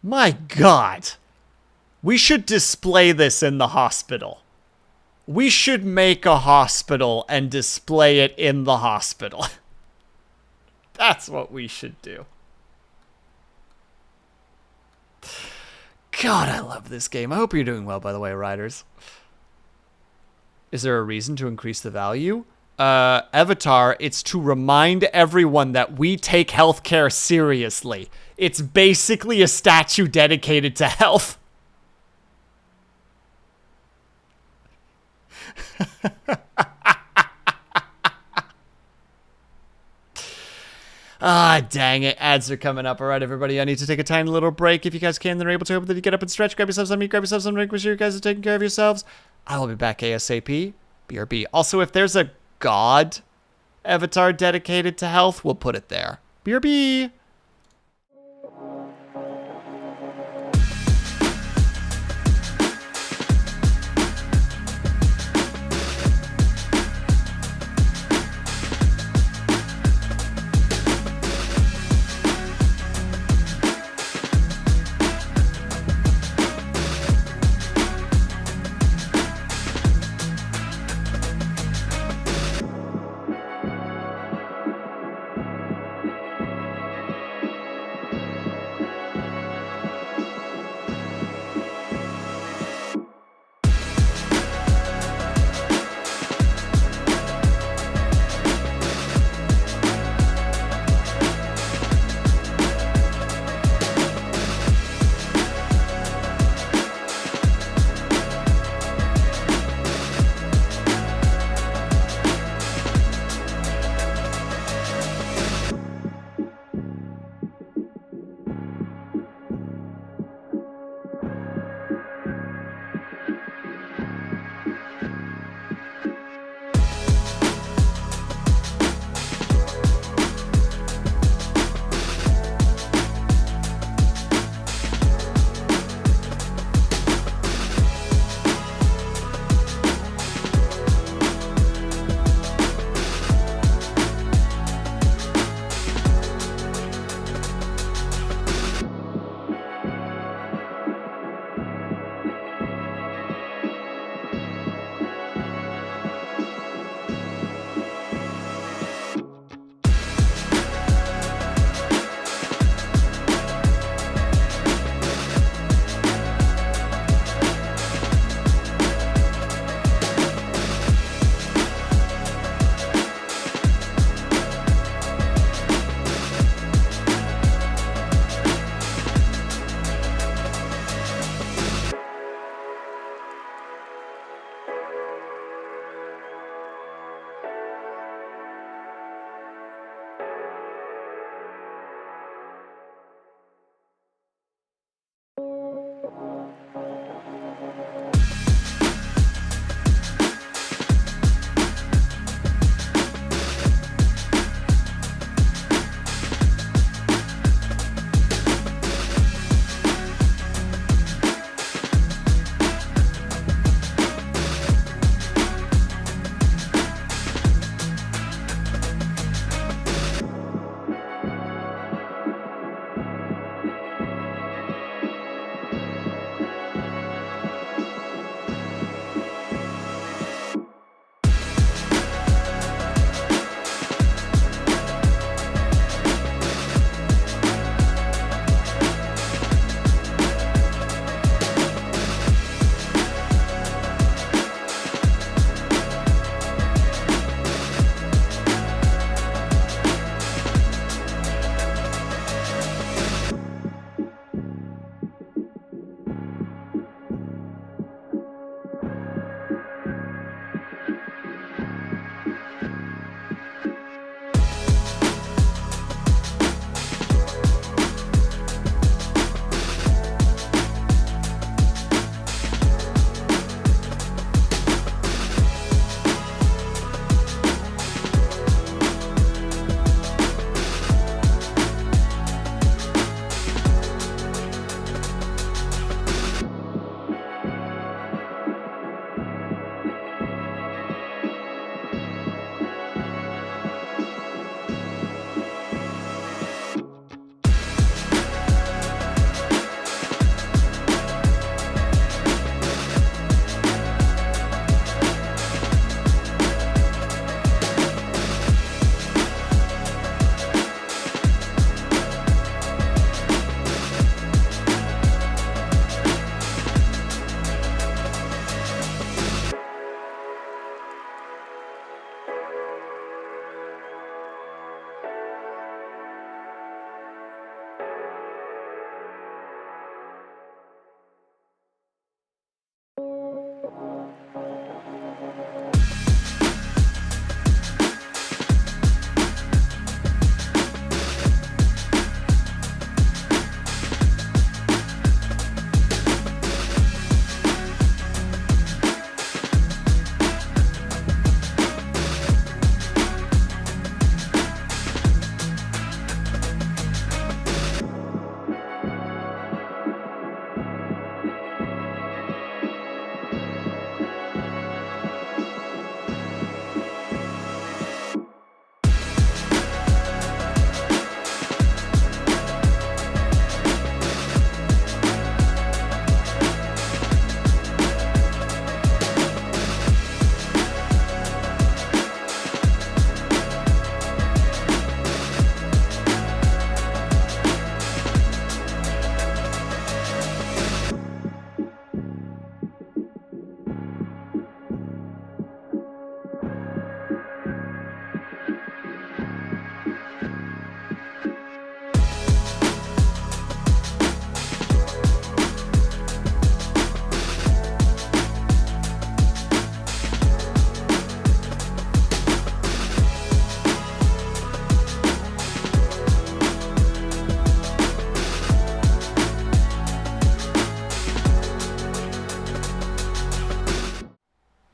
My God. We should display this in the hospital. We should make a hospital and display it in the hospital. That's what we should do. God, I love this game. I hope you're doing well, by the way, riders. Is there a reason to increase the value? Avatar, it's to remind everyone that we take healthcare seriously. It's basically a statue dedicated to health. Ah, dang it. Ads are coming up. All right, everybody. I need to take a tiny little break. If you guys can, then are able to, then you get up and stretch. Grab yourselves some meat. Grab yourselves some drink. Make sure you guys are taking care of yourselves. I will be back ASAP. BRB. Also, if there's a god avatar dedicated to health, we'll put it there. BRB.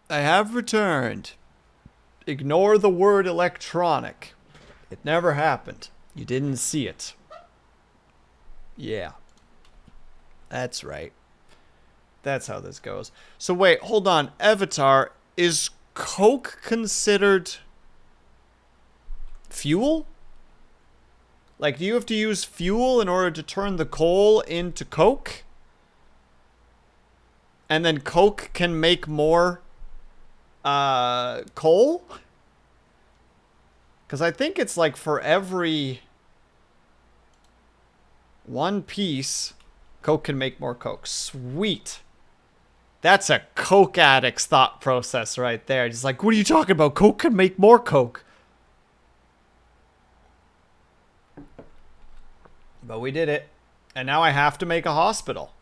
I have returned. Ignore the word electronic. It never happened. You didn't see it. Yeah. That's right. That's how this goes. So wait, hold on. Avatar, is Coke considered fuel? Like, do you have to use fuel in order to turn the coal into Coke? And then Coke can make more coal? Because I think it's like for every one piece, Coke can make more Coke. Sweet. That's a Coke addict's thought process right there. Just like, what are you talking about? Coke can make more Coke. But we did it. And now I have to make a hospital.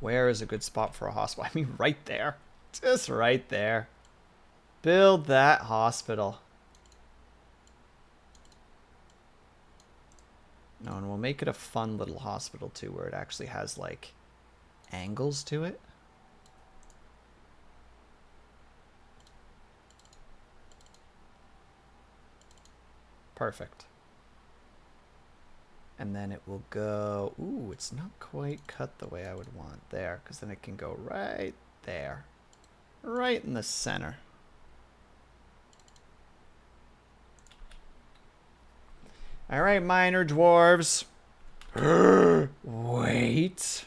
Where is a good spot for a hospital? I mean, right there. Just right there. Build that hospital. No, and we'll make it a fun little hospital too, where it actually has like angles to it. Perfect. And then it will go, ooh, it's not quite cut the way I would want there, because then it can go right there. Right in the center. All right, minor dwarves. Wait.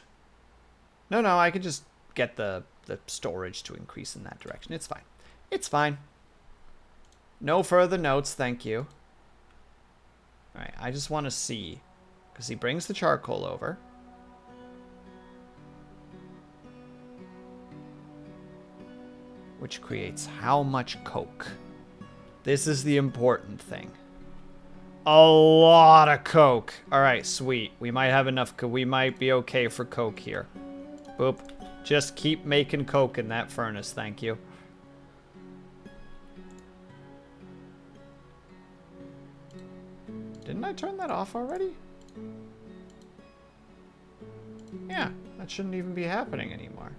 No, I can just get the storage to increase in that direction. It's fine. It's fine. No further notes, thank you. All right, I just want to see, because he brings the charcoal over. Which creates how much coke? This is the important thing. A lot of coke. All right, sweet. We might have enough. We might be okay for coke here. Boop. Just keep making coke in that furnace. Thank you. Didn't I turn that off already? Yeah, that shouldn't even be happening anymore.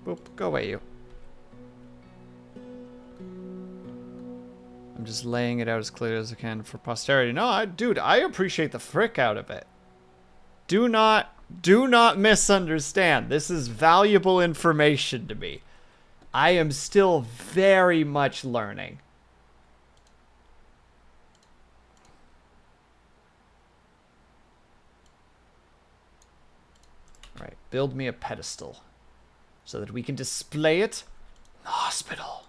Boop. Go away, you. I'm just laying it out as clear as I can for posterity. No, dude, I appreciate the frick out of it. Do not misunderstand. This is valuable information to me. I am still very much learning. All right, build me a pedestal so that we can display it in the hospital.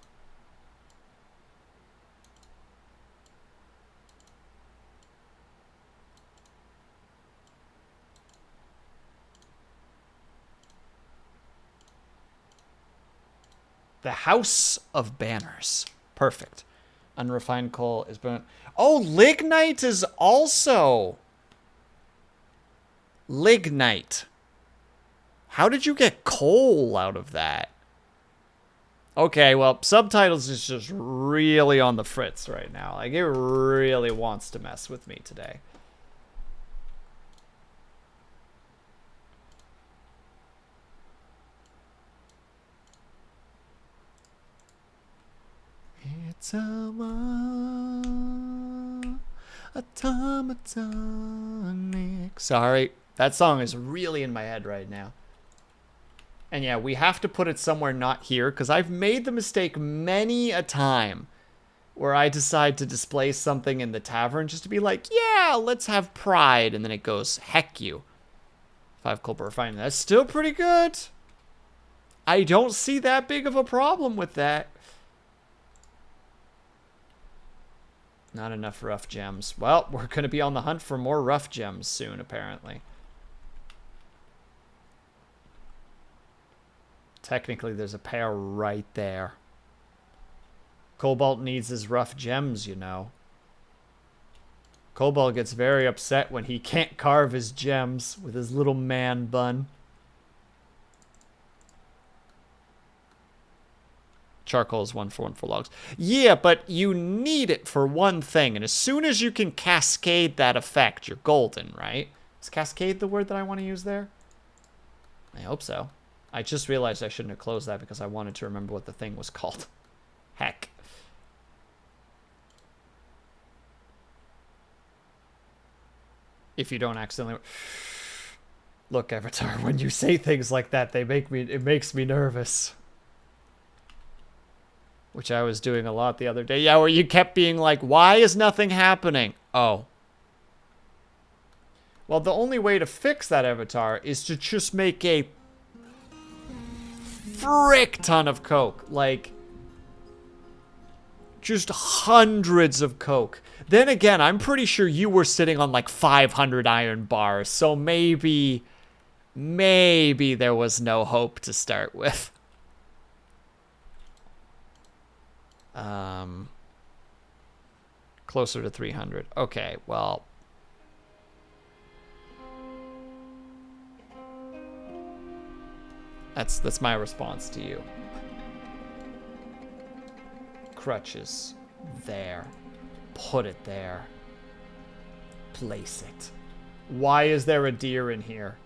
The House of Banners. Perfect. Unrefined coal is burnt. Oh, lignite is also... Lignite. How did you get coal out of that? Okay, well, subtitles is just really on the fritz right now. Like, it really wants to mess with me today. It's automatonic. Sorry, that song is really in my head right now. And yeah, we have to put it somewhere not here, because I've made the mistake many a time where I decide to display something in the tavern just to be like, yeah, let's have pride, and then it goes, heck you. 5 coal per refinement. That's still pretty good. I don't see that big of a problem with that. Not enough rough gems. Well, we're going to be on the hunt for more rough gems soon, apparently. Technically, there's a pair right there. Cobalt needs his rough gems, you know. Cobalt gets very upset when he can't carve his gems with his little man bun. Charcoal is 1 for 1 for logs. Yeah, but you need it for one thing. And as soon as you can cascade that effect, you're golden, right? Is cascade the word that I want to use there? I hope so. I just realized I shouldn't have closed that because I wanted to remember what the thing was called. Heck. If you don't accidentally... Look, Avatar, when you say things like that, it makes me nervous. Which I was doing a lot the other day. Yeah, where you kept being like, why is nothing happening? Oh. Well, the only way to fix that, Avatar, is to just make a frick ton of coke. Like, just hundreds of coke. Then again, I'm pretty sure you were sitting on like 500 iron bars, so maybe there was no hope to start with. Closer to 300. Okay, well. That's my response to you. Crutches. There. Put it there. Place it. Why is there a deer in here?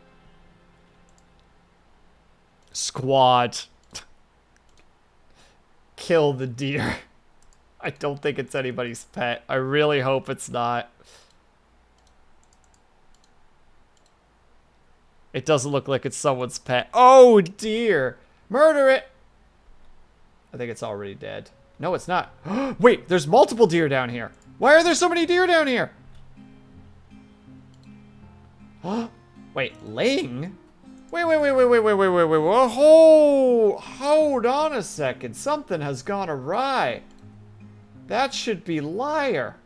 Squad. Kill the deer. I don't think it's anybody's pet. I really hope it's not. It doesn't look like it's someone's pet. Oh, dear. Murder it. I think it's already dead. No, it's not. Wait, there's multiple deer down here. Why are there so many deer down here? Wait, Ling? Wait. Hold on a second. Something has gone awry. That should be Liar.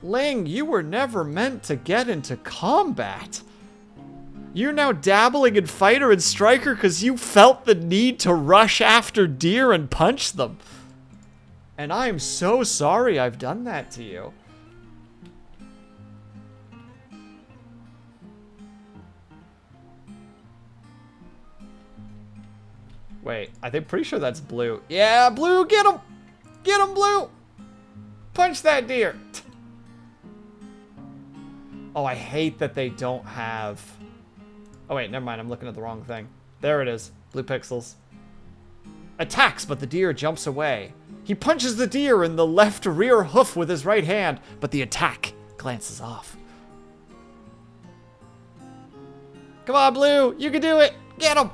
Ling, you were never meant to get into combat. You're now dabbling in fighter and striker because you felt the need to rush after deer and punch them. And I am so sorry I've done that to you. Wait, I'm pretty sure that's Blue. Yeah, Blue, get him! Get him, Blue! Punch that deer! Oh, I hate that they don't have... Oh, wait, never mind. I'm looking at the wrong thing. There it is. Blue pixels. Attacks, but the deer jumps away. He punches the deer in the left rear hoof with his right hand, but the attack glances off. Come on, Blue. You can do it. Get him.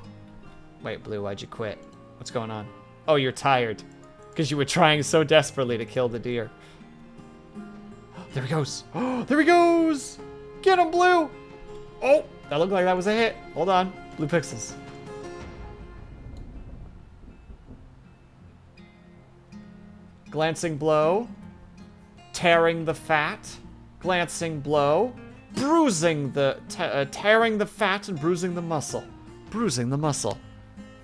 Wait, Blue, why'd you quit? What's going on? Oh, you're tired. Because you were trying so desperately to kill the deer. There he goes. Oh, there he goes. Get him, Blue. Oh, that looked like that was a hit. Hold on. Blue pixels. Glancing blow. Tearing the fat. Glancing blow. Bruising the... tearing the fat and bruising the muscle. Bruising the muscle.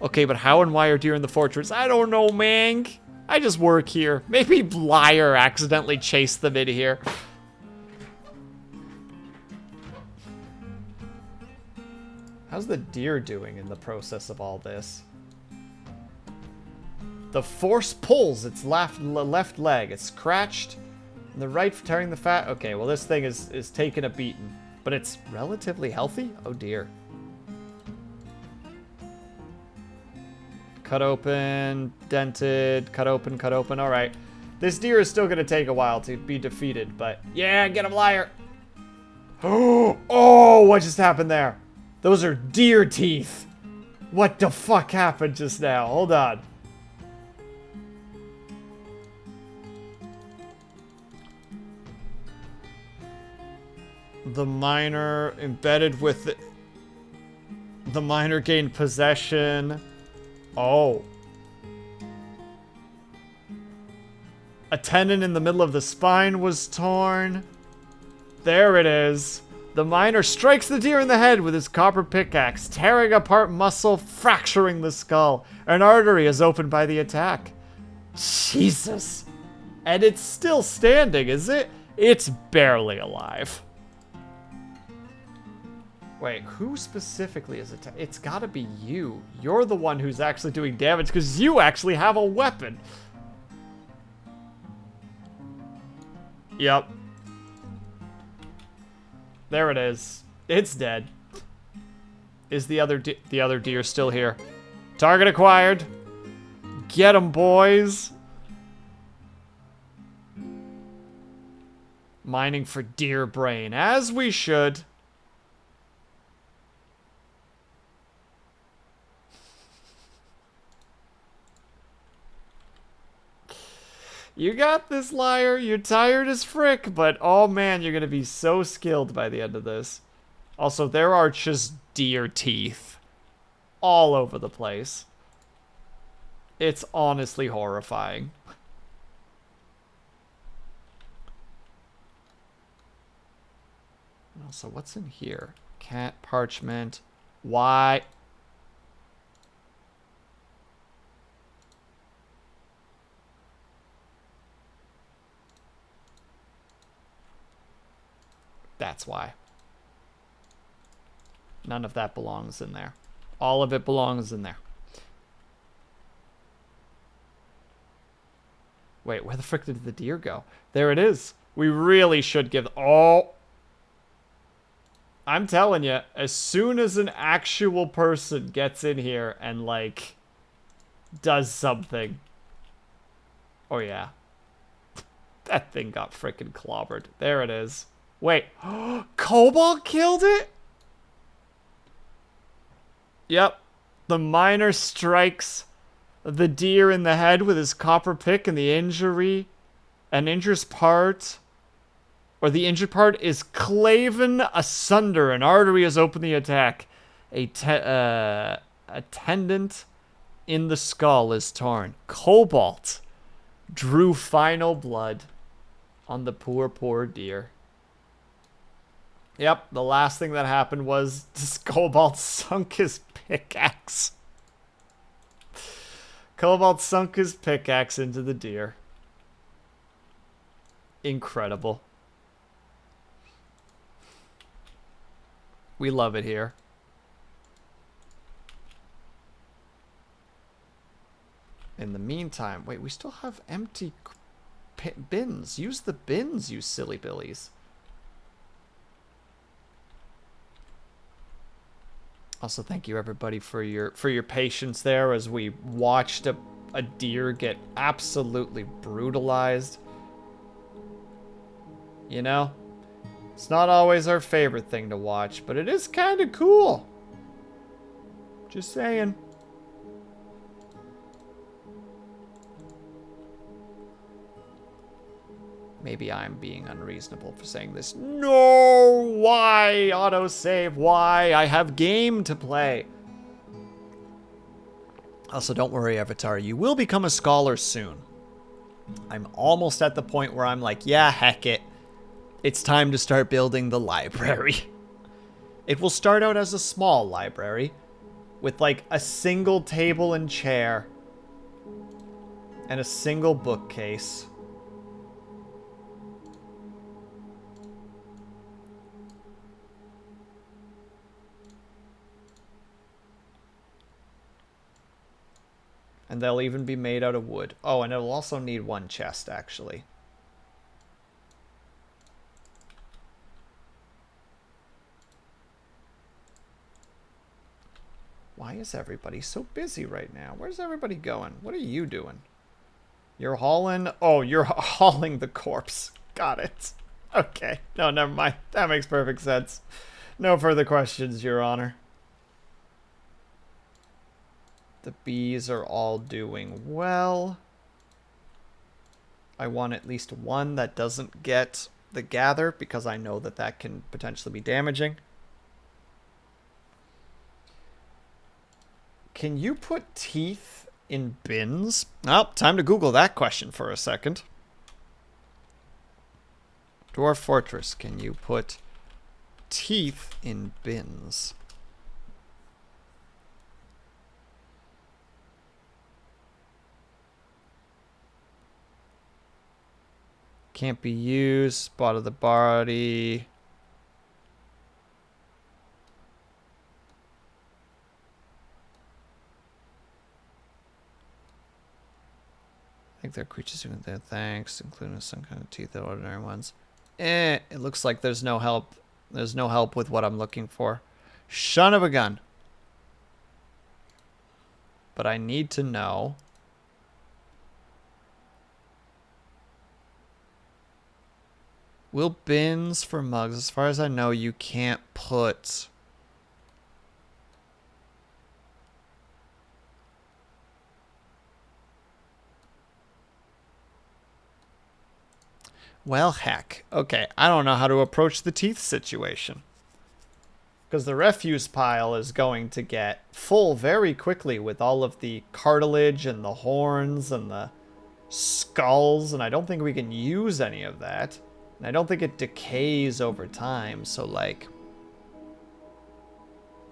Okay, but how and why are deer in the fortress? I don't know, man. I just work here. Maybe Liar accidentally chased them in here. How's the deer doing in the process of all this? The force pulls its left leg. It's scratched. And the right for tearing the fat. Okay, well this thing is taking a beating. But it's relatively healthy? Oh dear. Cut open, dented, cut open. All right. This deer is still going to take a while to be defeated, but yeah, get him, Liar. Oh, what just happened there? Those are deer teeth. What the fuck happened just now? Hold on. The miner embedded with it. The miner gained possession. Oh. A tendon in the middle of the spine was torn. There it is. The miner strikes the deer in the head with his copper pickaxe, tearing apart muscle, fracturing the skull. An artery is opened by the attack. Jesus. And it's still standing, is it? It's barely alive. Wait, who specifically is it? It's gotta be you. You're the one who's actually doing damage because you actually have a weapon. Yep. There it is. It's dead. Is the other deer still here? Target acquired. Get 'em, boys. Mining for deer brain, as we should. You got this, liar. You're tired as frick, but oh man, you're gonna be so skilled by the end of this. Also, there are just deer teeth all over the place. It's honestly horrifying. Also, what's in here? Cat parchment. Why? That's why. None of that belongs in there. All of it belongs in there. Wait, where the frick did the deer go? There it is. We really should give... Oh! I'm telling you, as soon as an actual person gets in here and, like, does something... Oh, yeah. That thing got frickin' clobbered. There it is. Wait. Cobalt killed it? Yep. The miner strikes the deer in the head with his copper pick, and the injury... An injures part... Or the injured part is claven asunder. An artery has opened the attack. A tendon in the skull is torn. Cobalt drew final blood on the poor, poor deer. Yep, the last thing that happened was this Cobalt sunk his pickaxe. Cobalt sunk his pickaxe into the deer. Incredible. We love it here. In the meantime, wait, we still have empty bins. Use the bins, you silly billies. Also, thank you everybody for your patience there as we watched a deer get absolutely brutalized. You know? It's not always our favorite thing to watch, but it is kind of cool. Just saying. Maybe I'm being unreasonable for saying this. No! Why? Autosave, why? I have game to play. Also, don't worry, Avatar. You will become a scholar soon. I'm almost at the point where I'm like, yeah, heck it. It's time to start building the library. It will start out as a small library with like a single table and chair and a single bookcase. And they'll even be made out of wood. Oh, and it'll also need one chest, actually. Why is everybody so busy right now? Where's everybody going? What are you doing? You're hauling... Oh, you're hauling the corpse. Got it. Okay. No, never mind. That makes perfect sense. No further questions, Your Honor. The bees are all doing well. I want at least one that doesn't get the gather because I know that that can potentially be damaging. Can you put teeth in bins? Oh, time to Google that question for a second. Dwarf Fortress, can you put teeth in bins? Can't be used. Spot of the body. I think they're creatures doing their thanks, including some kind of teeth, the ordinary ones. It looks like there's no help There's no help with what I'm looking for. Son of a gun. But I need to know. Will bins for mugs? As far as I know, you can't put... Well, heck. Okay, I don't know how to approach the teeth situation. Because the refuse pile is going to get full very quickly with all of the cartilage and the horns and the skulls, and I don't think we can use any of that. And I don't think it decays over time, so like...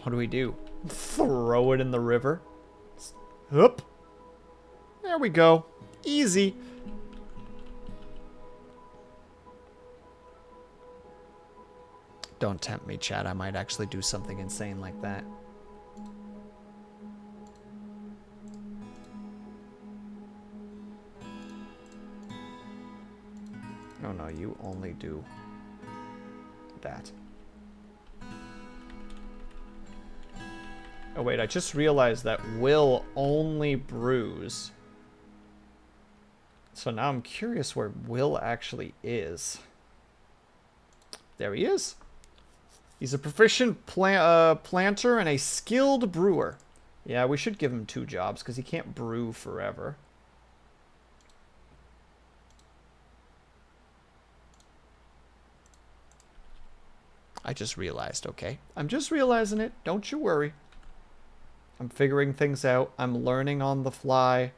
What do we do? Throw it in the river? Oop. There we go. Easy. Don't tempt me, Chad. I might actually do something insane like that. No, no, you only do that. Oh, wait, I just realized that Will only brews. So now I'm curious where Will actually is. There he is. He's a proficient planter and a skilled brewer. Yeah, we should give him 2 jobs because he can't brew forever. I just realized, okay? I'm just realizing it. Don't you worry. I'm figuring things out. I'm learning on the fly.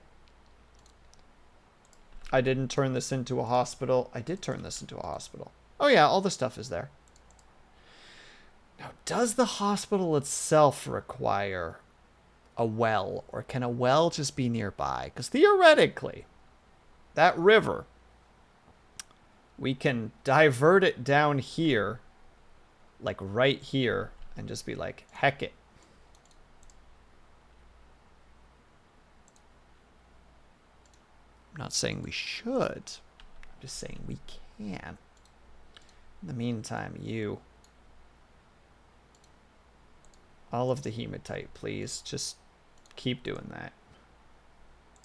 I didn't turn this into a hospital. I did turn this into a hospital. Oh yeah, all the stuff is there. Now, does the hospital itself require a well? Or can a well just be nearby? Because theoretically, that river, we can divert it down here, like right here, and just be like, heck it. I'm not saying we should. I'm just saying we can. In the meantime, you... All of the hematite, please. Just keep doing that.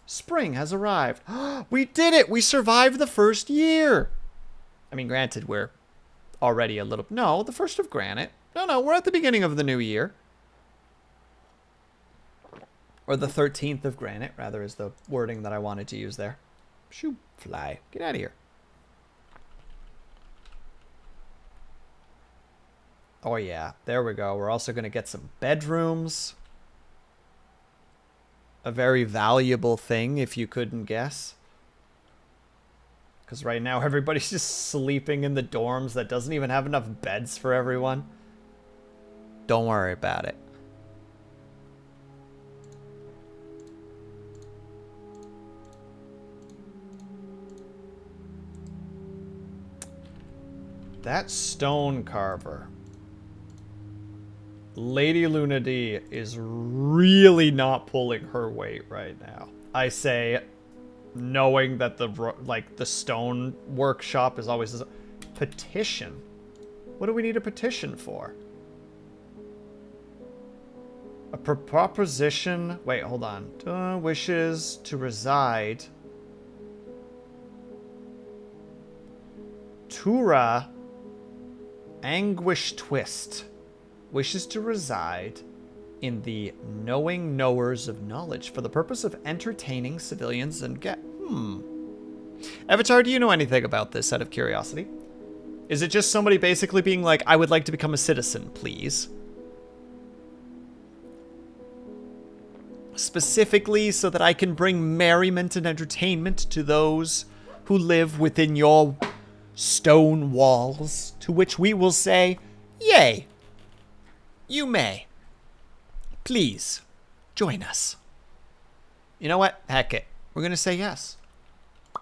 Spring has arrived. We did it! We survived the first year! I mean, granted, we're already a little... No, the first of granite. No, we're at the beginning of the new year. Or the 13th of granite, rather, is the wording that I wanted to use there. Shoo, fly. Get out of here. Oh, yeah. There we go. We're also going to get some bedrooms. A very valuable thing, if you couldn't guess. Because right now, everybody's just sleeping in the dorms that doesn't even have enough beds for everyone. Don't worry about it. That stone carver. Lady Luna D is really not pulling her weight right now. I say, knowing that the stone workshop is always a petition. What do we need a petition for? A proposition. Wait, hold on. Wishes to reside. Tura Anguish Twist. Wishes to reside in the knowing knowers of knowledge for the purpose of entertaining civilians and get... Avatar, do you know anything about this out of curiosity? Is it just somebody basically being like, I would like to become a citizen, please? Specifically so that I can bring merriment and entertainment to those who live within your stone walls, to which we will say, yay. You may. Please, join us. You know what? Heck it. We're going to say yes. I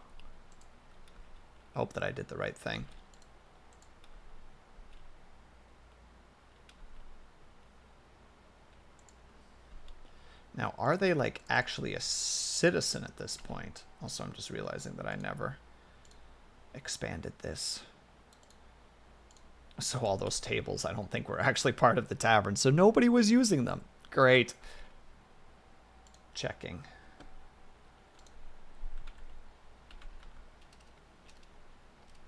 hope that I did the right thing. Now, are they, like, actually a citizen at this point? Also, I'm just realizing that I never expanded this. So all those tables, I don't think were actually part of the tavern, so nobody was using them. Great. Checking.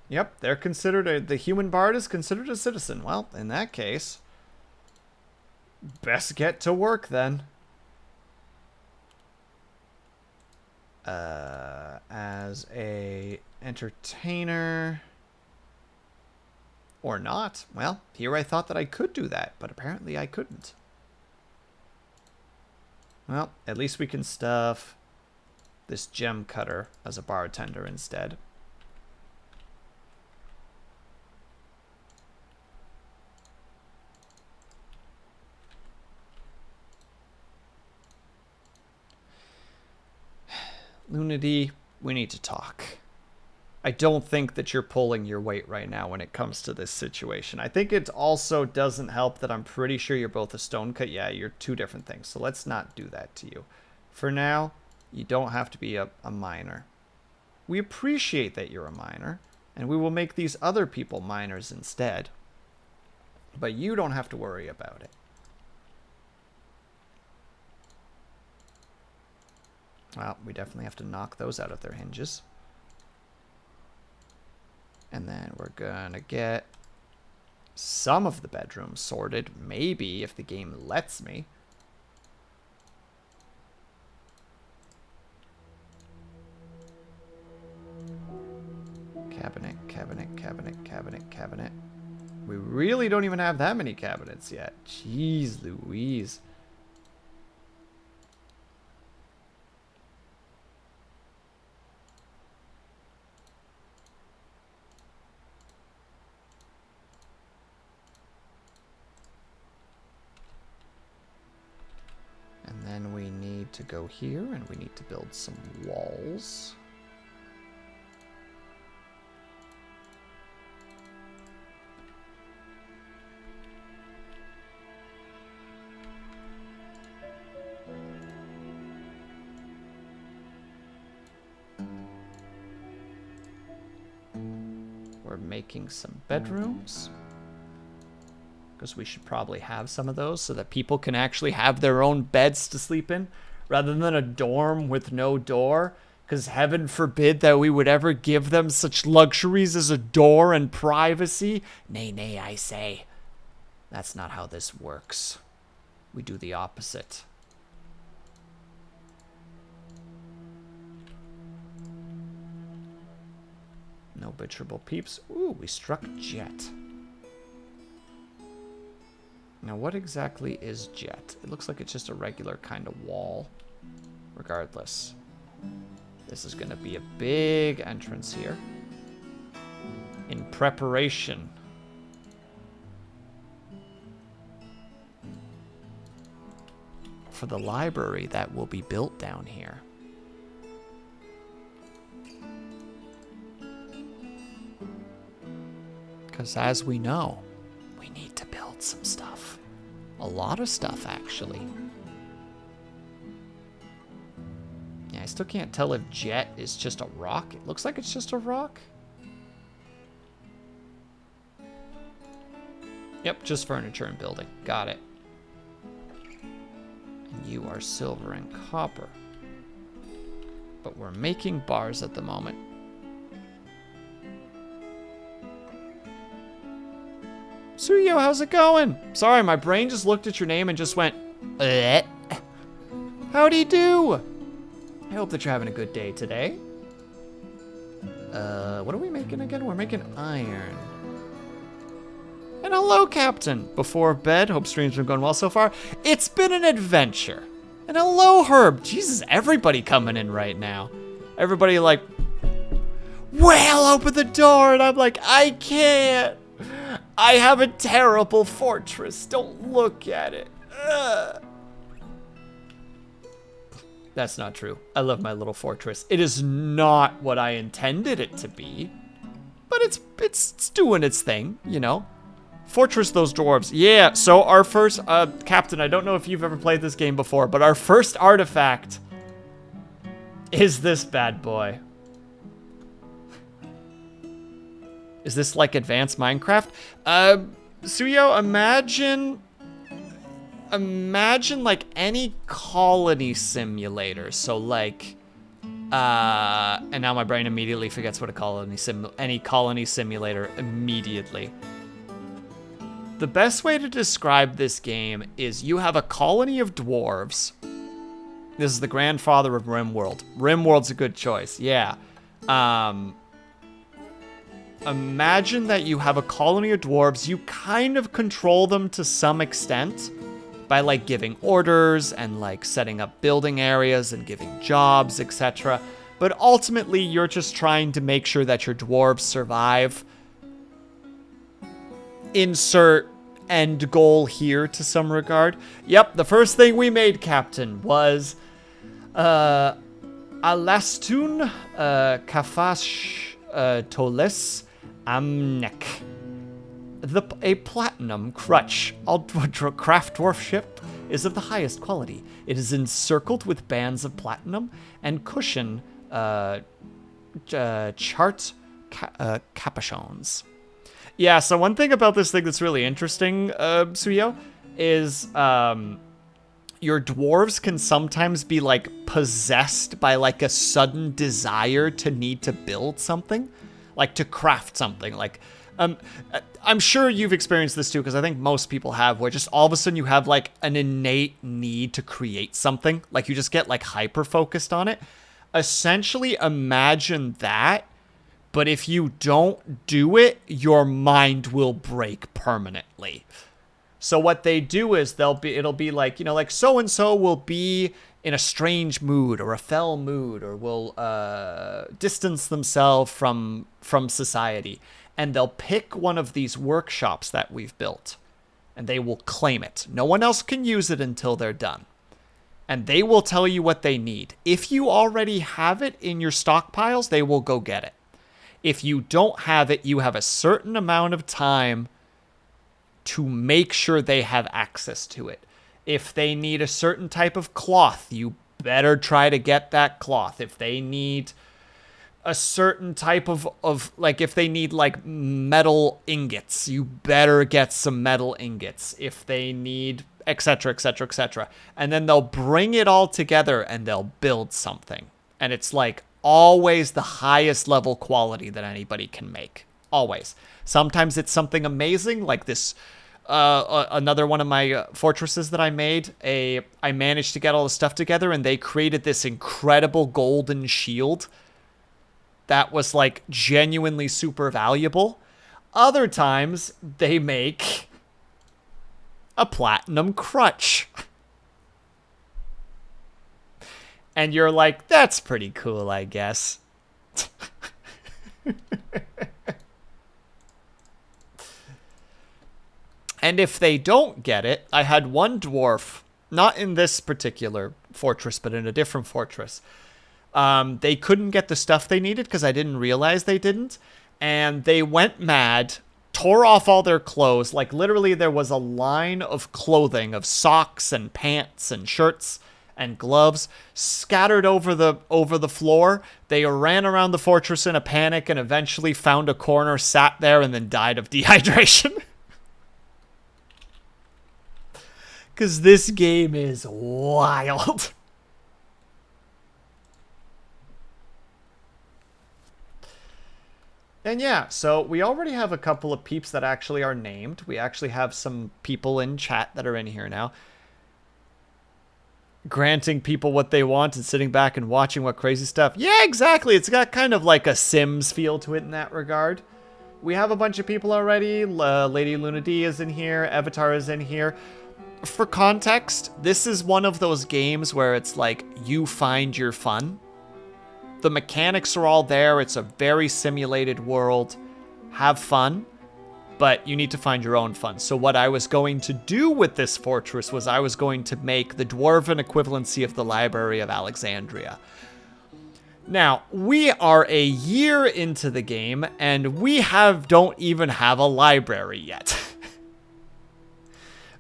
Yep, they're considered the human bard is considered a citizen. Well, in that case, best get to work then. As a entertainer or not. Well, here I thought that I could do that, but apparently I couldn't. Well, at least we can stuff this gem cutter as a bartender instead. Lunity, we need to talk. I don't think that you're pulling your weight right now when it comes to this situation. I think it also doesn't help that I'm pretty sure you're both a stonecut. Yeah, you're two different things. So let's not do that to you. For now, you don't have to be a miner. We appreciate that you're a miner, and we will make these other people miners instead. But you don't have to worry about it. Well, we definitely have to knock those out of their hinges. And then we're gonna get some of the bedrooms sorted. Maybe, if the game lets me. Cabinet, cabinet, cabinet, cabinet, cabinet. We really don't even have that many cabinets yet. Jeez Louise. And then we need to go here and we need to build some walls. We're making some bedrooms, because we should probably have some of those so that people can actually have their own beds to sleep in rather than a dorm with no door, because heaven forbid that we would ever give them such luxuries as a door and privacy. Nay, nay, I say. That's not how this works. We do the opposite. No bitchable peeps. Ooh, we struck jet. Now, what exactly is jet? It looks like it's just a regular kind of wall. Regardless. This is going to be a big entrance here. In preparation. For the library that will be built down here. Because as we know, we need to build some stuff. A lot of stuff, actually. Yeah, I still can't tell if jet is just a rock. It looks like it's just a rock. Yep, just furniture and building. Got it. And you are silver and copper. But we're making bars at the moment. Suyo, how's it going? Sorry, my brain just looked at your name and just went, eh. How do you do? I hope that you're having a good day today. What are we making again? We're making iron. And hello, Captain. Before bed, hope stream's been going well so far. It's been an adventure. And hello, Herb. Jesus, everybody coming in right now. Everybody like, well, open the door. And I'm like, I can't. I have a terrible fortress. Don't look at it. Ugh. That's not true. I love my little fortress. It is not what I intended it to be, but it's doing its thing, you know. Fortress those dwarves. Yeah, so our first, Captain, I don't know if you've ever played this game before, but our first artifact is this bad boy. Is this like advanced Minecraft? Suyo, imagine like any colony simulator. So like, and now my brain immediately forgets what any colony simulator immediately. The best way to describe this game is you have a colony of dwarves. This is the grandfather of RimWorld. RimWorld's a good choice, yeah. Imagine that you have a colony of dwarves. You kind of control them to some extent by like giving orders and like setting up building areas and giving jobs, etc. But ultimately, you're just trying to make sure that your dwarves survive. Insert end goal here to some regard. Yep, the first thing we made, Captain, was Alastun Kafash Toles Amnek. A platinum crutch craft dwarf ship is of the highest quality. It is encircled with bands of platinum and cushion chart capuchons. Yeah, so one thing about this thing that's really interesting, Suyo, is your dwarves can sometimes be like possessed by like a sudden desire to need to build something, like to craft something. Like, I'm sure you've experienced this too, because I think most people have, where just all of a sudden you have like an innate need to create something. Like you just get like hyper focused on it. Essentially, imagine that. But if you don't do it, your mind will break permanently. So what they do is it'll be like, you know, like so-and-so will be in a strange mood or a fell mood or will distance themselves from society. And they'll pick one of these workshops that we've built. And they will claim it. No one else can use it until they're done. And they will tell you what they need. If you already have it in your stockpiles, they will go get it. If you don't have it, you have a certain amount of time to make sure they have access to it. If they need a certain type of cloth, you better try to get that cloth. If they need a certain type of like, if they need like metal ingots, you better get some metal ingots. If they need etc., etc., etc. And then they'll bring it all together and they'll build something. And it's like always the highest level quality that anybody can make. Always. Sometimes it's something amazing, like this, another one of my fortresses that I made. I managed to get all the stuff together and they created this incredible golden shield that was like genuinely super valuable. Other times they make a platinum crutch. And you're like, that's pretty cool, I guess. And if they don't get it, I had one dwarf, not in this particular fortress, but in a different fortress. They couldn't get the stuff they needed because I didn't realize they didn't. And they went mad, tore off all their clothes. Like literally there was a line of clothing, of socks and pants and shirts and gloves scattered over the floor. They ran around the fortress in a panic and eventually found a corner, sat there, and then died of dehydration. Because this game is wild. And yeah, so we already have a couple of peeps that actually are named. We actually have some people in chat that are in here now. Granting people what they want and sitting back and watching what crazy stuff. Yeah, exactly. It's got kind of like a Sims feel to it in that regard. We have a bunch of people already. Lady Luna D is in here. Avatar is in here. For context, this is one of those games where it's like you find your fun. The mechanics are all there. It's a very simulated world. Have fun. But you need to find your own fun. So what I was going to do with this fortress was I was going to make the dwarven equivalency of the Library of Alexandria. Now, we are a year into the game, and we don't even have a library yet.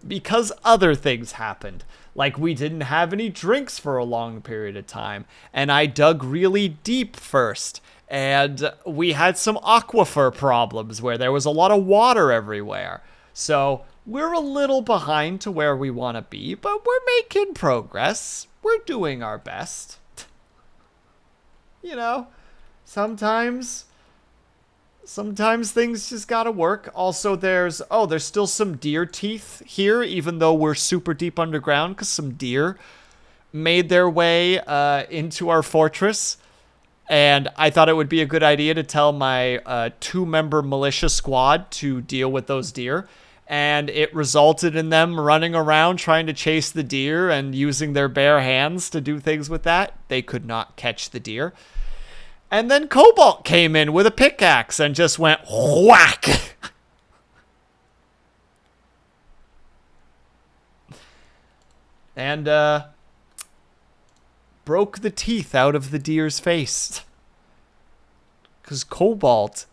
Because other things happened. Like we didn't have any drinks for a long period of time, and I dug really deep first. And we had some aquifer problems where there was a lot of water everywhere. So we're a little behind to where we want to be, but we're making progress. We're doing our best. You know, sometimes things just gotta work. Also, there's still some deer teeth here, even though we're super deep underground, because some deer made their way into our fortress. And I thought it would be a good idea to tell my 2-member militia squad to deal with those deer. And it resulted in them running around trying to chase the deer and using their bare hands to do things with that. They could not catch the deer. And then Cobalt came in with a pickaxe and just went whack. And broke the teeth out of the deer's face. Because Cobalt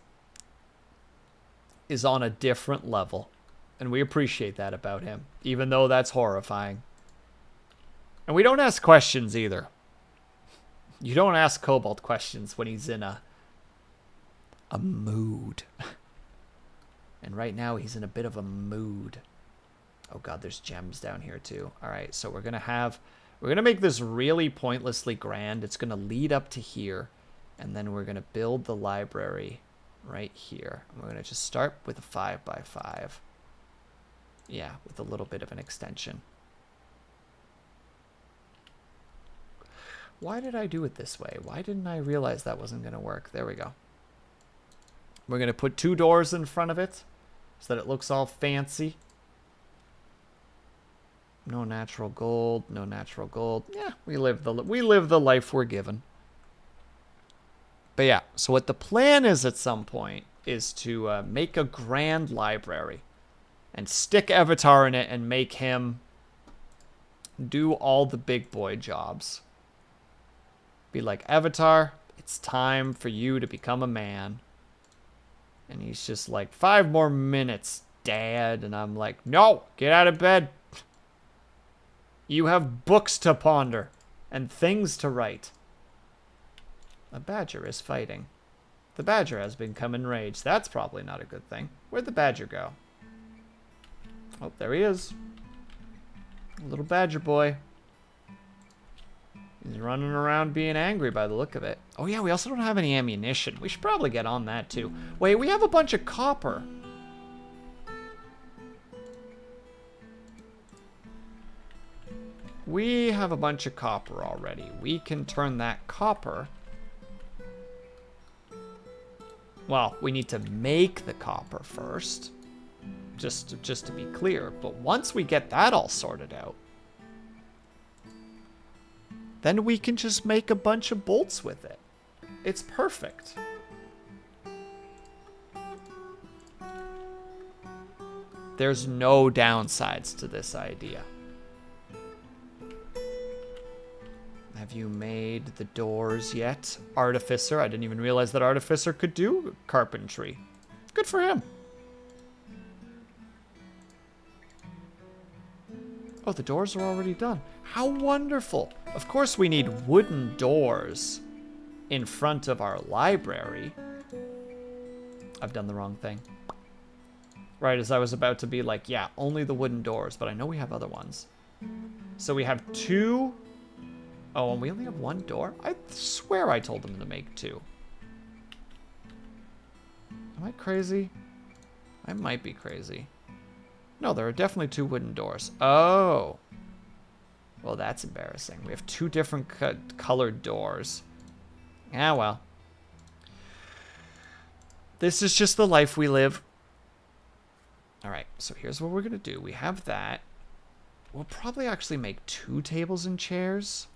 is on a different level. And we appreciate that about him, even though that's horrifying. And we don't ask questions either. You don't ask Cobalt questions when he's in a mood. And right now he's in a bit of a mood. Oh god, there's gems down here too. Alright, so we're gonna make this really pointlessly grand. It's gonna lead up to here. And then we're gonna build the library right here. And we're gonna just start with a 5x5. Yeah, with a little bit of an extension. Why did I do it this way? Why didn't I realize that wasn't going to work? There we go. We're going to put 2 doors in front of it so that it looks all fancy. No natural gold, no natural gold. Yeah, we live the life we're given. But yeah, so what the plan is at some point is to make a grand library and stick Avatar in it and make him do all the big boy jobs. Be like, Avatar, it's time for you to become a man. And he's just like, 5 more minutes, Dad. And I'm like, no, get out of bed. You have books to ponder and things to write. A badger is fighting. The badger has become enraged. That's probably not a good thing. Where'd the badger go? Oh, there he is. Little badger boy. He's running around being angry by the look of it. Oh yeah, we also don't have any ammunition. We should probably get on that too. Wait, we have a bunch of copper. We have a bunch of copper already. We can turn that copper. Well, we need to make the copper first. Just to be clear. But once we get that all sorted out, then we can just make a bunch of bolts with it. It's perfect. There's no downsides to this idea. Have you made the doors yet? Artificer. I didn't even realize that Artificer could do carpentry. Good for him. Oh, the doors are already done. How wonderful. Of course we need wooden doors in front of our library. I've done the wrong thing. Right as I was about to be like, yeah, only the wooden doors, but I know we have other ones. So we have 2. Oh, and we only have 1 door? I swear I told them to make 2. Am I crazy? I might be crazy. No, there are definitely 2 wooden doors. Oh. Well, that's embarrassing. We have 2 different colored doors. Ah, well. This is just the life we live. Alright, so here's what we're going to do. We have that. We'll probably actually make 2 tables and chairs,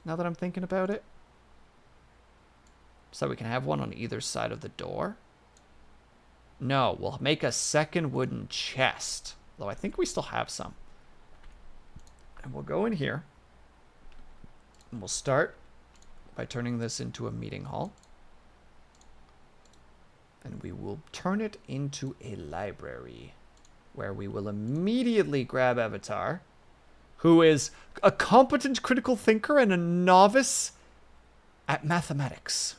now that I'm thinking about it. So we can have one on either side of the door. No, we'll make a second wooden chest. Though I think we still have some. And we'll go in here. And we'll start by turning this into a meeting hall. And we will turn it into a library, where we will immediately grab Avatar, who is a competent critical thinker and a novice at mathematics.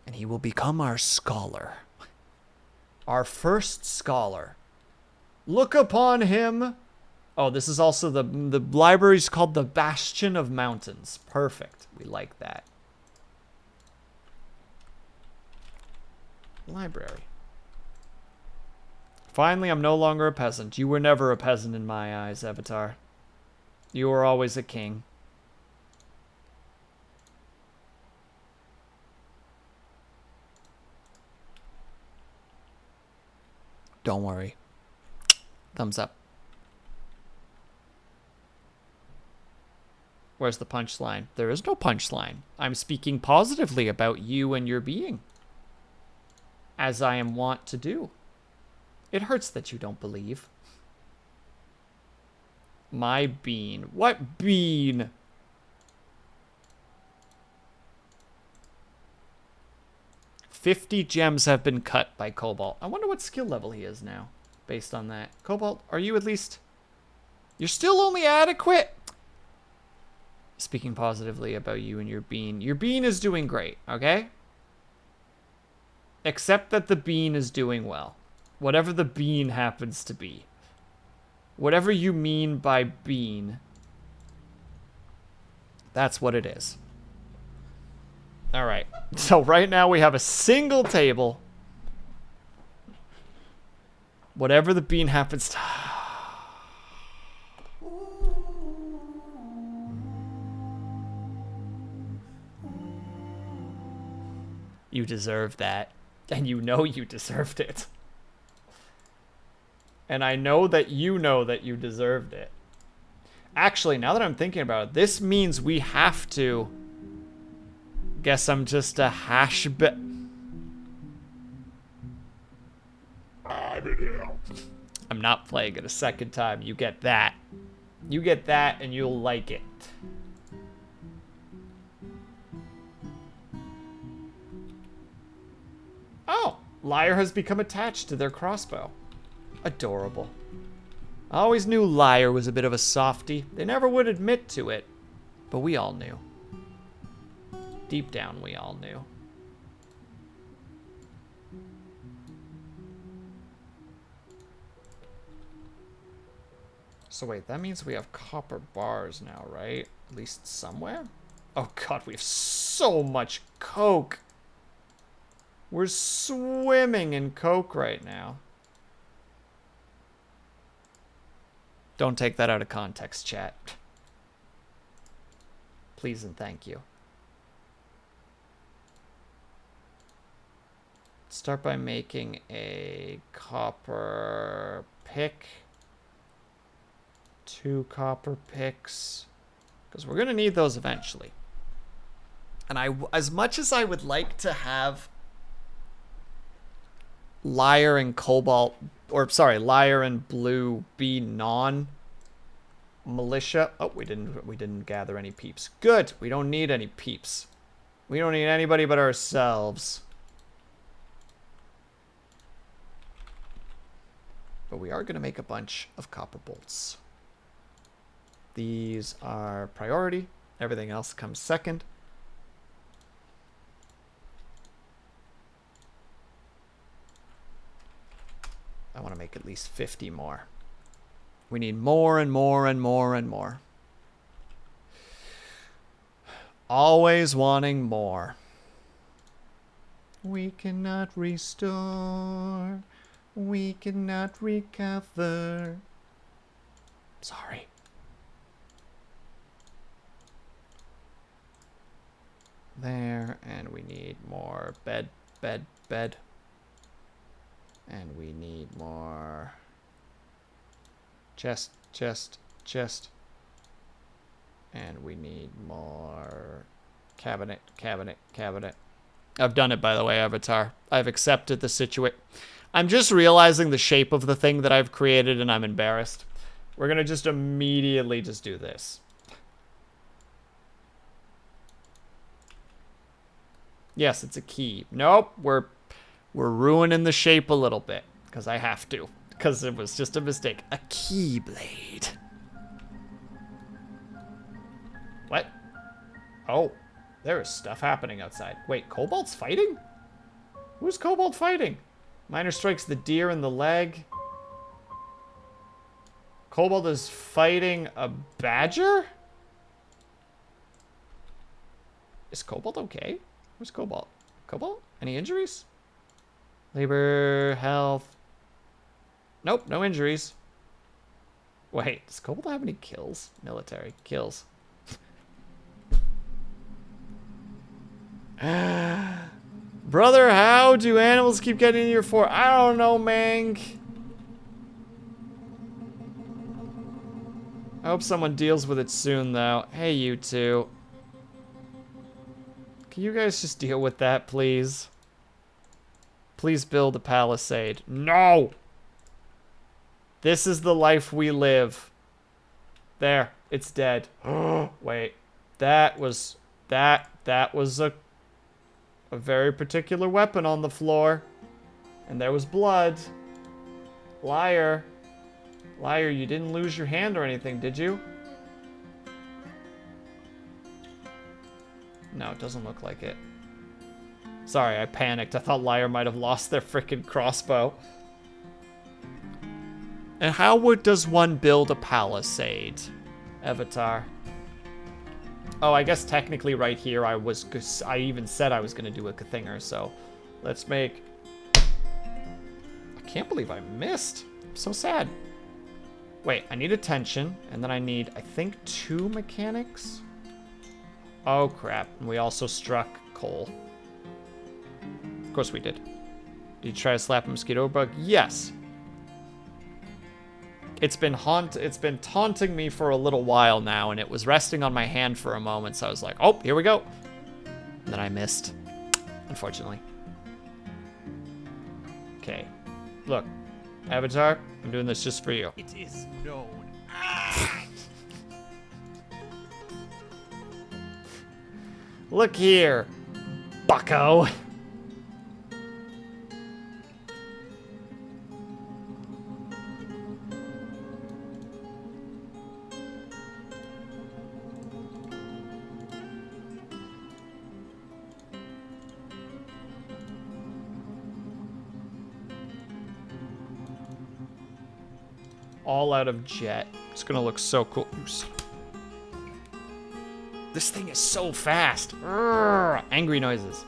And he will become our scholar. Our first scholar. Look upon him. Oh, this is also the library's called the Bastion of Mountains. Perfect. We like that. Library. Finally, I'm no longer a peasant. You were never a peasant in my eyes, Avatar. You were always a king. Don't worry. Thumbs up. Where's the punchline? There is no punchline. I'm speaking positively about you and your being. As I am wont to do. It hurts that you don't believe. My bean. What bean? $50 gems have been cut by Cobalt. I wonder what skill level he is now, based on that. Cobalt, are you at least... You're still only adequate? Speaking positively about you and your bean. Your bean is doing great, okay? Except that the bean is doing well. Whatever the bean happens to be. Whatever you mean by bean. That's what it is. Alright. So right now we have a single table. Whatever the bean happens to... You deserve that. And you know you deserved it. And I know that you deserved it. Actually, now that I'm thinking about it, this means we have to... Guess I'm just a hash bit. I'm not playing it a second time. You get that. You get that and you'll like it. Oh, Liar has become attached to their crossbow. Adorable. I always knew Liar was a bit of a softie. They never would admit to it, but we all knew. Deep down, we all knew. So wait, that means we have copper bars now, right? At least somewhere? Oh god, we have so much coke. We're swimming in coke right now. Don't take that out of context, chat. Please and thank you. Start by making a copper pick. 2 copper picks. Because we're going to need those eventually. And as much as I would like to have Liar and Cobalt, or sorry, Liar and Blue be non-militia. Oh, we didn't gather any peeps. Good. We don't need any peeps. We don't need anybody but ourselves. But we are going to make a bunch of copper bolts. These are priority. Everything else comes second. I want to make at least 50 more. We need more and more and more and more. Always wanting more. We cannot restore. We cannot recover. Sorry. There, and we need more bed. And we need more chest. And we need more cabinet. I've done it, by the way, Avatar. I've accepted the situation. I'm just realizing the shape of the thing that I've created, and I'm embarrassed. We're going to just immediately just do this. Yes, it's a key. Nope, we're ruining the shape a little bit. Because I have to. Because it was just a mistake. A keyblade. What? Oh, there is stuff happening outside. Wait, Cobalt's fighting? Who's Kobold fighting? Miner strikes the deer in the leg. Kobold is fighting a badger? Is Kobold okay? Where's Kobold? Kobold? Any injuries? Labor, health. Nope, no injuries. Wait, does Kobold have any kills? Military. Kills. Brother, how do animals keep getting in your fort? I don't know, Mang. I hope someone deals with it soon, though. Hey, you two. Can you guys just deal with that, please? Please build a palisade. No! This is the life we live. There, it's dead. Wait, that was a very particular weapon on the floor. And there was blood. Liar. Liar, you didn't lose your hand or anything, did you? No, it doesn't look like it. Sorry, I panicked. I thought Liar might have lost their frickin' crossbow. And how does one build a palisade, Avatar? Oh, I guess technically right here I even said I was gonna do a thinger, so let's make... I can't believe I missed. I'm so sad. Wait, I need attention, and then I need, I think, 2 mechanics? Oh, crap. And we also struck coal. Of course we did. Did you try to slap a mosquito bug? Yes. It's been taunting me for a little while now, and it was resting on my hand for a moment, so I was like, oh, here we go. And then I missed, unfortunately. Okay. Look, Avatar, I'm doing this just for you. It is known. Look here, bucko. All out of jet. It's gonna look so cool. This thing is so fast. Urgh, angry noises.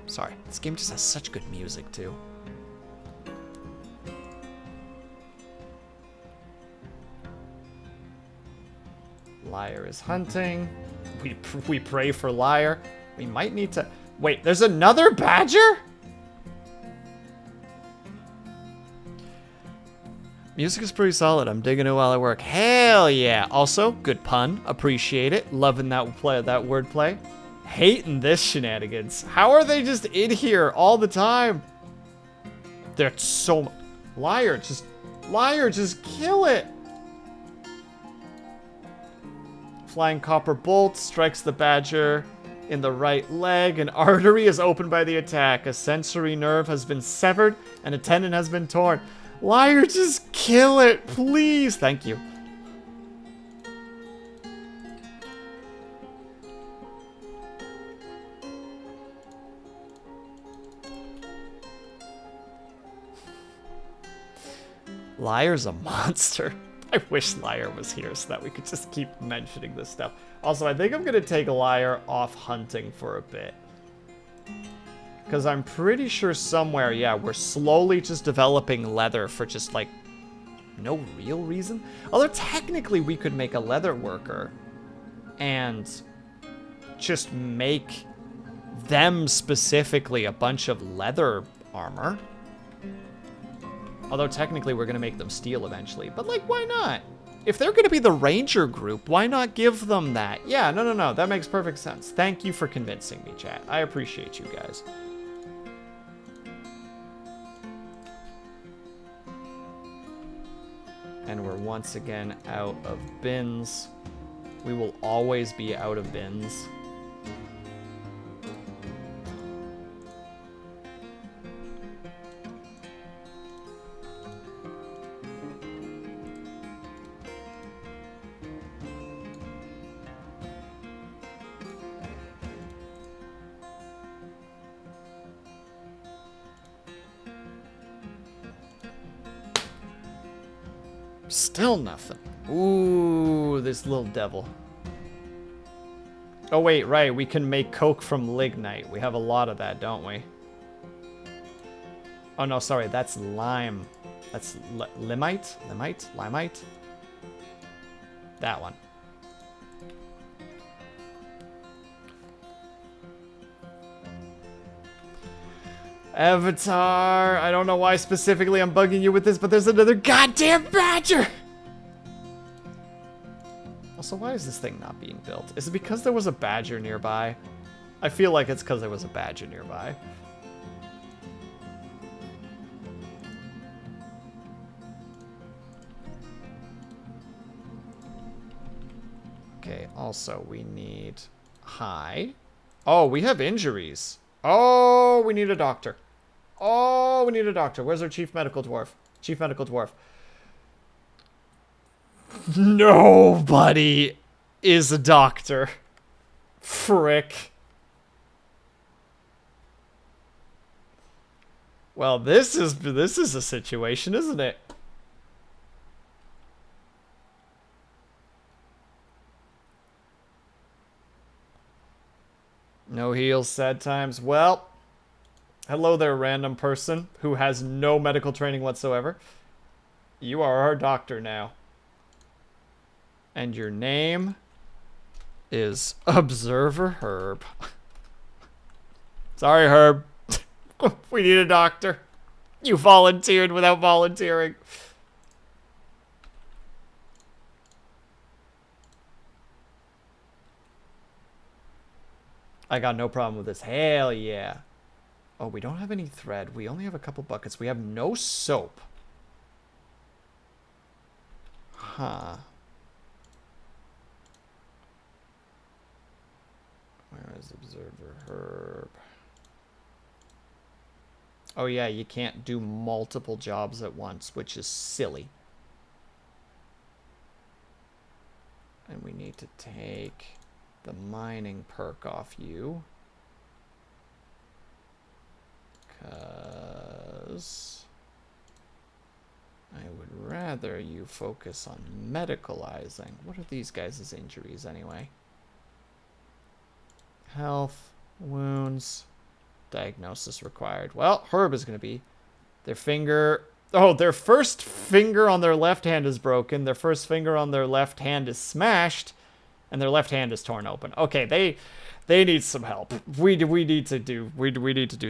Sorry, this game just has such good music too. Liar is hunting. We pray for Liar. We might need to... Wait, there's another badger? Music is pretty solid. I'm digging it while I work. Hell yeah. Also, good pun. Appreciate it. Loving that wordplay. Hating this shenanigans. How are they just in here all the time? They're so... Liar, just kill it. Flying copper bolt strikes the badger in the right leg. An artery is opened by the attack. A sensory nerve has been severed and a tendon has been torn. Liar, just kill it, please. Thank you. Liar's a monster. I wish Liar was here so that we could just keep mentioning this stuff. Also, I think I'm going to take Liar off hunting for a bit. Because I'm pretty sure somewhere, yeah, we're slowly just developing leather for just, like, no real reason. Although, technically, we could make a leather worker and just make them specifically a bunch of leather armor. Although, technically, we're going to make them steel eventually. But, like, why not? If they're going to be the ranger group, why not give them that? Yeah, no. That makes perfect sense. Thank you for convincing me, chat. I appreciate you guys. And we're once again out of bins. We will always be out of bins. Still nothing. Ooh, this little devil. Oh wait, right, we can make coke from lignite. We have a lot of that, don't we? Oh no, sorry, that's lime. That's limite? Limite? Limite? That one. Avatar, I don't know why specifically I'm bugging you with this, but there's another goddamn badger! Also, why is this thing not being built? Is it because there was a badger nearby? I feel like it's because there was a badger nearby. Okay, also we need high. Oh, we have injuries. Oh, we need a doctor. Oh, we need a doctor. Where's our chief medical dwarf? Chief medical dwarf. Nobody is a doctor. Frick. Well, this is a situation, isn't it? No heals, sad times. Well, hello there, random person who has no medical training whatsoever. You are our doctor now. And your name is Observer Herb. Sorry, Herb. We need a doctor. You volunteered without volunteering. I got no problem with this. Hell yeah. Oh, we don't have any thread. We only have a couple buckets. We have no soap. Huh. Where is Observer Herb? Oh yeah, you can't do multiple jobs at once, which is silly. And we need to take the mining perk off you. Because I would rather you focus on medicalizing. What are these guys' injuries anyway? Health, wounds, diagnosis required. Well, Herb is going to be their finger. Oh, their first finger on their left hand is broken. Their first finger on their left hand is smashed. And their left hand is torn open. Okay, they need some help. We need to do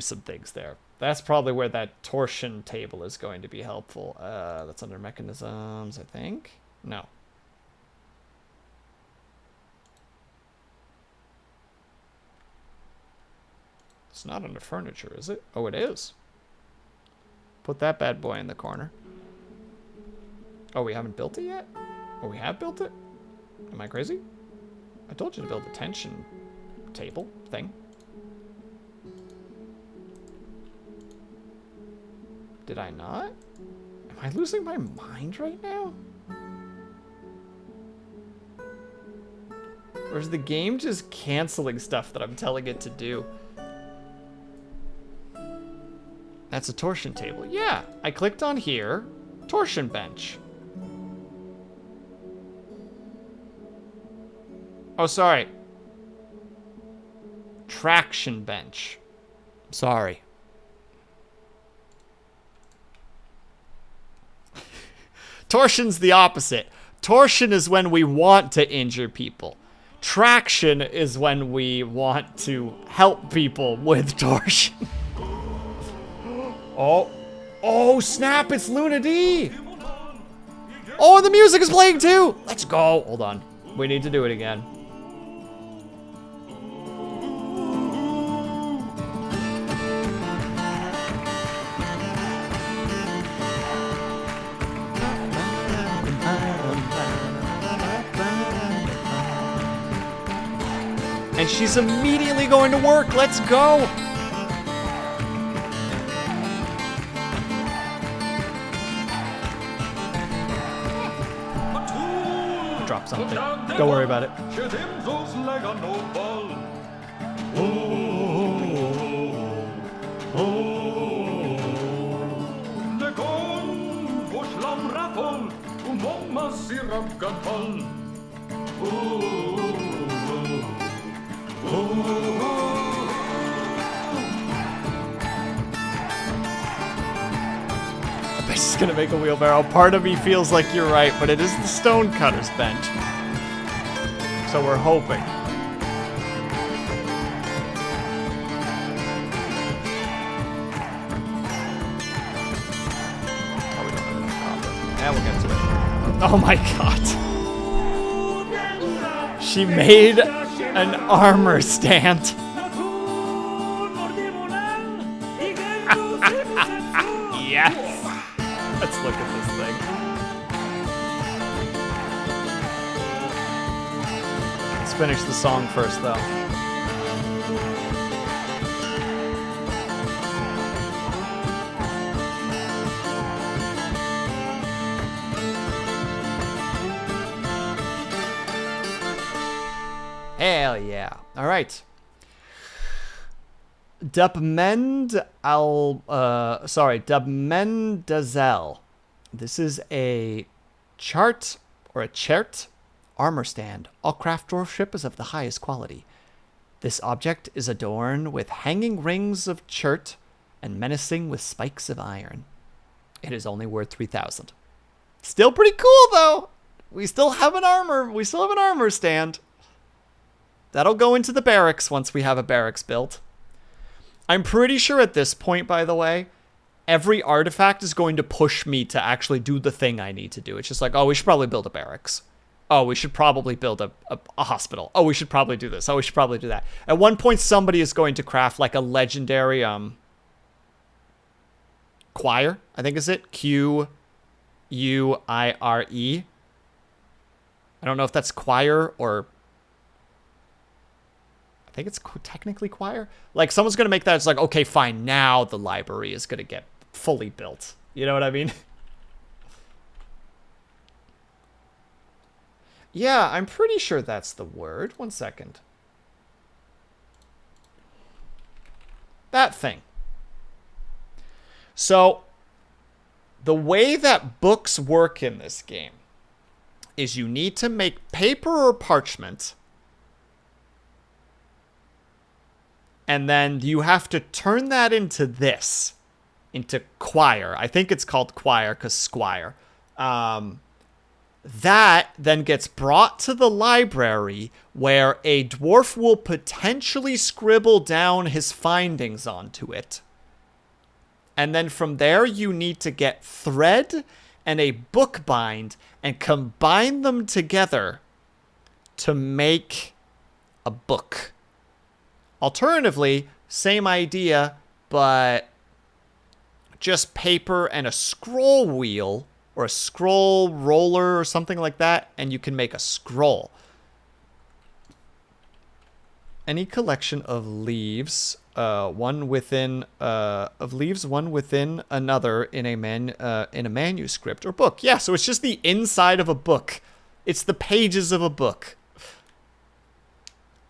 some things there. That's probably where that torsion table is going to be helpful. That's under mechanisms, I think. No. It's not under furniture, is it? Oh, it is. Put that bad boy in the corner. Oh, we haven't built it yet? Oh, we have built it? Am I crazy? I told you to build a tension table thing. Did I not? Am I losing my mind right now? Or is the game just canceling stuff that I'm telling it to do? That's a torsion table. Yeah, I clicked on here. Torsion bench. Oh, sorry. Traction bench. Sorry. Torsion's the opposite. Torsion is when we want to injure people. Traction is when we want to help people with torsion. Oh. Oh, snap, it's Luna D. Oh, the music is playing too. Let's go. Hold on. We need to do it again. And she's immediately going to work. Let's go. Drop something. Don't worry about it. I'm just gonna make a wheelbarrow. Part of me feels like you're right, but it is the Stonecutter's bench. So we're hoping. Oh, we don't have enough copper. Yeah, we'll get to it. Oh my god. She made an armor stand. Yes. Let's look at this thing. Let's finish the song first, though. Hell yeah. All right. Dubmendazel. This is a chart or a chert armor stand. All craft dwarfship is of the highest quality. This object is adorned with hanging rings of chert and menacing with spikes of iron. It is only worth 3,000. Still pretty cool though. We still have an armor stand. That'll go into the barracks once we have a barracks built. I'm pretty sure at this point, by the way, every artifact is going to push me to actually do the thing I need to do. It's just like, oh, we should probably build a barracks. Oh, we should probably build a hospital. Oh, we should probably do this. Oh, we should probably do that. At one point, somebody is going to craft like a legendary choir, I think is it? Quire. I don't know if that's choir or... I think it's technically choir. Like, someone's going to make that. It's like, okay, fine. Now the library is going to get fully built. You know what I mean? Yeah, I'm pretty sure that's the word. 1 second. That thing. So, the way that books work in this game is you need to make paper or parchment. And then you have to turn that into this, into choir. I think it's called choir because squire. That then gets brought to the library where a dwarf will potentially scribble down his findings onto it. And then from there, you need to get thread and a bookbind and combine them together to make a book. Alternatively, same idea, but just paper and a scroll wheel or a scroll roller or something like that, and you can make a scroll. Any collection of leaves, one within another in a manuscript or book. Yeah, so it's just the inside of a book. It's the pages of a book.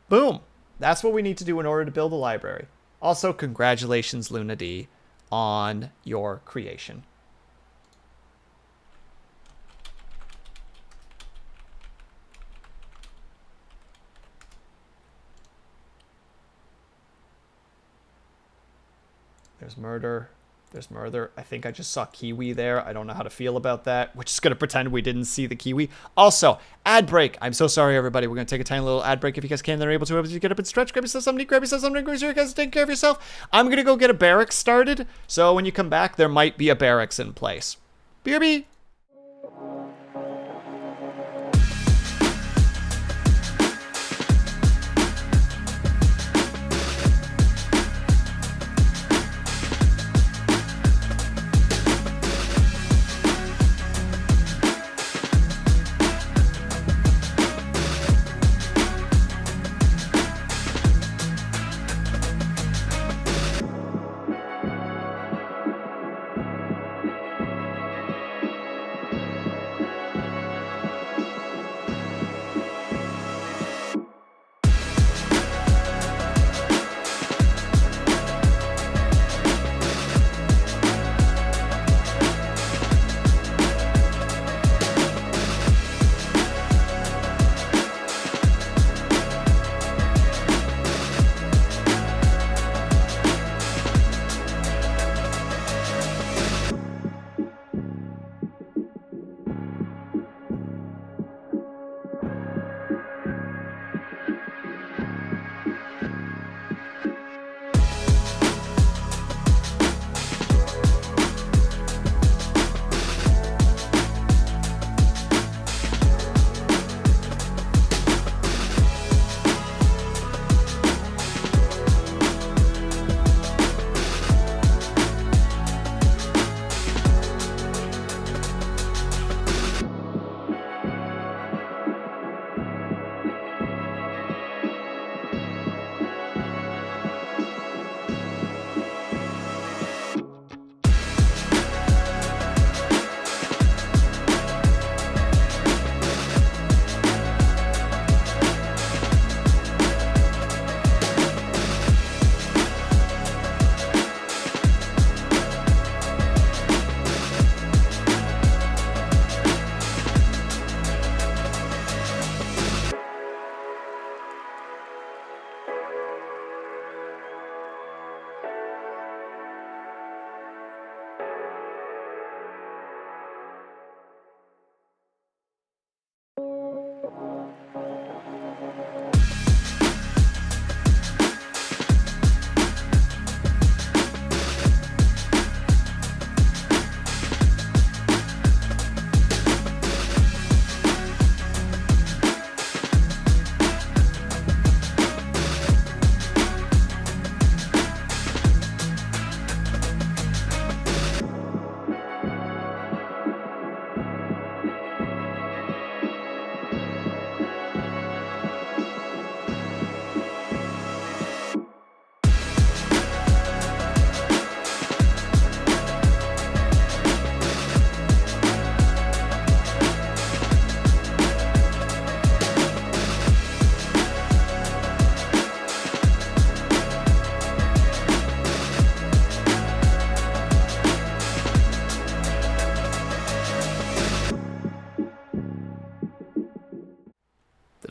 Boom. That's what we need to do in order to build a library. Also, congratulations, Luna D, on your creation. There's murder. There's murder. I think I just saw kiwi there. I don't know how to feel about that. We're just going to pretend we didn't see the kiwi. Also, ad break. I'm so sorry, everybody. We're going to take a tiny little ad break. If you guys can, then are able to get up and stretch. Grab yourself something. Grab yourself something. Grab yourself something. Take care of yourself. I'm going to go get a barracks started. So when you come back, there might be a barracks in place. BRB.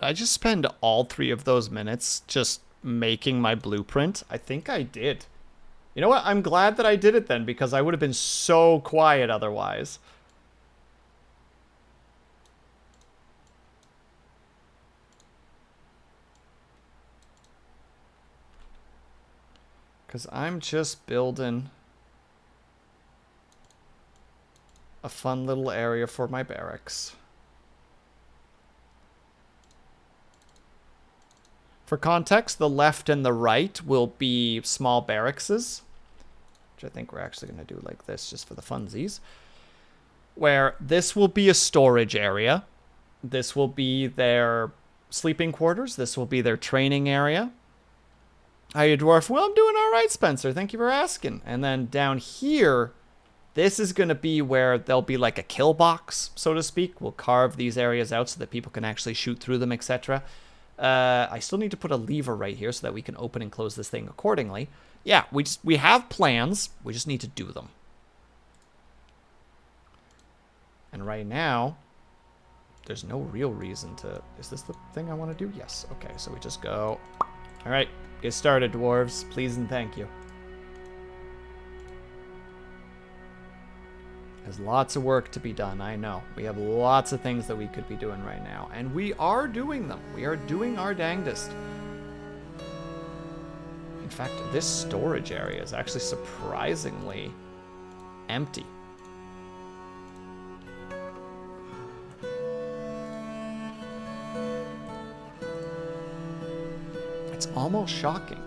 I just spend all 3 of those minutes just making my blueprint? I think I did. You know what? I'm glad that I did it then, because I would have been so quiet otherwise. Because I'm just building a fun little area for my barracks. For context, the left and the right will be small barrackses, which I think we're actually going to do like this just for the funsies, where this will be a storage area. This will be their sleeping quarters. This will be their training area. How you, dwarf? Well, I'm doing all right, Spencer. Thank you for asking. And then down here, this is going to be where there'll be like a kill box, so to speak. We'll carve these areas out so that people can actually shoot through them, etc. I still need to put a lever right here so that we can open and close this thing accordingly. Yeah, we have plans. We just need to do them. And right now, there's no real reason to... Is this the thing I want to do? Yes. Okay, so we just go... All right, get started, dwarves. Please and thank you. There's lots of work to be done, I know. We have lots of things that we could be doing right now. And we are doing them. We are doing our dangdest. In fact, this storage area is actually surprisingly empty. It's almost shocking.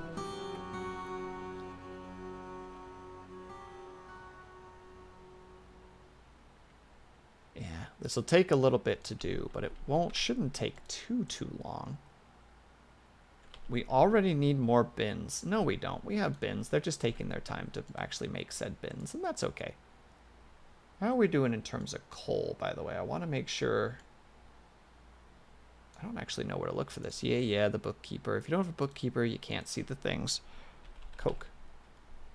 This will take a little bit to do, but it shouldn't take too long. We already need more bins. No, we don't. We have bins. They're just taking their time to actually make said bins, and that's okay. How are we doing in terms of coal, by the way? I want to make sure... I don't actually know where to look for this. Yeah, the bookkeeper. If you don't have a bookkeeper, you can't see the things. Coke.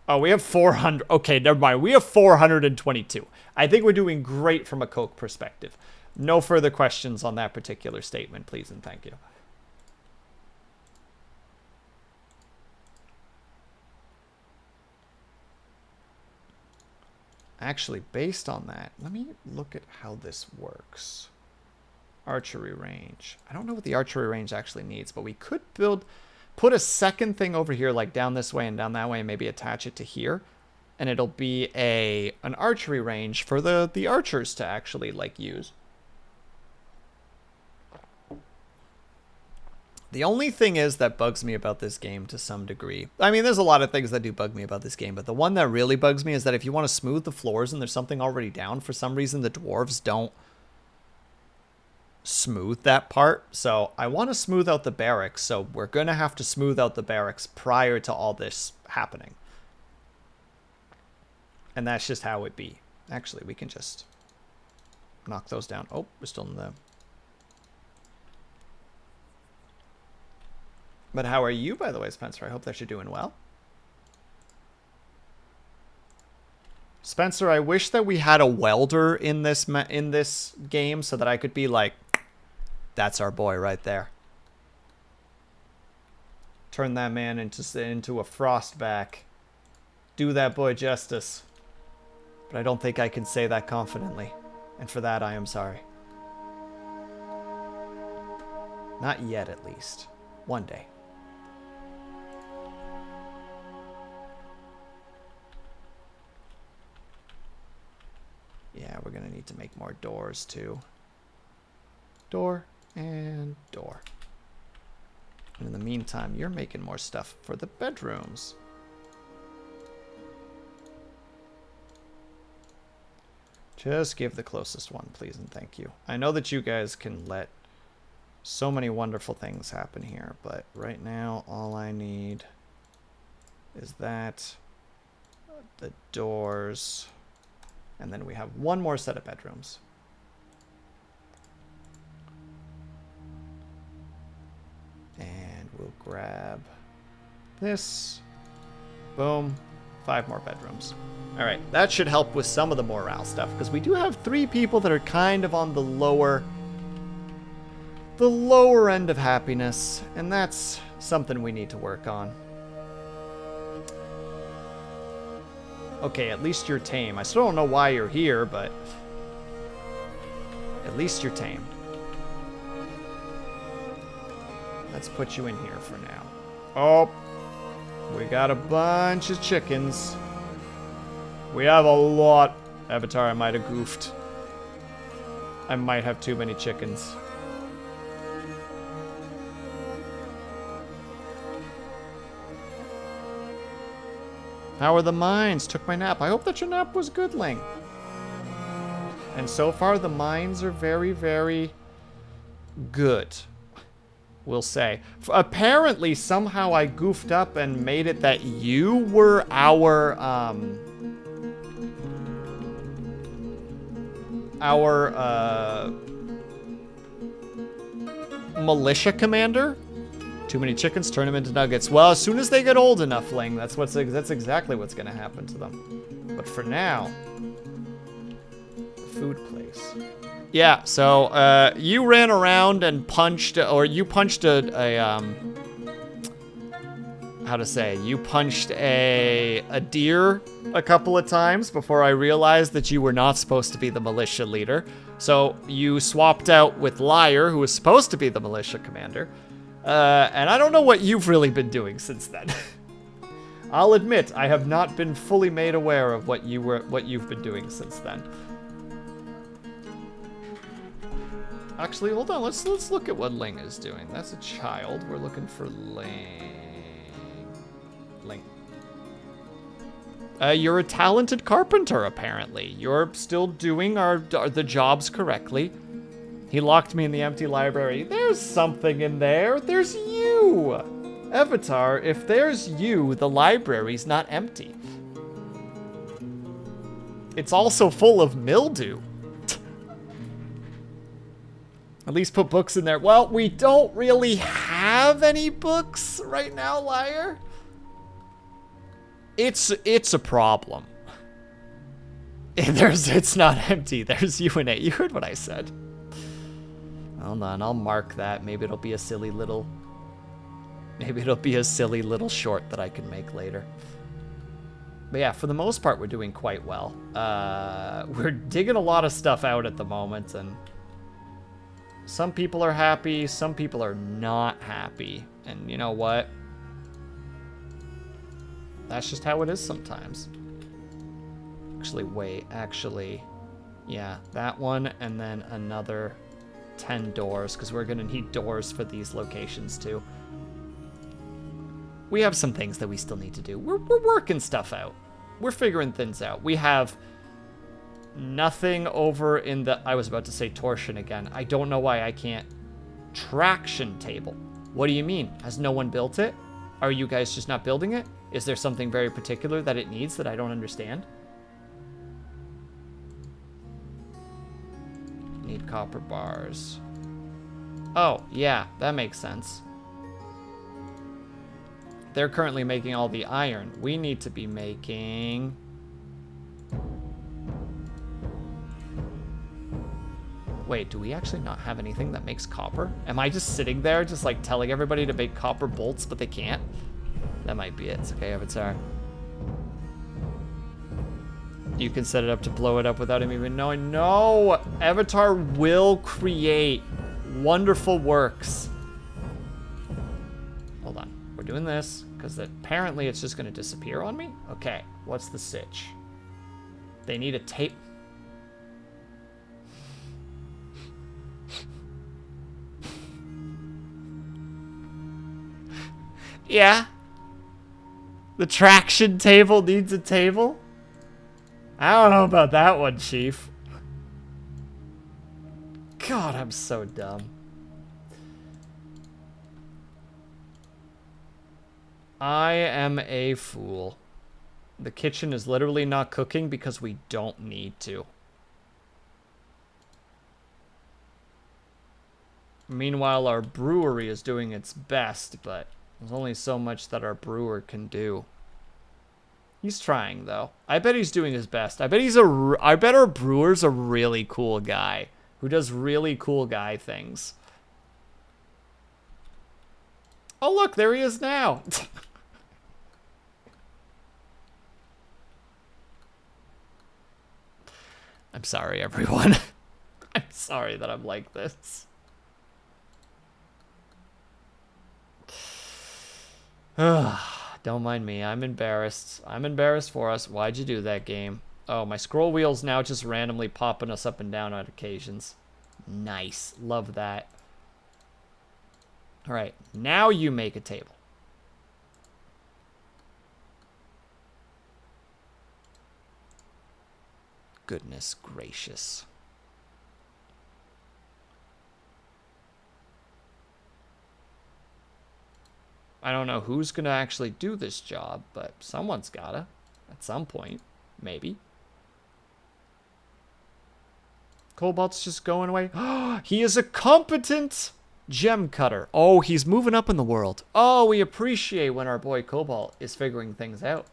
Oh, we have 400. Okay, never mind. We have 422. I think we're doing great from a Coke perspective. No further questions on that particular statement, please and thank you. Actually, based on that, let me look at how this works. Archery range. I don't know what the archery range actually needs, but we could put a second thing over here, like down this way and down that way, and maybe attach it to here. And it'll be an archery range for the archers to actually, like, use. The only thing is that bugs me about this game to some degree. I mean, there's a lot of things that do bug me about this game, but the one that really bugs me is that if you want to smooth the floors and there's something already down, for some reason the dwarves don't smooth that part. So I want to smooth out the barracks, so we're going to have to smooth out the barracks prior to all this happening. And that's just how it be. Actually, we can just knock those down. Oh, we're still in the... But how are you, by the way, Spencer? I hope that you're doing well. Spencer, I wish that we had a welder in this game so that I could be like, that's our boy right there. Turn that man into a frostback. Do that boy justice. But I don't think I can say that confidently. And for that, I am sorry. Not yet, at least. One day. Yeah, we're going to need to make more doors, too. Door and door. And in the meantime, you're making more stuff for the bedrooms. Just give the closest one, please, and thank you. I know that you guys can let so many wonderful things happen here, but right now, all I need is that, the doors, and then we have one more set of bedrooms. And we'll grab this. Boom. 5 more bedrooms. All right, that should help with some of the morale stuff, because we do have 3 people that are kind of on the lower the lower end of happiness, and that's something we need to work on. Okay, at least you're tame. I still don't know why you're here, but at least you're tame. Let's put you in here for now. Oh, we got a bunch of chickens. We have a lot. Avatar, I might have goofed. I might have too many chickens. How are the mines? Took my nap. I hope that your nap was good, Ling. And so far, the mines are very, very good. We'll say. Apparently, somehow I goofed up and made it that you were our militia commander. Too many chickens, turn them into nuggets. Well, as soon as they get old enough, Ling, that's exactly what's going to happen to them. But for now, the food place. Yeah, so you ran around and punched, or you punched you punched a deer a couple of times before I realized that you were not supposed to be the militia leader. So you swapped out with Liar, who was supposed to be the militia commander. And I don't know what you've really been doing since then. I'll admit, I have not been fully made aware of what you've been doing since then. Actually, hold on. Let's look at what Ling is doing. That's a child. We're looking for Ling. You're a talented carpenter, apparently. You're still doing the jobs correctly. He locked me in the empty library. There's something in there. There's you. Avatar, if there's you, the library's not empty. It's also full of mildew. At least put books in there. Well, we don't really have any books right now, Liar. It's a problem. It's not empty. There's you in it. You heard what I said. Hold on, I'll mark that. Maybe it'll be a silly little short that I can make later. But yeah, for the most part, we're doing quite well. We're digging a lot of stuff out at the moment, and some people are happy, some people are not happy. And you know what? That's just how it is sometimes. Actually, yeah, that one, and then another 10 doors, because we're gonna need doors for these locations too. We have some things that we still need to do. We're working stuff out. We're figuring things out. We have nothing over in the, I was about to say torsion again. I don't know why I can't. Traction table. What do you mean? Has no one built it? Are you guys just not building it? Is there something very particular that it needs that I don't understand? Need copper bars. Oh, yeah, that makes sense. They're currently making all the iron. We need to be making... Wait, do we actually not have anything that makes copper? Am I just sitting there just like telling everybody to make copper bolts, but they can't? That might be it. It's okay, Avatar. You can set it up to blow it up without him even knowing. No! Avatar will create wonderful works. Hold on. We're doing this because apparently it's just going to disappear on me. Okay, what's the sitch? They need a tape. Yeah. The traction table needs a table? I don't know about that one, Chief. God, I'm so dumb. I am a fool. The kitchen is literally not cooking because we don't need to. Meanwhile, our brewery is doing its best, but there's only so much that our brewer can do. He's trying, though. I bet he's doing his best. I bet our brewer's a really cool guy who does really cool guy things. Oh, look, there he is now. I'm sorry, everyone. I'm sorry that I'm like this. Don't mind me. I'm embarrassed. I'm embarrassed for us. Why'd you do that, game? Oh, my scroll wheel's now just randomly popping us up and down on occasions. Nice. Love that. All right. Now you make a table. Goodness gracious. I don't know who's going to actually do this job, but someone's gotta at some point, maybe. Cobalt's just going away. He is a competent gem cutter. Oh, he's moving up in the world. Oh, we appreciate when our boy Cobalt is figuring things out.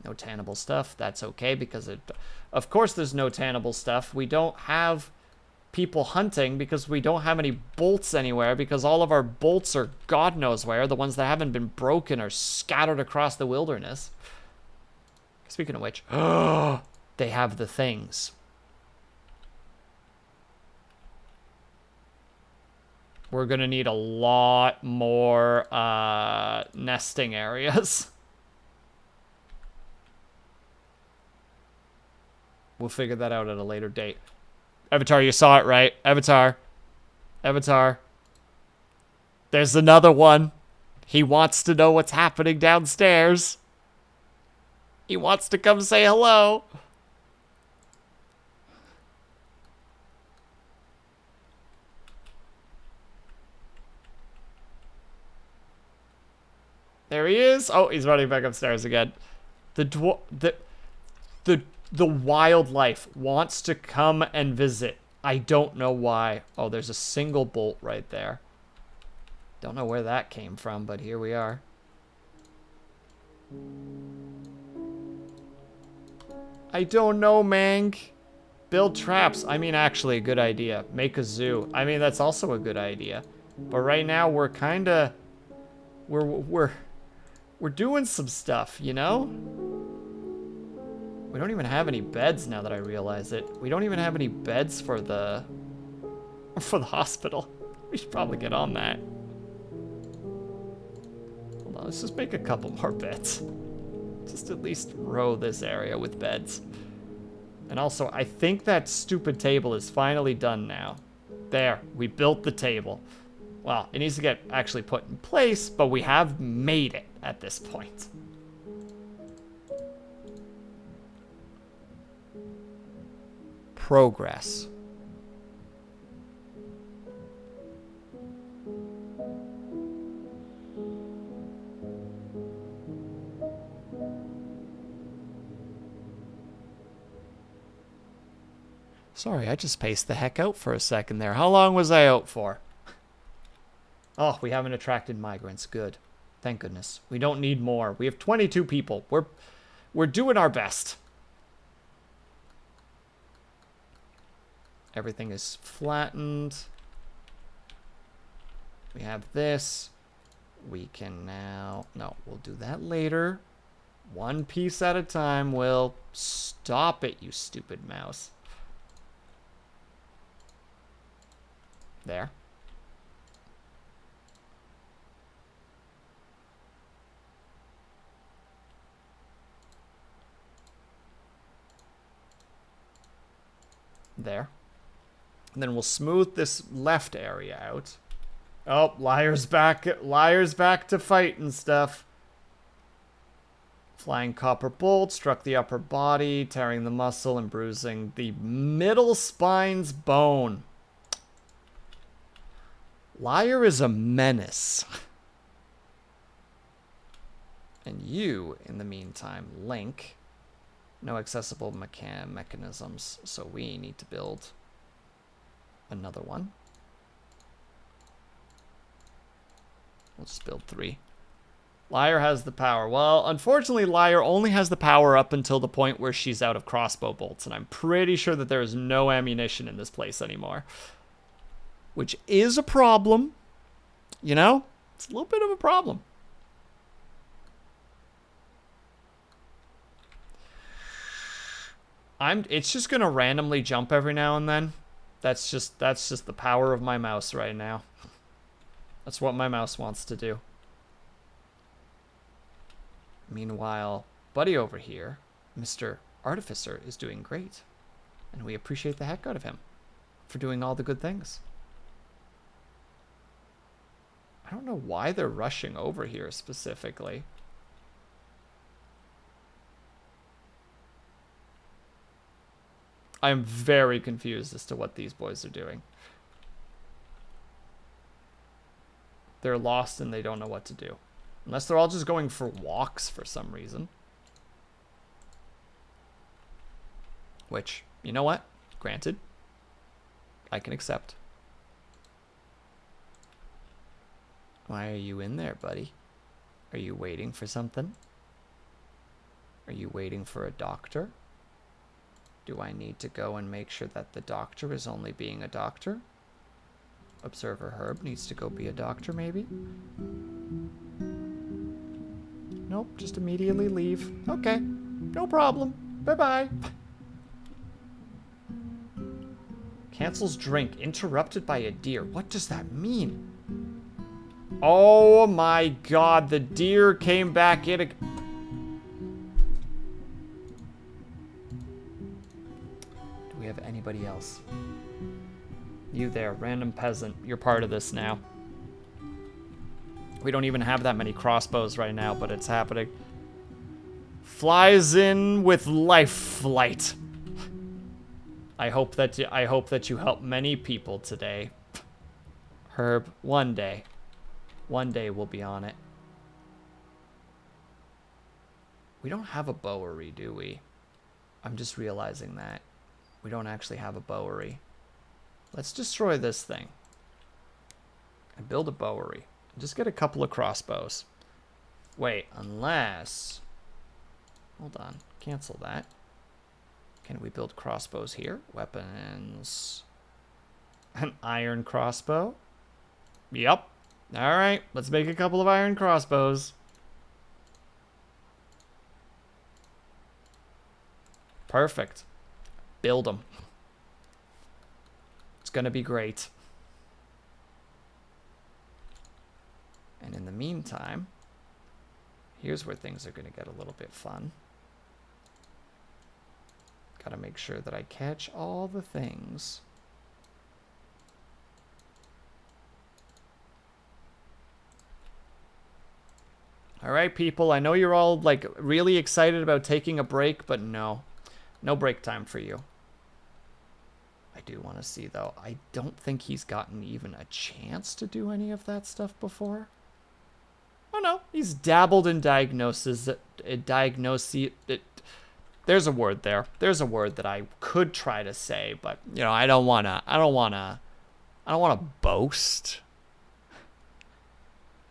No tannable stuff. That's okay because of course there's no tannable stuff. We don't have people hunting because we don't have any bolts anywhere because all of our bolts are God knows where. The ones that haven't been broken are scattered across the wilderness. Speaking of which, they have the things. We're gonna need a lot more nesting areas. We'll figure that out at a later date. Avatar, you saw it, right? Avatar. Avatar. There's another one. He wants to know what's happening downstairs. He wants to come say hello. There he is. Oh, he's running back upstairs again. The wildlife wants to come and visit. I don't know why. Oh, there's a single bolt right there. Don't know where that came from, but here we are. I don't know, Mang. Build traps. I mean, actually, a good idea. Make a zoo. I mean, that's also a good idea. But right now, we're kind of... We're doing some stuff, you know? We don't even have any beds now that I realize it. We don't even have any beds for the hospital. We should probably get on that. Hold on, let's just make a couple more beds. Just at least row this area with beds. And also, I think that stupid table is finally done now. There, we built the table. Well, it needs to get actually put in place, but we have made it at this point. Progress. Sorry, I just spaced the heck out for a second there. How long was I out for? Oh, we haven't attracted migrants. Good. Thank goodness. We don't need more. We have 22 people. We're doing our best. Everything is flattened. We have this. We can now... No, we'll do that later. One piece at a time. Will stop it, you stupid mouse. There. There. And then we'll smooth this left area out. Oh, Liar's back. Liar's back to fight and stuff. Flying copper bolt struck the upper body, tearing the muscle and bruising the middle spine's bone. Liar is a menace. And you, in the meantime, Link. No accessible mechanisms, so we need to build another one. We'll just build 3. Liar has the power. Well, unfortunately, Liar only has the power up until the point where she's out of crossbow bolts, and I'm pretty sure that there is no ammunition in this place anymore. which is a problem. You know? It's a little bit of a problem. It's just gonna randomly jump every now and then. That's just the power of my mouse right now. That's what my mouse wants to do. Meanwhile, Buddy over here, Mr. Artificer, is doing great. And we appreciate the heck out of him for doing all the good things. I don't know why they're rushing over here specifically. I'm very confused as to what these boys are doing. They're lost and they don't know what to do. Unless they're all just going for walks for some reason. Which, you know what? Granted. I can accept. Why are you in there, buddy? Are you waiting for something? Are you waiting for a doctor? Do I need to go and make sure that the doctor is only being a doctor? Observer Herb needs to go be a doctor, maybe? Nope, just immediately leave. Okay, no problem. Bye-bye. Cancels drink, interrupted by a deer. What does that mean? Oh my god, the deer came back in. Do we have anybody else? You there, random peasant. You're part of this now. We don't even have that many crossbows right now, but it's happening. Flies in with life flight. I hope that you help many people today. Herb, one day we'll be on it. We don't have a bowery, do we? I'm just realizing that. We don't actually have a bowery. Let's destroy this thing. And build a bowery. Just get a couple of crossbows. Wait, unless... Hold on. Cancel that. Can we build crossbows here? Weapons. An iron crossbow? Yep. Alright, let's make a couple of iron crossbows. Perfect. Build them. It's gonna be great. And in the meantime, here's where things are gonna get a little bit fun. Gotta make sure that I catch all the things. All right, people, I know you're all like really excited about taking a break, but no break time for you. I do want to see though. I don't think he's gotten even a chance to do any of that stuff before. Oh no, he's dabbled in diagnosis. There's a word there. There's a word that I could try to say, but you know, I don't wanna boast.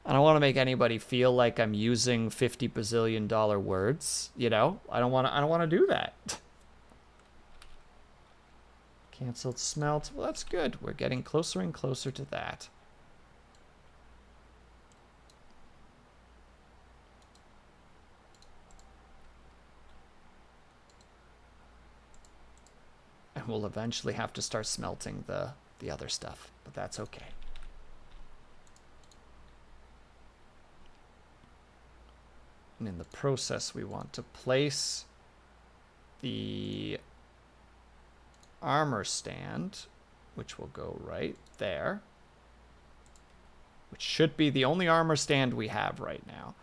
I don't want to make anybody feel like I'm using $50 bazillion words. You know, I don't want to do that. Canceled smelt. Well, that's good. We're getting closer and closer to that. And we'll eventually have to start smelting the other stuff, but that's okay. And in the process, we want to place the armor stand, which will go right there, which should be the only armor stand we have right now.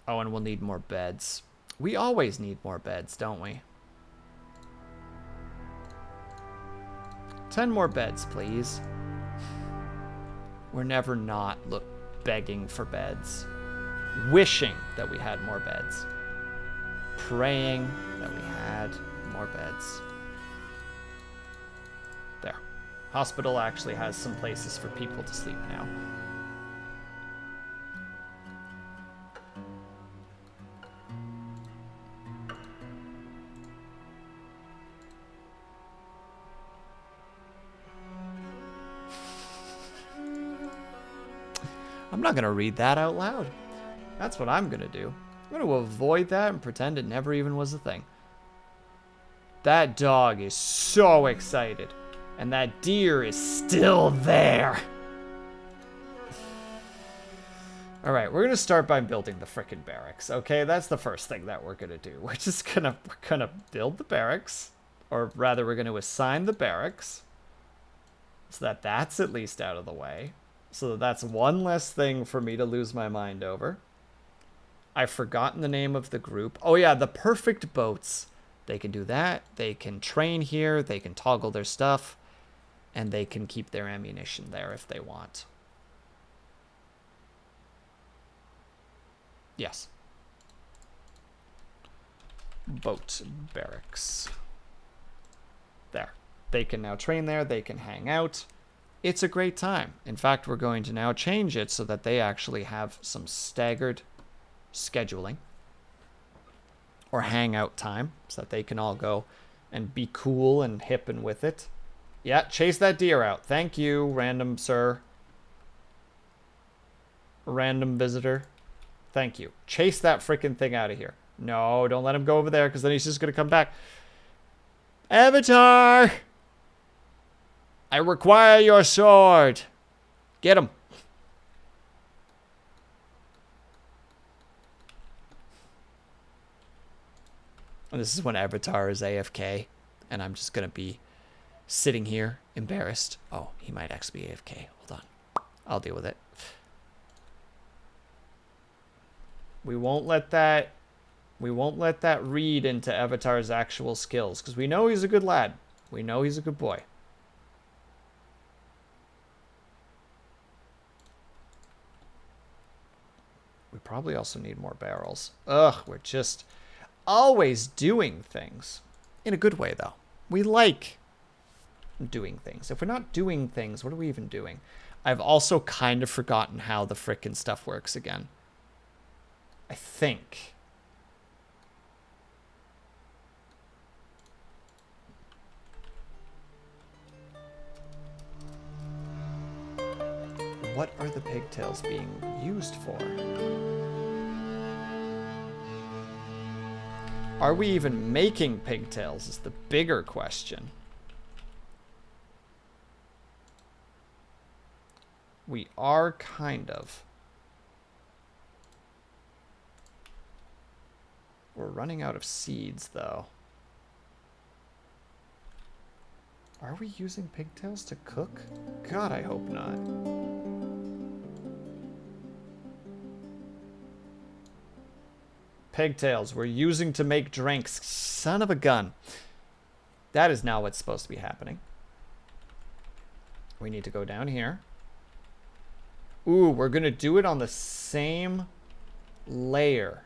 Oh, and we'll need more beds. We always need more beds, don't we? 10 more beds, please. We're never not begging for beds. Wishing that we had more beds. Praying that we had more beds. There. Hospital actually has some places for people to sleep now. I'm not going to read that out loud. That's what I'm going to do. I'm going to avoid that and pretend it never even was a thing. That dog is so excited. And that deer is still there. Alright, we're going to start by building the frickin' barracks, okay? That's the first thing that we're going to do. We're going to build the barracks. Or rather, we're going to assign the barracks. So that that's at least out of the way. So that's one less thing for me to lose my mind over. I've forgotten the name of the group. Oh yeah, the perfect boats. They can do that. They can train here. They can toggle their stuff. And they can keep their ammunition there if they want. Yes. Boat barracks. There. They can now train there. They can hang out. It's a great time. In fact, we're going to now change it so that they actually have some staggered scheduling. Or hangout time. So that they can all go and be cool and hip and with it. Yeah, chase that deer out. Thank you, random sir. Random visitor. Thank you. Chase that freaking thing out of here. No, don't let him go over there because then he's just going to come back. Avatar! I require your sword. Get him. And this is when Avatar is AFK. And I'm just going to be sitting here, embarrassed. Oh, he might actually be AFK. Hold on. I'll deal with it. We won't let that read into Avatar's actual skills, because we know he's a good lad. We know he's a good boy. We probably also need more barrels. Ugh, we're just always doing things. In a good way, though. We like doing things. If we're not doing things, what are we even doing? I've also kind of forgotten how the frickin' stuff works again. I think. What are the pigtails being used for? Are we even making pigtails is the bigger question. We are kind of. We're running out of seeds, though. Are we using pigtails to cook? God, I hope not. Pigtails we're using to make drinks. Son of a gun. That is now what's supposed to be happening. We need to go down here. Ooh, we're going to do it on the same layer.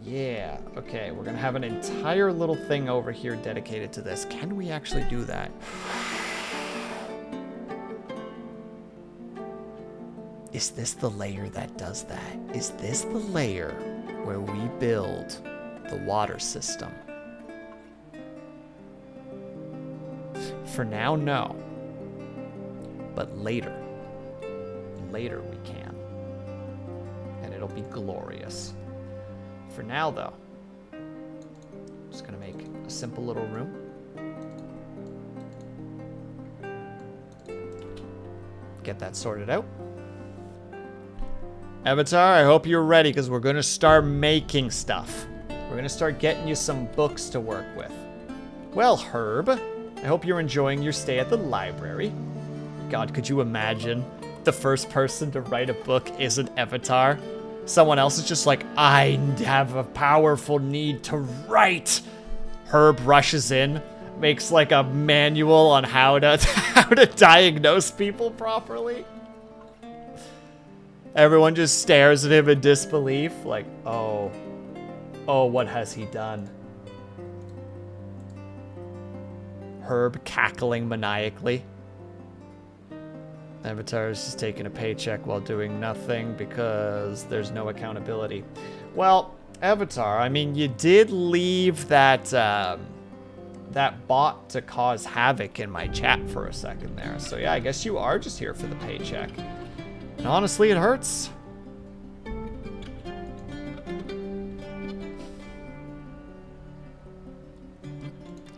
Yeah, okay, we're going to have an entire little thing over here dedicated to this. Can we actually do that? Is this the layer that does that? Is this the layer where we build the water system? For now, no. But later. Later we can. And it'll be glorious. For now, though, I'm just going to make a simple little room. Get that sorted out. Avatar, I hope you're ready, because we're going to start making stuff. We're going to start getting you some books to work with. Well, Herb, I hope you're enjoying your stay at the library. God, could you imagine the first person to write a book isn't Avatar? Someone else is just like, I have a powerful need to write. Herb rushes in, makes like a manual on how to diagnose people properly. Everyone just stares at him in disbelief, like, oh, what has he done? Herb cackling maniacally. Avatar is just taking a paycheck while doing nothing because there's no accountability. Well, Avatar, I mean, you did leave that that bot to cause havoc in my chat for a second there. So yeah, I guess you are just here for the paycheck. And honestly, it hurts.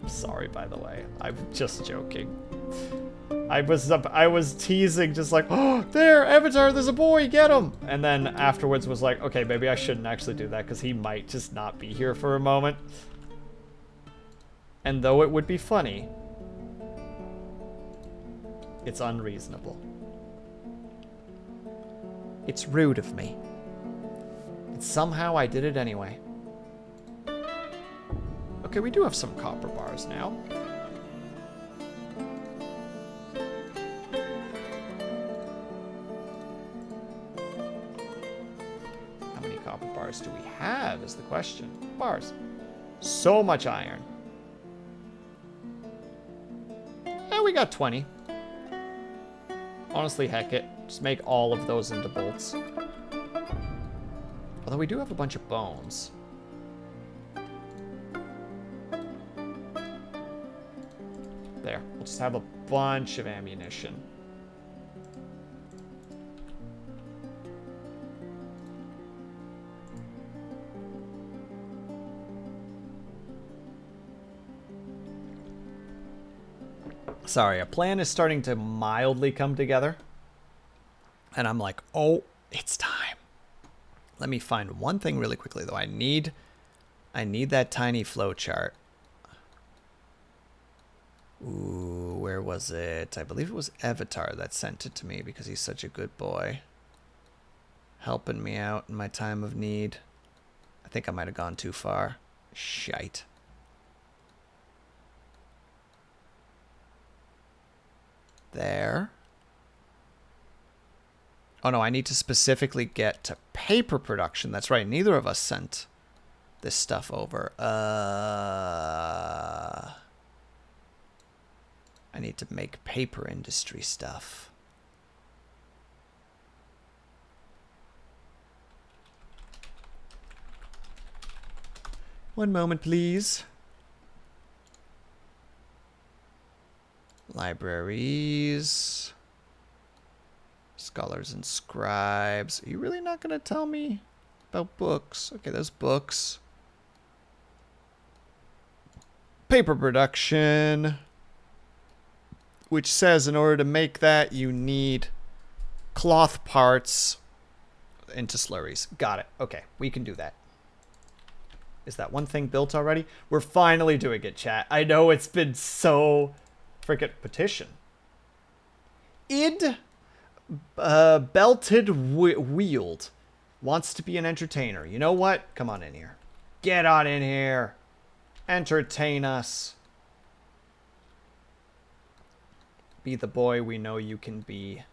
I'm sorry, by the way. I'm just joking. I was teasing, just like, oh, there, Avatar, there's a boy, get him! And then afterwards was like, okay, maybe I shouldn't actually do that, because he might just not be here for a moment. And though it would be funny, it's unreasonable. It's rude of me. And somehow I did it anyway. Okay, we do have some copper bars now. How many copper bars do we have is the question. Bars. So much iron. Eh, we got 20. Honestly, heck it. Just make all of those into bolts. Although we do have a bunch of bones. There. We'll just have a bunch of ammunition. Sorry, a plan is starting to mildly come together. And I'm like, oh, it's time. Let me find one thing really quickly, though. I need that tiny flow chart. Ooh, where was it? I believe it was Avatar that sent it to me because he's such a good boy. Helping me out in my time of need. I think I might have gone too far. Shite. There. Oh no, I need to specifically get to paper production. That's right, neither of us sent this stuff over. I need to make paper industry stuff. One moment, please. Libraries. Scholars and scribes. Are you really not going to tell me about books? Okay, there's books. Paper production. Which says in order to make that, you need cloth parts into slurries. Got it. Okay, we can do that. Is that one thing built already? We're finally doing it, chat. I know it's been so freaking petition. Belted Wield wants to be an entertainer. You know what? Come on in here. Get on in here. Entertain us. Be the boy we know you can be.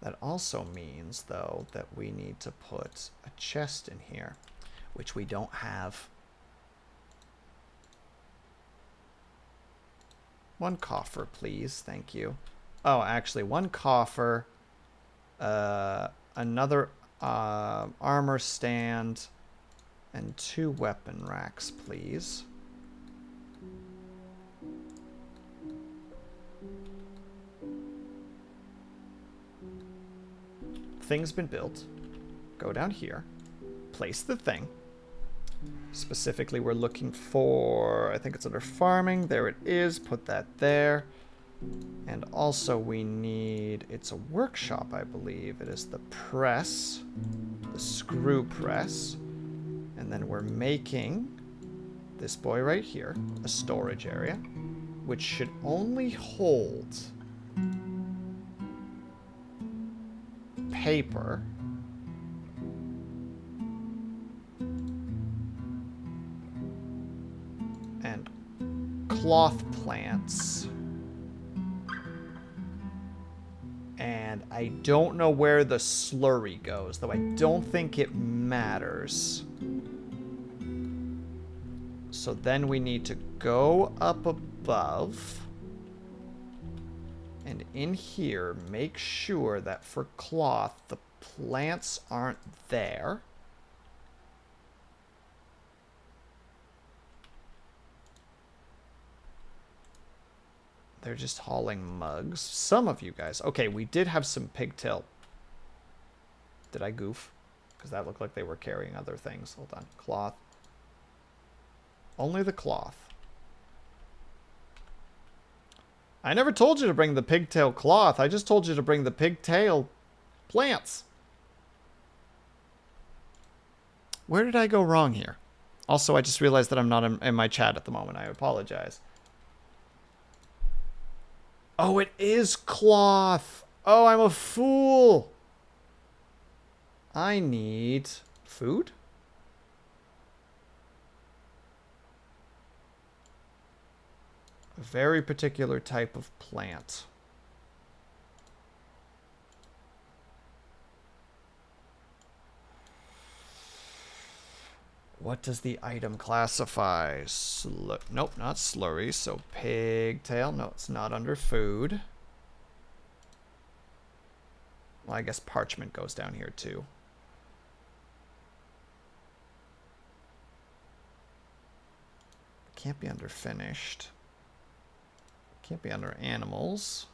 That also means, though, that we need to put a chest in here, which we don't have. One coffer, please. Thank you. Oh, actually, one coffer, another armor stand, and 2 weapon racks, please. Thing's been built. Go down here. Place the thing. Specifically, we're looking for, I think it's under farming. There it is. Put that there. And also we need, it's a workshop, I believe. It is the press, the screw press. And then we're making this boy right here, a storage area, which should only hold paper and cloth plants. And I don't know where the slurry goes, though I don't think it matters. So then we need to go up above. And in here, make sure that for cloth, the plants aren't there. They're just hauling mugs. Some of you guys. Okay, we did have some pigtail. Did I goof? Because that looked like they were carrying other things. Hold on. Cloth. Only the cloth. I never told you to bring the pigtail cloth. I just told you to bring the pigtail plants. Where did I go wrong here? Also, I just realized that I'm not in my chat at the moment. I apologize. Oh, it is cloth. Oh, I'm a fool. I need food? A very particular type of plant. What does the item classify? Nope, not slurry. So pigtail. No, it's not under food. Well, I guess parchment goes down here too. Can't be under finished. Can't be under animals.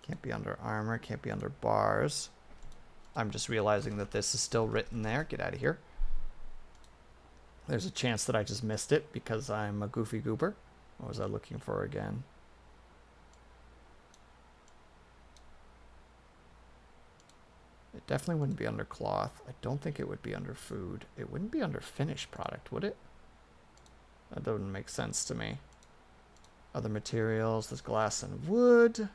Can't be under armor. Can't be under bars. I'm just realizing that this is still written there. Get out of here. There's a chance that I just missed it because I'm a goofy goober. What was I looking for again? It definitely wouldn't be under cloth. I don't think it would be under food. It wouldn't be under finished product, would it? That doesn't make sense to me. Other materials, there's glass and wood.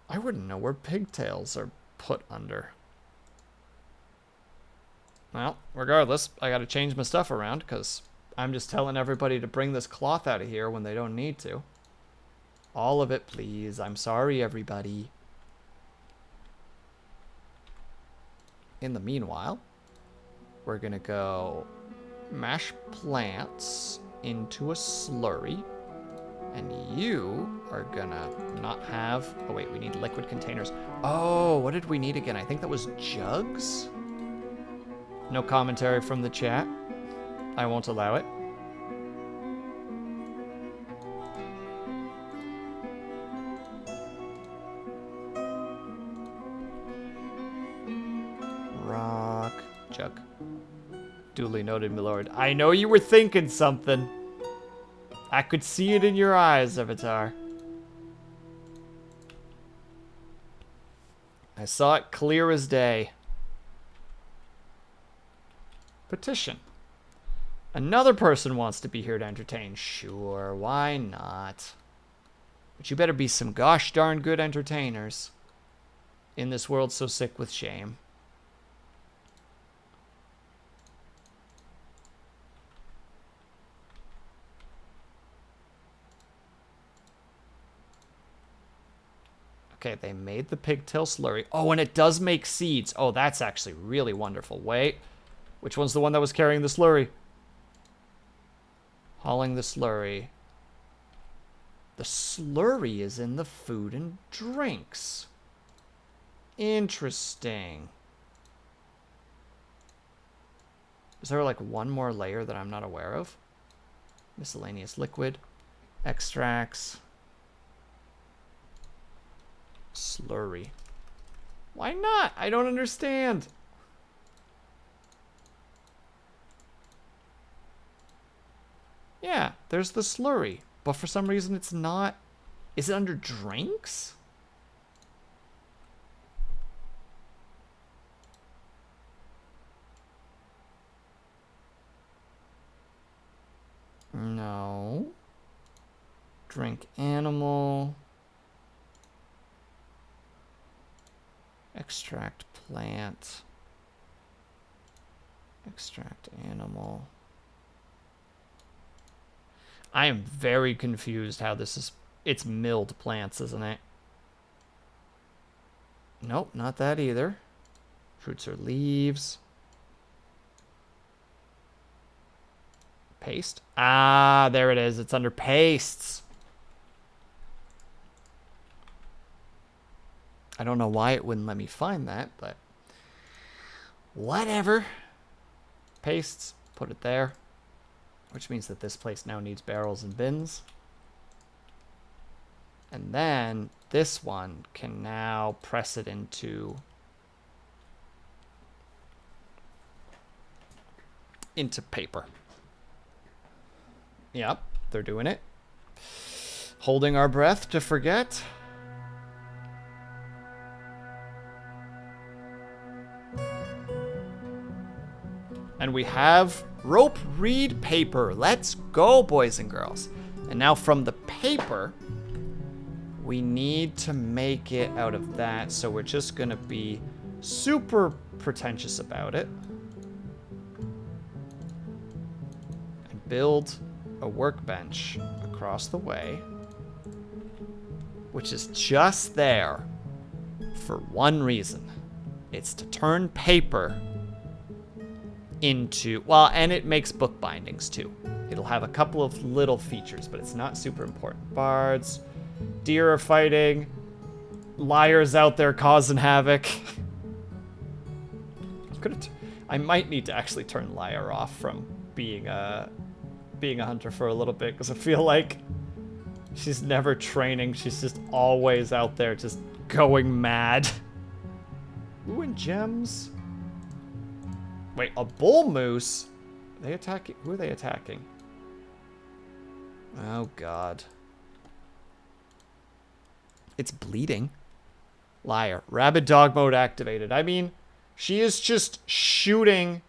I wouldn't know where pigtails are put under. Well, regardless, I gotta change my stuff around because I'm just telling everybody to bring this cloth out of here when they don't need to. All of it, please. I'm sorry, everybody. In the meanwhile, we're gonna go mash plants into a slurry. And you are gonna not have... Oh, wait, we need liquid containers. Oh, what did we need again? I think that was jugs? No commentary from the chat. I won't allow it. Rock. Jug. Duly noted, my lord. I know you were thinking something. I could see it in your eyes, Avatar. I saw it clear as day. Petition. Another person wants to be here to entertain. Sure, why not? But you better be some gosh darn good entertainers in this world so sick with shame. Okay, they made the pigtail slurry. Oh, and it does make seeds. Oh, that's actually really wonderful. Wait, which one's the one that was carrying the slurry? Hauling the slurry. The slurry is in the food and drinks. Interesting. Is there like one more layer that I'm not aware of? Miscellaneous liquid. Extracts. Slurry. Why not? I don't understand. Yeah, there's the slurry. But for some reason it's not. Is it under drinks? No. Drink animal. Extract plant. Extract animal. I am very confused how this is. It's milled plants, isn't it? Nope, not that either. Fruits or leaves. Paste. Ah, there it is. It's under pastes. I don't know why it wouldn't let me find that, but whatever. Pastes. Put it there. Which means that this place now needs barrels and bins. And then this one can now press it into paper. Yep, they're doing it. Holding our breath to forget. And we have rope reed paper. Let's go, boys and girls. And now from the paper, we need to make it out of that. So we're just going to be super pretentious about it. And build a workbench across the way, which is just there for one reason. It's to turn paper into, well, and it makes book bindings too. It'll have a couple of little features, but it's not super important. Bards, deer are fighting, liars out there causing havoc. I might need to actually turn Liar off from being a hunter for a little bit, because I feel like she's never training. She's just always out there just going mad. Ooh, and gems. Wait, a bull moose? Are they attacking? Who are they attacking? Oh, God. It's bleeding. Liar. Rabid dog mode activated. I mean, she is just shooting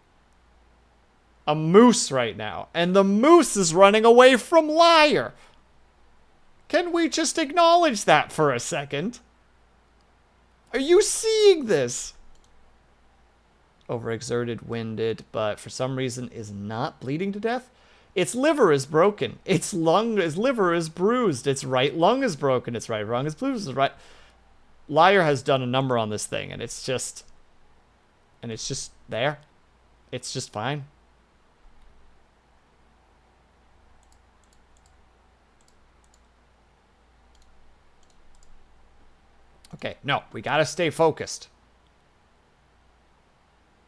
a moose right now. And the moose is running away from Liar. Can we just acknowledge that for a second? Are you seeing this? Overexerted, winded, but for some reason is not bleeding to death. Its liver is broken. Its liver is bruised. Its right lung is broken. Its right lung is bruised. Its right... Liar has done a number on this thing, and it's just there. It's just fine. Okay, no, we gotta stay focused.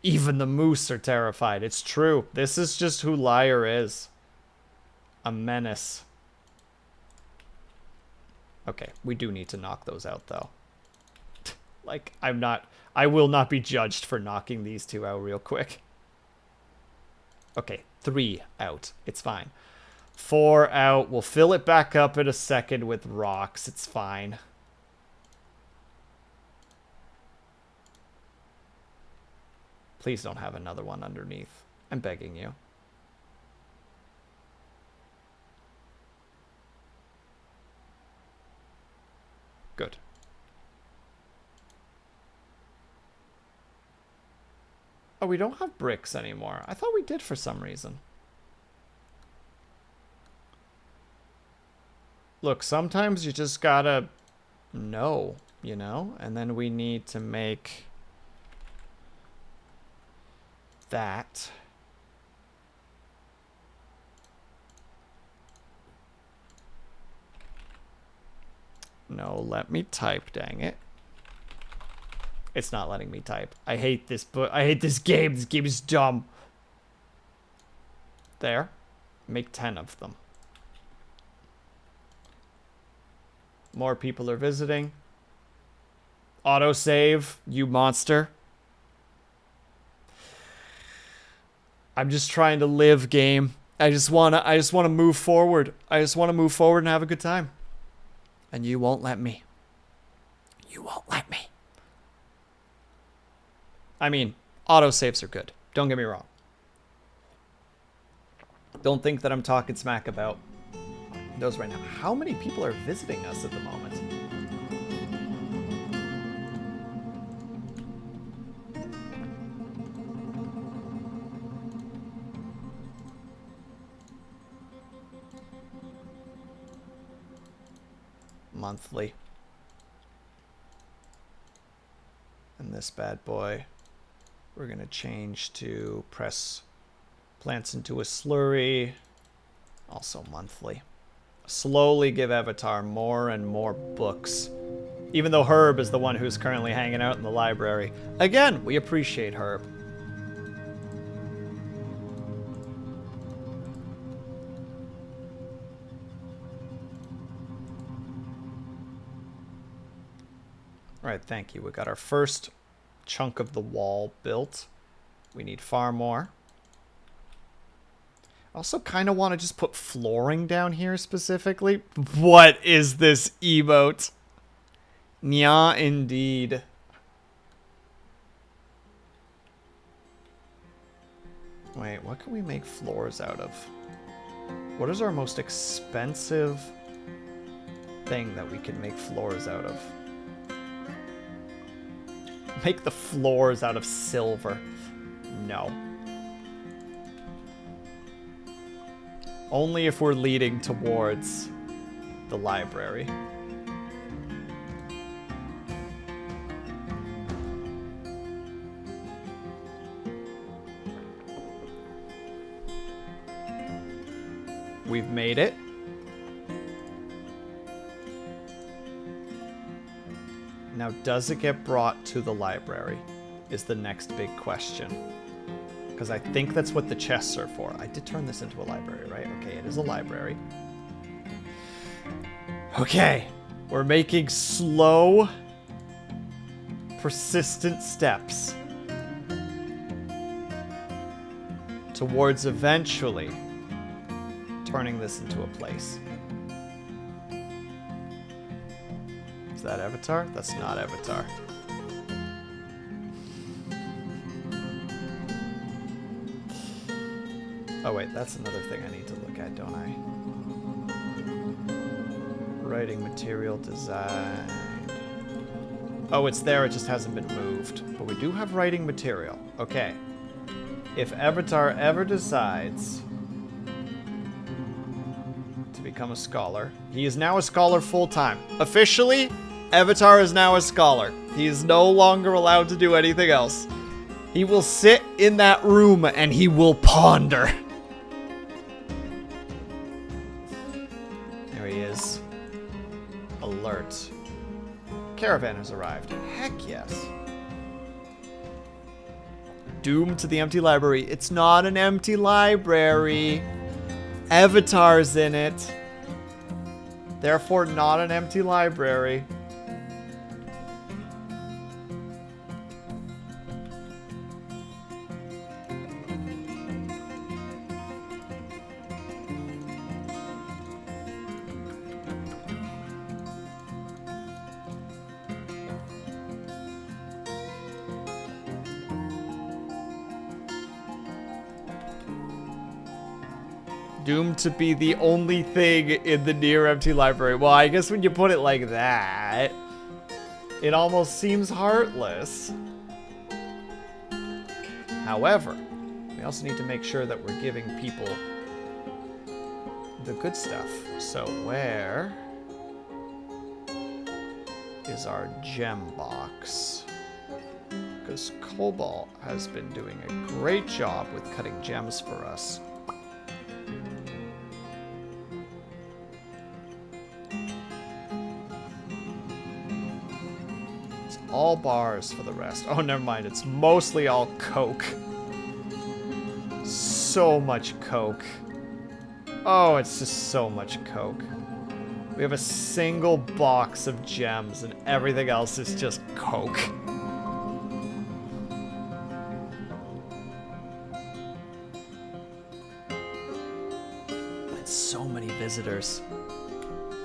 Even the moose are terrified. It's true. This is just who Liar is. A menace. Okay, we do need to knock those out, though. Like, I will not be judged for knocking these two out real quick. Okay, 3 out. It's fine. 4 out. We'll fill it back up in a second with rocks. It's fine. Please don't have another one underneath. I'm begging you. Good. Oh, we don't have bricks anymore. I thought we did for some reason. Look, sometimes you just gotta know, you know? And then we need to make that. No, let me type, dang it. It's not letting me type. I hate this book. I hate this game. This game is dumb. There. Make 10 of them. More people are visiting. Autosave, you monster. I'm just trying to live, game. I just wanna move forward. I just wanna move forward and have a good time. And you won't let me. You won't let me. I mean, autosaves are good. Don't get me wrong. Don't think that I'm talking smack about those right now. How many people are visiting us at the moment? Monthly. And this bad boy, we're going to change to press plants into a slurry. Also monthly. Slowly give Avatar more and more books. Even though Herb is the one who's currently hanging out in the library. Again, we appreciate Herb. Alright, thank you. We got our first chunk of the wall built. We need far more. I also kind of want to just put flooring down here specifically. What is this emote? Nya, indeed. Wait, what can we make floors out of? What is our most expensive thing that we can make floors out of? Make the floors out of silver. No. Only if we're leading towards the library. We've made it. Now, does it get brought to the library? Is the next big question. Because I think that's what the chests are for. I did turn this into a library, right? Okay, it is a library. Okay, we're making slow, persistent steps towards eventually turning this into a place. Is that Avatar? That's not Avatar. Oh wait, that's another thing I need to look at, don't I? Writing material design. Oh, it's there, it just hasn't been moved. But we do have writing material. Okay. If Avatar ever decides to become a scholar, he is now a scholar full-time. Officially, Avatar is now a scholar. He is no longer allowed to do anything else. He will sit in that room and he will ponder. There he is. Alert. Caravan has arrived. Heck yes. Doomed to the empty library. It's not an empty library. Avatar's in it. Therefore, not an empty library. Doomed to be the only thing in the near empty library. Well, I guess when you put it like that, it almost seems heartless. However, we also need to make sure that we're giving people the good stuff. So where is our gem box? Because Cobalt has been doing a great job with cutting gems for us. All bars for the rest. Oh, never mind. It's mostly all Coke. So much Coke. Oh, it's just so much Coke. We have a single box of gems and everything else is just Coke. It's so many visitors.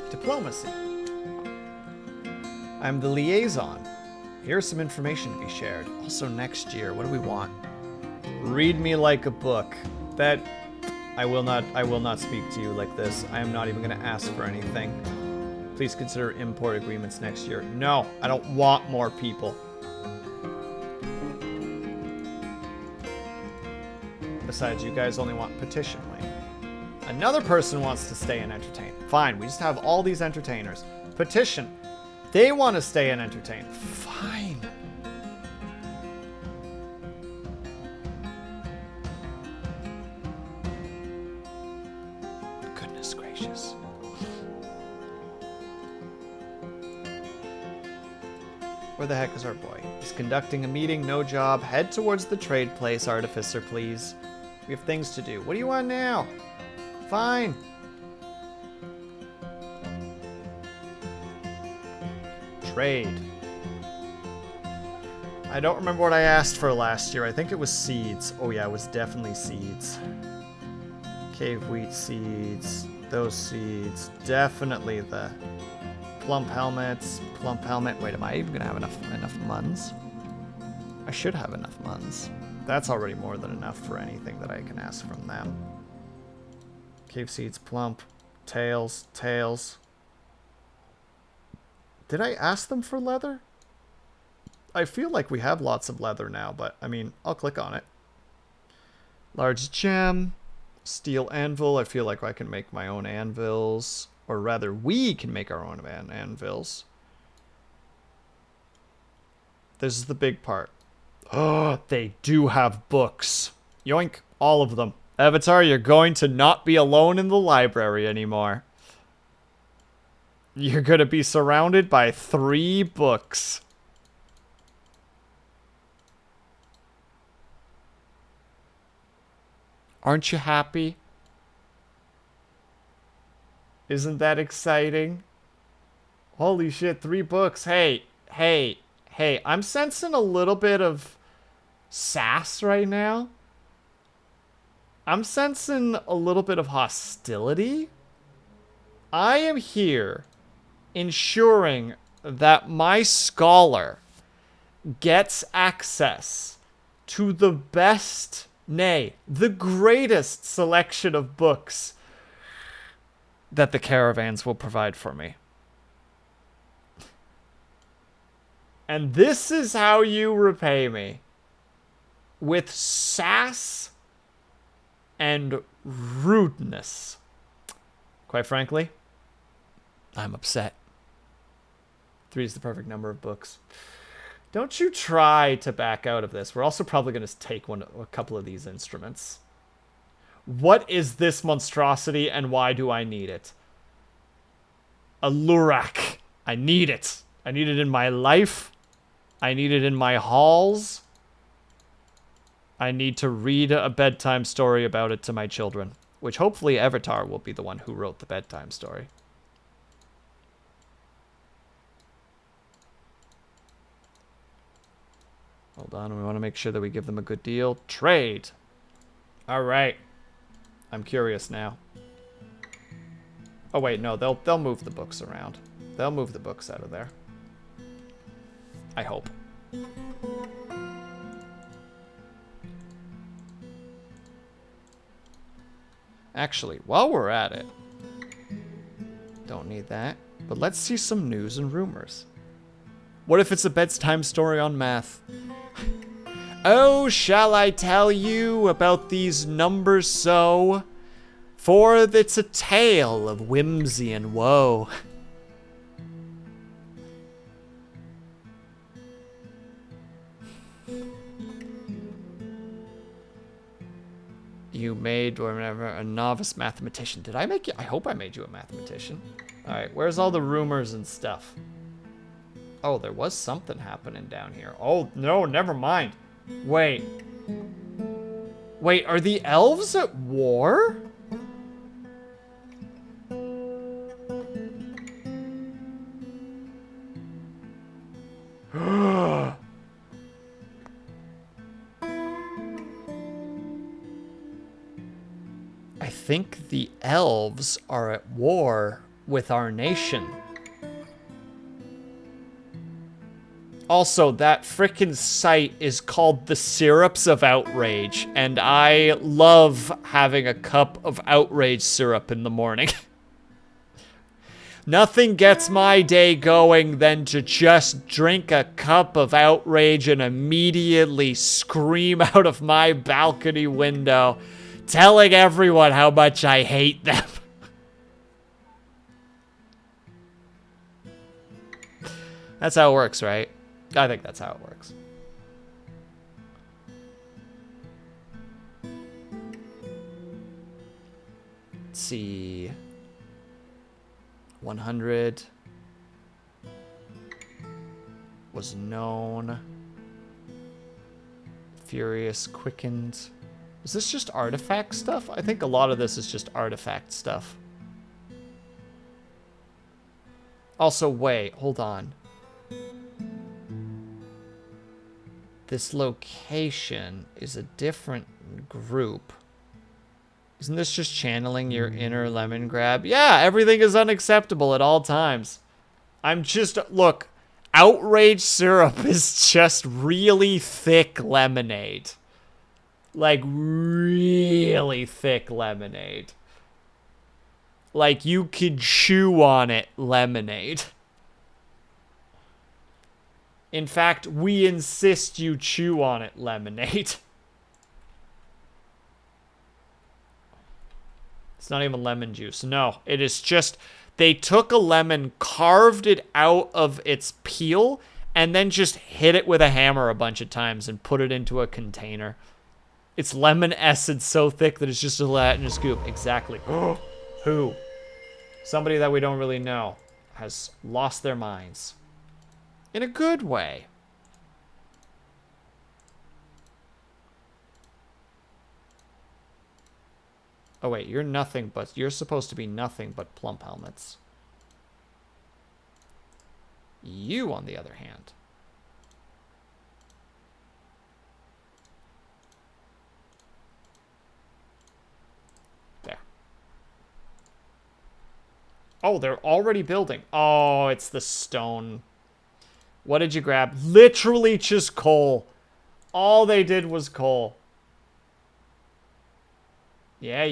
Diplomacy. I'm the liaison. Here's some information to be shared. Also next year, what do we want? Read me like a book. That I will not speak to you like this. I am not even going to ask for anything. Please consider import agreements next year. No, I don't want more people. Besides, you guys only want petition lane. Another person wants to stay and entertain. Fine, we just have all these entertainers. Petition. They want to stay and entertain. Fine. Goodness gracious. Where the heck is our boy? He's conducting a meeting, no job. Head towards the trade place, Artificer, please. We have things to do. What do you want now? Fine. Trade. I don't remember what I asked for last year. I think it was seeds. Oh yeah, it was definitely seeds. Cave wheat seeds. Those seeds. Definitely the plump helmets. Plump helmet. Wait, am I even gonna have enough muns? I should have enough muns. That's already more than enough for anything that I can ask from them. Cave seeds, plump, tails, tails. Did I ask them for leather? I feel like we have lots of leather now, but I mean, I'll click on it. Large gem, steel anvil. I feel like I can make my own anvils, or rather we can make our own anvils. This is the big part. Oh, they do have books. Yoink, all of them. Avatar, you're going to not be alone in the library anymore. You're going to be surrounded by 3 books. Aren't you happy? Isn't that exciting? Holy shit, 3 books. Hey, hey, hey, I'm sensing a little bit of sass right now. I'm sensing a little bit of hostility. I am here ensuring that my scholar gets access to the best, nay, the greatest selection of books that the caravans will provide for me. And this is how you repay me. With sass and rudeness. Quite frankly, I'm upset. 3 is the perfect number of books. Don't you try to back out of this. We're also probably going to take a couple of these instruments. What is this monstrosity and why do I need it? A Lurak. I need it. I need it in my life. I need it in my halls. I need to read a bedtime story about it to my children. Which hopefully Avatar will be the one who wrote the bedtime story. Hold on, we want to make sure that we give them a good deal. Trade. All right. I'm curious now. Oh wait, no, they'll move the books around. They'll move the books out of there. I hope. Actually, while we're at it, don't need that, but let's see some news and rumors. What if it's a bedtime story on math? Oh, shall I tell you about these numbers so? For it's a tale of whimsy and woe. You made, or whatever, a novice mathematician. Did I make you? I hope I made you a mathematician. All right, where's all the rumors and stuff? Oh, there was something happening down here. Oh, no, never mind. Wait. Wait, are the elves at war? I think the elves are at war with our nation. Also, that frickin' site is called the Syrups of Outrage, and I love having a cup of outrage syrup in the morning. Nothing gets my day going than to just drink a cup of outrage and immediately scream out of my balcony window, telling everyone how much I hate them. That's how it works, right? I think that's how it works. Let's see. 100 was known. Furious quickened. Is this just artifact stuff? I think a lot of this is just artifact stuff. Also, wait, hold on. this location is a different group. Isn't this just channeling your inner lemon grab? Yeah, everything is unacceptable at all times. I'm just, look, outrage syrup is just really thick lemonade. Like, really thick lemonade. Like, you could chew on it lemonade. In fact, we insist you chew on it lemonade. It's not even lemon juice. No, it is just, they took a lemon, carved it out of its peel, and then just hit it with a hammer a bunch of times and put it into a container. It's lemon essence so thick that it's just a Latin scoop. Exactly. Who? Somebody that we don't really know has lost their minds. In a good way. Oh wait, you're nothing but, you're supposed to be nothing but plump helmets. You, on the other hand. There. Oh, they're already building. Oh, it's the stone. What did you grab? Literally just coal. All they did was coal. Yeah.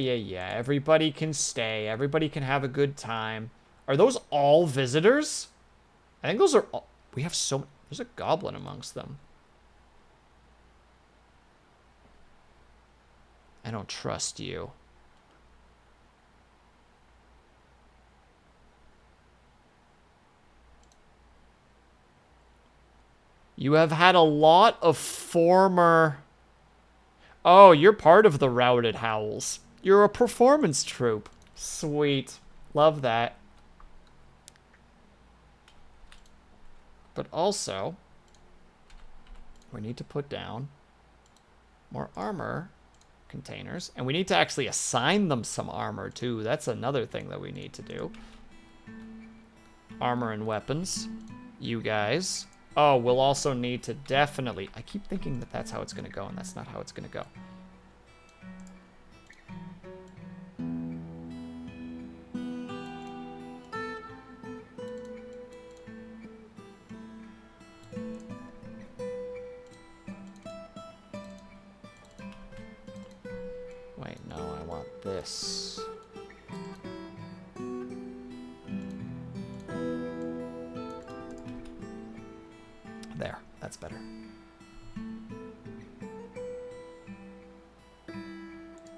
Everybody can stay. Everybody can have a good time. Are those all visitors? I think those are all... We have so... There's a goblin amongst them. I don't trust you. You have had a lot of former... Oh, you're part of the Routed Howls. You're a performance troupe. Sweet. Love that. But also, we need to put down more armor containers. And we need to actually assign them some armor, too. That's another thing that we need to do. Armor and weapons. You guys. Oh, we'll also need to definitely... I keep thinking that that's how it's going to go, and that's not how it's going to go. Wait, no, I want this. There, that's better.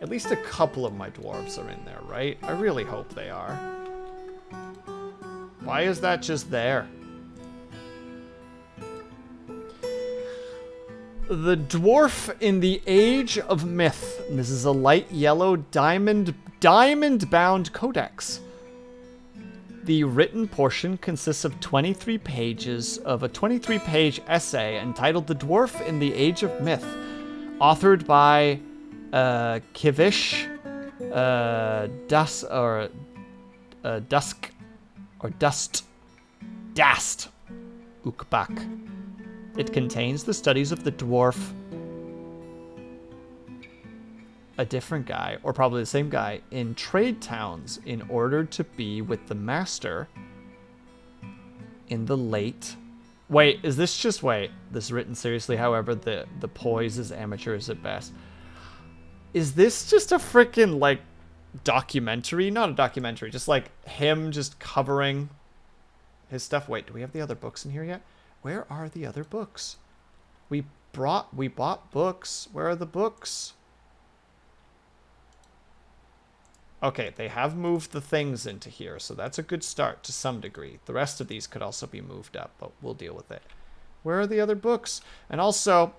At least a couple of my dwarves are in there, right? I really hope they are. Why is that just there? The Dwarf in the Age of Myth. This is a light yellow diamond-bound codex. The written portion consists of 23 pages of a 23-page essay entitled The Dwarf in the Age of Myth, authored by Kivish Dast Ukbak. It contains the studies of the dwarf, a different guy, or probably the same guy, in trade towns in order to be with the master in the late... Wait, is this just... Wait, this is written seriously, however, the poise is amateurs at best. Is this just a freaking, like, documentary? Not a documentary, just, like, him just covering his stuff. Wait, do we have the other books in here yet? Where are the other books? We bought books. Where are the books? Okay, they have moved the things into here, so that's a good start to some degree. The rest of these could also be moved up, but we'll deal with it. Where are the other books? And also,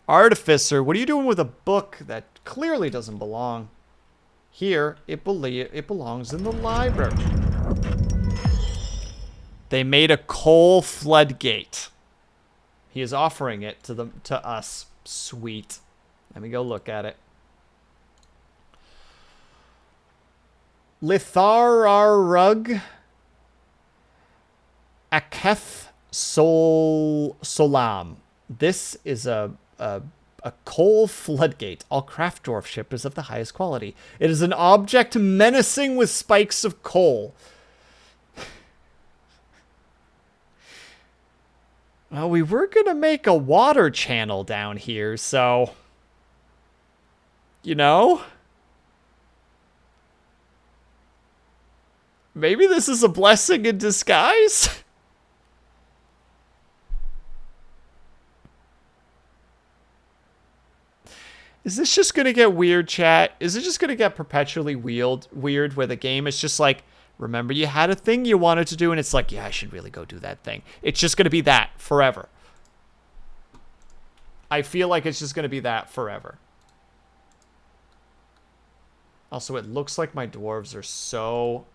Artificer, what are you doing with a book that clearly doesn't belong here? It belongs in the library. They made a coal floodgate. He is offering it to us. Sweet. Let me go look at it. Lithararug Aketh Solam. This is a a coal floodgate. All Kraftdorf ship is of the highest quality. It is an object menacing with spikes of coal. Well, we were going to make a water channel down here, so... You know? Maybe this is a blessing in disguise? Is this just going to get weird, chat? Is it just going to get perpetually weird where the game is just like, remember you had a thing you wanted to do, and it's like, yeah, I should really go do that thing. It's just going to be that forever. I feel like it's just going to be that forever. Also, it looks like my dwarves are so...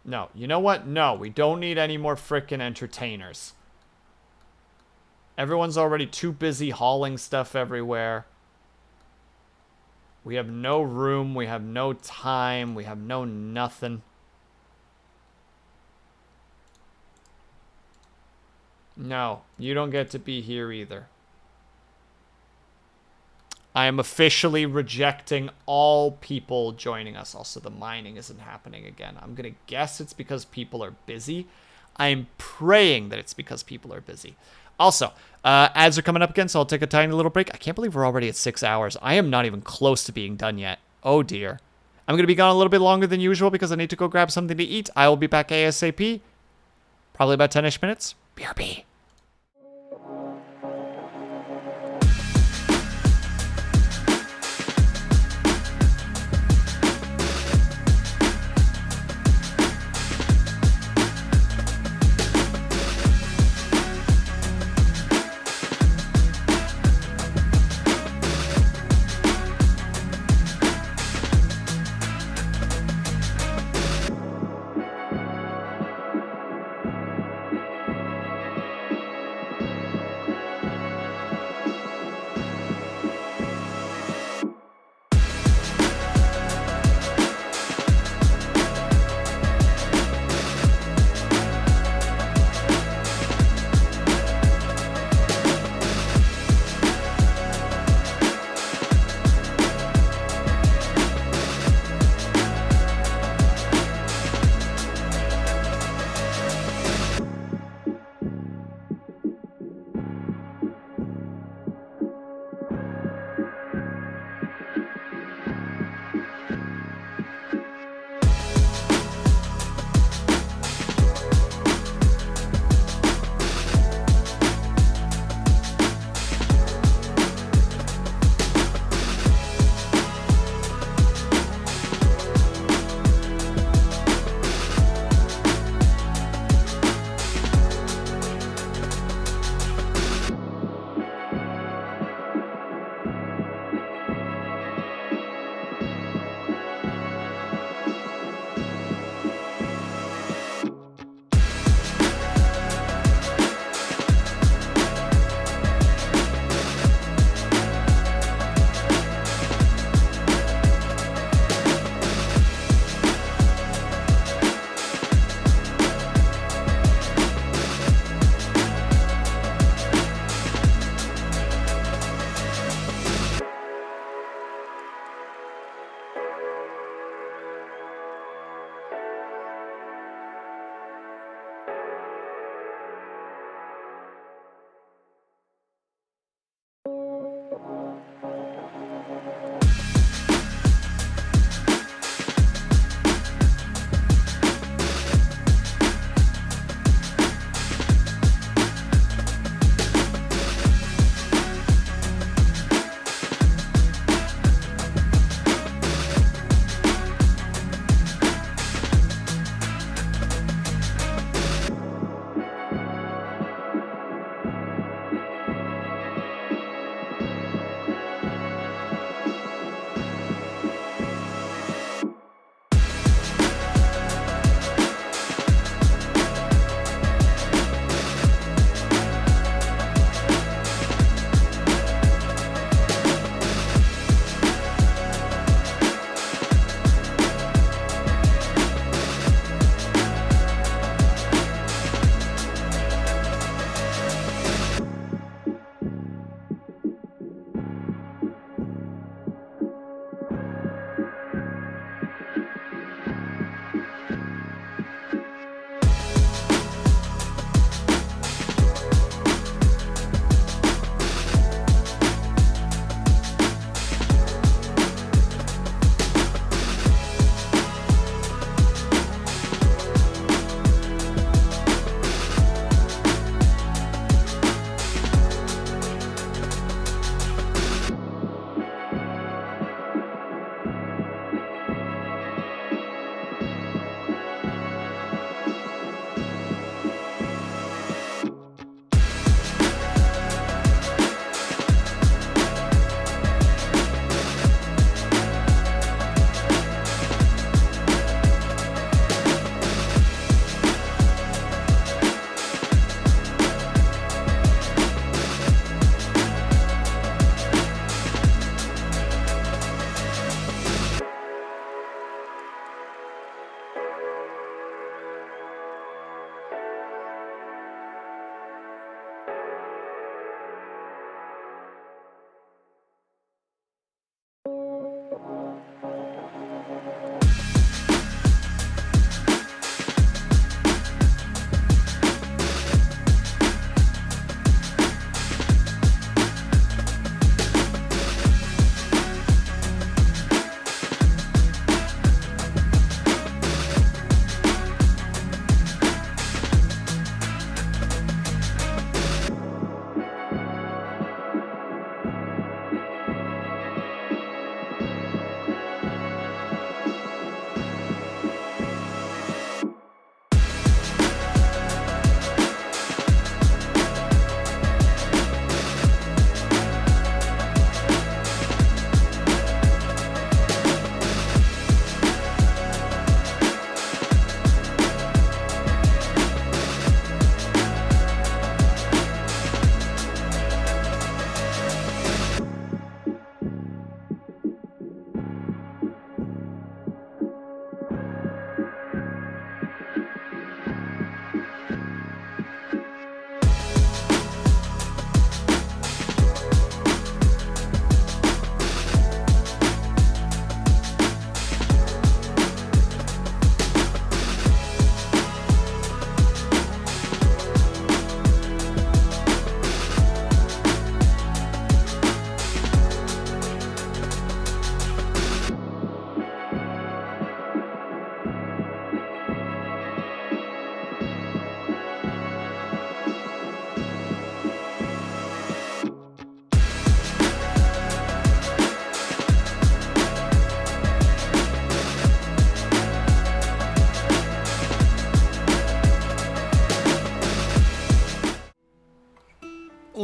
No, you know what? No, we don't need any more frickin' entertainers. Everyone's already too busy hauling stuff everywhere. We have no room, we have no time, we have no nothing. No, you don't get to be here either. I am officially rejecting all people joining us. Also, the mining isn't happening again. I'm going to guess it's because people are busy. I'm praying that it's because people are busy. Also, ads are coming up again, so I'll take a tiny little break. I can't believe we're already at 6 hours. I am not even close to being done yet. Oh, dear. I'm going to be gone a little bit longer than usual because I need to go grab something to eat. I will be back ASAP. Probably about 10-ish minutes. BRB.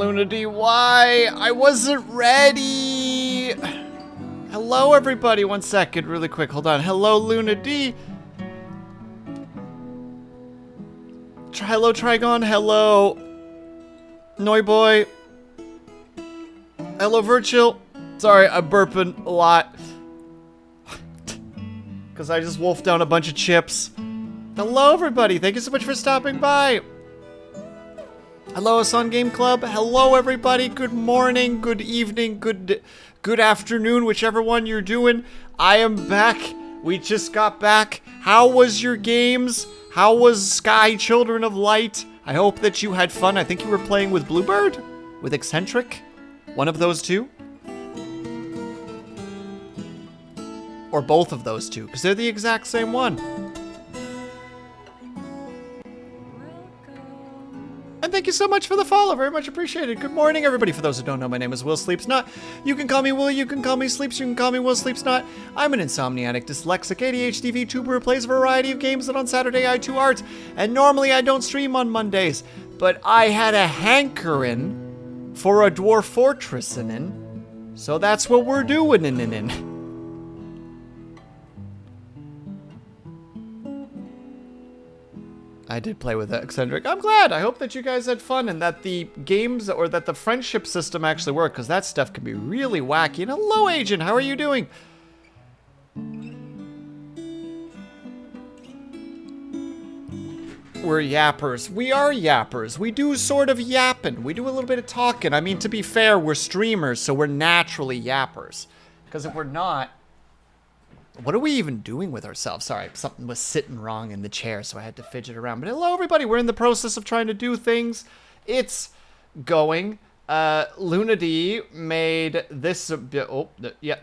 Luna D, why? I wasn't ready. Hello, everybody. 1 second, really quick. Hold on. Hello, Luna D. Hello, Trigon. Hello, Noiboy. Hello, Virtual. Sorry, I'm burping a lot. Because I just wolfed down a bunch of chips. Hello, everybody. Thank you so much for stopping by. Hello, Sun Game Club. Hello, everybody. Good morning, good evening, good afternoon, whichever one you're doing. I am back. We just got back. How was your games? How was Sky Children of Light? I hope that you had fun. I think you were playing with Bluebird? With Eccentric? One of those two? Or both of those two, because they're the exact same one. And thank you so much for the follow. Very much appreciated. Good morning, everybody. For those who don't know, my name is WillSleepsNot. You can call me Will. You can call me Sleeps. You can call me WillSleepsNot. I'm an insomniatic, dyslexic, ADHD Vtuber who plays a variety of games, and on Saturday I do art. And normally I don't stream on Mondays, but I had a hankering for a Dwarf Fortress in. So that's what we're doing in. I did play with Eccentric. I'm glad. I hope that you guys had fun and that the games or that the friendship system actually worked, because that stuff can be really wacky. And hello, Agent. How are you doing? We're yappers. We are yappers. We do sort of yapping. We do a little bit of talking. I mean, to be fair, we're streamers, so we're naturally yappers. Because if we're not... What are we even doing with ourselves? Sorry, something was sitting wrong in the chair, so I had to fidget around. But hello, everybody. We're in the process of trying to do things. It's going. Luna D made this...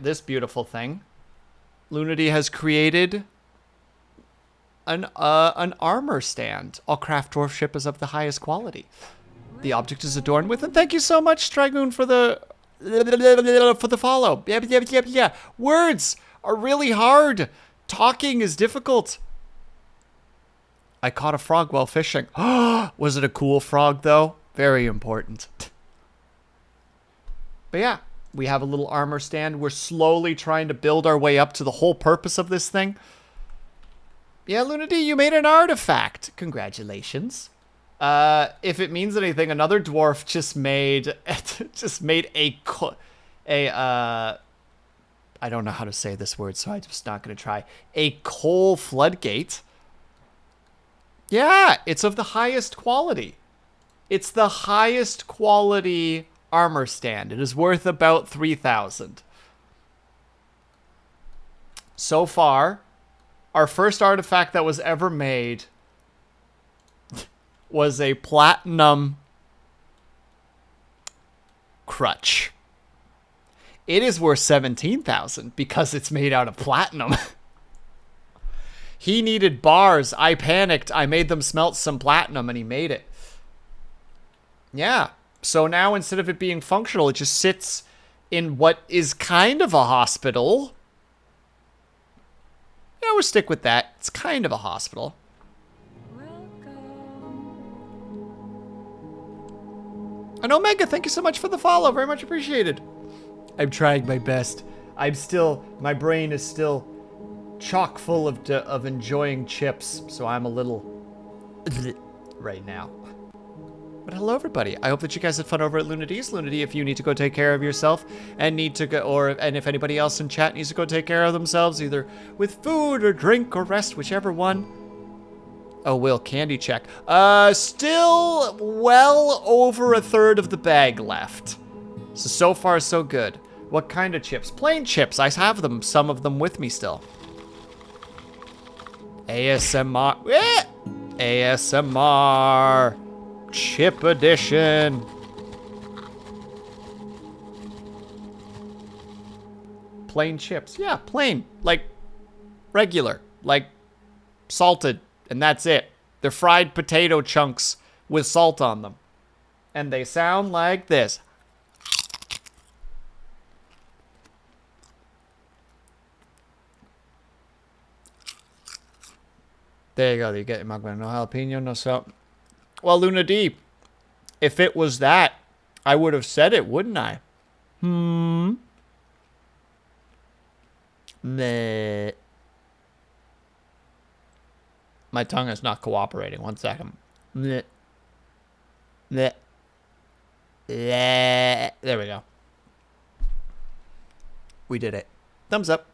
this beautiful thing. Luna D has created an armor stand. All craft dwarf ship is of the highest quality. The object is adorned with... And thank you so much, Dragoon, for the follow. Yeah. Words are really hard. Talking is difficult. I caught a frog while fishing. Was it a cool frog, though? Very important. But yeah, we have a little armor stand. We're slowly trying to build our way up to the whole purpose of this thing. Yeah, Luna D, you made an artifact. Congratulations. If it means anything, another dwarf just made I don't know how to say this word, so I'm just not going to try. A coal floodgate. Yeah, it's of the highest quality. It's the highest quality armor stand. It is worth about 3,000. So far, our first artifact that was ever made was a platinum crutch. It is worth 17,000 because it's made out of platinum. He needed bars. I panicked. I made them smelt some platinum and he made it. Yeah. So now instead of it being functional, it just sits in what is kind of a hospital. Yeah, we'll stick with that. It's kind of a hospital. And Omega, thank you so much for the follow. Very much appreciated. I'm trying my best. My brain is still chock full of enjoying chips, so I'm a little right now. But hello, everybody. I hope that you guys had fun over at Luna D's. Luna D, if you need to go take care of yourself and need to go, and if anybody else in chat needs to go take care of themselves, either with food or drink or rest, whichever one. Oh, Will, candy check. Still well over a third of the bag left. So far, so good. What kind of chips? Plain chips. I have them, some of them with me still. ASMR. ASMR. Chip edition. Plain chips. Yeah, plain. Like regular. Like salted. And that's it. They're fried potato chunks with salt on them. And they sound like this. There you go. You get your mug, no jalapeno, no salt. Well, Luna D, if it was that, I would have said it, wouldn't I? Meh. My tongue is not cooperating. 1 second. Meh. Meh. There we go. We did it. Thumbs up.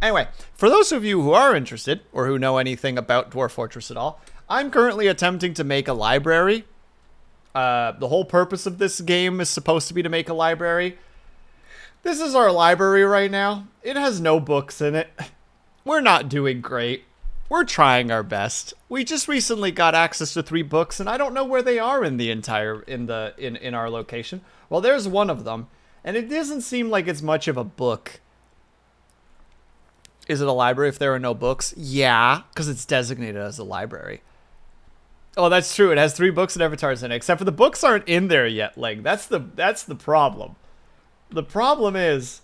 Anyway, for those of you who are interested or who know anything about Dwarf Fortress at all, I'm currently attempting to make a library. The whole purpose of this game is supposed to be to make a library. This is our library right now. It has no books in it. We're not doing great. We're trying our best. We just recently got access to 3 books, and I don't know where they are in the entire in our location. Well, there's one of them, and it doesn't seem like it's much of a book. Is it a library if there are no books? Yeah, because it's designated as a library. Oh, that's true. It has 3 books and avatars in it, except for the books aren't in there yet. Like that's the problem. The problem is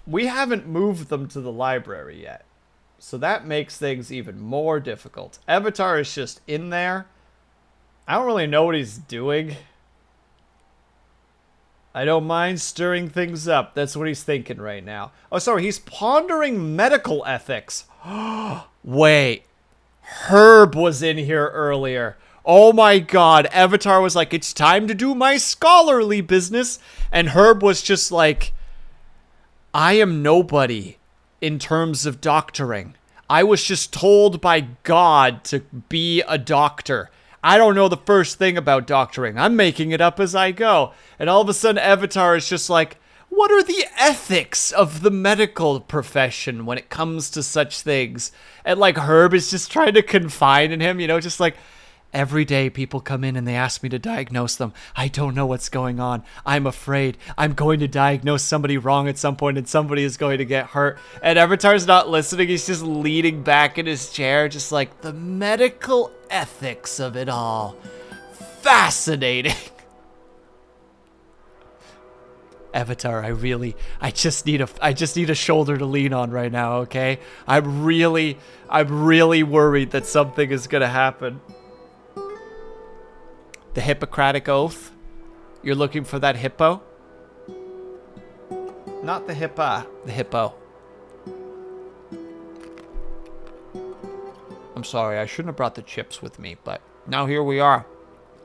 we haven't moved them to the library yet. So that makes things even more difficult. Avatar is just in there. I don't really know what he's doing. I don't mind stirring things up. That's what he's thinking right now. Oh, sorry. He's pondering medical ethics. Wait. Herb was in here earlier. Oh my god. Avatar was like, it's time to do my scholarly business. And Herb was just like, I am nobody in terms of doctoring. I was just told by God to be a doctor. I don't know the first thing about doctoring. I'm making it up as I go. And all of a sudden, Avatar is just like, what are the ethics of the medical profession when it comes to such things? And like Herb is just trying to confide in him, you know, just like, every day people come in and they ask me to diagnose them. I don't know what's going on. I'm afraid I'm going to diagnose somebody wrong at some point and somebody is going to get hurt. And Avatar's not listening. He's just leaning back in his chair, just like the medical ethics of it all. Fascinating. Avatar, I just need a shoulder to lean on right now, okay? I'm really worried that something is gonna happen. The Hippocratic Oath? You're looking for that hippo? Not the hippa, the hippo. I'm sorry, I shouldn't have brought the chips with me, but now here we are.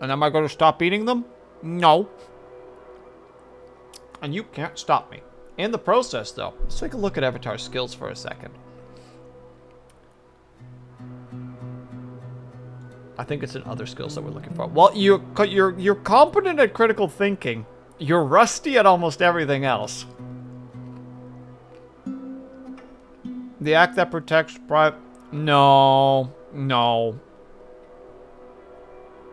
And am I going to stop eating them? No. And you can't stop me. In the process, though, let's take a look at Avatar's skills for a second. I think it's in other skills that we're looking for. Well, you're competent at critical thinking. You're rusty at almost everything else. The act that protects private... No.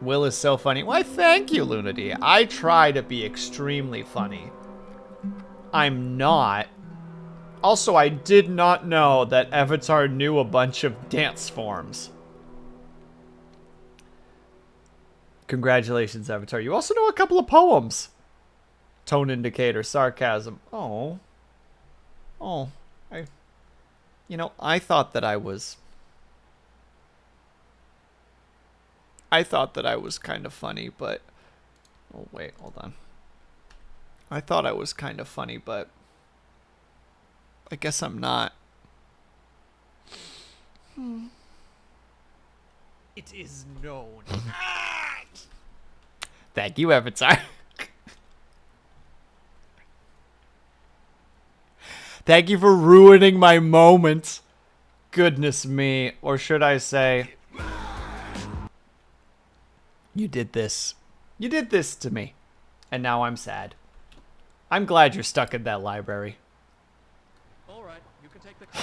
Will is so funny. Why, thank you, Lunity. I try to be extremely funny. I'm not. Also, I did not know that Avatar knew a bunch of dance forms. Congratulations, Avatar. You also know a couple of poems. Tone indicator, sarcasm. Oh. I thought that I was kind of funny, but... Oh, wait, hold on. I thought I was kind of funny, but... I guess I'm not. It is known. Thank you, Avatar. Thank you for ruining my moment. Goodness me. Or should I say... You did this. You did this to me. And now I'm sad. I'm glad you're stuck in that library. Alright, you can take the car.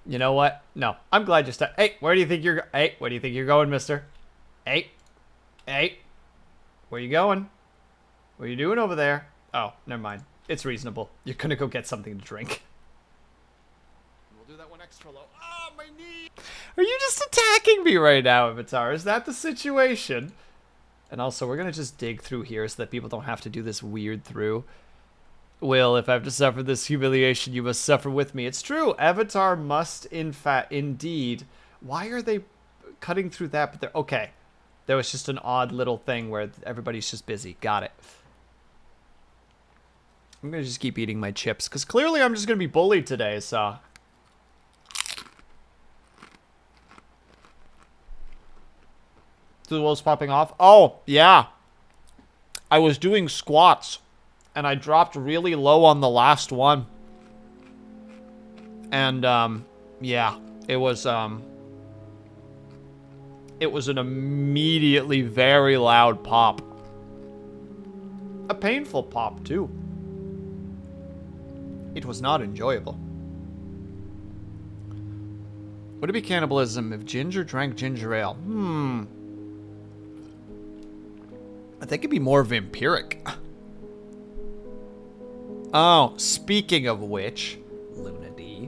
You know what? No. I'm glad you're stuck. Hey, where do you think you're going, mister? Hey. Where you going? What are you doing over there? Oh, never mind. It's reasonable. You're gonna go get something to drink. We'll do that one extra low. Ah, my knee! Are you just attacking me right now, Avatar? Is that the situation? And also, we're gonna just dig through here so that people don't have to do this weird through. Will, if I have to suffer this humiliation, you must suffer with me. It's true. Avatar must, indeed. Why are they cutting through that? But they're okay. There was just an odd little thing where everybody's just busy. Got it. I'm going to just keep eating my chips, because clearly I'm just going to be bullied today, so... The wheels popping off? Oh, yeah. I was doing squats, and I dropped really low on the last one. And, yeah, it was an immediately very loud pop. A painful pop, too. It was not enjoyable. Would it be cannibalism if Ginger drank ginger ale? I think it'd be more vampiric. Oh, speaking of which, Luna D.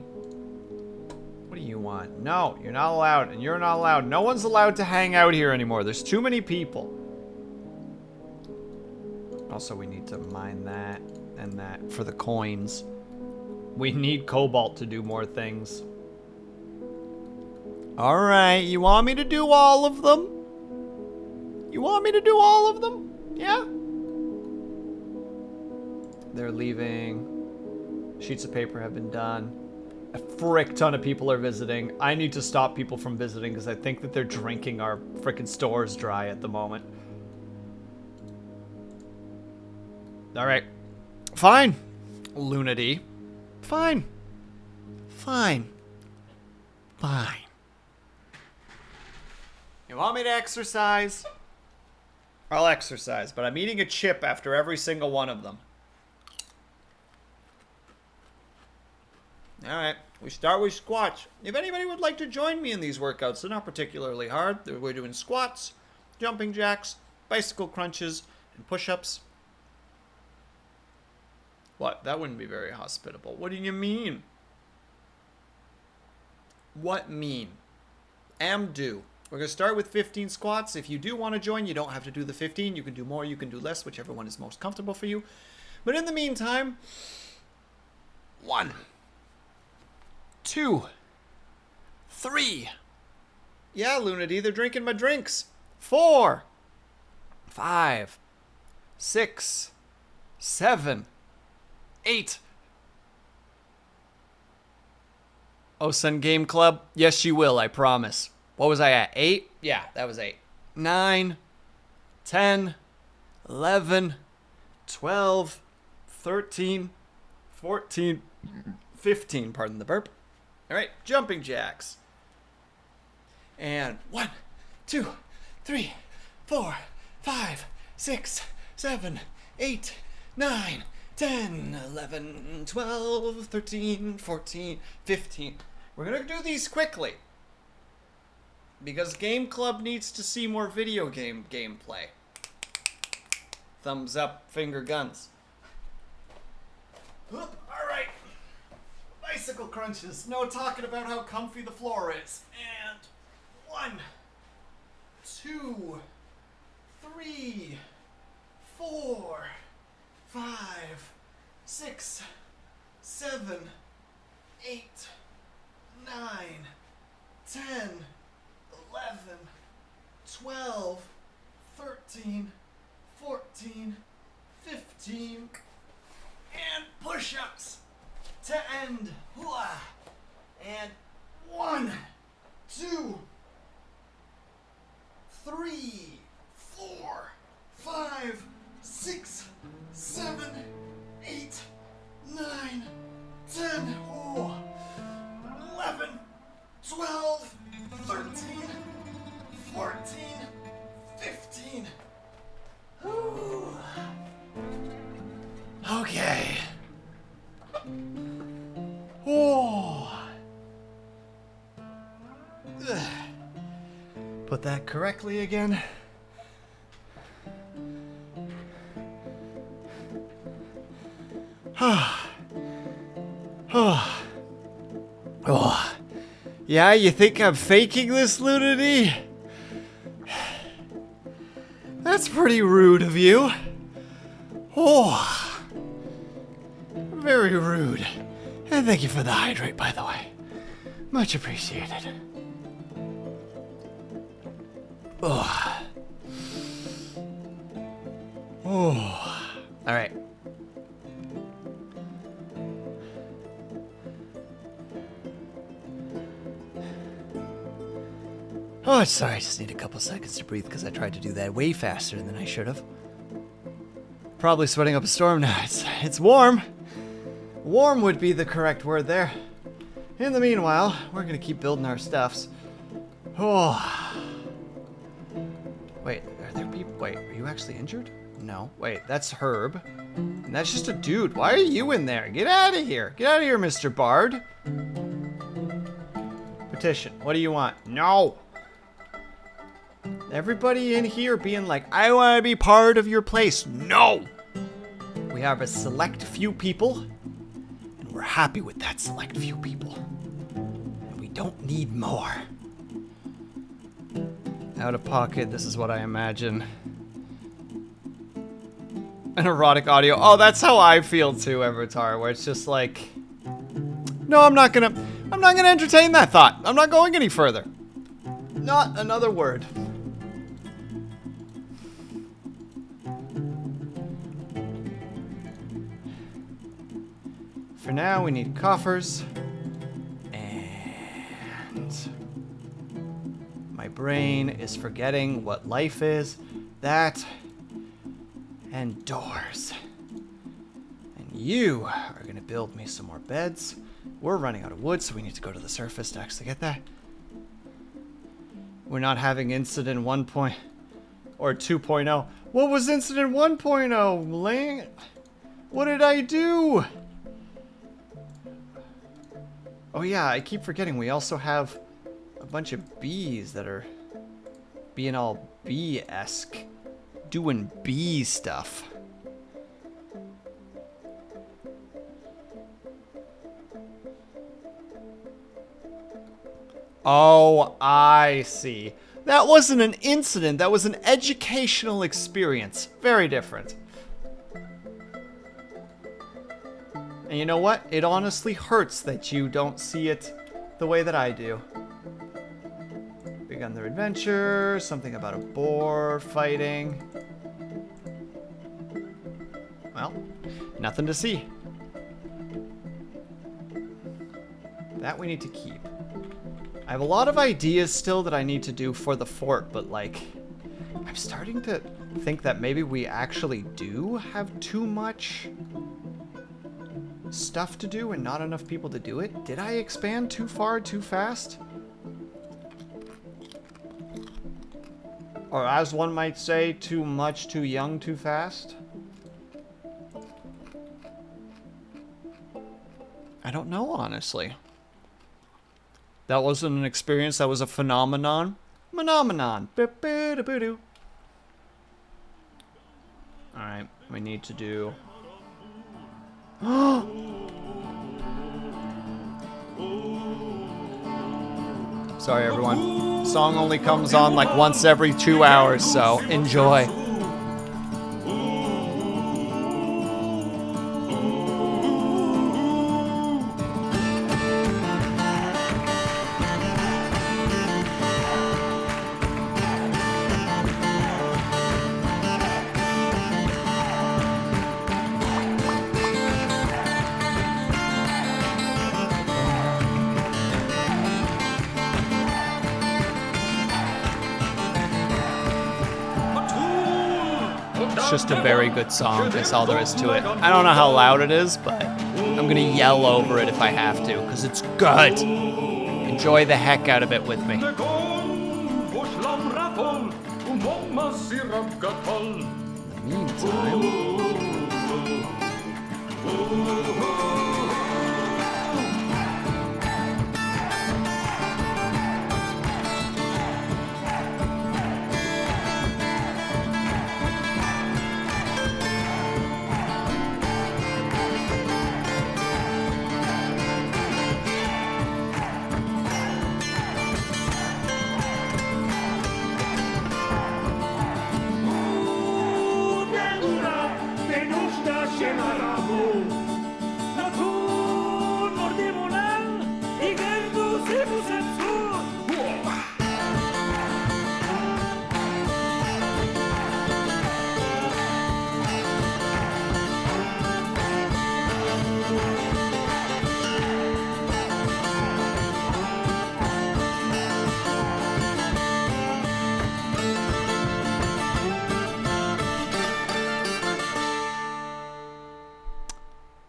What do you want? No, you're not allowed, and you're not allowed. No one's allowed to hang out here anymore. There's too many people. Also, we need to mine that and that for the coins. We need cobalt to do more things. Alright, you want me to do all of them? You want me to do all of them? Yeah? They're leaving. Sheets of paper have been done. A frick ton of people are visiting. I need to stop people from visiting because I think that they're drinking our frickin' stores dry at the moment. Alright. Fine. Lunity. Fine. Fine. Fine. You want me to exercise? I'll exercise, but I'm eating a chip after every single one of them. Alright, we start with squats. If anybody would like to join me in these workouts, they're not particularly hard. We're doing squats, jumping jacks, bicycle crunches, and push-ups. What? That wouldn't be very hospitable. What do you mean? What mean? Do. We're going to start with 15 squats. If you do want to join, you don't have to do the 15. You can do more, you can do less, whichever one is most comfortable for you. But in the meantime, 1, 2, 3. Yeah, Lunity, they're drinking my drinks. 4, 5, 6, 7, 8. Oh, Sun Game Club? Yes, she will, I promise. What was I at? 8? Yeah, that was 8. 9, 10, 11, 12, 13, 14, 15. Pardon the burp. All right, jumping jacks. And 1, 2, 3, 4, 5, 6, 7, 8, 9, 10, 11, 12, 13, 14, 15. We're going to do these quickly. Because Game Club needs to see more video game gameplay. Thumbs up, finger guns. Alright. Bicycle crunches. No talking about how comfy the floor is. And 1, 2, 3, 4, 5, 6, 7, 8, 9, 10, 11, 12, 13, 14, 15, and push-ups to end. And 1, 2, 3, 4, 5, 6, 7, 8, 9, 10, 11, 12, 13, 14, 15. Ooh. Okay. Oh. Put that correctly again. Oh. Yeah, you think I'm faking this, Lunity? That's pretty rude of you. Oh. Very rude. And thank you for the hydrate, by the way. Much appreciated. Oh. Oh, all right. Oh, sorry, I just need a couple seconds to breathe because I tried to do that way faster than I should have. Probably sweating up a storm now. It's warm. Warm would be the correct word there. In the meanwhile, we're gonna keep building our stuffs. Oh. Wait, are there people? Wait, are you actually injured? No. Wait, that's Herb. And that's just a dude. Why are you in there? Get out of here. Get out of here, Mr. Bard. Petition. What do you want? No. Everybody in here being like, I want to be part of your place. No. We have a select few people, and we're happy with that select few people. And we don't need more. Out of pocket, this is what I imagine. An erotic audio. Oh, that's how I feel too, Avatar, where it's just like, no, I'm not gonna entertain that thought. I'm not going any further. Not another word. For now, we need coffers. And my brain is forgetting what life is. That and doors. And you are gonna build me some more beds. We're running out of wood, so we need to go to the surface to actually get that. We're not having incident 1. Or 2.0. What was incident 1.0? Lang? What did I do? Oh yeah, I keep forgetting we also have a bunch of bees that are being all bee-esque. Doing bee stuff. Oh, I see. That wasn't an incident, that was an educational experience. Very different. And you know what? It honestly hurts that you don't see it the way that I do. Big on their adventure, something about a boar fighting. Well, nothing to see. That we need to keep. I have a lot of ideas still that I need to do for the fort, but like, I'm starting to think that maybe we actually do have too much stuff to do and not enough people to do it. Did I expand too far, too fast? Or as one might say, too much, too young, too fast? I don't know, honestly. That wasn't an experience, that was a phenomenon. Phenomenon. Alright, we need to do... Sorry everyone. Song only comes on like once every 2 hours, so enjoy. It's just a very good song, that's all there is to it. I don't know how loud it is, but I'm gonna yell over it if I have to, because it's good. Enjoy the heck out of it with me. In the meantime...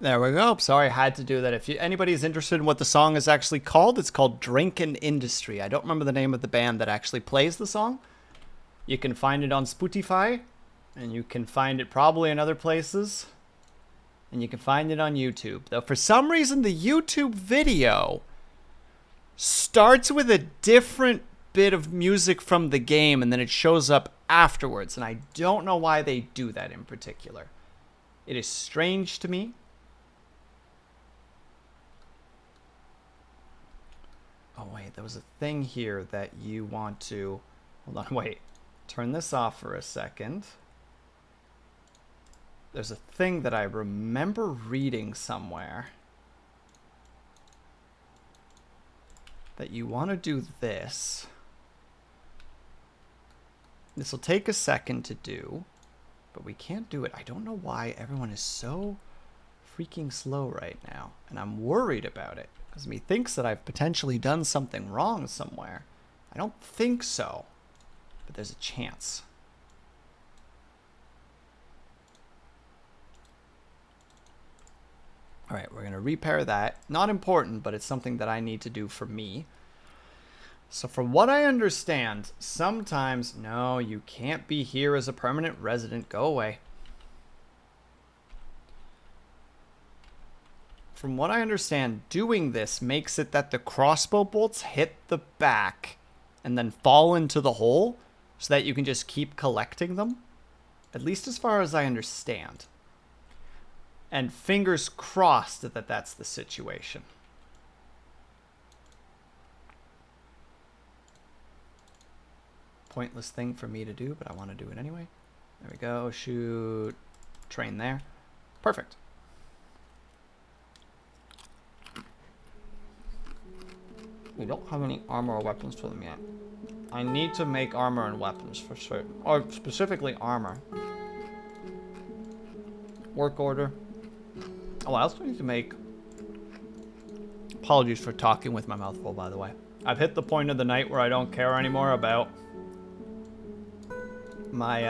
There we go. Sorry, I had to do that. If anybody's interested in what the song is actually called, it's called Drinkin' Industry. I don't remember the name of the band that actually plays the song. You can find it on Spotify, and you can find it probably in other places, and you can find it on YouTube. Though for some reason, the YouTube video starts with a different bit of music from the game, and then it shows up afterwards, and I don't know why they do that in particular. It is strange to me. Oh, wait, there was a thing here that you want to... Hold on, wait. Turn this off for a second. There's a thing that I remember reading somewhere. That you want to do this. This will take a second to do, but we can't do it. I don't know why everyone is so freaking slow right now, and I'm worried about it. Because me thinks that I've potentially done something wrong somewhere. I don't think so, but there's a chance. All right, we're going to repair that. Not important, but it's something that I need to do for me. So from what I understand, sometimes... No, you can't be here as a permanent resident. Go away. From what I understand, doing this makes it that the crossbow bolts hit the back and then fall into the hole so that you can just keep collecting them. At least as far as I understand. And fingers crossed that that's the situation. Pointless thing for me to do, but I want to do it anyway. There we go. Shoot. Train there. Perfect. We don't have any armor or weapons for them yet. I need to make armor and weapons for certain. Or specifically armor. Work order. Oh, I also need to make... Apologies for talking with my mouth full, by the way. I've hit the point of the night where I don't care anymore about my,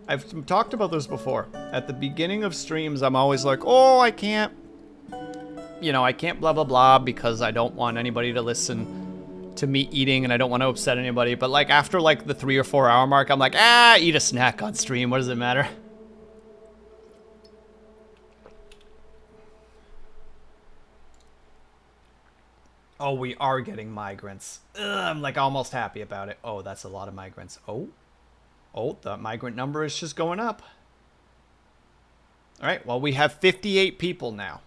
I've talked about this before. At the beginning of streams, I'm always like, oh, I can't, you know, I can't blah, blah, blah, because I don't want anybody to listen to me eating, and I don't want to upset anybody. But, like, after, like, the 3 or 4 hour mark, I'm like, eat a snack on stream. What does it matter? Oh, we are getting migrants. Ugh, I'm, like, almost happy about it. Oh, that's a lot of migrants. Oh, the migrant number is just going up. All right, well, we have 58 people now.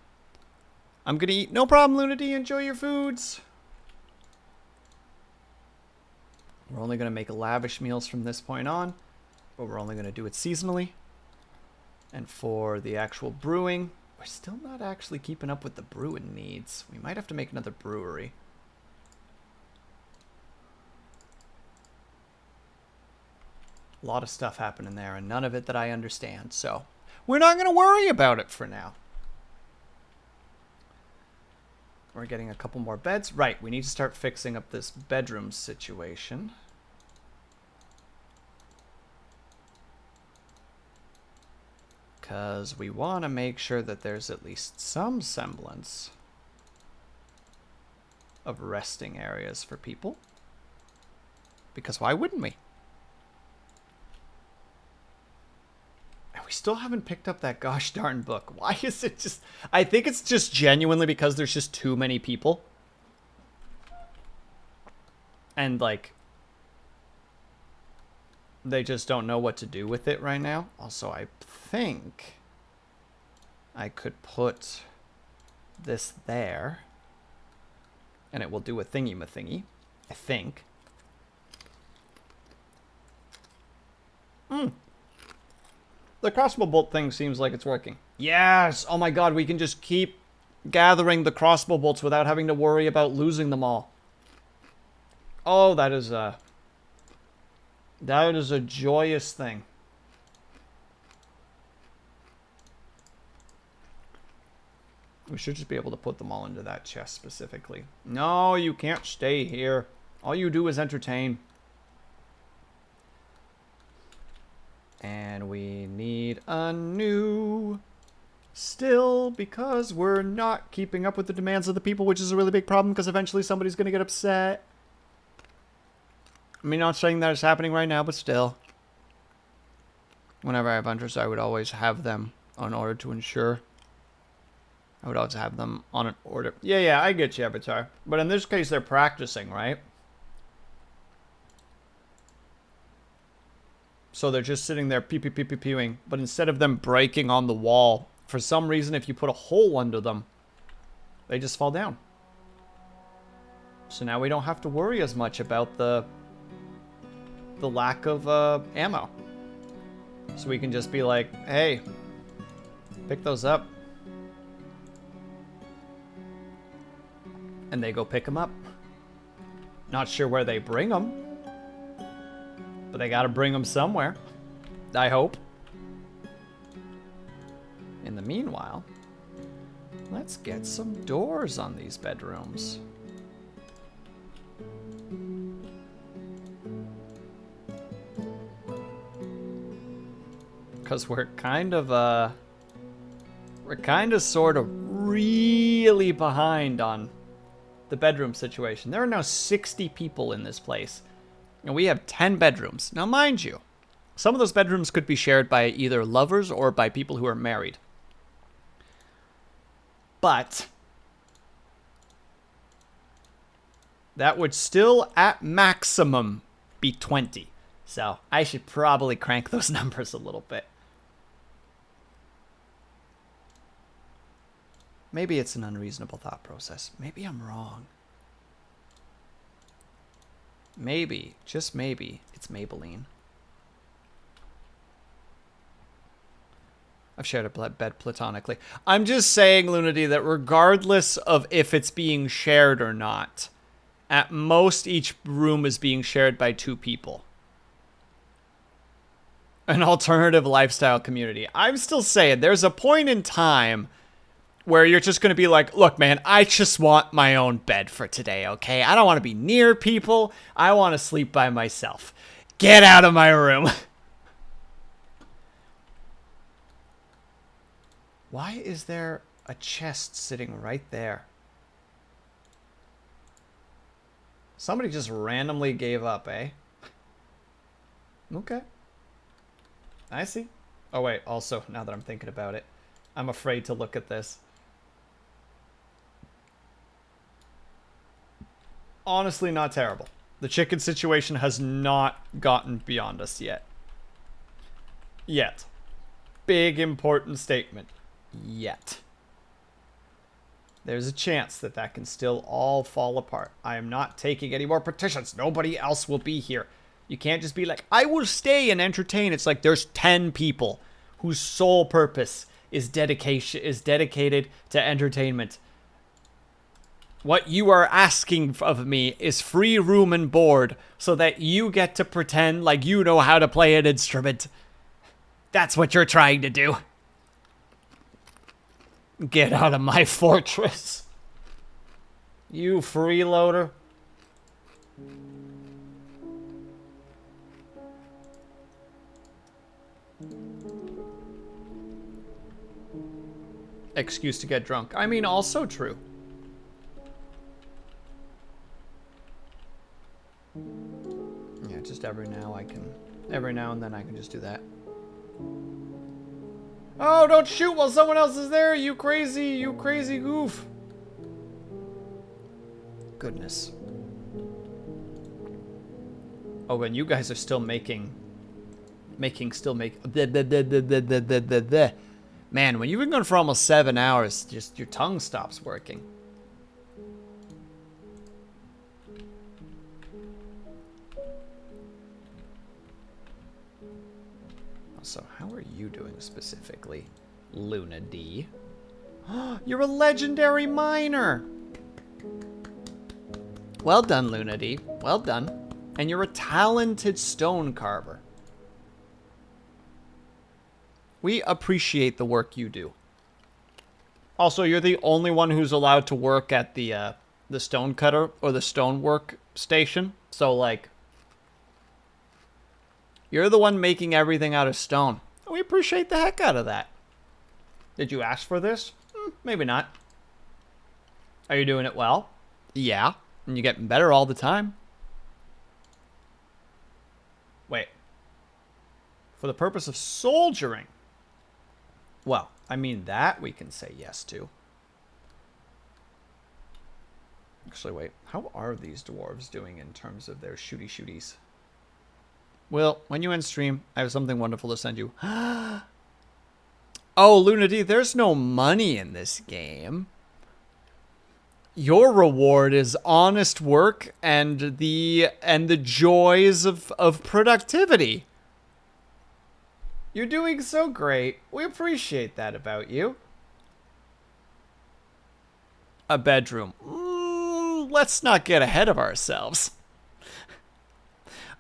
I'm going to eat. No problem, Lunity. Enjoy your foods. We're only going to make lavish meals from this point on, but we're only going to do it seasonally. And for the actual brewing, we're still not actually keeping up with the brewing needs. We might have to make another brewery. A lot of stuff happening there, and none of it that I understand. So we're not going to worry about it for now. We're getting a couple more beds. Right, we need to start fixing up this bedroom situation. Because we want to make sure that there's at least some semblance of resting areas for people. Because why wouldn't we? And we still haven't picked up that gosh darn book. Why is it just... I think it's just genuinely because there's just too many people. And, like... they just don't know what to do with it right now. Also, I think I could put this there, and it will do a thingy-ma-thingy, I think. The crossbow bolt thing seems like it's working. Yes! Oh my god, we can just keep gathering the crossbow bolts without having to worry about losing them all. Oh, that is a joyous thing. We should just be able to put them all into that chest specifically. No, you can't stay here. All you do is entertain. And we need a new Still, because we're not keeping up with the demands of the people, which is a really big problem because eventually somebody's going to get upset. I mean, not saying that it's happening right now, but still. Whenever I have hunters, I would always have them on order to ensure. I would always have them on an order. Yeah, I get you, Avatar. But in this case, they're practicing, right? So they're just sitting there pew-pew-pew-pew-pewing. But instead of them breaking on the wall, for some reason, if you put a hole under them, they just fall down. So now we don't have to worry as much about the lack of ammo. So we can just be like, hey, pick those up. And they go pick them up. Not sure where they bring them. But they gotta bring them somewhere. I hope. In the meanwhile, let's get some doors on these bedrooms. Because we're kind of sort of really behind on the bedroom situation. There are now 60 people in this place. And we have 10 bedrooms. Now, mind you, some of those bedrooms could be shared by either lovers or by people who are married. But that would still, at maximum, be 20. So I should probably crank those numbers a little bit. Maybe it's an unreasonable thought process. Maybe I'm wrong. Maybe, just maybe, it's Maybelline. I've shared a bed platonically. I'm just saying, Lunity, that regardless of if it's being shared or not, at most each room is being shared by 2 people. An alternative lifestyle community. I'm still saying there's a point in time where you're just going to be like, look, man, I just want my own bed for today, okay? I don't want to be near people. I want to sleep by myself. Get out of my room. Why is there a chest sitting right there? Somebody just randomly gave up, eh? Okay. I see. Oh, wait. Also, now that I'm thinking about it, I'm afraid to look at this. Honestly, not terrible. The chicken situation has not gotten beyond us yet. Yet. Big, important statement. Yet. There's a chance that that can still all fall apart. I am not taking any more petitions. Nobody else will be here. You can't just be like, I will stay and entertain. It's like there's 10 people whose sole purpose is dedicated to entertainment. What you are asking of me is free room and board so that you get to pretend like you know how to play an instrument. That's what you're trying to do. Get out of my fortress. You freeloader. Excuse to get drunk. I mean, also true. Yeah, just every now and then I can just do that. Oh, don't shoot while someone else is there, you crazy goof. Goodness. Oh, and you guys are still making. Man, when you've been going for almost 7 hours, just your tongue stops working. So how are you doing specifically, Luna D? You're a legendary miner! Well done, Luna D. Well done. And you're a talented stone carver. We appreciate the work you do. Also, you're the only one who's allowed to work at the stone cutter or the stonework station. So, like, you're the one making everything out of stone. We appreciate the heck out of that. Did you ask for this? Maybe not. Are you doing it well? Yeah. And you're getting better all the time. Wait. For the purpose of soldiering. Well, I mean, that we can say yes to. Actually, wait. How are these dwarves doing in terms of their shooties? Will, when you end stream, I have something wonderful to send you. Oh, Luna D, there's no money in this game. Your reward is honest work and the joys of productivity. You're doing so great. We appreciate that about you. A bedroom. Let's not get ahead of ourselves.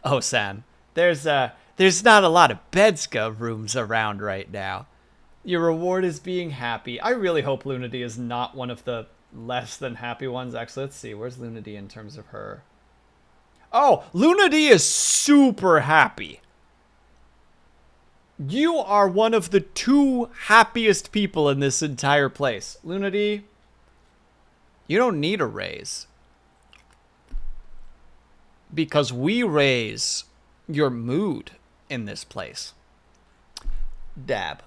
Oh, San, there's not a lot of Bedska rooms around right now. Your reward is being happy. I really hope Luna D is not one of the less than happy ones. Actually, let's see. Where's Luna D in terms of her? Oh, Luna D is super happy. You are one of the 2 happiest people in this entire place. Luna D, you don't need a raise. Because we raise your mood in this place. Dab.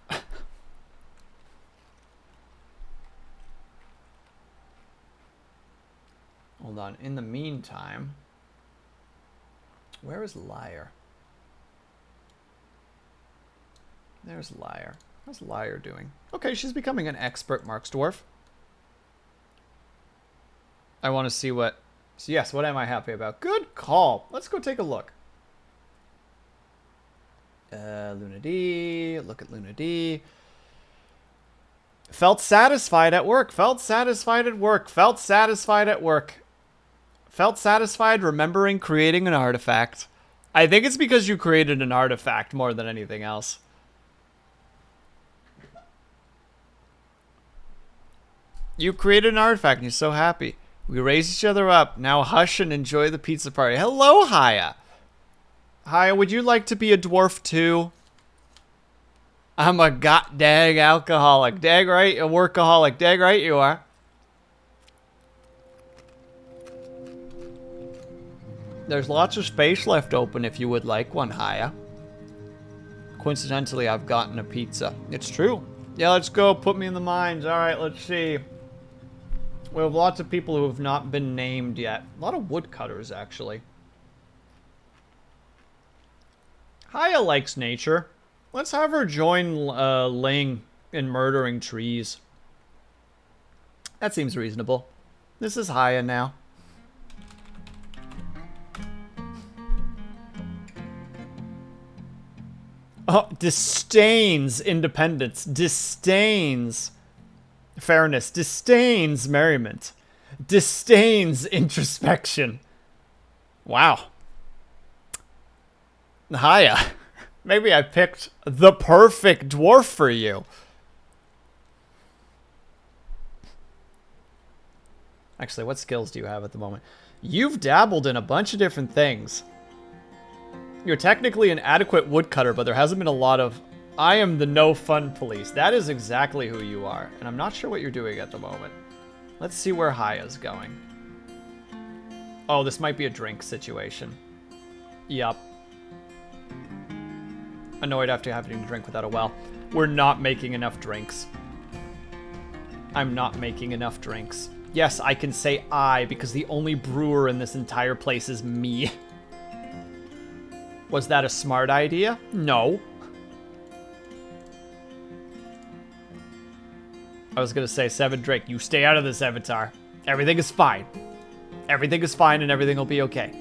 Hold on. In the meantime, where is Liar? There's Liar. How's Liar doing? Okay, she's becoming an expert Marks dwarf. I want to see what... So yes, what am I happy about? Good call. Let's go take a look. Luna D. Look at Luna D. Felt satisfied at work. Felt satisfied at work. Felt satisfied at work. Felt satisfied remembering creating an artifact. I think it's because you created an artifact more than anything else. You created an artifact and you're so happy. We raise each other up. Now hush and enjoy the pizza party. Hello, Haya. Haya, would you like to be a dwarf too? I'm a god-dang alcoholic. Dag right, a workaholic. Dag right you are. There's lots of space left open if you would like one, Haya. Coincidentally, I've gotten a pizza. It's true. Yeah, let's go. Put me in the mines. All right, let's see. We have lots of people who have not been named yet. A lot of woodcutters, actually. Haya likes nature. Let's have her join laying and murdering trees. That seems reasonable. This is Haya now. Oh, disdains independence. Disdains fairness, disdains merriment, disdains introspection. Wow. Haya, maybe I picked the perfect dwarf for you. Actually, what skills do you have at the moment? You've dabbled in a bunch of different things. You're technically an adequate woodcutter, but there hasn't been a lot of... I am the no fun police. That is exactly who you are. And I'm not sure what you're doing at the moment. Let's see where Haya's going. Oh, this might be a drink situation. Yup. Annoyed after having to drink without a well. We're not making enough drinks. I'm not making enough drinks. Yes, I can say I because the only brewer in this entire place is me. Was that a smart idea? No. I was gonna say, 7 Drake, you stay out of this, Avatar. Everything is fine. Everything is fine and everything will be okay.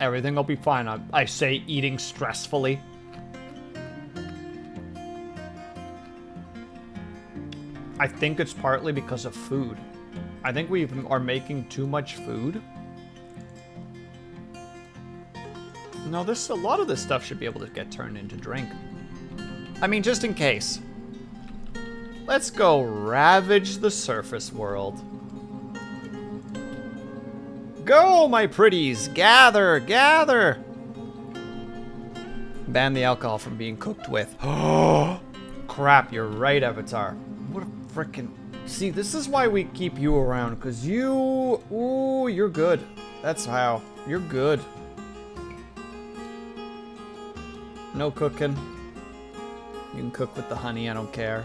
Everything will be fine. I say, eating stressfully. I think it's partly because of food. I think we are making too much food. No, a lot of this stuff should be able to get turned into drink. I mean, just in case. Let's go ravage the surface world. Go, my pretties! Gather, gather! Ban the alcohol from being cooked with. Oh, crap, you're right, Avatar. What a frickin'... See, this is why we keep you around, because you... Ooh, you're good. That's how. You're good. No cooking. You can cook with the honey, I don't care.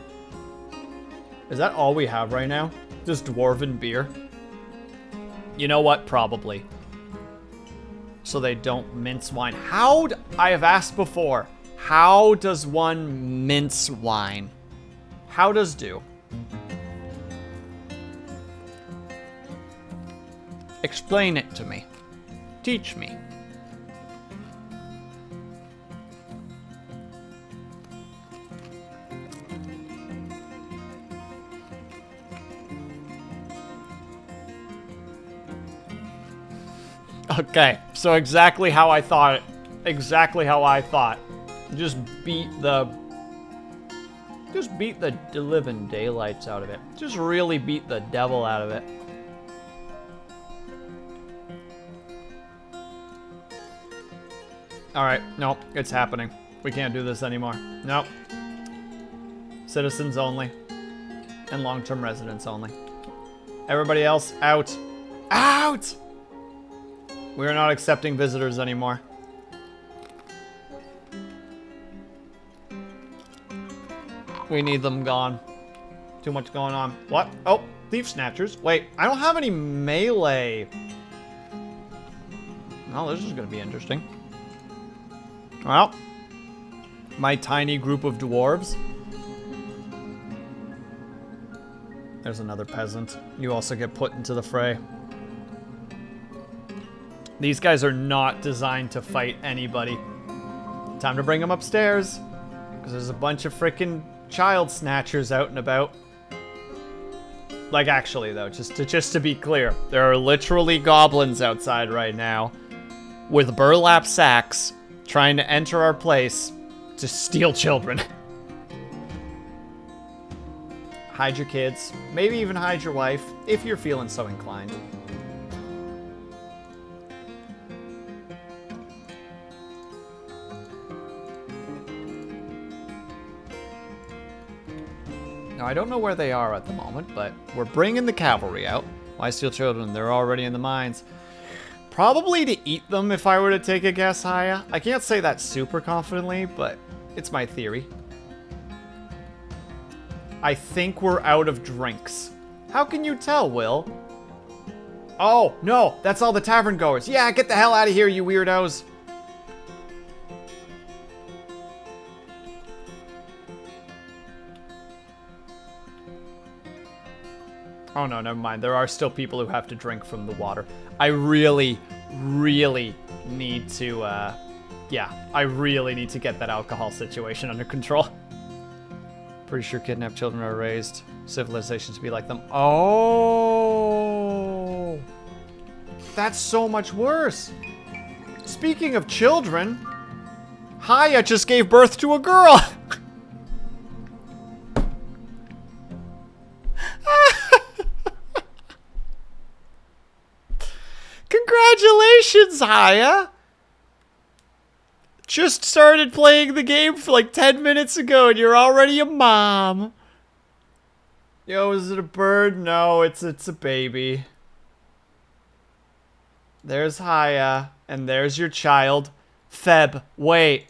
Is that all we have right now? Just dwarven beer? You know what? Probably. So they don't mince wine. I have asked before, how does one mince wine? How does do? Explain it to me. Teach me. Okay, so exactly how I thought it. Exactly how I thought. Just beat the living daylights out of it. Just really beat the devil out of it. Alright, nope, it's happening. We can't do this anymore. Nope. Citizens only. And long-term residents only. Everybody else, out. Out! We are not accepting visitors anymore. We need them gone. Too much going on. What? Oh, thief snatchers. Wait, I don't have any melee. Oh, this is going to be interesting. Well, my tiny group of dwarves. There's another peasant. You also get put into the fray. These guys are not designed to fight anybody. Time to bring them upstairs. Because there's a bunch of frickin' child snatchers out and about. Like, actually, though, just to be clear, there are literally goblins outside right now with burlap sacks trying to enter our place to steal children. Hide your kids. Maybe even hide your wife, if you're feeling so inclined. Now, I don't know where they are at the moment, but we're bringing the cavalry out. Why steal children? They're already in the mines. Probably to eat them, if I were to take a guess, Haya. I can't say that super confidently, but it's my theory. I think we're out of drinks. How can you tell, Will? Oh, no, that's all the tavern goers. Yeah, get the hell out of here, you weirdos. Oh no, never mind. There are still people who have to drink from the water. I really, really need to, yeah, I really need to get that alcohol situation under control. Pretty sure kidnapped children are raised. Civilizations be like them. Oh! That's so much worse. Speaking of children, Haya just gave birth to a girl. Congratulations, Haya! Just started playing the game for like 10 minutes ago and you're already a mom. Yo, is it a bird? No, it's a baby. There's Haya, and there's your child. Feb, wait.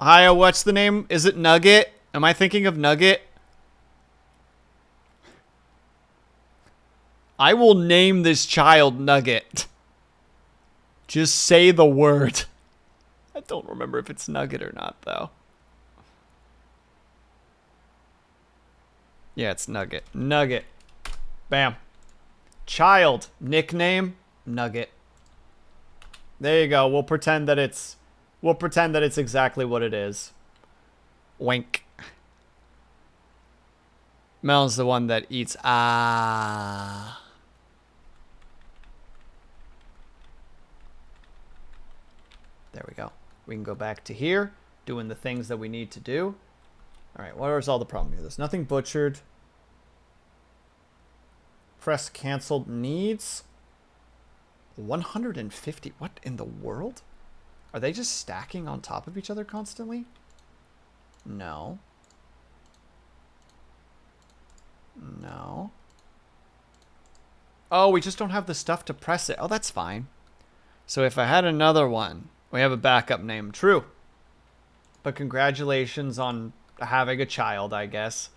Haya, what's the name? Is it Nugget? Am I thinking of Nugget? I will name this child Nugget. Just say the word. I don't remember if it's Nugget or not, though. Yeah, it's Nugget. Nugget. Bam. Child. Nickname. Nugget. There you go. We'll pretend that it's exactly what it is. Wink. Mel's the one that eats. Ah. There we go. We can go back to here, doing the things that we need to do. All right, what is all the problem here? There's nothing butchered. press canceled needs 150. What in the world? Are they just stacking on top of each other constantly? No. No. Oh, we just don't have the stuff to press it. Oh, that's fine. So if I had another one, we have a backup name. True. But congratulations on having a child, I guess.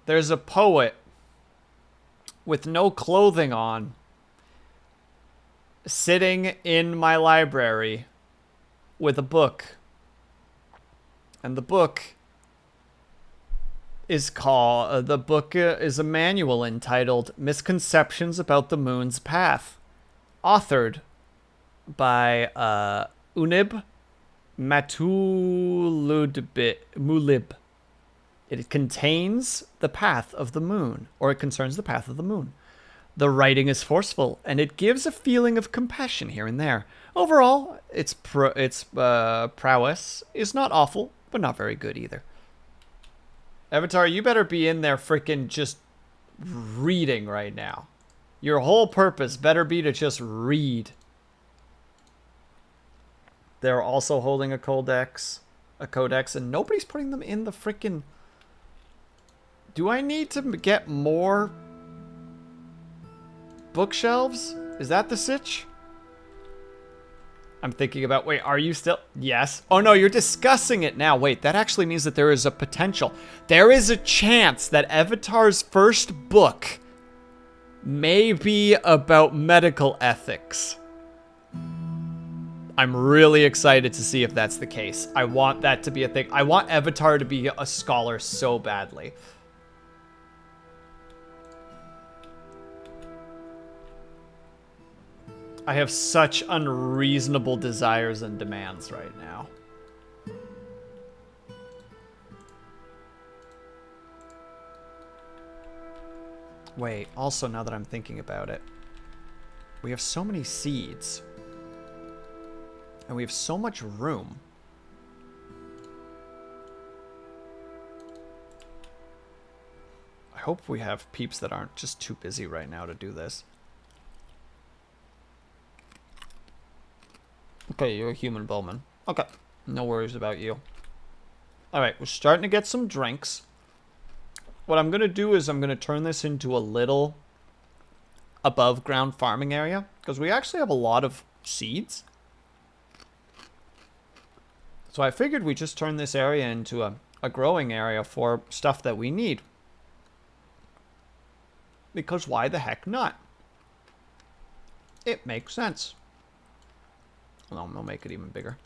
There's a poet with no clothing on sitting in my library with a book. And the book is called, the book is a manual entitled Misconceptions About the Moon's Path, authored by Unib Mulib. It contains the path of the moon, or it concerns the path of the moon. The writing is forceful, and it gives a feeling of compassion here and there. Overall, its prowess is not awful, but not very good either. Avatar, you better be in there frickin' just reading right now. Your whole purpose better be to just read. They're also holding a codex, and nobody's putting them in the frickin'... Do I need to get more bookshelves? Is that the sitch? I'm thinking about... Wait, are you still... Yes. Oh, no, you're discussing it now. Wait, that actually means that there is a potential. There is a chance that Avatar's first book may be about medical ethics. I'm really excited to see if that's the case. I want that to be a thing. I want Avatar to be a scholar so badly. I have such unreasonable desires and demands right now. Wait, also now that I'm thinking about it, we have so many seeds. And we have so much room. I hope we have peeps that aren't just too busy right now to do this. Okay, you're a human bowman. Okay, no worries about you. Alright, we're starting to get some drinks. What I'm going to do is I'm going to turn this into a little above ground farming area. Because we actually have a lot of seeds. So I figured we just turn this area into a growing area for stuff that we need. Because why the heck not? It makes sense. Well, I'll make it even bigger.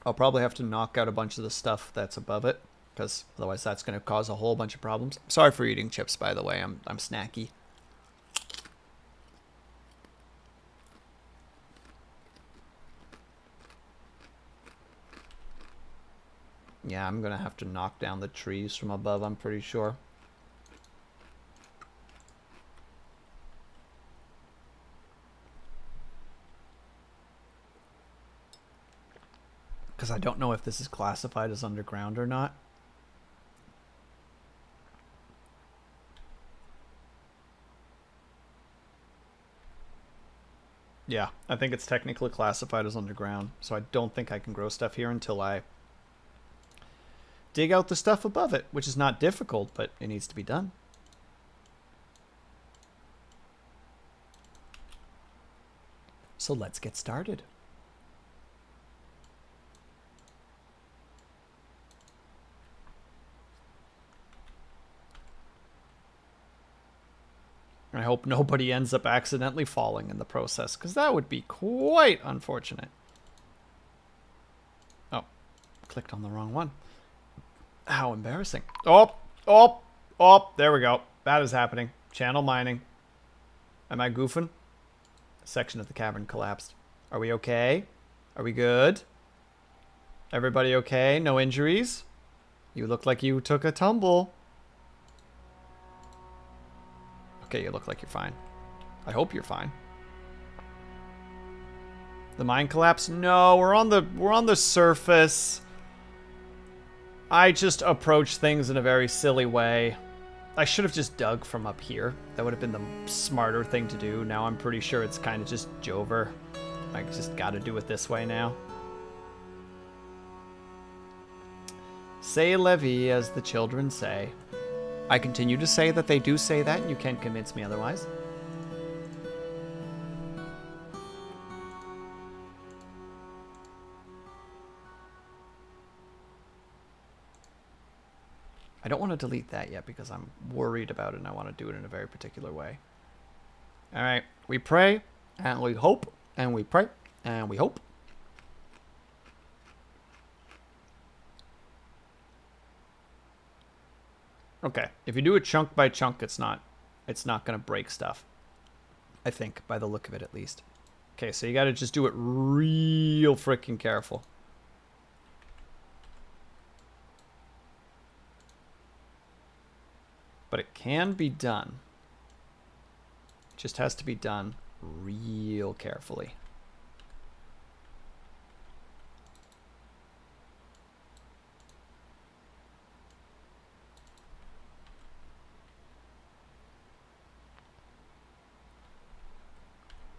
I'll probably have to knock out a bunch of the stuff that's above it, because otherwise that's going to cause a whole bunch of problems. Sorry for eating chips, by the way. I'm snacky. Yeah, I'm going to have to knock down the trees from above, I'm pretty sure. Because I don't know if this is classified as underground or not. Yeah, I think it's technically classified as underground. So I don't think I can grow stuff here until I dig out the stuff above it, which is not difficult, but it needs to be done. So let's get started. I hope nobody ends up accidentally falling in the process, because that would be quite unfortunate. Oh, clicked on the wrong one. How embarrassing. Oh, there we go. That is happening. Channel mining. Am I goofing? A section of the cavern collapsed. Are we okay? Are we good? Everybody okay? No injuries? You look like you took a tumble. Okay, you look like you're fine. I hope you're fine. The mine collapse? No, we're on the surface. I just approach things in a very silly way. I should have just dug from up here. That would have been the smarter thing to do. Now I'm pretty sure it's kind of just Jover. I just gotta do it this way now. Say la vie, as the children say. I continue to say that they do say that, and you can't convince me otherwise. I don't want to delete that yet because I'm worried about it and I want to do it in a very particular way. All right, we pray and we hope and we pray and we hope. Okay, if you do it chunk by chunk, it's not going to break stuff. I think, by the look of it at least. Okay, so you got to just do it real freaking careful. But it can be done. It just has to be done real carefully.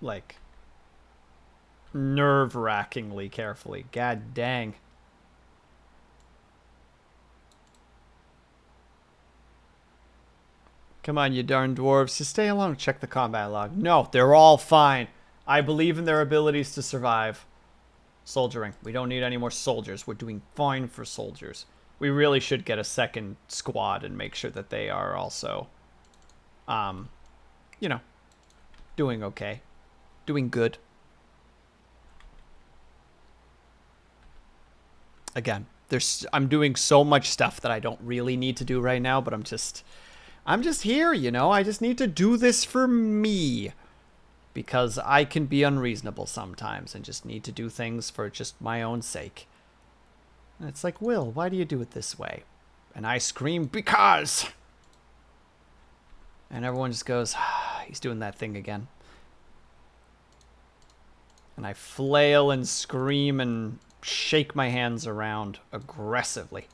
Like, nerve-wrackingly carefully. God dang. Come on, you darn dwarves. Just stay alone and check the combat log. No, they're all fine. I believe in their abilities to survive. Soldiering. We don't need any more soldiers. We're doing fine for soldiers. We really should get a second squad and make sure that they are also, you know, doing okay. Doing good. Again, I'm doing so much stuff that I don't really need to do right now, but I'm just here, you know. I just need to do this for me. Because I can be unreasonable sometimes and just need to do things for just my own sake. And it's like, Will, why do you do it this way? And I scream, because! And everyone just goes, he's doing that thing again. And I flail and scream and shake my hands around aggressively.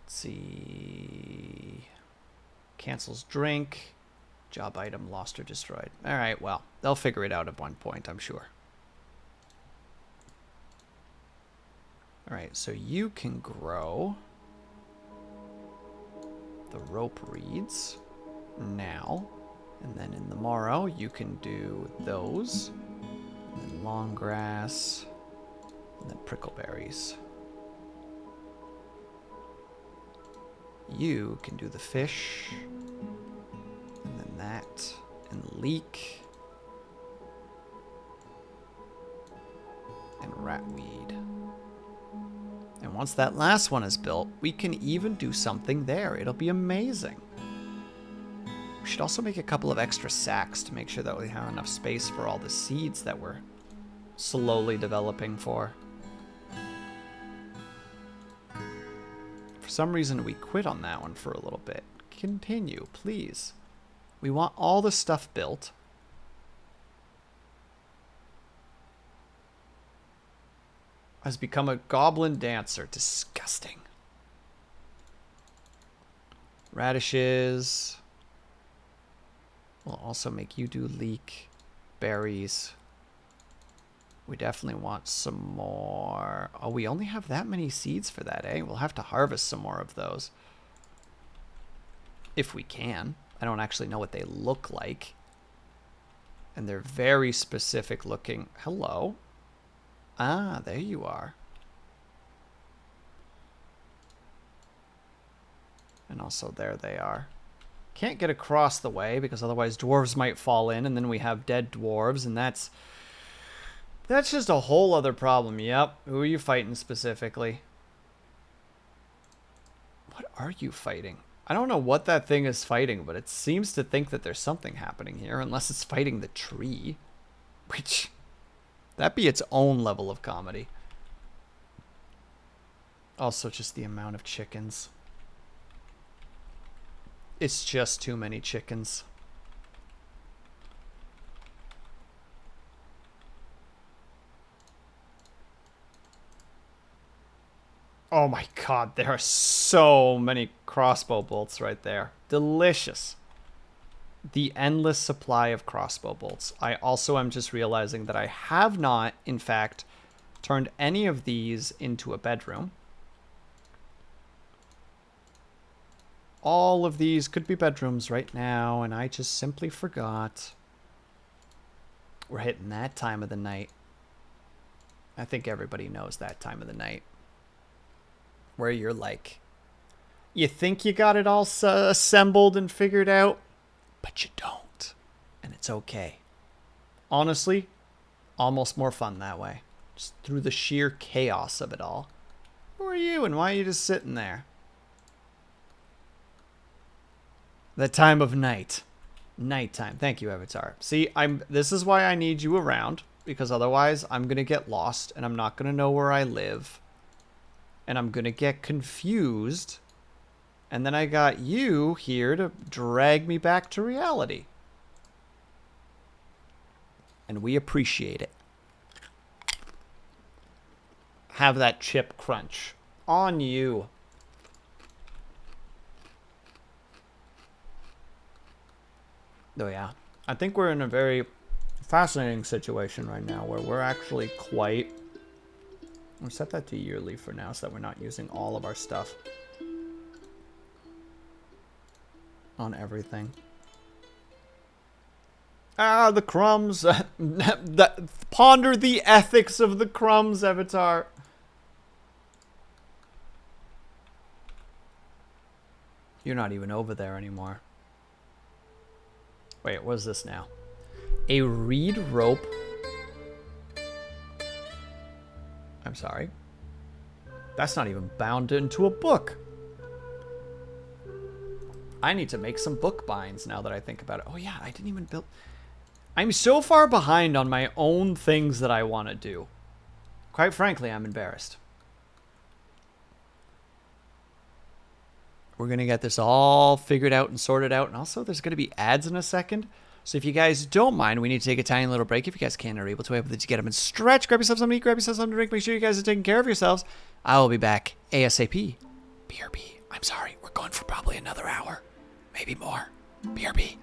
Let's see. Cancels drink. Job item lost or destroyed. All right, well, they'll figure it out at one point, I'm sure. All right, so you can grow the rope reeds now, and then in the morrow you can do those, and then long grass, and then prickleberries. You can do the fish, and then that, and leek, and ratweed. And once that last one is built, we can even do something there. It'll be amazing. We should also make a couple of extra sacks to make sure that we have enough space for all the seeds that we're slowly developing for. For some reason, we quit on that one for a little bit. Continue, please. We want all the stuff built. Has become a goblin dancer. Disgusting. Radishes. We'll also make you do leek. Berries. We definitely want some more. Oh, we only have that many seeds for that, eh? We'll have to harvest some more of those. If we can. I don't actually know what they look like. And they're very specific looking. Hello. Ah, there you are. And also there they are. Can't get across the way because otherwise dwarves might fall in and then we have dead dwarves and that's just a whole other problem. Yep. Who are you fighting specifically? What are you fighting? I don't know what that thing is fighting, but it seems to think that there's something happening here unless it's fighting the tree, which That'd be its own level of comedy. Also, just the amount of chickens. It's just too many chickens. Oh my god, there are so many crossbow bolts right there. Delicious. The endless supply of crossbow bolts. I also am just realizing that I have not, in fact, turned any of these into a bedroom. All of these could be bedrooms right now, and I just simply forgot. We're hitting that time of the night. I think everybody knows that time of the night. Where you're like, you think you got it all assembled and figured out, but you don't. And it's okay. Honestly, almost more fun that way. Just through the sheer chaos of it all. Who are you and why are you just sitting there? The time of night. Nighttime. Thank you, Avatar. See, this is why I need you around, because otherwise I'm going to get lost and I'm not going to know where I live. And I'm going to get confused. And then I got you here to drag me back to reality. And we appreciate it. Have that chip crunch. On you. Oh yeah. I think we're in a very fascinating situation right now where we're actually quite... We'll set that to yearly for now so that we're not using all of our stuff on everything. Ah, the crumbs. Ponder the ethics of the crumbs, Avatar. You're not even over there anymore. Wait, what is this now? A reed rope. I'm sorry. That's not even bound into a book. I need to make some book binds now that I think about it. Oh yeah, I didn't even build... I'm so far behind on my own things that I want to do. Quite frankly, I'm embarrassed. We're going to get this all figured out and sorted out. And also, there's going to be ads in a second. So if you guys don't mind, we need to take a tiny little break. If you guys can or are able to get up and stretch, grab yourself something to eat, grab yourself something to drink. Make sure you guys are taking care of yourselves. I will be back ASAP. BRB. I'm sorry. We're going for probably another hour. Maybe more. BRB.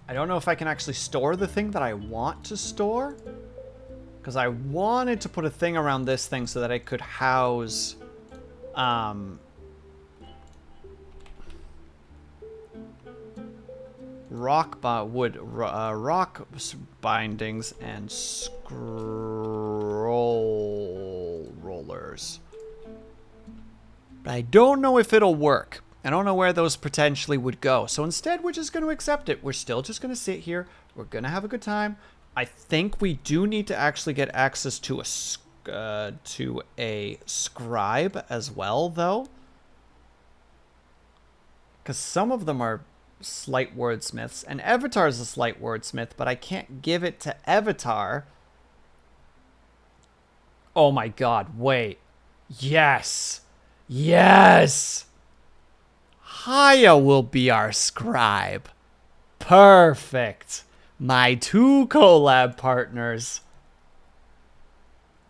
I don't know if I can actually store the thing that I want to store. Because I wanted to put a thing around this thing so that I could house... rock bindings and scroll rollers. But I don't know if it'll work. I don't know where those potentially would go. So instead, we're just going to accept it. We're still just going to sit here. We're going to have a good time. I think we do need to actually get access to a scribe as well, though. Because some of them are slight wordsmiths, and Avatar is a slight wordsmith, but I can't give it to Avatar. Oh my god, wait. Yes! Yes! Haya will be our scribe. Perfect. My 2 collab partners.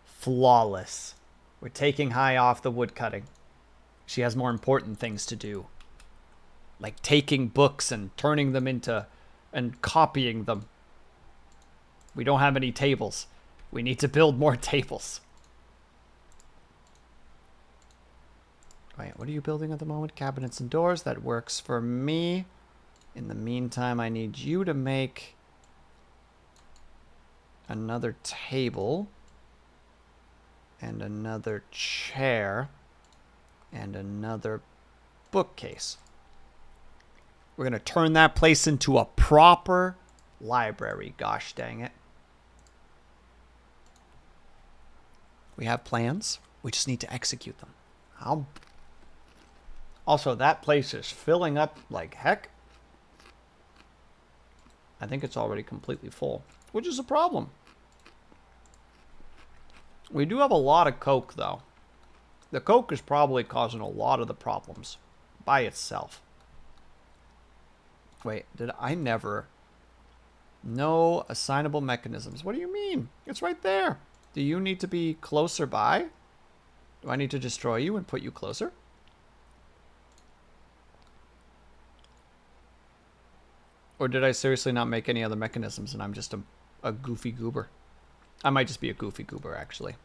Flawless. We're taking Haya off the woodcutting. She has more important things to do. Like taking books and turning them into... and copying them. We don't have any tables. We need to build more tables. Wait, what are you building at the moment? Cabinets and doors. That works for me. In the meantime, I need you to make... another table. And another chair. And another bookcase. We're going to turn that place into a proper library. Gosh dang it. We have plans. We just need to execute them. Also, that place is filling up like heck. I think it's already completely full, which is a problem. We do have a lot of coke, though. The coke is probably causing a lot of the problems by itself. Wait, did I never... No assignable mechanisms. What do you mean? It's right there. Do you need to be closer by? Do I need to destroy you and put you closer? Or did I seriously not make any other mechanisms and I'm just a goofy goober? I might just be a goofy goober, actually.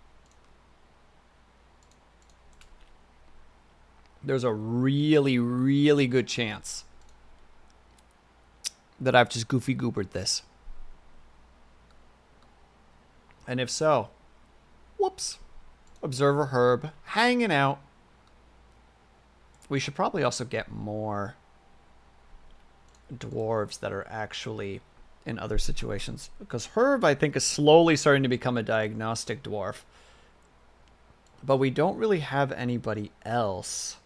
There's a really, really good chance that I've just goofy goobered this. And if so, whoops. Observer Herb hanging out. We should probably also get more dwarves that are actually in other situations. Because Herb, I think, is slowly starting to become a diagnostic dwarf. But we don't really have anybody else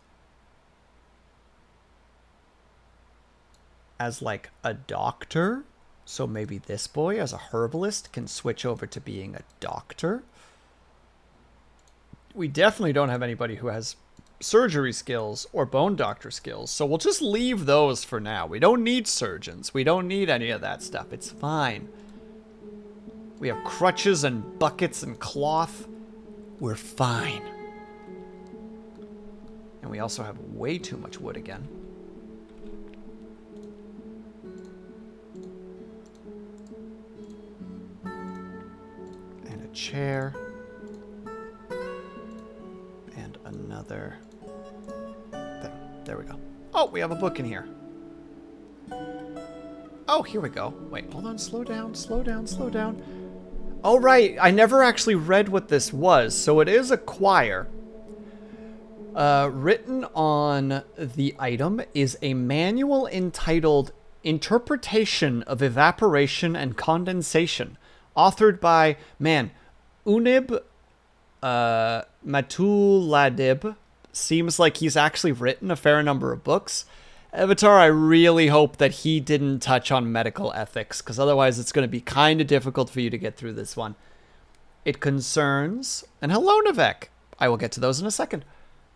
as like a doctor. So maybe this boy as a herbalist can switch over to being a doctor. We definitely don't have anybody who has surgery skills or bone doctor skills. So we'll just leave those for now. We don't need surgeons. We don't need any of that stuff. It's fine. We have crutches and buckets and cloth. We're fine. And we also have way too much wood again. Chair and another thing. There we go. Oh, we have a book in here. Oh, here we go. Wait, hold on. Slow down, slow down, slow down. Oh, right. I never actually read what this was. So it is a choir. Written on the item is a manual entitled Interpretation of Evaporation and Condensation, authored by, man, Unib Matuladib. Seems like he's actually written a fair number of books. Avatar, I really hope that he didn't touch on medical ethics, because otherwise it's going to be kind of difficult for you to get through this one. It concerns... And hello, Navek. I will get to those in a second.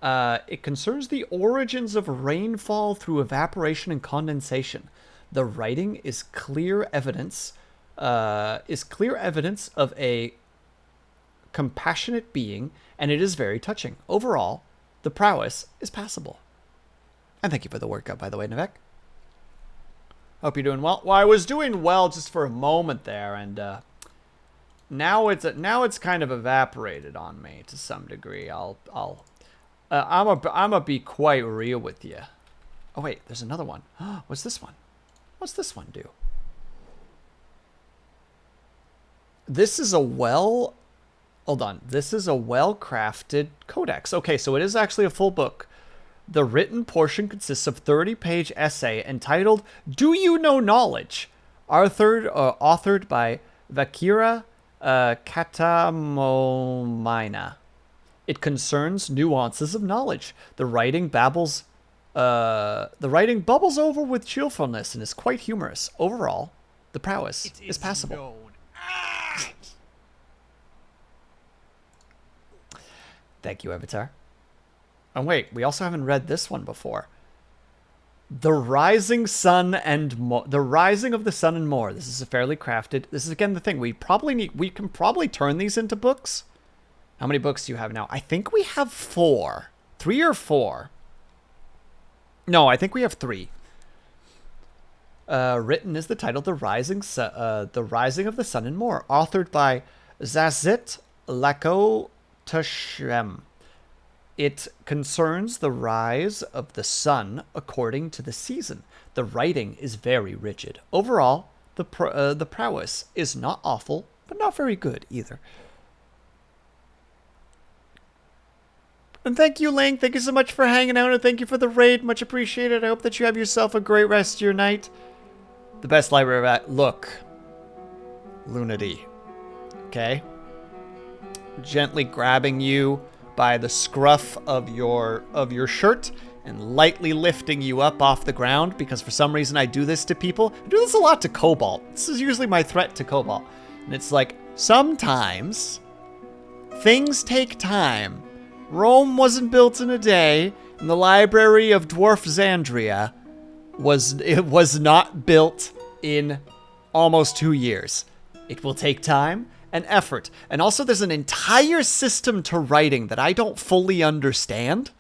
It concerns the origins of rainfall through evaporation and condensation. The writing is clear evidence... of a compassionate being, and it is very touching. Overall, the prowess is passable. And thank you for the workout, by the way, Navek. Hope you're doing well. Well, I was doing well just for a moment there, and now it's kind of evaporated on me to some degree. I'm a be quite real with you. Oh wait, there's another one. What's this one? What's this one do? This is a well... Hold on. This is a well-crafted codex. Okay, so it is actually a full book. The written portion consists of 30-page essay entitled "Do You Know Knowledge?" Authored by Vakira Katamomina. It concerns nuances of knowledge. The writing bubbles over with cheerfulness and is quite humorous. Overall, the prowess is passable. Thank you, Avatar. Oh, wait, we also haven't read this one before. The Rising Sun and More. The Rising of the Sun and More. This is a fairly crafted. This is, again, the thing. We can probably turn these into books. How many books do you have now? I think we have 4. 3 or 4. No, I think we have 3. Written is the title The Rising of the Sun and More. Authored by Zazit Lako Tashem. It concerns the rise of the sun according to the season. The writing is very rigid. Overall, the prowess is not awful, but not very good either. And thank you, Ling. Thank you so much for hanging out, and thank you for the raid. Much appreciated. I hope that you have yourself a great rest of your night. The best library of... Look. Lunity. Okay? Gently grabbing you by the scruff of your shirt and lightly lifting you up off the ground, because for some reason I do this to people. I do this a lot to Cobalt. This is usually my threat to Cobalt. And it's like, sometimes things take time. Rome wasn't built in a day, and the Library of Dwarf Xandria was not built in almost 2 years. It will take time and effort. And also there's an entire system to writing that I don't fully understand.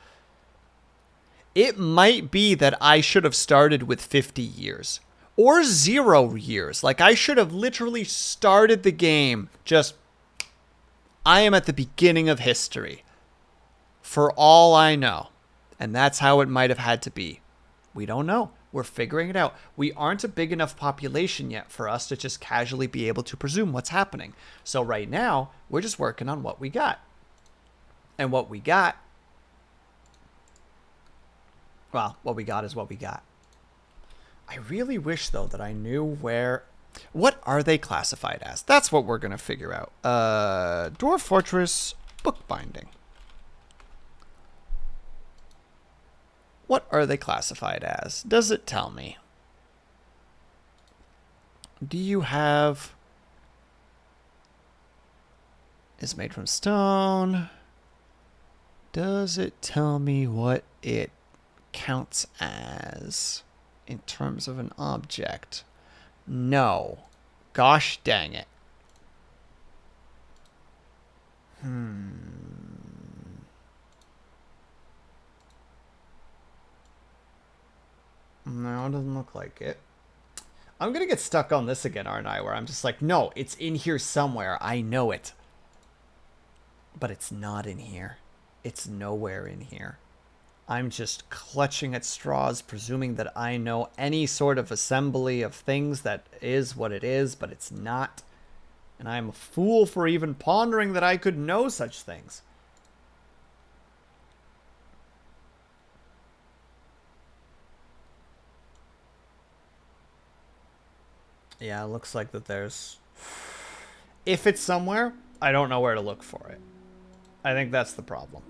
It might be that I should have started with 50 years. Or 0 years. Like, I should have literally started the game just... I am at the beginning of history. For all I know. And that's how it might have had to be. We don't know. We're figuring it out. We aren't a big enough population yet for us to just casually be able to presume what's happening. So right now, we're just working on what we got. And what we got... Well, what we got is what we got. I really wish, though, that I knew where... What are they classified as? That's what we're going to figure out. Dwarf Fortress bookbinding. What are they classified as? Does it tell me? Do you have... It's made from stone. Does it tell me what it counts as in terms of an object? No. Gosh dang it. No, it doesn't look like it. I'm gonna get stuck on this again, aren't I? Where I'm just like, no, it's in here somewhere. I know it. But it's not in here. It's nowhere in here. I'm just clutching at straws, presuming that I know any sort of assembly of things that is what it is, but it's not. And I'm a fool for even pondering that I could know such things. Yeah, it looks like that there's... If it's somewhere, I don't know where to look for it. I think that's the problem.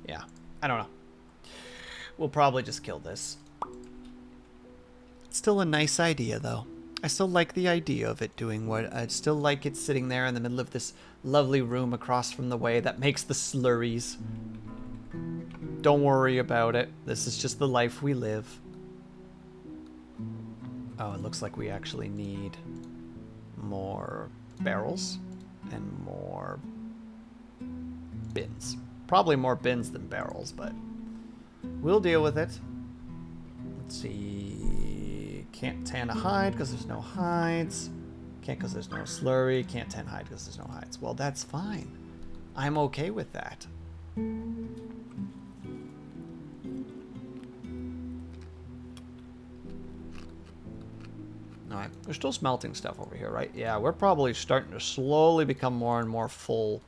Yeah, I don't know. We'll probably just kill this. It's still a nice idea, though. I still like the idea of it doing what... I still like it sitting there in the middle of this lovely room across from the way that makes the slurries. Don't worry about it. This is just the life we live. Oh, it looks like we actually need more barrels and more bins. Probably more bins than barrels, but we'll deal with it. Let's see. Can't tan a hide because there's no hides. Can't because there's no slurry. Can't tan hide because there's no hides. Well, that's fine. I'm okay with that. Alright, we're still smelting stuff over here, right? Yeah, we're probably starting to slowly become more and more full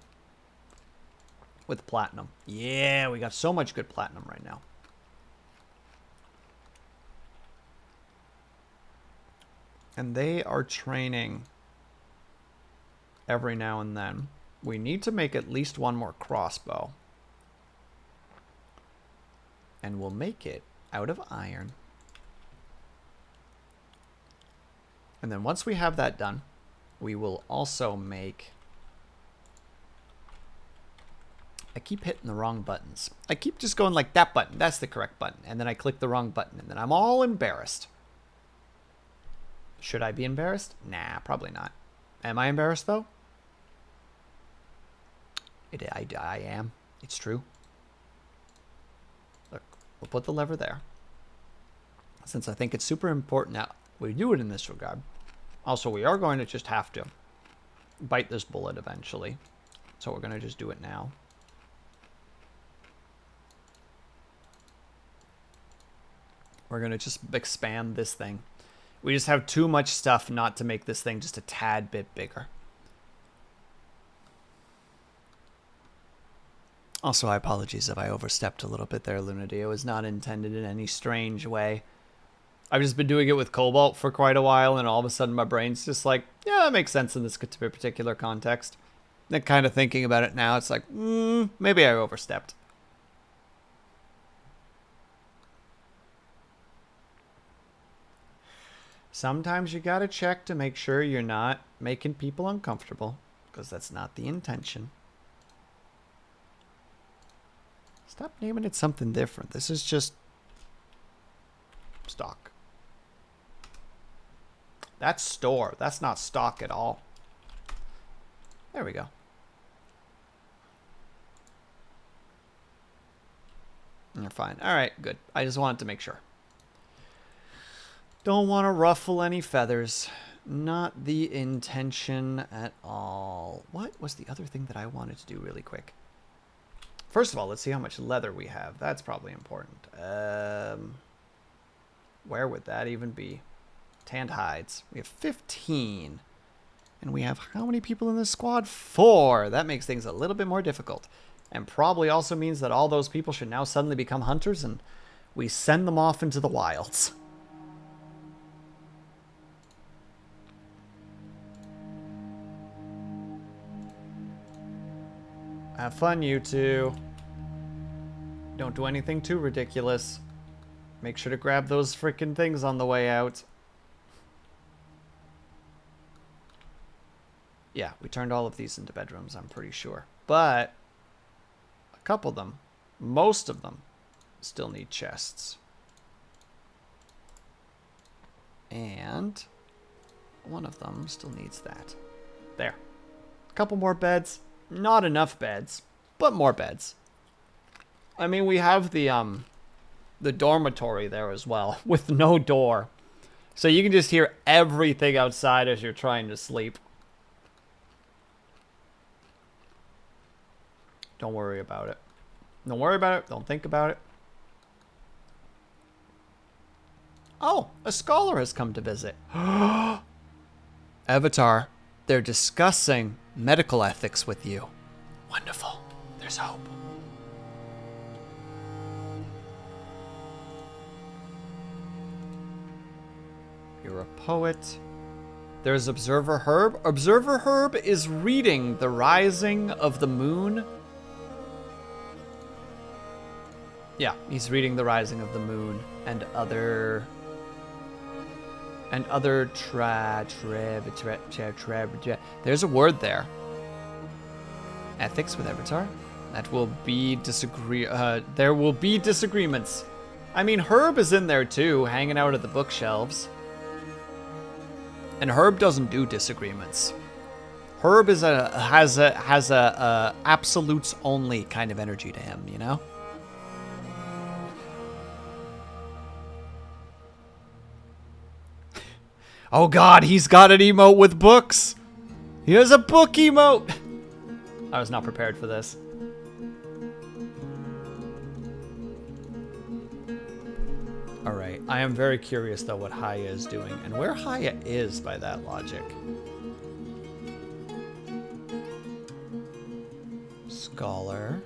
with platinum. Yeah, we got so much good platinum right now. And they are training every now and then. We need to make at least one more crossbow. And we'll make it out of iron. And then once we have that done, we will also make... I keep hitting the wrong buttons. I keep just going like that button. That's the correct button. And then I click the wrong button. And then I'm all embarrassed. Should I be embarrassed? Nah, probably not. Am I embarrassed, though? I am. It's true. Look, we'll put the lever there. Since I think it's super important that we do it in this regard. Also, we are going to just have to bite this bullet eventually. So we're going to just do it now. We're going to just expand this thing. We just have too much stuff not to make this thing just a tad bit bigger. Also, I apologize if I overstepped a little bit there, Lunity. It was not intended in any strange way. I've just been doing it with Cobalt for quite a while, and all of a sudden my brain's just like, yeah, that makes sense in this particular context. Then kind of thinking about it now, it's like, maybe I overstepped. Sometimes you gotta check to make sure you're not making people uncomfortable, because that's not the intention. Stop naming it something different. This is just stock. That's store. That's not stock at all. There we go. You're fine. All right, good. I just wanted to make sure. Don't want to ruffle any feathers. Not the intention at all. What was the other thing that I wanted to do really quick? First of all, let's see how much leather we have. That's probably important. Where would that even be? Tanned hides. We have 15. And we have how many people in this squad? 4. That makes things a little bit more difficult. And probably also means that all those people should now suddenly become hunters and we send them off into the wilds. Have fun, you two. Don't do anything too ridiculous. Make sure to grab those freaking things on the way out. Yeah, we turned all of these into bedrooms, I'm pretty sure. But a couple of them, most of them, still need chests. And one of them still needs that. There. A couple more beds. Not enough beds, but more beds. I mean, we have the dormitory there as well, with no door. So you can just hear everything outside as you're trying to sleep. Don't worry about it. Don't worry about it. Don't think about it. Oh, a scholar has come to visit. Avatar, they're discussing medical ethics with you. Wonderful. There's hope. You're a poet. There's Observer Herb. Observer Herb is reading The Rising of the Moon. Yeah, he's reading The Rising of the Moon and other there's a word there. Ethics with Avatar. That will be there will be disagreements. I mean, Herb is in there too, hanging out at the bookshelves. And Herb doesn't do disagreements. Herb is has a absolutes only kind of energy to him, you know? Oh god, he's got an emote with books. He has a book emote. I was not prepared for this. All right, I am very curious though what Haya is doing and where Haya is by that logic. Scholar.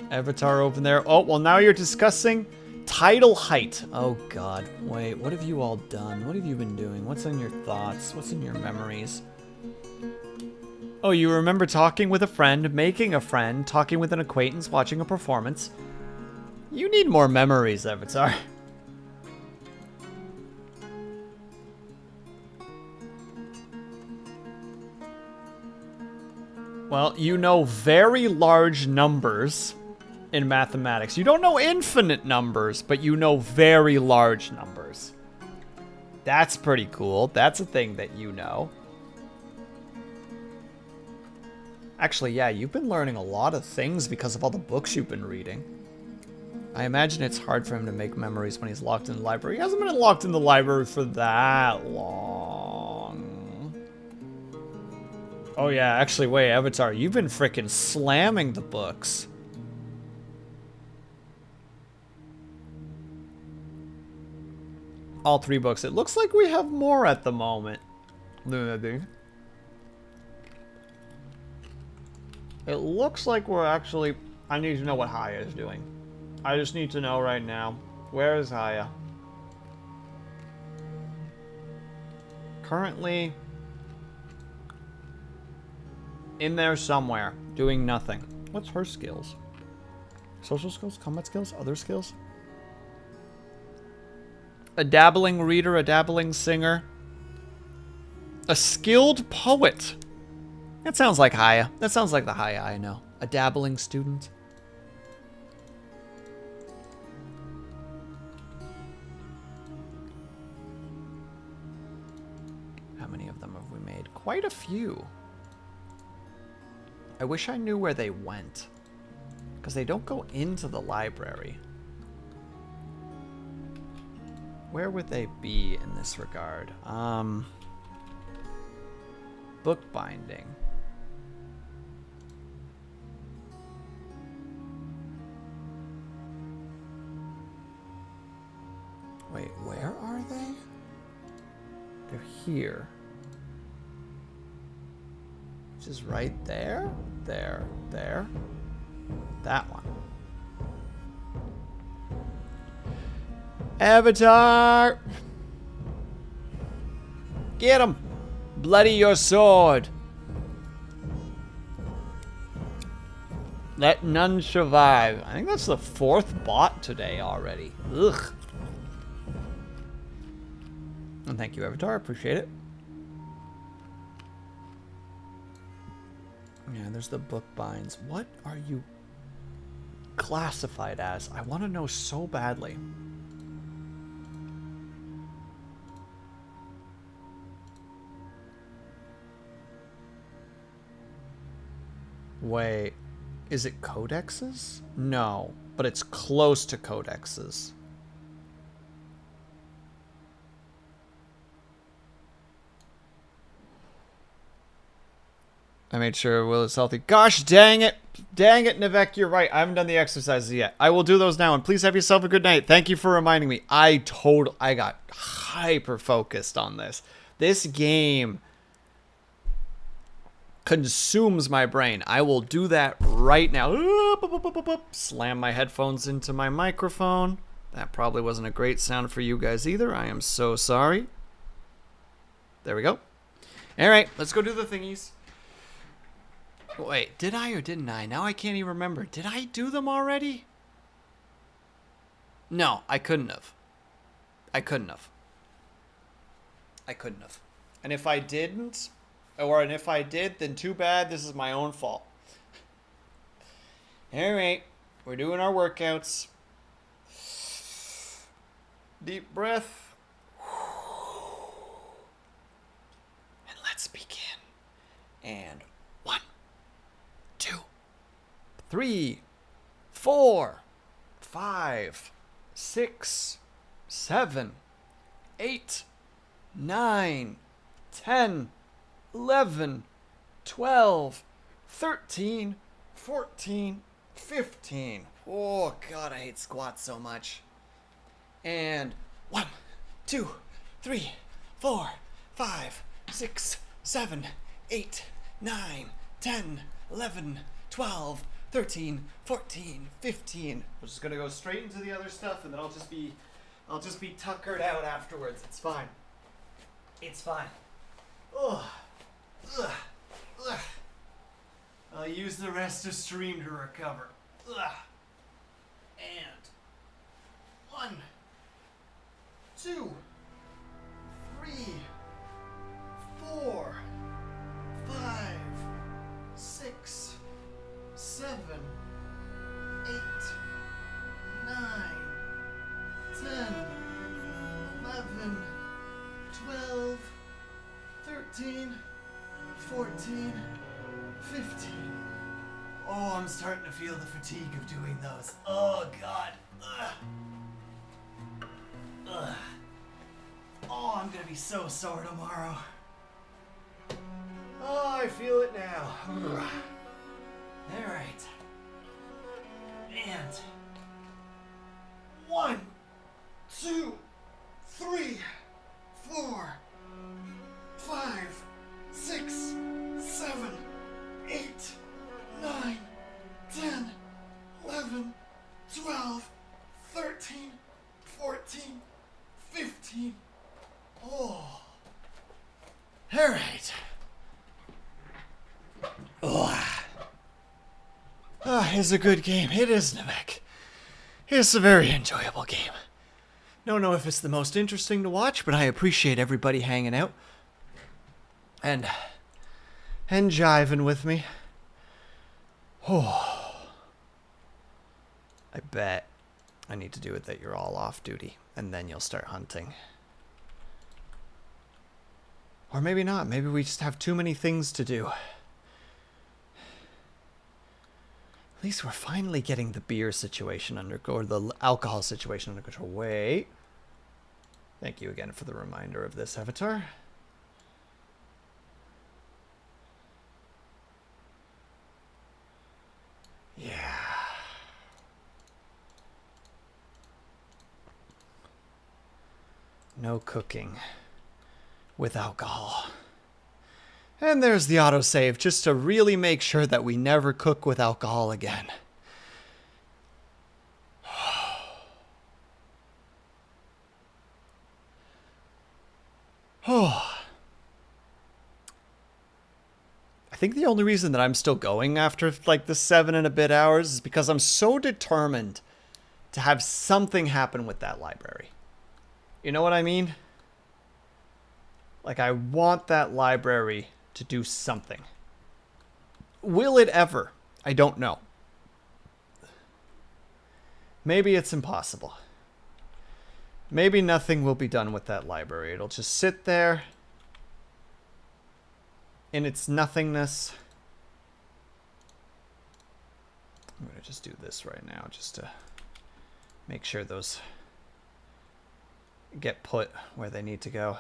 Avatar open there. Oh, well now you're discussing tidal height. Oh god, wait, what have you all done? What have you been doing? What's in your thoughts? What's in your memories? Oh, you remember talking with a friend, making a friend, talking with an acquaintance, watching a performance. You need more memories, Avatar. Well, you know very large numbers in mathematics. You don't know infinite numbers, but you know very large numbers. That's pretty cool. That's a thing that you know. Actually, yeah, you've been learning a lot of things because of all the books you've been reading. I imagine it's hard for him to make memories when he's locked in the library. He hasn't been locked in the library for that long. Oh yeah, actually, wait, Avatar, you've been frickin' slamming the books. All 3 books. It looks like we have more at the moment. It looks like we're actually... I need to know what Haya is doing. I just need to know right now. Where is Haya? Currently... in there somewhere. Doing nothing. What's her skills? Social skills? Combat skills? Other skills? A dabbling reader, a dabbling singer. A skilled poet. That sounds like Haya. That sounds like the Haya I know. A dabbling student. How many of them have we made? Quite a few. I wish I knew where they went. Because they don't go into the library. Where would they be in this regard? Bookbinding. Wait, where are they? They're here. Which is right there, there, there. That one. Avatar! Get him! Bloody your sword! Let none survive. I think that's the 4th bot today already. Ugh. And thank you, Avatar. Appreciate it. Yeah, there's the book binds. What are you classified as? I want to know so badly. Wait, is it codexes? No, but it's close to codexes. I made sure Will is healthy. Gosh dang it. Dang it, Nivek, you're right. I haven't done the exercises yet. I will do those now, and please have yourself a good night. Thank you for reminding me. I got hyper focused on this. This game consumes my brain. I will do that right now. Slam my headphones into my microphone. That probably wasn't a great sound for you guys either. I am so sorry. There we go. All right, let's go do the thingies. Wait, did I or didn't I? Now I can't even remember. Did I do them already? No, I couldn't have. I couldn't have. And if I didn't, and if I did, then too bad. This is my own fault. All right, we're doing our workouts. Deep breath. And 1, 2, 3, 4, 5, 6, 7, 8, 9, 10, 11, 12, 13, 14, 15. Oh, God, I hate squats so much. And 1, 2, 3, 4, 5, 6, 7, 8, 9, 10, 11, 12, 13, 14, 15. We're just gonna go straight into the other stuff, and then I'll just be tuckered out afterwards. It's fine. It's fine. Ugh. Ugh. Ugh. I'll use the rest of stream to recover. Ugh. And 1, 2, 3, 4, 5, 6, 7, 8, 9, 10, 11, 12, 13, 14, 15. Oh, I'm starting to feel the fatigue of doing those. Oh, God. Ugh. Ugh. Oh, I'm gonna be so sore tomorrow. Oh, I feel it now. Alright. And 1, 2, 3, 4, 5, 6, 7, 8, 9, 10, 11, 12, 13, 14, 15. Oh. All right. Oh. It's a good game. It is, Namek. It's a very enjoyable game. Don't know if it's the most interesting to watch, but I appreciate everybody hanging out and jiving with me. Oh. I bet I need to do it that you're all off duty, and then you'll start hunting. Or maybe not. Maybe we just have too many things to do. At least we're finally getting the beer situation or the alcohol situation under control. Wait. Thank you again for the reminder of this, Avatar. Yeah. No cooking with alcohol. And there's the autosave, just to really make sure that we never cook with alcohol again. Oh. I think the only reason that I'm still going after like the 7 and a bit hours is because I'm so determined to have something happen with that library. You know what I mean? Like, I want that library to do something. Will it ever? I don't know. Maybe it's impossible. Maybe nothing will be done with that library. It'll just sit there in its nothingness. I'm going to just do this right now just to make sure those get put where they need to go.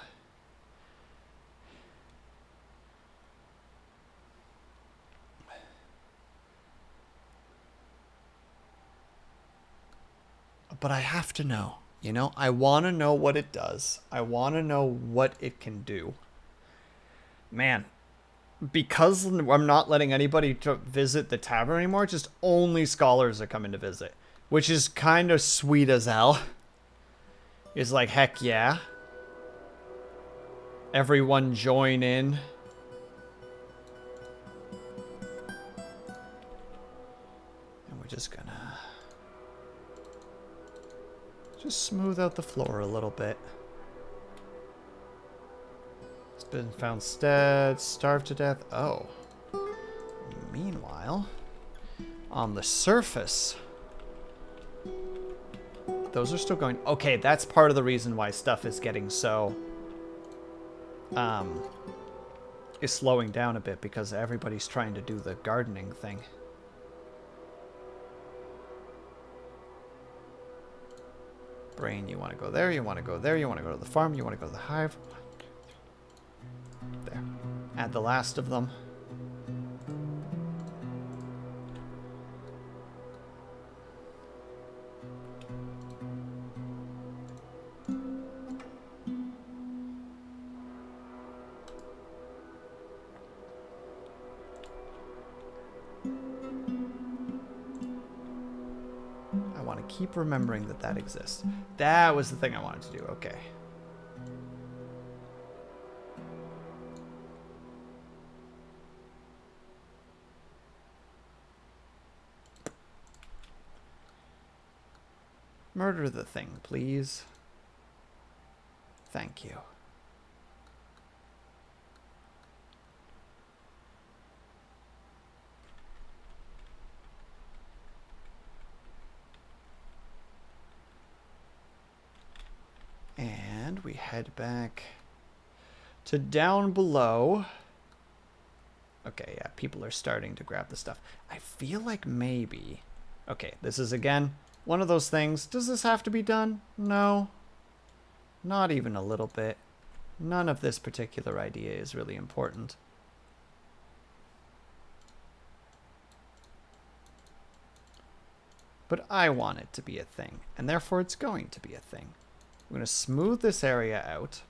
But I have to know, you know, I want to know what it does. I want to know what it can do. Man, because I'm not letting anybody to visit the tavern anymore, just only scholars are coming to visit, which is kind of sweet as hell. It's like, heck yeah. Everyone join in. And we're just gonna just smooth out the floor a little bit. It's been found dead, starved to death. Oh. Meanwhile, on the surface, those are still going. Okay, that's part of the reason why stuff is getting so is slowing down a bit because everybody's trying to do the gardening thing. Brain, you want to go there, you want to go there, you want to go to the farm, you want to go to the hive. There. Add the last of them. I want to keep remembering that that exists. That was the thing I wanted to do. Okay. Murder the thing, please. Thank you. And we head back to down below. Okay, yeah, people are starting to grab the stuff. I feel like maybe... Okay, this is, again, one of those things. Does this have to be done? No. Not even a little bit. None of this particular idea is really important. But I want it to be a thing, and therefore it's going to be a thing. I'm going to smooth this area out.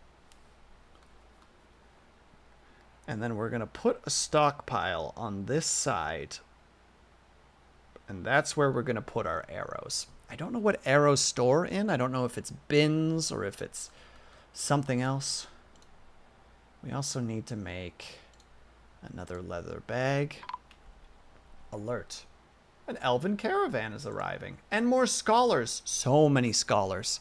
And then we're going to put a stockpile on this side. And that's where we're going to put our arrows. I don't know what arrows store in. I don't know if it's bins or if it's something else. We also need to make another leather bag. Alert. An elven caravan is arriving. And more scholars. So many scholars.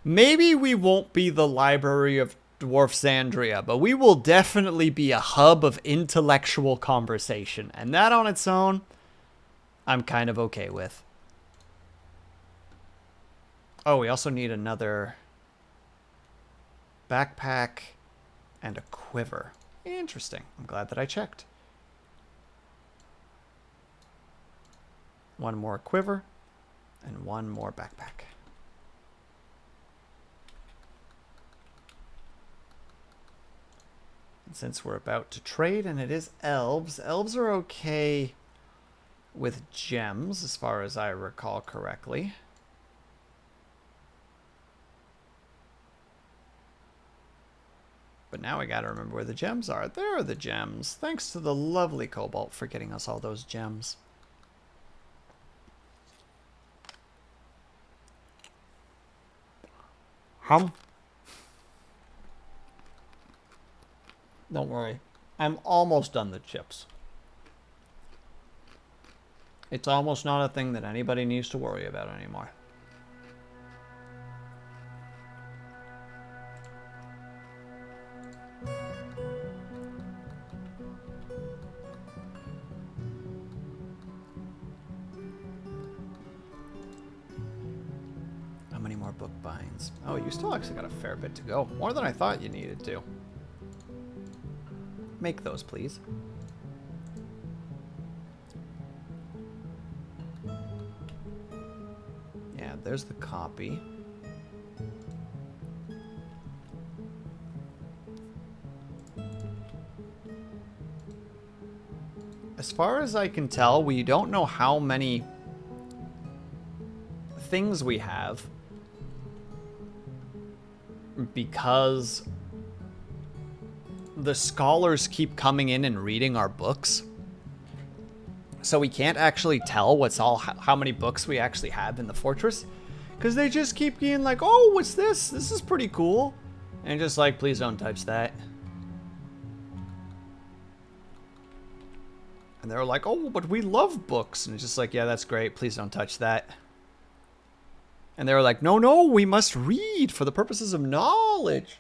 Maybe we won't be the Library of Dwarfsandria, but we will definitely be a hub of intellectual conversation. And that on its own, I'm kind of okay with. Oh, we also need another backpack and a quiver. Interesting. I'm glad that I checked. One more quiver and one more backpack. And since we're about to trade and it is elves, elves are okay with gems as far as I recall correctly. But now I gotta remember where the gems are. There are the gems. Thanks to the lovely Cobalt for getting us all those gems. Don't worry. I'm almost done the chips. It's almost not a thing that anybody needs to worry about anymore. How many more book binds? Oh, you still actually got a fair bit to go. More than I thought you needed to. Make those, please. Yeah, there's the copy. As far as I can tell, we don't know how many things we have because the scholars keep coming in and reading our books. So we can't actually tell how many books we actually have in the fortress. Because they just keep being like, oh, what's this? This is pretty cool. And just like, please don't touch that. And they're like, oh, but we love books. And it's just like, yeah, that's great. Please don't touch that. And they were like, no, no, we must read for the purposes of knowledge.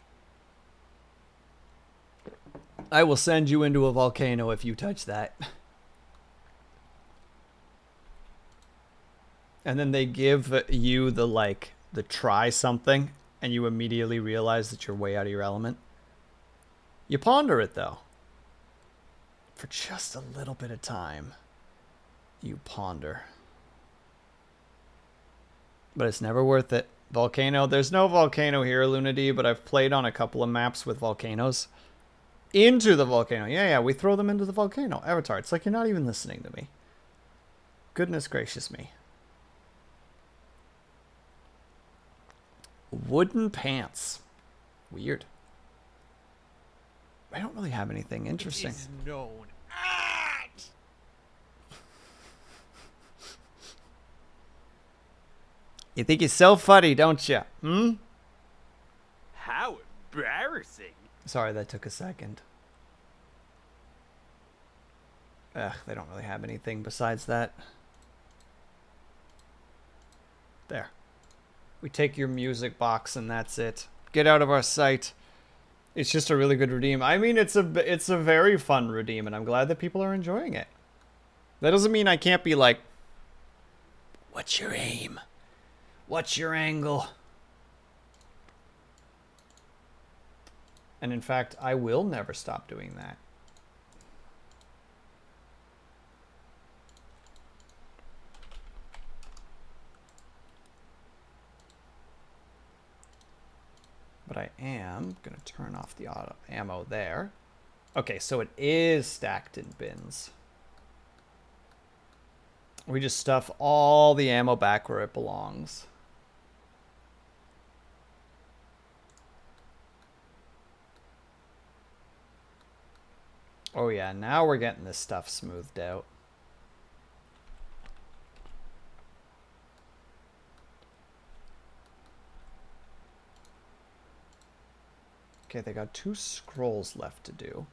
I will send you into a volcano if you touch that. And then they give you the try something, and you immediately realize that you're way out of your element. You ponder it, though. For just a little bit of time, you ponder. But it's never worth it. Volcano. There's no volcano here, Lunady, but I've played on a couple of maps with volcanoes. Into the volcano. Yeah, we throw them into the volcano. Avatar, it's like you're not even listening to me. Goodness gracious me. Wooden pants. Weird. I don't really have anything interesting. It is known. You think you're so funny, don't you? How embarrassing. Sorry, that took a second. Ugh, they don't really have anything besides that. There. We take your music box and that's it. Get out of our sight. It's just a really good redeem. I mean, it's a very fun redeem, and I'm glad that people are enjoying it. That doesn't mean I can't be like, what's your aim? What's your angle? And in fact, I will never stop doing that. But I am going to turn off the auto ammo there. Okay, so it is stacked in bins. We just stuff all the ammo back where it belongs. Oh yeah, now we're getting this stuff smoothed out. Okay, they got 2 scrolls left to do.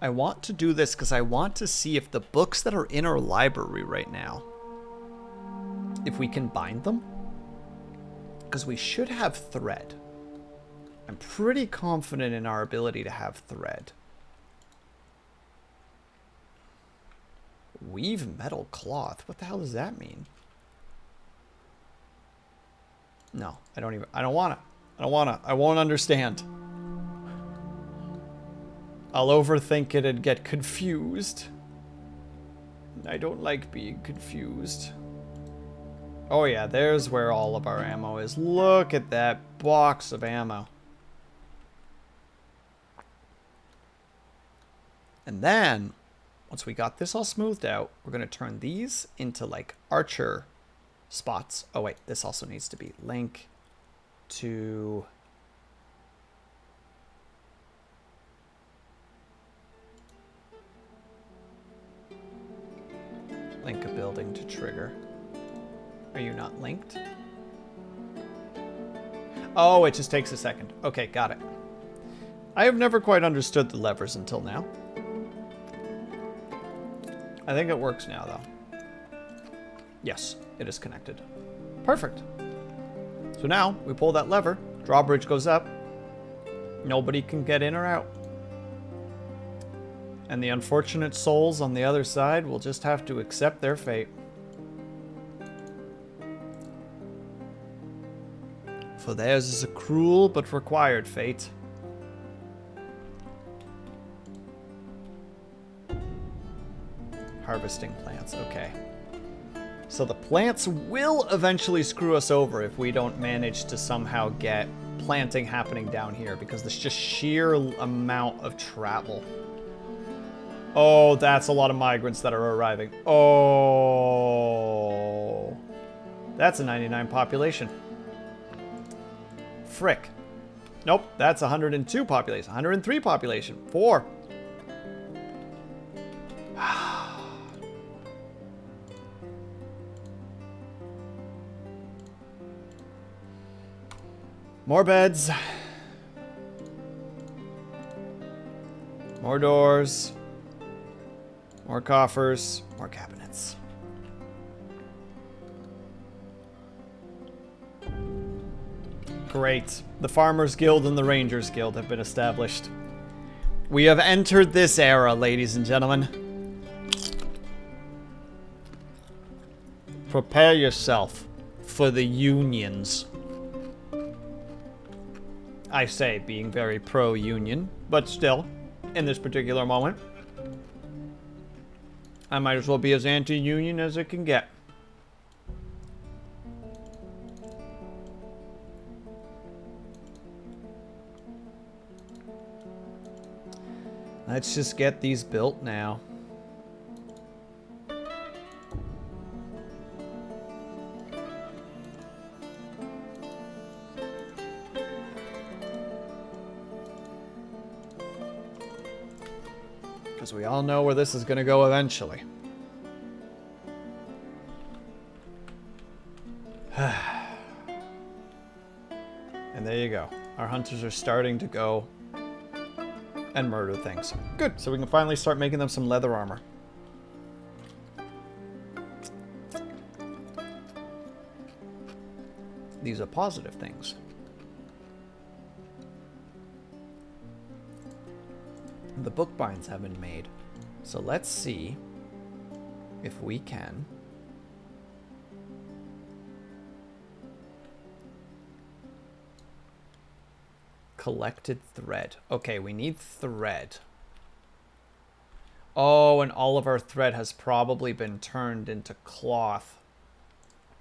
I want to do this because I want to see if the books that are in our library right now, if we can bind them. Because we should have thread. I'm pretty confident in our ability to have thread. Weave metal cloth. What the hell does that mean? No, I don't want it. I won't understand. I'll overthink it and get confused. I don't like being confused. Oh yeah, there's where all of our ammo is. Look at that box of ammo. And then, once we got this all smoothed out, we're going to turn these into like archer spots. Oh wait, this also needs to be link to... Link a building to trigger. Are you not linked? Oh, it just takes a second. Okay, got it. I have never quite understood the levers until now. I think it works now, though. Yes, it is connected. Perfect. So now, we pull that lever, drawbridge goes up, nobody can get in or out. And the unfortunate souls on the other side will just have to accept their fate. For theirs is a cruel but required fate. Harvesting plants, okay. So the plants will eventually screw us over if we don't manage to somehow get planting happening down here, because there's just sheer amount of travel. Oh, that's a lot of migrants that are arriving. Oh. That's a 99 population. Frick. Nope, that's 102 population. 103 population. 4. More beds. More doors. More coffers. More cabinets. Great. The Farmers Guild and the Rangers Guild have been established. We have entered this era, ladies and gentlemen. Prepare yourself for the unions. I say being very pro-union, but still, in this particular moment, I might as well be as anti-union as it can get. Let's just get these built now. Because we all know where this is going to go eventually. And there you go. Our hunters are starting to go and murder things. Good, so we can finally start making them some leather armor. These are positive things. The bookbinds have been made. So let's see if we can collected thread. Okay, we need thread. Oh, and all of our thread has probably been turned into cloth.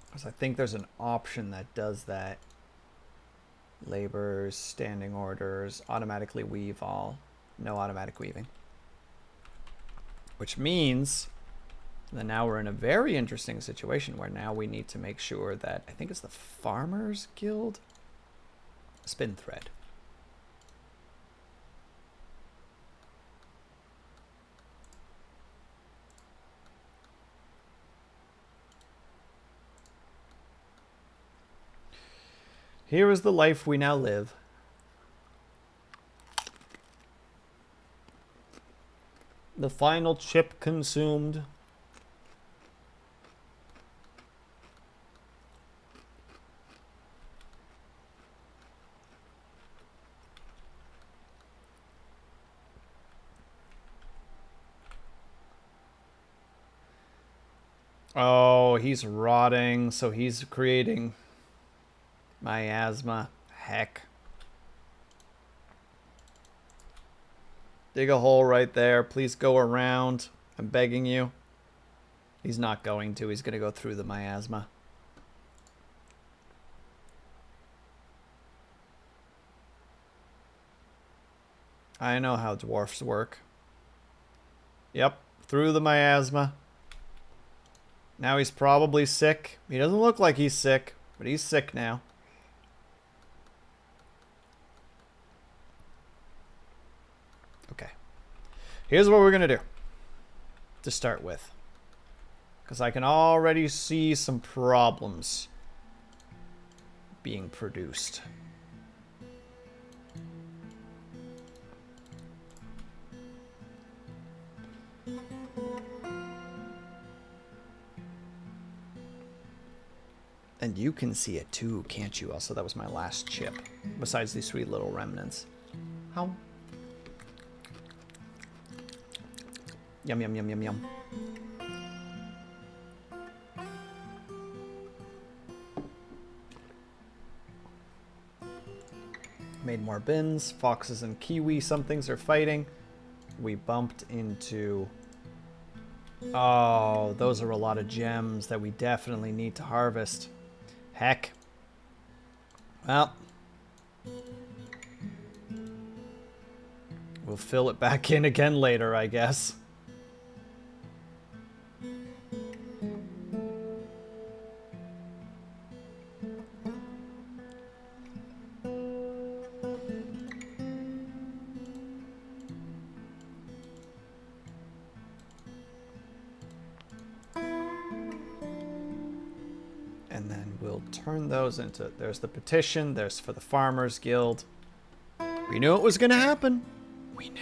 Because I think there's an option that does that. Labors, standing orders, automatically weave all. No automatic weaving. Which means that now we're in a very interesting situation where now we need to make sure that, I think it's the Farmers Guild? Spin thread. Here is the life we now live. The final chip consumed. Oh, he's rotting, so he's creating miasma. Heck. Dig a hole right there. Please go around. I'm begging you. He's not going to. He's going to go through the miasma. I know how dwarfs work. Yep, through the miasma. Now he's probably sick. He doesn't look like he's sick, but he's sick now. Okay. Here's what we're going to do to start with. Because I can already see some problems being produced. And you can see it too, can't you? Also, that was my last chip. Besides these sweet little remnants. How? Yum, yum, yum, yum, yum. Made more bins. Foxes and kiwi, some things are fighting. We bumped into... Oh, those are a lot of gems that we definitely need to harvest. Heck. Well. We'll fill it back in again later, I guess. And then we'll turn those into... There's the petition. There's for the Farmers Guild. We knew it was going to happen. We knew.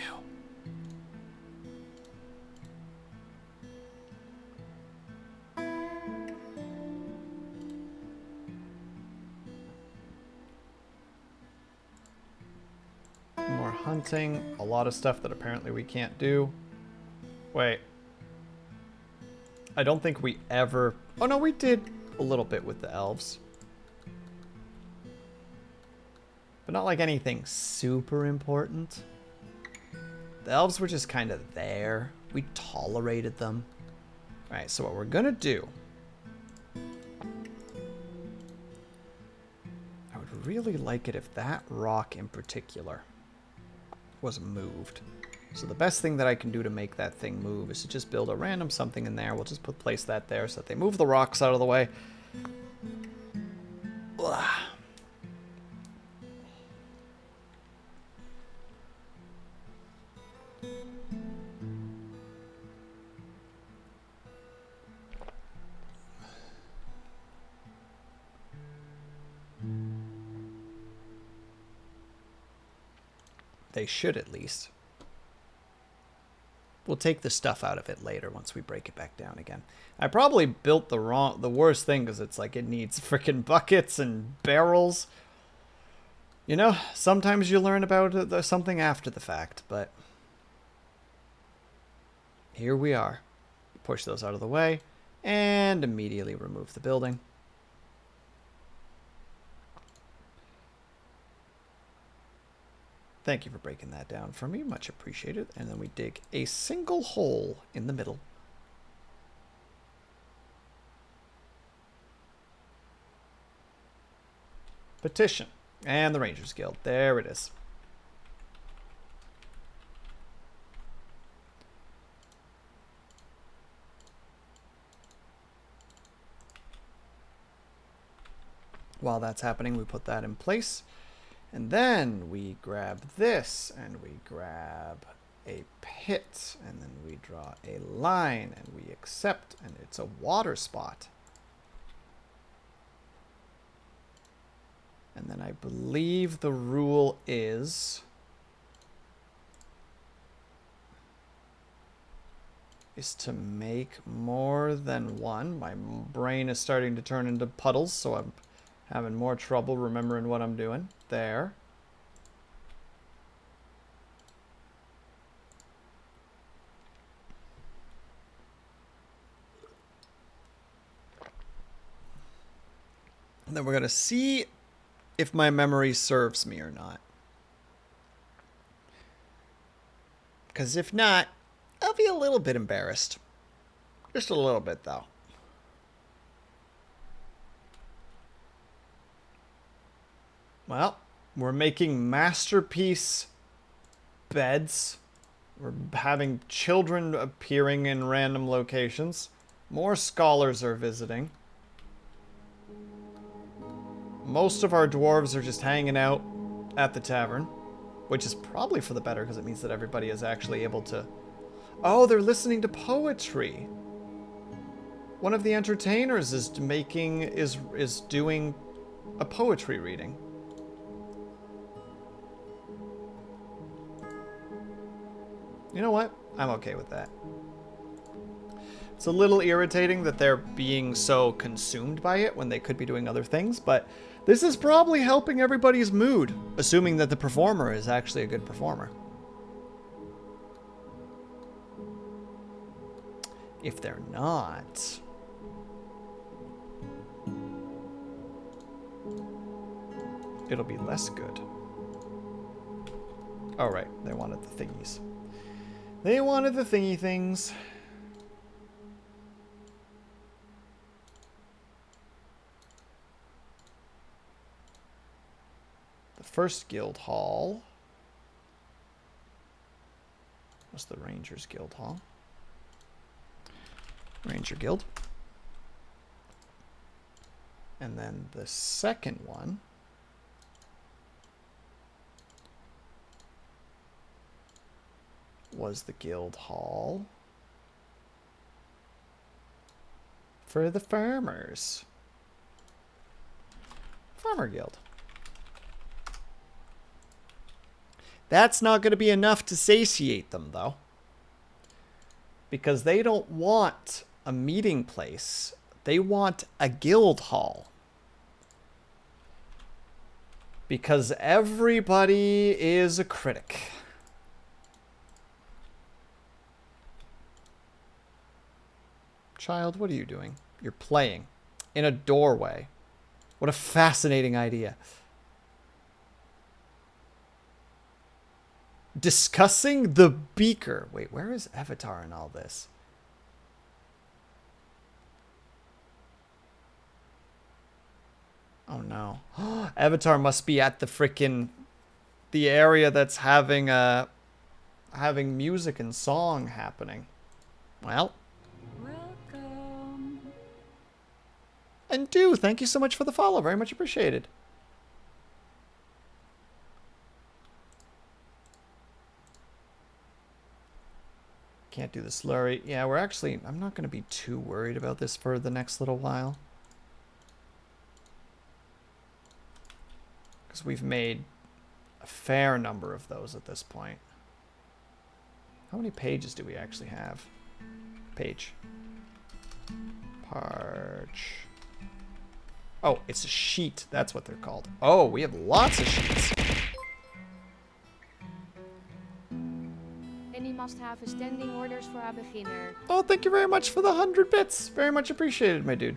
hunting. A lot of stuff that apparently we can't do. Wait. I don't think we ever... Oh, no, we did a little bit with the elves. But not like anything super important. The elves were just kind of there. We tolerated them. Alright, so what we're going to do... I would really like it if that rock in particular was moved. So the best thing that I can do to make that thing move is to just build a random something in there. We'll just place that there so that they move the rocks out of the way. Ugh. They should at least. We'll take the stuff out of it later once we break it back down again. I probably built the worst thing because it's like it needs freaking buckets and barrels. You know, sometimes you learn about something after the fact, but here we are. Push those out of the way and immediately remove the building. Thank you for breaking that down for me. Much appreciated. And then we dig a single hole in the middle. Petition. And the Rangers Guild. There it is. While that's happening, we put that in place. And then we grab this, and we grab a pit, and then we draw a line, and we accept, and it's a water spot. And then I believe the rule is to make more than one. My brain is starting to turn into puddles, so I'm having more trouble remembering what I'm doing. There. And then we're going to see if my memory serves me or not. Because if not, I'll be a little bit embarrassed. Just a little bit, though. Well, we're making masterpiece beds. We're having children appearing in random locations. More scholars are visiting. Most of our dwarves are just hanging out at the tavern, which is probably for the better because it means that everybody is actually able to... Oh, they're listening to poetry. One of the entertainers is doing a poetry reading. You know what? I'm okay with that. It's a little irritating that they're being so consumed by it when they could be doing other things, but this is probably helping everybody's mood, assuming that the performer is actually a good performer. If they're not... it'll be less good. Oh, right. They wanted the thingies. They wanted the thingy things. The first guild hall was the Rangers Guild Hall. Ranger Guild. And then the second one was the guild hall for the farmers. Farmer Guild. That's not going to be enough to satiate them, though. Because they don't want a meeting place. They want a guild hall. Because everybody is a critic. Child, what are you doing? You're playing in a doorway. What a fascinating idea. Discussing the beaker. Wait, where is Avatar in all this? Oh no. Avatar must be at the frickin' the area that's having music and song happening. Well. Welcome. And do, thank you so much for the follow. Very much appreciated. Can't do the slurry. Yeah, I'm not going to be too worried about this for the next little while. Because we've made a fair number of those at this point. How many pages do we actually have? Page. Parch. Oh, it's a sheet. That's what they're called. Oh, we have lots of sheets. And he must have a standing orders for a beginner. Oh, thank you very much for the 100 bits. Very much appreciated, my dude.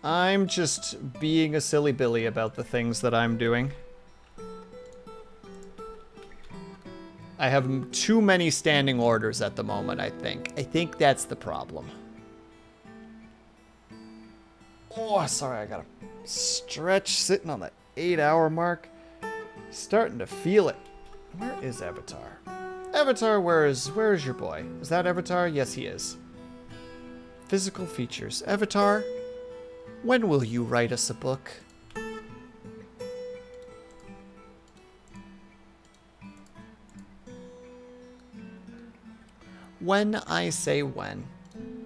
I'm just being a silly Billy about the things that I'm doing. I have too many standing orders at the moment, I think. I think that's the problem. Oh, sorry, I gotta stretch sitting on the 8-hour mark. Starting to feel it. Where is Avatar? Avatar, where is your boy? Is that Avatar? Yes, he is. Physical features. Avatar, when will you write us a book? When I say when.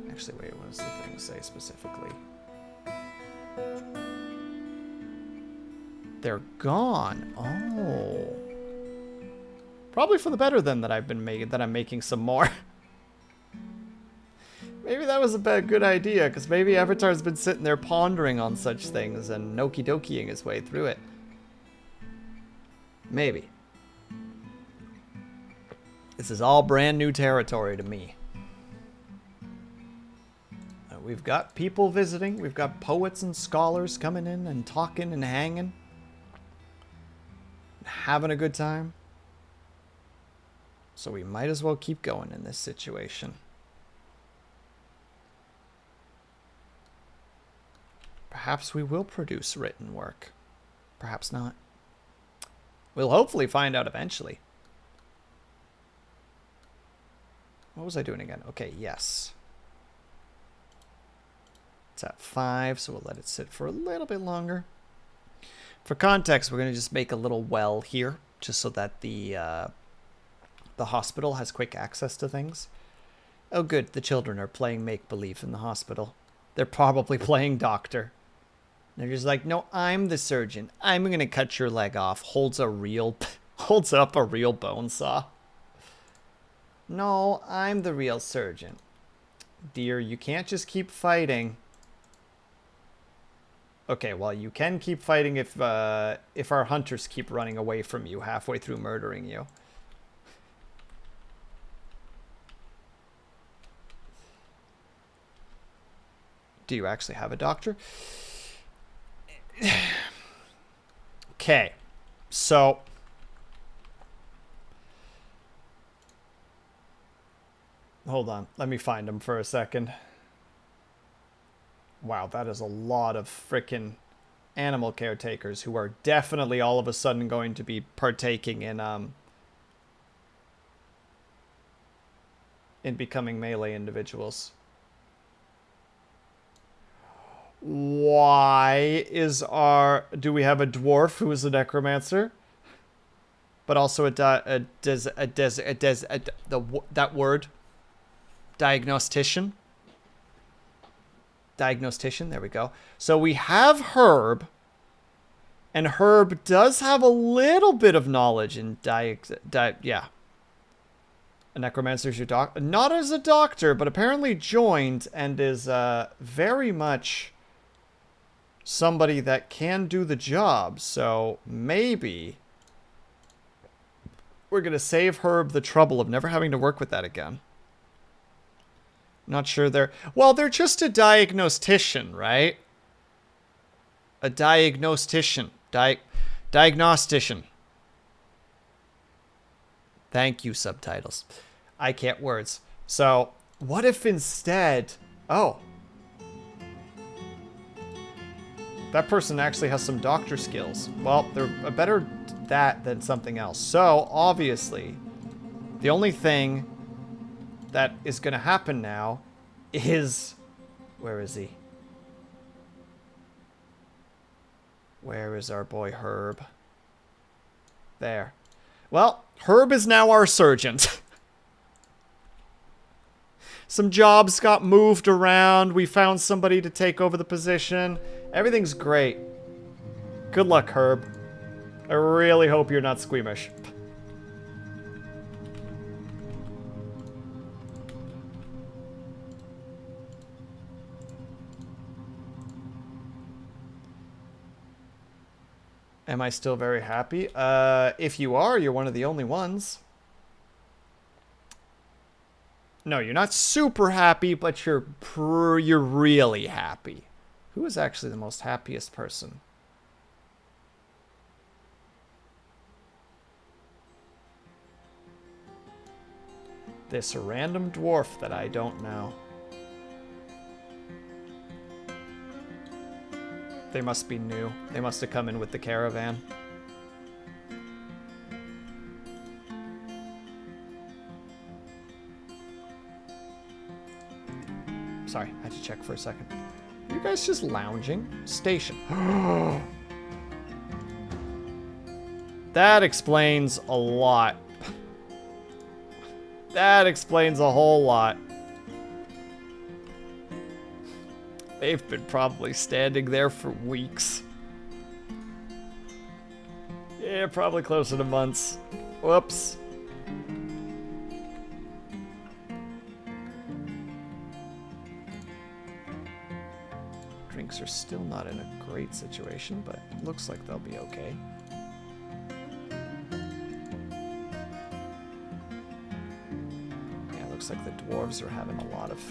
Actually, wait, what does the thing say specifically? They're gone. Oh. Probably for the better then that I'm making some more. Maybe that was a good idea, because maybe Avatar's been sitting there pondering on such things and okie-dokieing his way through it. Maybe. This is all brand new territory to me. We've got people visiting. We've got poets and scholars coming in and talking and hanging. Having a good time. So we might as well keep going in this situation. Perhaps we will produce written work. Perhaps not. We'll hopefully find out eventually. What was I doing again? Okay, yes. It's at 5, so we'll let it sit for a little bit longer. For context, we're going to just make a little well here, just so that the hospital has quick access to things. Oh good, the children are playing make-believe in the hospital. They're probably playing doctor. They're just like, no, I'm the surgeon. I'm going to cut your leg off. Holds up a real bone saw. No, I'm the real surgeon. Dear, you can't just keep fighting. Okay, well, you can keep fighting if our hunters keep running away from you halfway through murdering you. Do you actually have a doctor? Okay, so hold on, let me find him for a second. Wow, that is a lot of frickin' animal caretakers who are definitely all of a sudden going to be partaking in becoming melee individuals. Why do we have a dwarf who is a necromancer, but also that word, diagnostician. Diagnostician, there we go. So we have Herb, and Herb does have a little bit of knowledge in yeah. A necromancer's your doc, not as a doctor, but apparently joined and is very much somebody that can do the job. So maybe we're gonna save Herb the trouble of never having to work with that again. Not sure they're... Well, they're just a diagnostician, right? A diagnostician. Diagnostician. Thank you, subtitles. I can't words. So, what if instead... Oh. That person actually has some doctor skills. Well, they're better that than something else. So, obviously, the only thing that is going to happen now is... Where is he? Where is our boy Herb? There. Well, Herb is now our surgeon. Some jobs got moved around. We found somebody to take over the position. Everything's great. Good luck, Herb. I really hope you're not squeamish. Am I still very happy? If you are, you're one of the only ones. No, you're not super happy, but you're really happy. Who is actually the most happiest person? This random dwarf that I don't know. They must be new. They must have come in with the caravan. Sorry, I had to check for a second. You guys just lounging? Station. That explains a lot. That explains a whole lot. They've been probably standing there for weeks. Yeah, probably closer to months. Whoops. Drinks are still not in a great situation, but it looks like they'll be okay. Yeah, it looks like the dwarves are having a lot of...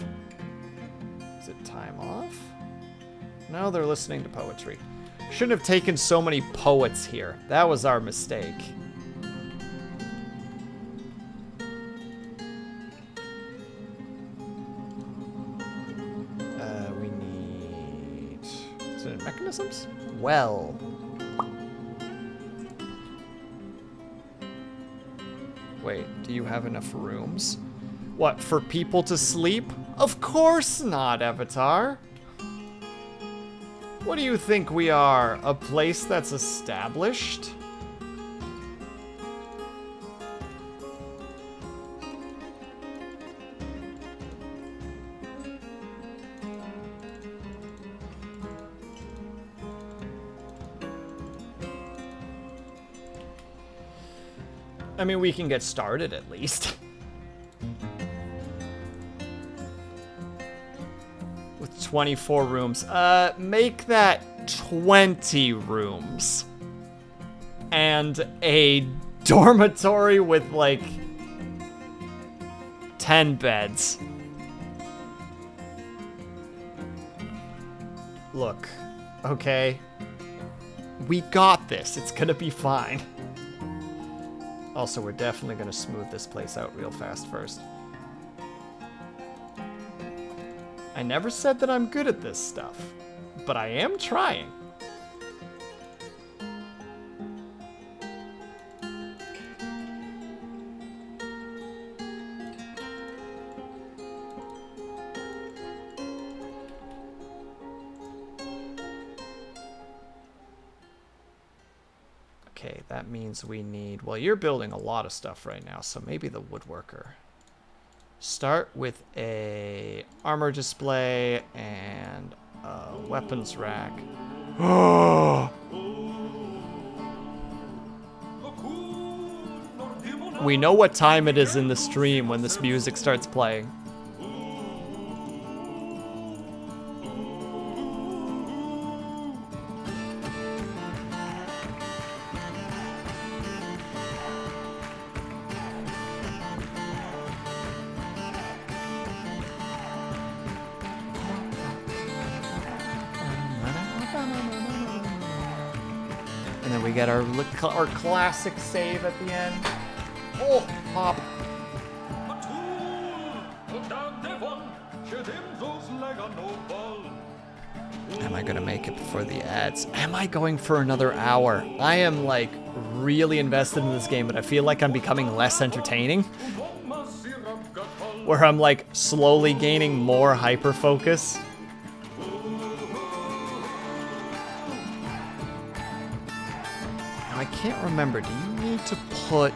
Is it time off? No, they're listening to poetry. Shouldn't have taken so many poets here. That was our mistake. We need... Is it mechanisms? Well. Wait, do you have enough rooms? What, for people to sleep? Of course not, Avatar. What do you think we are? A place that's established? I mean, we can get started at least. With 24 rooms. Make that 20 rooms. And a dormitory with like 10 beds. Look, okay. We got this. It's gonna be fine. Also, we're definitely gonna smooth this place out real fast first. I never said that I'm good at this stuff, but I am trying. Okay, that means we need... Well, you're building a lot of stuff right now, so maybe the woodworker. Start with a armor display and a weapons rack. We know what time it is in the stream when this music starts playing. then we get our classic save at the end. Oh, pop. Am I gonna make it before the ads? Am I going for another hour? I am like really invested in this game, but I feel like I'm becoming less entertaining. Where I'm like slowly gaining more hyper focus. Now I can't remember, do you need to put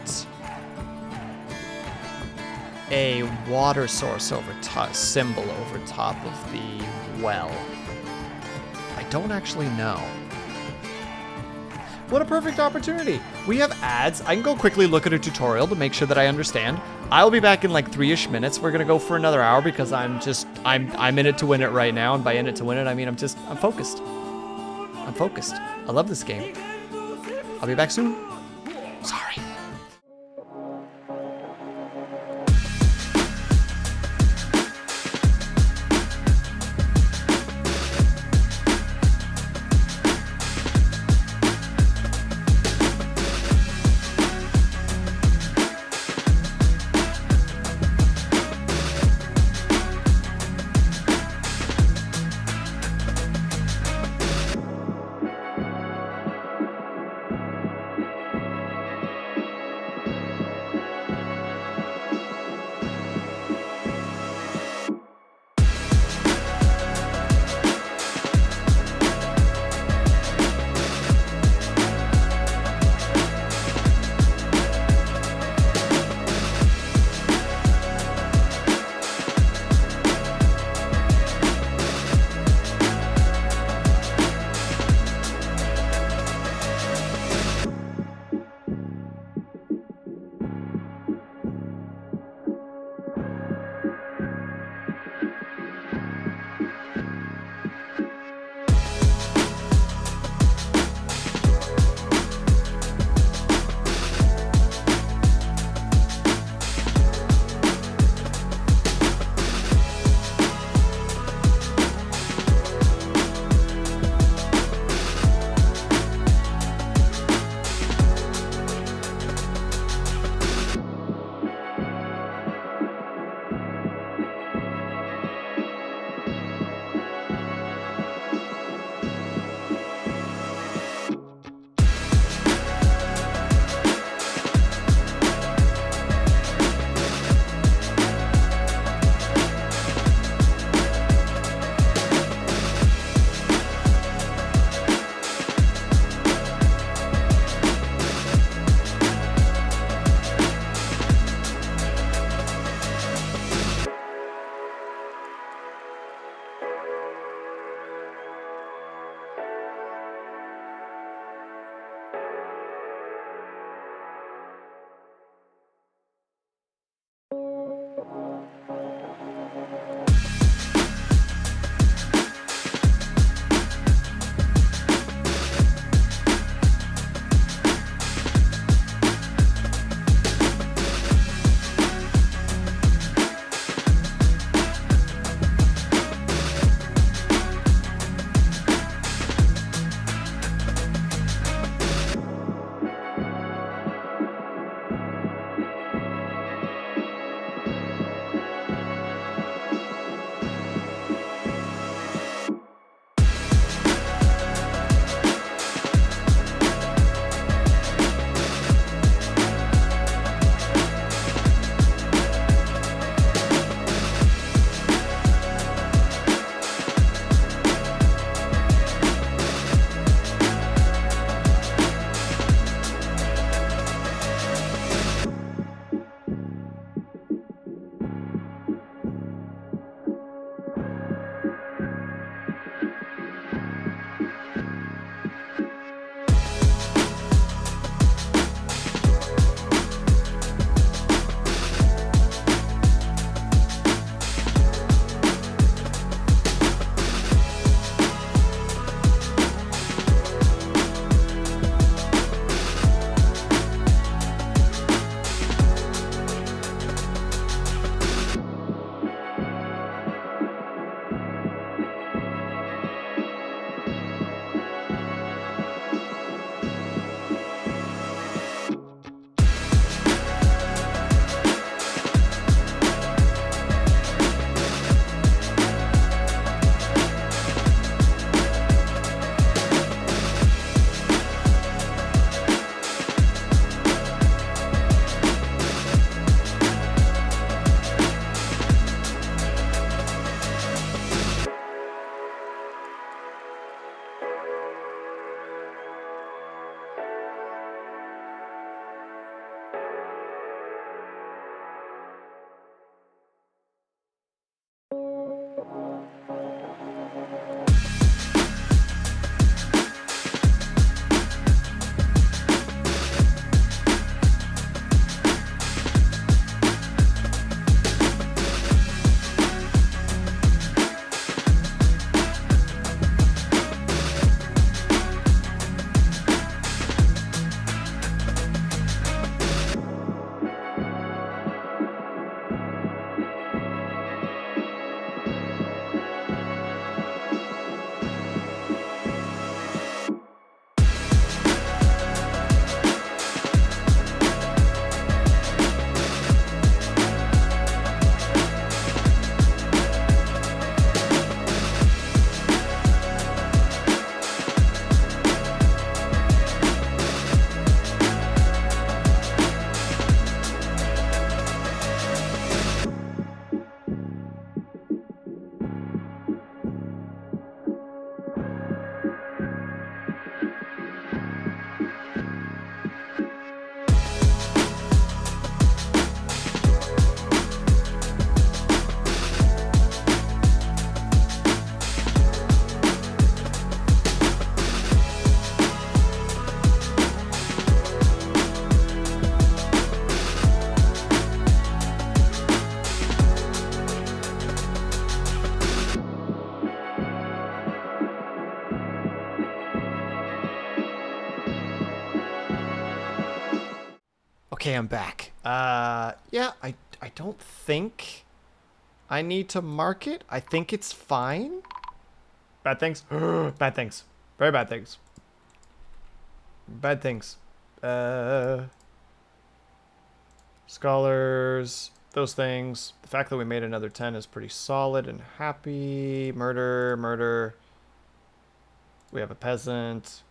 a water source over top, symbol over top of the well? I don't actually know. What a perfect opportunity. We have ads. I can go quickly look at a tutorial to make sure that I understand. I'll be back in like 3-ish minutes. We're gonna go for another hour because I'm in it to win it right now. And by in it to win it, I mean I'm focused. I'm focused. I love this game. I'll be back soon. Sorry. Okay, I'm back. Yeah, I don't think I need to mark it. I think it's fine. Bad things. Bad things. Very bad things. Bad things. Scholars, those things. The fact that we made another 10 is pretty solid and happy. Murder, murder. We have a peasant.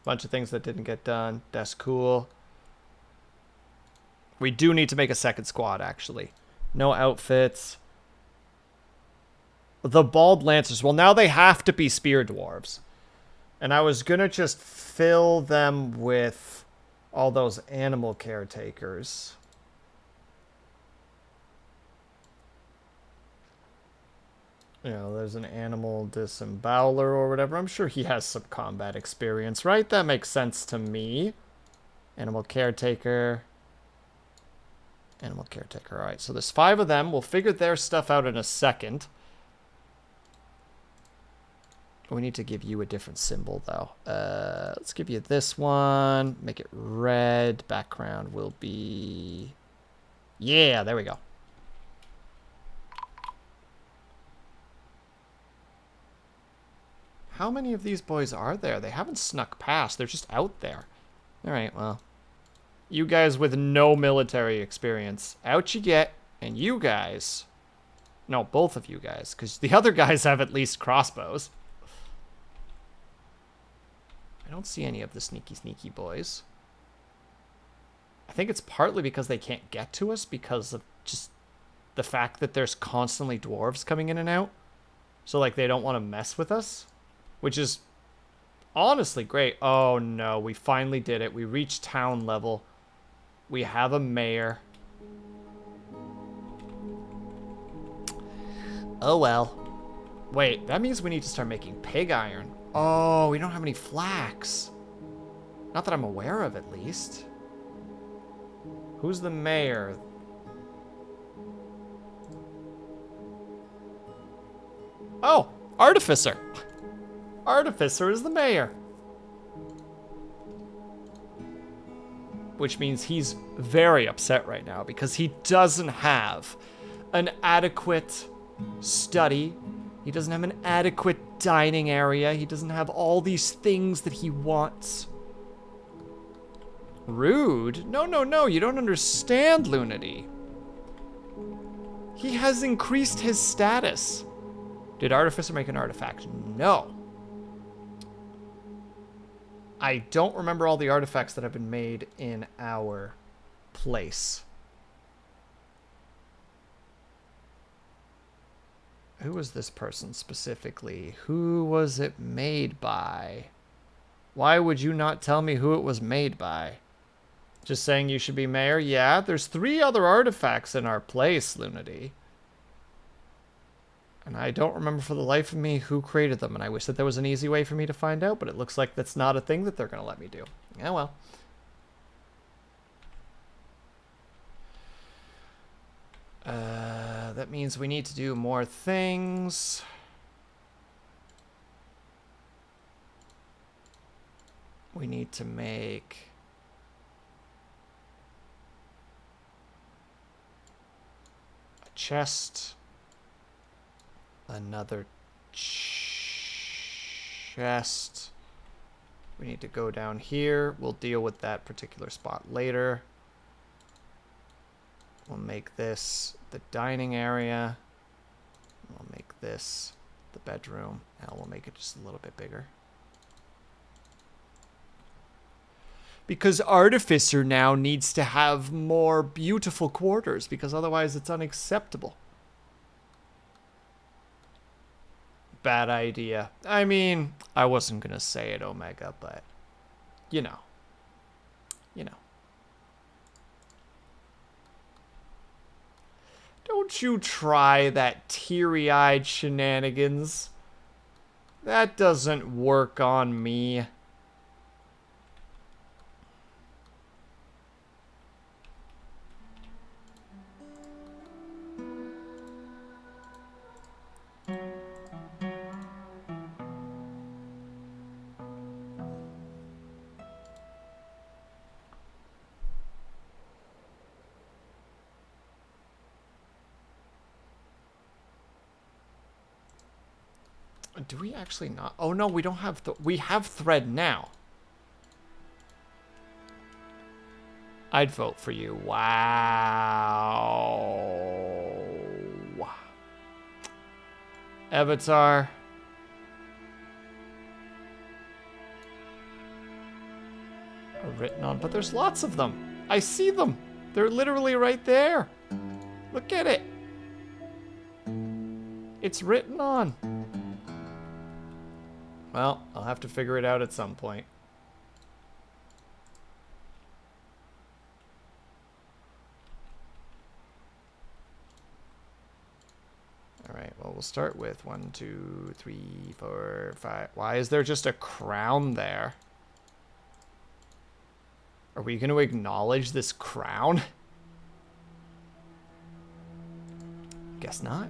Bunch of things that didn't get done. That's cool. We do need to make a second squad, actually. No outfits. The bald lancers. Well, now they have to be spear dwarves. And I was going to just fill them with all those animal caretakers. You know, there's an animal disemboweler or whatever. I'm sure he has some combat experience, right? That makes sense to me. Animal caretaker. Animal caretaker. All right, so there's 5 of them. We'll figure their stuff out in a second. We need to give you a different symbol, though. Let's give you this one. Make it red. Background will be... Yeah, there we go. How many of these boys are there? They haven't snuck past. They're just out there. All right, well. You guys with no military experience. Out you get. And you guys... No, both of you guys. Because the other guys have at least crossbows. I don't see any of the sneaky boys. I think it's partly because they can't get to us because of just the fact that there's constantly dwarves coming in and out. So, like, they don't want to mess with us. Which is honestly great. Oh, no. We finally did it. We reached town level. We have a mayor. Oh, well. Wait, that means we need to start making pig iron. Oh, we don't have any flax. Not that I'm aware of, at least. Who's the mayor? Oh, Artificer. Artificer is the mayor. Which means he's very upset right now because he doesn't have an adequate study. He doesn't have an adequate dining area. He doesn't have all these things that he wants. Rude? No, no, no. You don't understand, Lunity. He has increased his status. Did Artificer make an artifact? No. I don't remember all the artifacts that have been made in our place. Who was this person specifically? Who was it made by? Why would you not tell me who it was made by? Just saying you should be mayor? Yeah, there's 3 other artifacts in our place, Lunity. And I don't remember for the life of me who created them, and I wish that there was an easy way for me to find out, but it looks like that's not a thing that they're going to let me do. Yeah, well. That means we need to do more things. We need to make... a chest. Another chest. We need to go down here. We'll deal with that particular spot later. We'll make this the dining area. We'll make this the bedroom. And we'll make it just a little bit bigger. Because Artificer now needs to have more beautiful quarters, because otherwise it's unacceptable. Bad idea. I mean, I wasn't going to say it, Omega, but, you know. You know. Don't you try that teary-eyed shenanigans. That doesn't work on me. Do we actually not? Oh no, we don't have we have thread now. I'd vote for you. Wow. Avatar. Are written on, but there's lots of them. I see them. They're literally right there. Look at it. It's written on. Well, I'll have to figure it out at some point. Alright, well, we'll start with 1, 2, 3, 4, 5. Why is there just a crown there? Are we going to acknowledge this crown? Guess not.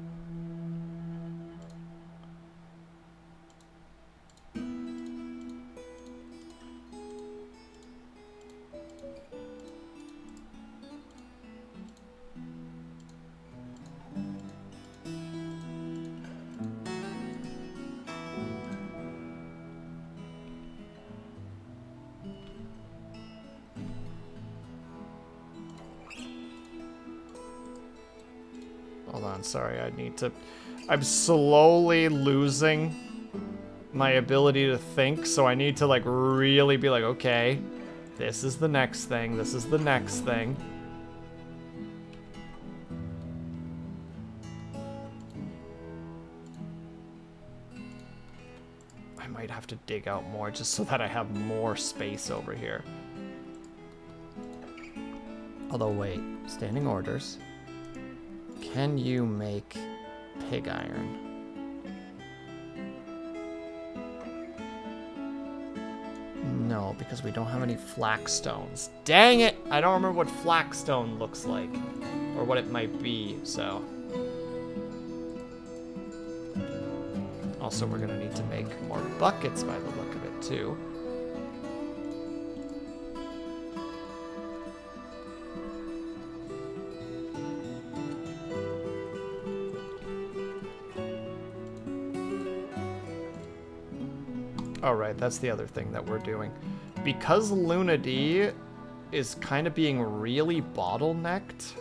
Hold on, sorry, I need to... I'm slowly losing my ability to think, so I need to, like, really be like, okay, this is the next thing, this is the next thing. I might have to dig out more just so that I have more space over here. Although, wait, standing orders. Can you make pig iron? No, because we don't have any flagstones. Dang it! I don't remember what flagstone looks like. Or what it might be, so. Also, we're gonna need to make more buckets by the look of it, too. Oh, right, that's the other thing that we're doing. Because Luna D is kind of being really bottlenecked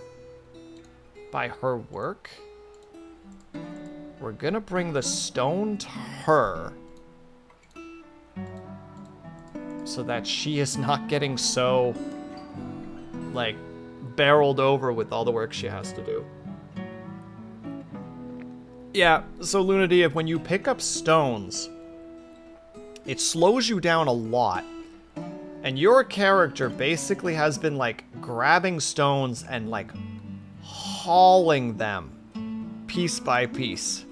by her work, we're gonna bring the stone to her so that she is not getting so, like, barreled over with all the work she has to do. Yeah, so Luna D, when you pick up stones, it slows you down a lot, and your character basically has been, like, grabbing stones and, like, hauling them piece by piece.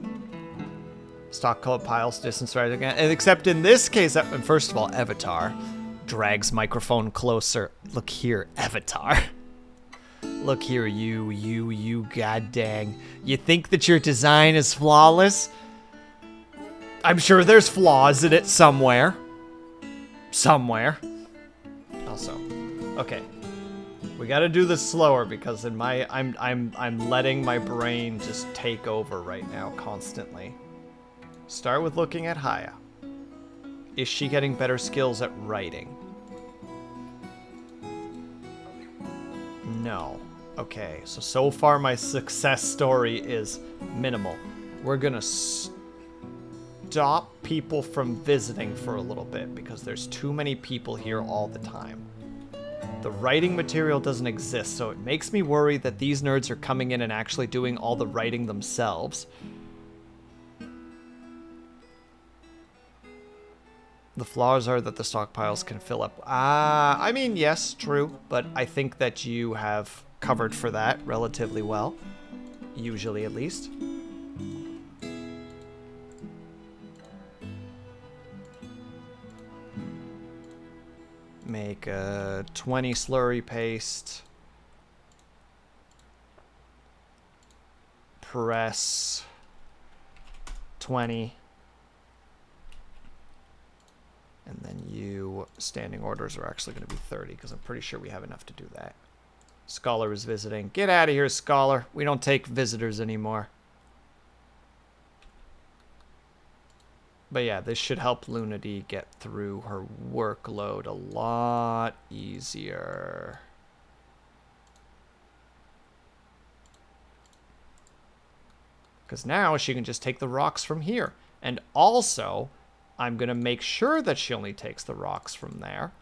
Stock color piles, distance right again. And except in this case, first of all, Avatar drags microphone closer. Look here, Avatar. Look here, you god dang. You think that your design is flawless? I'm sure there's flaws in it somewhere. Somewhere. Also, okay. We gotta do this slower because in my I'm letting my brain just take over right now constantly. Start with looking at Haya. Is she getting better skills at writing? No. Okay, so far my success story is minimal. We're gonna stop people from visiting for a little bit because there's too many people here all the time. The writing material doesn't exist, so it makes me worry that these nerds are coming in and actually doing all the writing themselves. The flaws are that the stockpiles can fill up. I mean, yes, true, but I think that you have covered for that relatively well. Usually, at least. Make a 20 slurry paste. Press 20. And then you, standing orders are actually going to be 30 because I'm pretty sure we have enough to do that. Scholar is visiting. Get out of here, Scholar. We don't take visitors anymore. But yeah, this should help Lunity get through her workload a lot easier. Because now she can just take the rocks from here. And also, I'm going to make sure that she only takes the rocks from there.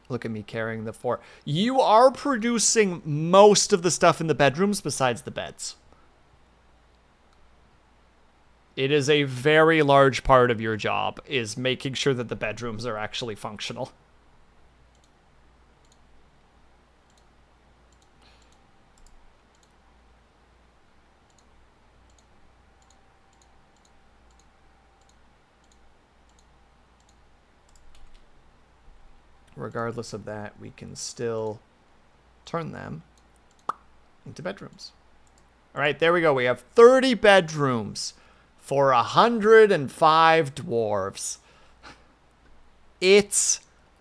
Look at me carrying the 4. You are producing most of the stuff in the bedrooms besides the beds. It is a very large part of your job, is making sure that the bedrooms are actually functional. Regardless of that, we can still turn them into bedrooms. All right, there we go. We have 30 bedrooms for 105 dwarves. It's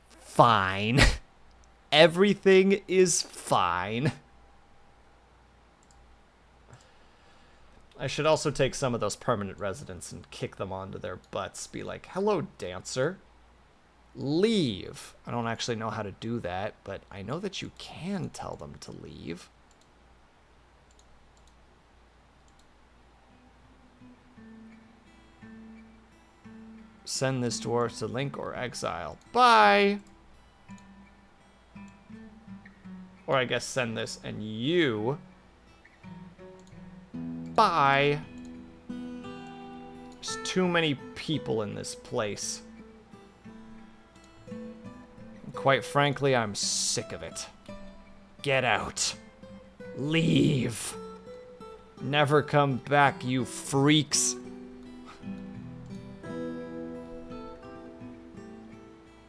fine. Everything is fine. I should also take some of those permanent residents and kick them onto their butts. Be like, hello, dancer. Leave. I don't actually know how to do that, but I know that you can tell them to leave. Send this dwarf to Link or exile. Bye! Or I guess send this and you. Bye! There's too many people in this place. Quite frankly, I'm sick of it. Get out. Leave. Never come back, you freaks.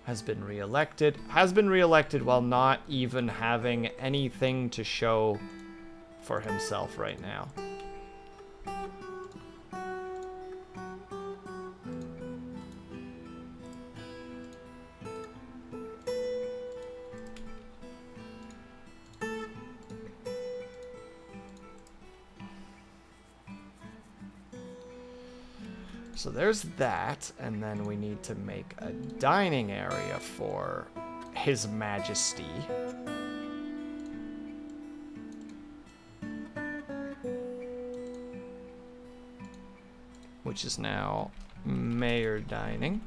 Has been reelected. Has been reelected while not even having anything to show for himself right now. So there's that, and then we need to make a dining area for His Majesty. Which is now Mayor Dining.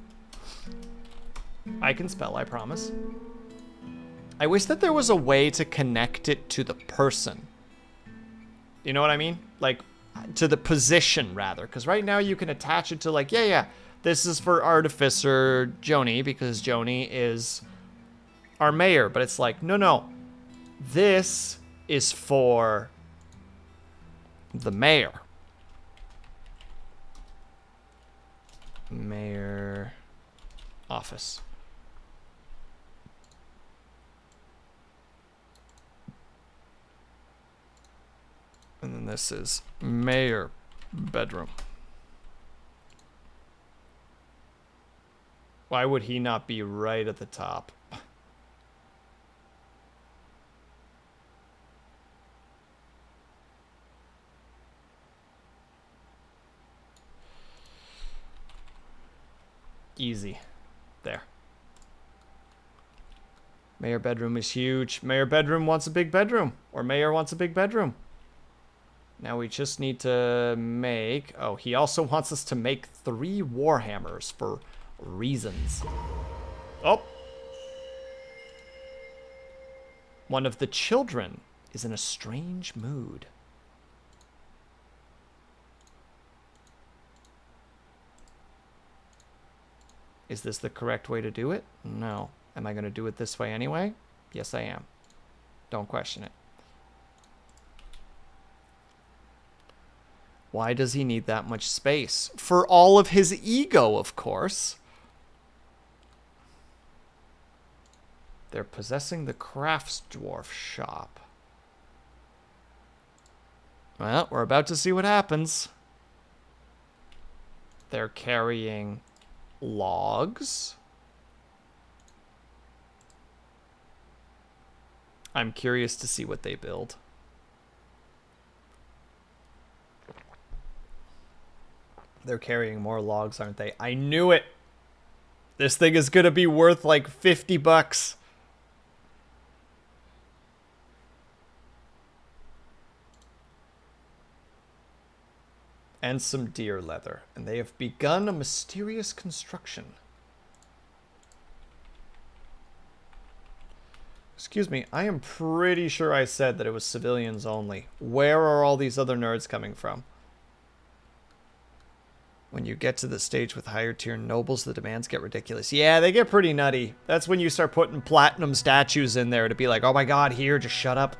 I can spell, I promise. I wish that there was a way to connect it to the person. You know what I mean? Like, to the position, rather. Because right now you can attach it to, like, yeah, this is for Artificer Joni, because Joni is our mayor. But it's like, no. This is for the mayor. Mayor office. And then this is mayor bedroom. Why would he not be right at the top? Easy. There. Mayor bedroom is huge. Mayor bedroom wants a big bedroom. Or mayor wants a big bedroom. Now we just need to make... Oh, he also wants us to make 3 Warhammers for reasons. Oh! One of the children is in a strange mood. Is this the correct way to do it? No. Am I going to do it this way anyway? Yes, I am. Don't question it. Why does he need that much space? For all of his ego, of course. They're possessing the crafts dwarf shop. Well, we're about to see what happens. They're carrying logs. I'm curious to see what they build. They're carrying more logs, aren't they? I knew it! This thing is gonna be worth like 50 bucks. And some deer leather. And they have begun a mysterious construction. Excuse me, I am pretty sure I said that it was civilians only. Where are all these other nerds coming from? When you get to the stage with higher tier nobles, the demands get ridiculous. Yeah, they get pretty nutty. That's when you start putting platinum statues in there to be like, oh my god, here, just shut up.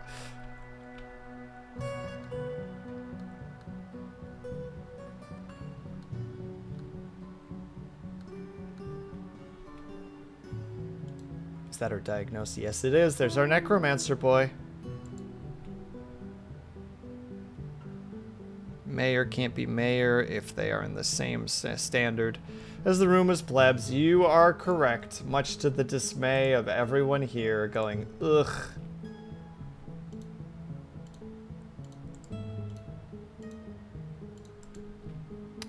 Is that our diagnosis? Yes, it is. There's our necromancer boy. Mayor can't be mayor if they are in the same standard as the room as plebs. You are correct, much to the dismay of everyone here going, ugh.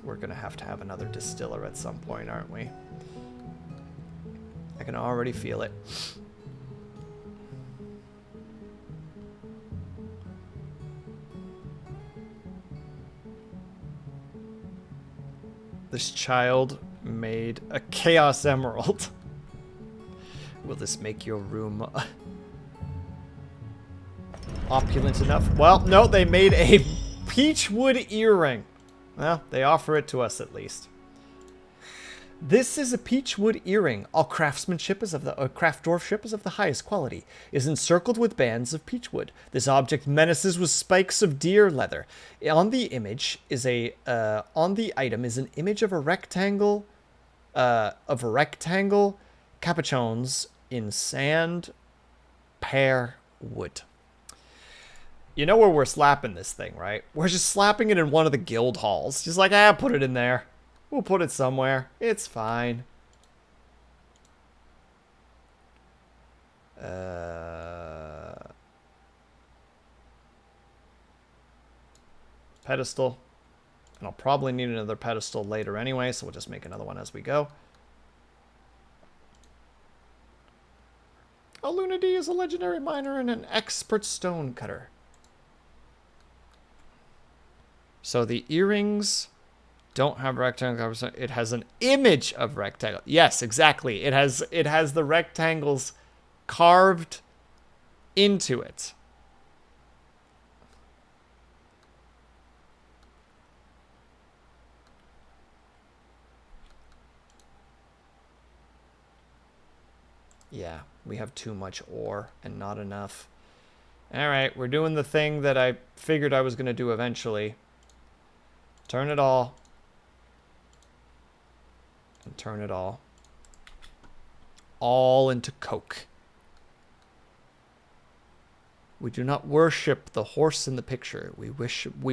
We're gonna have to have another distiller at some point, aren't we? I can already feel it. This child made a Chaos Emerald. Will this make your room opulent enough? Well, no, they made a peachwood earring. Well, they offer it to us at least. This is a peachwood earring. All craftsmanship is of the craft dwarfship is of the highest quality. Is encircled with bands of peachwood. This object menaces with spikes of deer leather. On the image is a on the item is an image of a rectangle capuchons in sand pear wood. You know where we're slapping this thing, right? We're just slapping it in one of the guild halls. Just like, put it in there. We'll put it somewhere. It's fine. Pedestal. And I'll probably need another pedestal later anyway, so we'll just make another one as we go. Oh, Luna D is a legendary miner and an expert stone cutter. So the earrings don't have rectangle. It has an image of rectangle. Yes, exactly. It has the rectangles carved into it. Yeah, we have too much ore and not enough. All right, we're doing the thing that I figured I was going to do eventually. Turn it all. And turn it all into coke. We do not worship the horse in the picture. We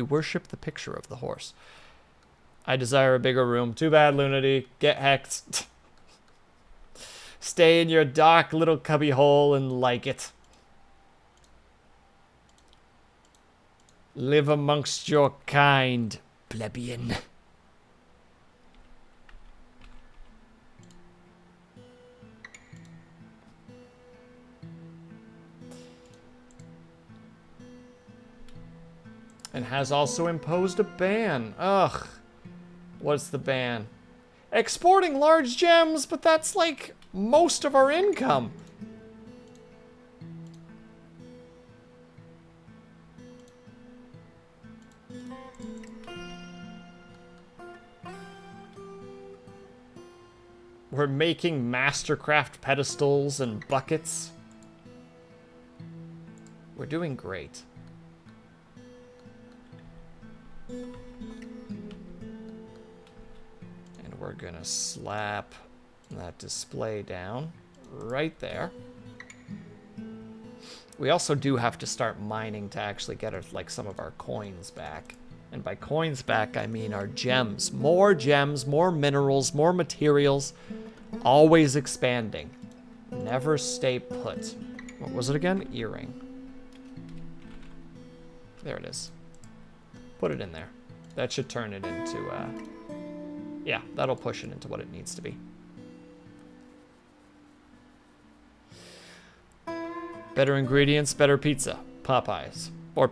worship the picture of the horse. I desire a bigger room. Too bad, Lunity. Get hecked. Stay in your dark little cubby hole and like it. Live amongst your kind, plebeian. And has also imposed a ban. Ugh. What's the ban? Exporting large gems, but that's like most of our income. We're making Mastercraft pedestals and buckets. We're doing great. And we're gonna slap that display down right there. We also do have to start mining to actually get our, like, some of our coins back. And by coins back, I mean our gems. More gems, more minerals, more materials. Always expanding. Never stay put. What was it again? Earring. There it is. Put it in there. That should turn it into Yeah, that'll push it into what it needs to be. Better ingredients, better pizza. Popeyes. Or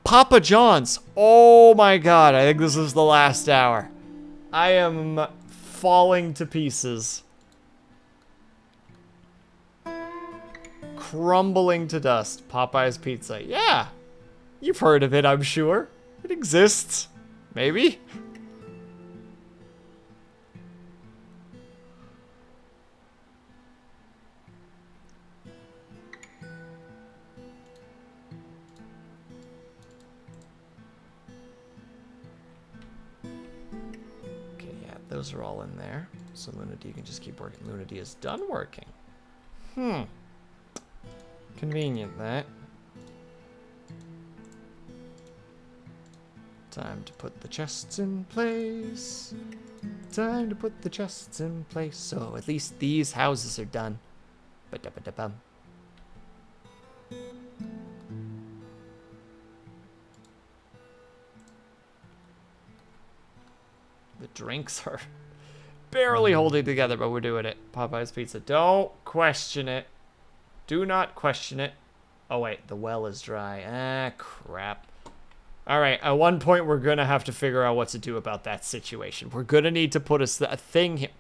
Papa John's. Oh my god, I think this is the last hour. I am falling to pieces. Crumbling to dust. Popeye's Pizza. Yeah. You've heard of it, I'm sure. It exists. Maybe. Okay, yeah, those are all in there. So Luna D can just keep working. Luna D is done working. Convenient, that. Time to put the chests in place. Time to put the chests in place. So at least these houses are done. Ba-da-ba-da-bum. The drinks are barely holding together, but we're doing it. Popeye's Pizza. Don't question it. Do not question it. Oh, wait. The well is dry. Ah, crap. All right. At one point, we're going to have to figure out what to do about that situation. We're going to need to put a thing here.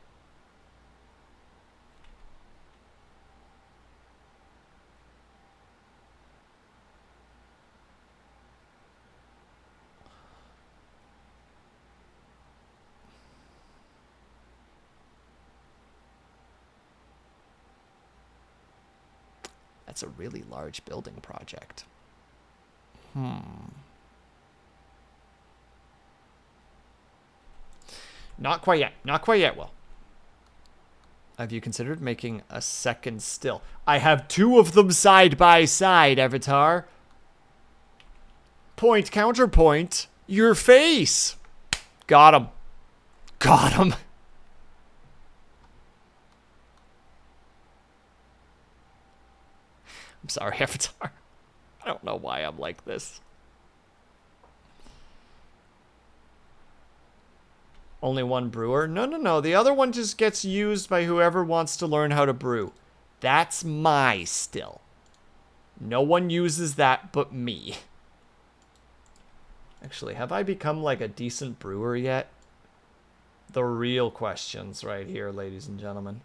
That's a really large building project. Not quite yet. Not quite yet, Will. Have you considered making a second still? I have two of them side by side, Avatar. Point, counterpoint. Your face. Got him. Got him. I'm sorry, Avatar. I don't know why I'm like this. Only one brewer? No. The other one just gets used by whoever wants to learn how to brew. That's my still. No one uses that but me. Actually, have I become like a decent brewer yet? The real questions right here, ladies and gentlemen.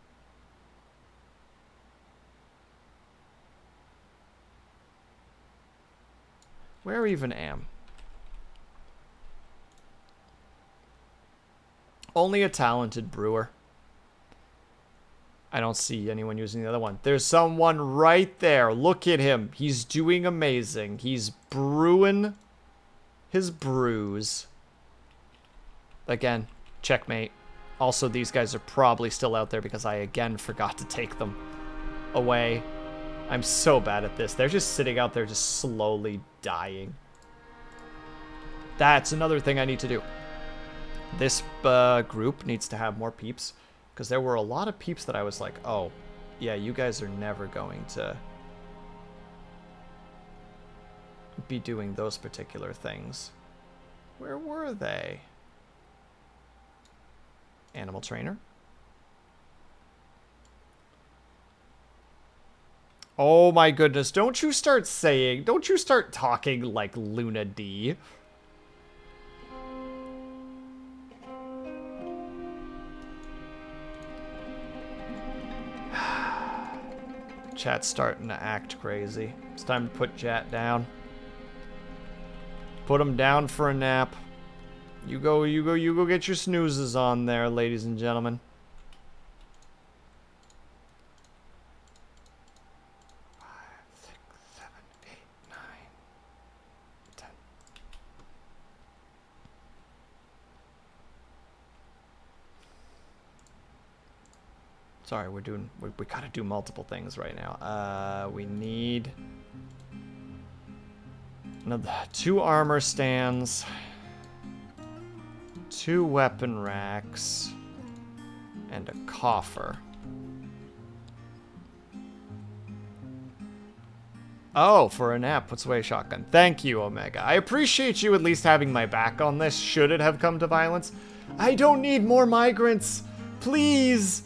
Where even am? Only a talented brewer. I don't see anyone using the other one. There's someone right there. Look at him. He's doing amazing. He's brewing his brews. Again, checkmate. Also, these guys are probably still out there because I again forgot to take them away. I'm so bad at this. They're just sitting out there just slowly dying. That's another thing I need to do. This group needs to have more peeps. Because there were a lot of peeps that I was like, oh, yeah, you guys are never going to be doing those particular things. Where were they? Animal trainer. Oh my goodness, don't you start talking like Luna D. Chat's starting to act crazy. It's time to put chat down. Put them down for a nap. You go get your snoozes on there, ladies and gentlemen. Sorry, we gotta do multiple things right now. We need another 2 armor stands, 2 weapon racks, and a coffer. Oh, for a nap, puts away shotgun. Thank you, Omega. I appreciate you at least having my back on this, should it have come to violence. I don't need more migrants. Please.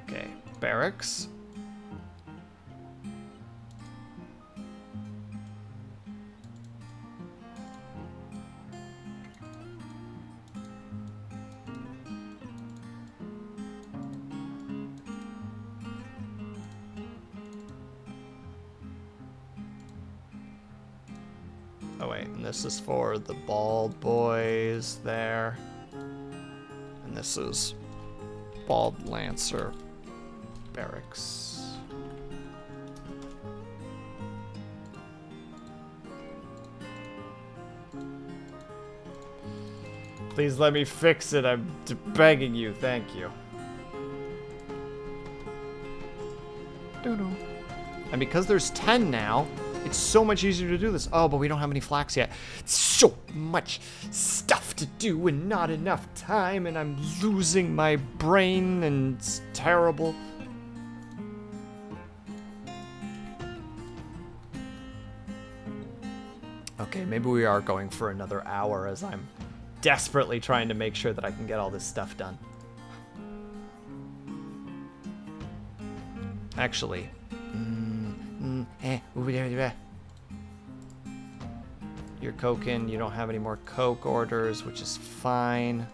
Okay, barracks. Oh wait, and this is for the bald boys there. And this is Bald Lancer barracks. Please let me fix it, I'm begging you, thank you. And because there's 10 now, it's so much easier to do this. Oh, but we don't have any flax yet. So much stuff to do and not enough time, and I'm losing my brain, and it's terrible. Okay, maybe we are going for another hour as I'm desperately trying to make sure that I can get all this stuff done. Actually, you're coking, you don't have any more coke orders, which is fine.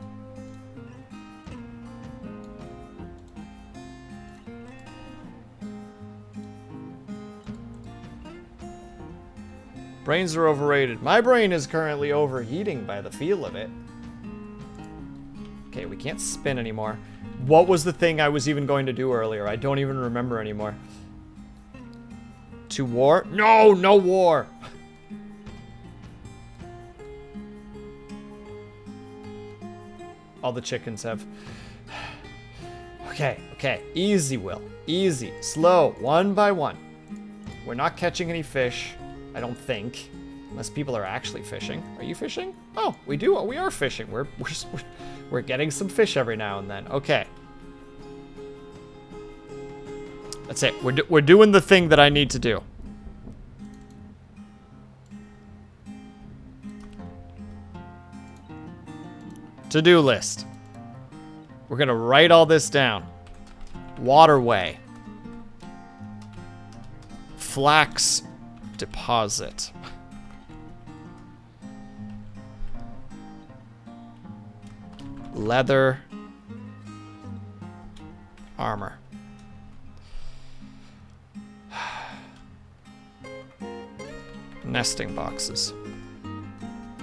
Brains are overrated. My brain is currently overheating by the feel of it. Okay, we can't spin anymore. What was the thing I was even going to do earlier? I don't even remember anymore. To war? No, no war! All the chickens have... Okay, okay. Easy, Will. Easy. Slow. One by one. We're not catching any fish, I don't think. Unless people are actually fishing. Are you fishing? Oh, we do. We are fishing. We're getting some fish every now and then. Okay. That's it. We're doing the thing that I need to do. To-do list. We're gonna write all this down. Waterway. Flax deposit. Leather armor. Nesting boxes.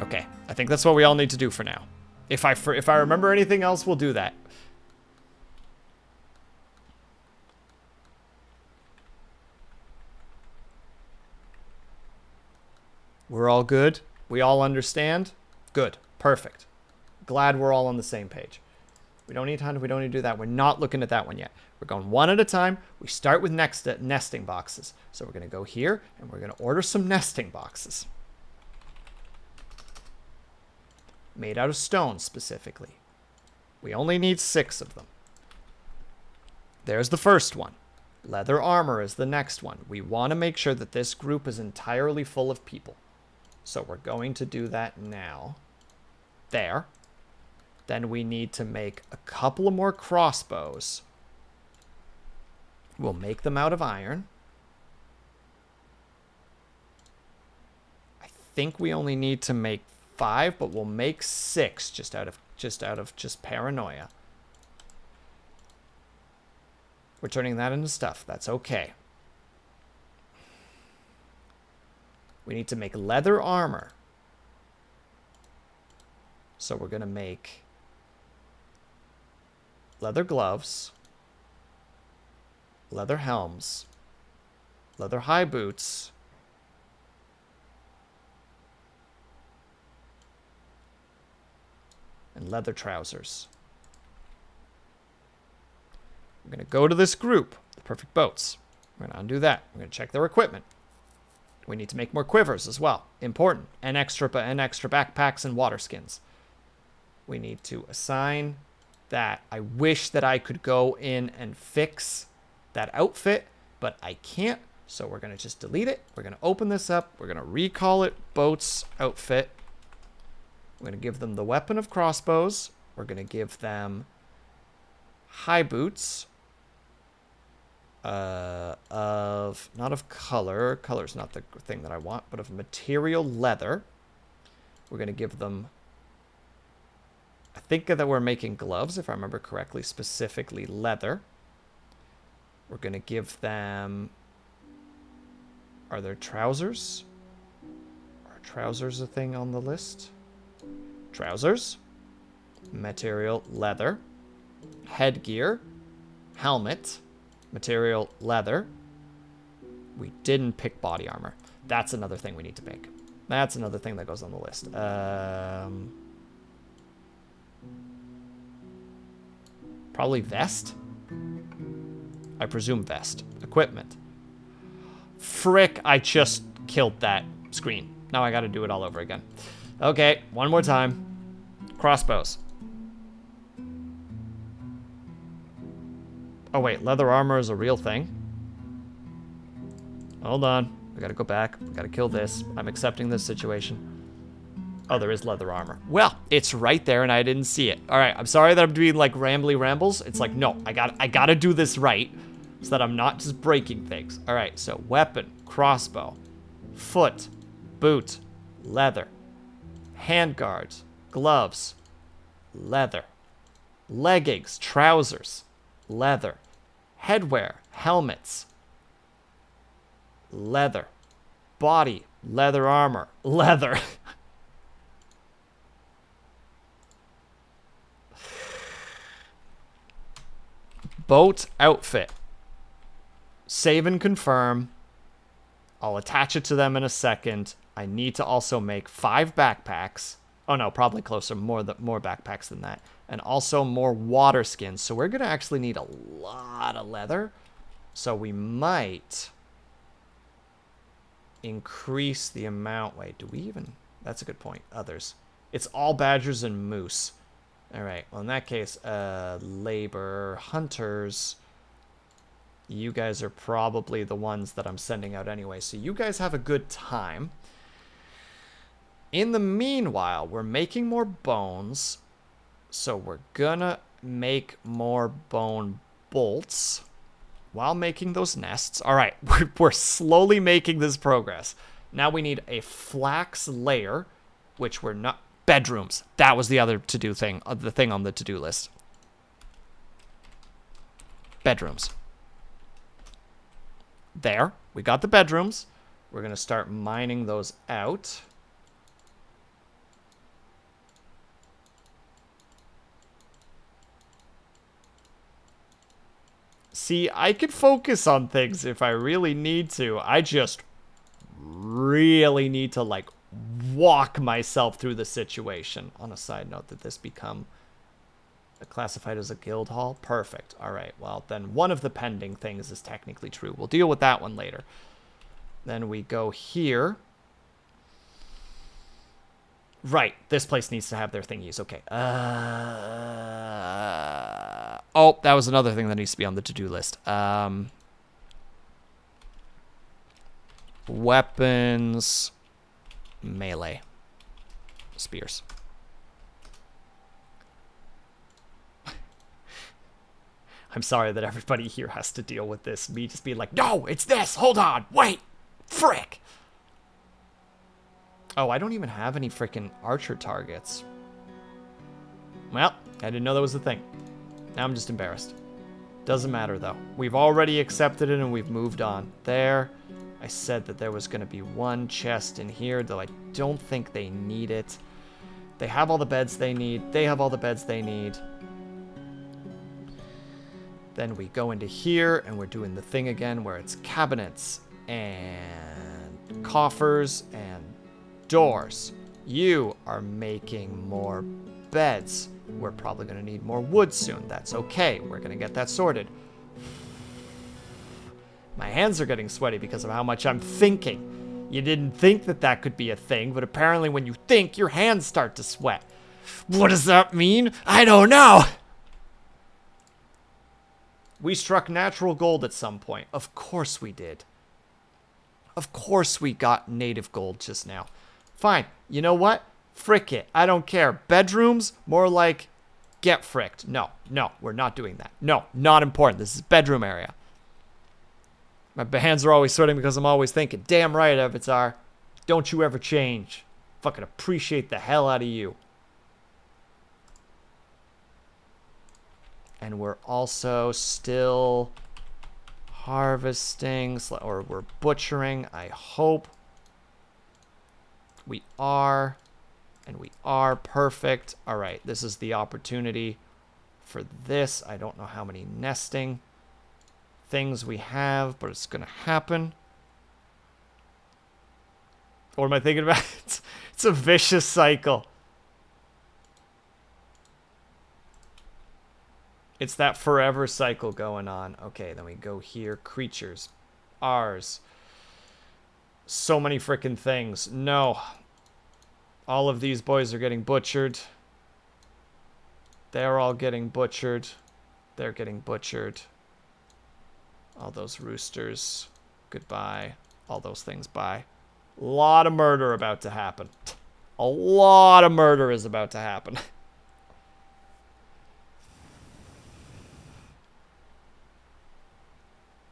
Okay, I think that's what we all need to do for now. If I remember anything else, we'll do that. We're all good? We all understand? Good. Perfect. Glad we're all on the same page. We don't need time. We don't need to do that. We're not looking at that one yet. We're going one at a time. We start with nesting boxes. So we're going to go here, and we're going to order some nesting boxes. Made out of stone, specifically. We only need 6 of them. There's the first one. Leather armor is the next one. We want to make sure that this group is entirely full of people. So we're going to do that now. There. Then we need to make a couple of more crossbows. We'll make them out of iron. I think we only need to make 5, but we'll make 6 just out of paranoia. We're turning that into stuff. That's okay. We need to make leather armor. So we're going to make leather gloves, leather helms, leather high boots, and leather trousers. We're going to go to this group, the perfect boats. We're going to undo that. We're going to check their equipment. We need to make more quivers as well. Important. And extra backpacks and water skins. We need to assign that. I wish that I could go in and fix that outfit, but I can't. So we're going to just delete it. We're going to open this up. We're going to recall it boat's outfit. We're going to give them the weapon of crossbows. We're going to give them high boots of, not of color. Color's not the thing that I want, but of material leather. We're going to give them, I think that we're making gloves, if I remember correctly, specifically leather. We're going to give them, are there trousers? Are trousers a thing on the list? Trousers, material leather, headgear, helmet, material leather. We didn't pick body armor. That's another thing we need to make. That's another thing that goes on the list. Probably vest. I presume vest. Equipment. Frick, I just killed that screen. Now I gotta do it all over again. Okay, one more time. Crossbows. Oh wait, leather armor is a real thing. Hold on. We gotta go back. We gotta kill this. I'm accepting this situation. Oh, there is leather armor. Well, it's right there and I didn't see it. All right, I'm sorry that I'm doing like rambly rambles. It's like, no, I gotta do this right so that I'm not just breaking things. All right, so weapon, crossbow, foot, boot, leather, handguards, gloves, leather, leggings, trousers, leather, headwear, helmets, leather, body, leather armor, leather. Boat outfit. Save and confirm. I'll attach it to them in a second. I need to also make 5 backpacks. Oh no, probably closer, more backpacks than that. And also more water skins. So we're going to actually need a lot of leather. So we might increase the amount. Wait, do we even? That's a good point. Others. It's all badgers and moose. All right. Well, in that case, labor, hunters. You guys are probably the ones that I'm sending out anyway. So you guys have a good time. In the meanwhile, we're making more bones. So we're gonna make more bone bolts while making those nests. All right, we're slowly making this progress. Now we need a flax layer, which we're not. Bedrooms. That was the other to-do thing, the thing on the to-do list. Bedrooms. There. We got the bedrooms. We're going to start mining those out. See, I can focus on things if I really need to. I just really need to, like, walk myself through the situation. On a side note, did this become classified as a guild hall? Perfect. All right. Well, then one of the pending things is technically true. We'll deal with that one later. Then we go here. Right. This place needs to have their thingies. Okay. Oh, that was another thing that needs to be on the to-do list. Weapons. Melee. Spears. I'm sorry that everybody here has to deal with this. Me just being like, no, it's this. Hold on. Wait. Frick. Oh, I don't even have any freaking archer targets. Well, I didn't know that was a thing. Now I'm just embarrassed. Doesn't matter, though. We've already accepted it and we've moved on. There. I said that there was going to be one chest in here, though I don't think they need it. They have all the beds they need. They have all the beds they need. Then we go into here, and we're doing the thing again where it's cabinets and coffers and doors. You are making more beds. We're probably going to need more wood soon. That's okay. We're going to get that sorted. My hands are getting sweaty because of how much I'm thinking. You didn't think that that could be a thing, but apparently when you think, your hands start to sweat. What does that mean? I don't know. We struck natural gold at some point. Of course we did. Of course we got native gold just now. Fine. You know what? Frick it. I don't care. Bedrooms, more like get fricked. No, we're not doing that. No, not important. This is bedroom area. My hands are always sweating because I'm always thinking, damn right, Avatar. Don't you ever change. Fucking appreciate the hell out of you. And we're also still harvesting, or we're butchering, I hope. We are, and we are perfect. All right, this is the opportunity for this. I don't know how many nesting things we have, but it's going to happen. What am I thinking about? It's a vicious cycle. It's that forever cycle going on. Okay, then we go here. Creatures. Ours. So many freaking things. No. All of these boys are getting butchered. They're all getting butchered. They're getting butchered. All those roosters. Goodbye. All those things, bye. A lot of murder about to happen. A lot of murder is about to happen.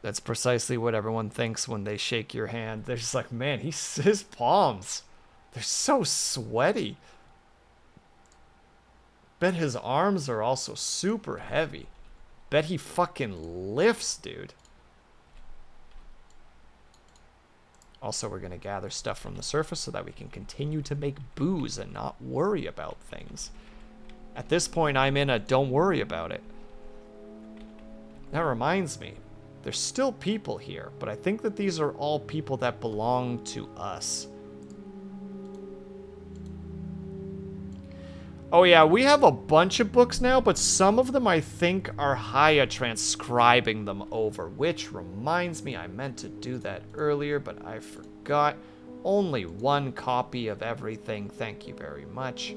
That's precisely what everyone thinks when they shake your hand. They're just like, man, his palms, they're so sweaty. Bet his arms are also super heavy. Bet he fucking lifts, dude. Also, we're going to gather stuff from the surface so that we can continue to make booze and not worry about things. At this point, I'm in a don't worry about it. That reminds me. There's still people here, but I think that these are all people that belong to us. Oh yeah, we have a bunch of books now, but some of them I think are Haya transcribing them over, which reminds me I meant to do that earlier, but I forgot. Only one copy of everything, thank you very much.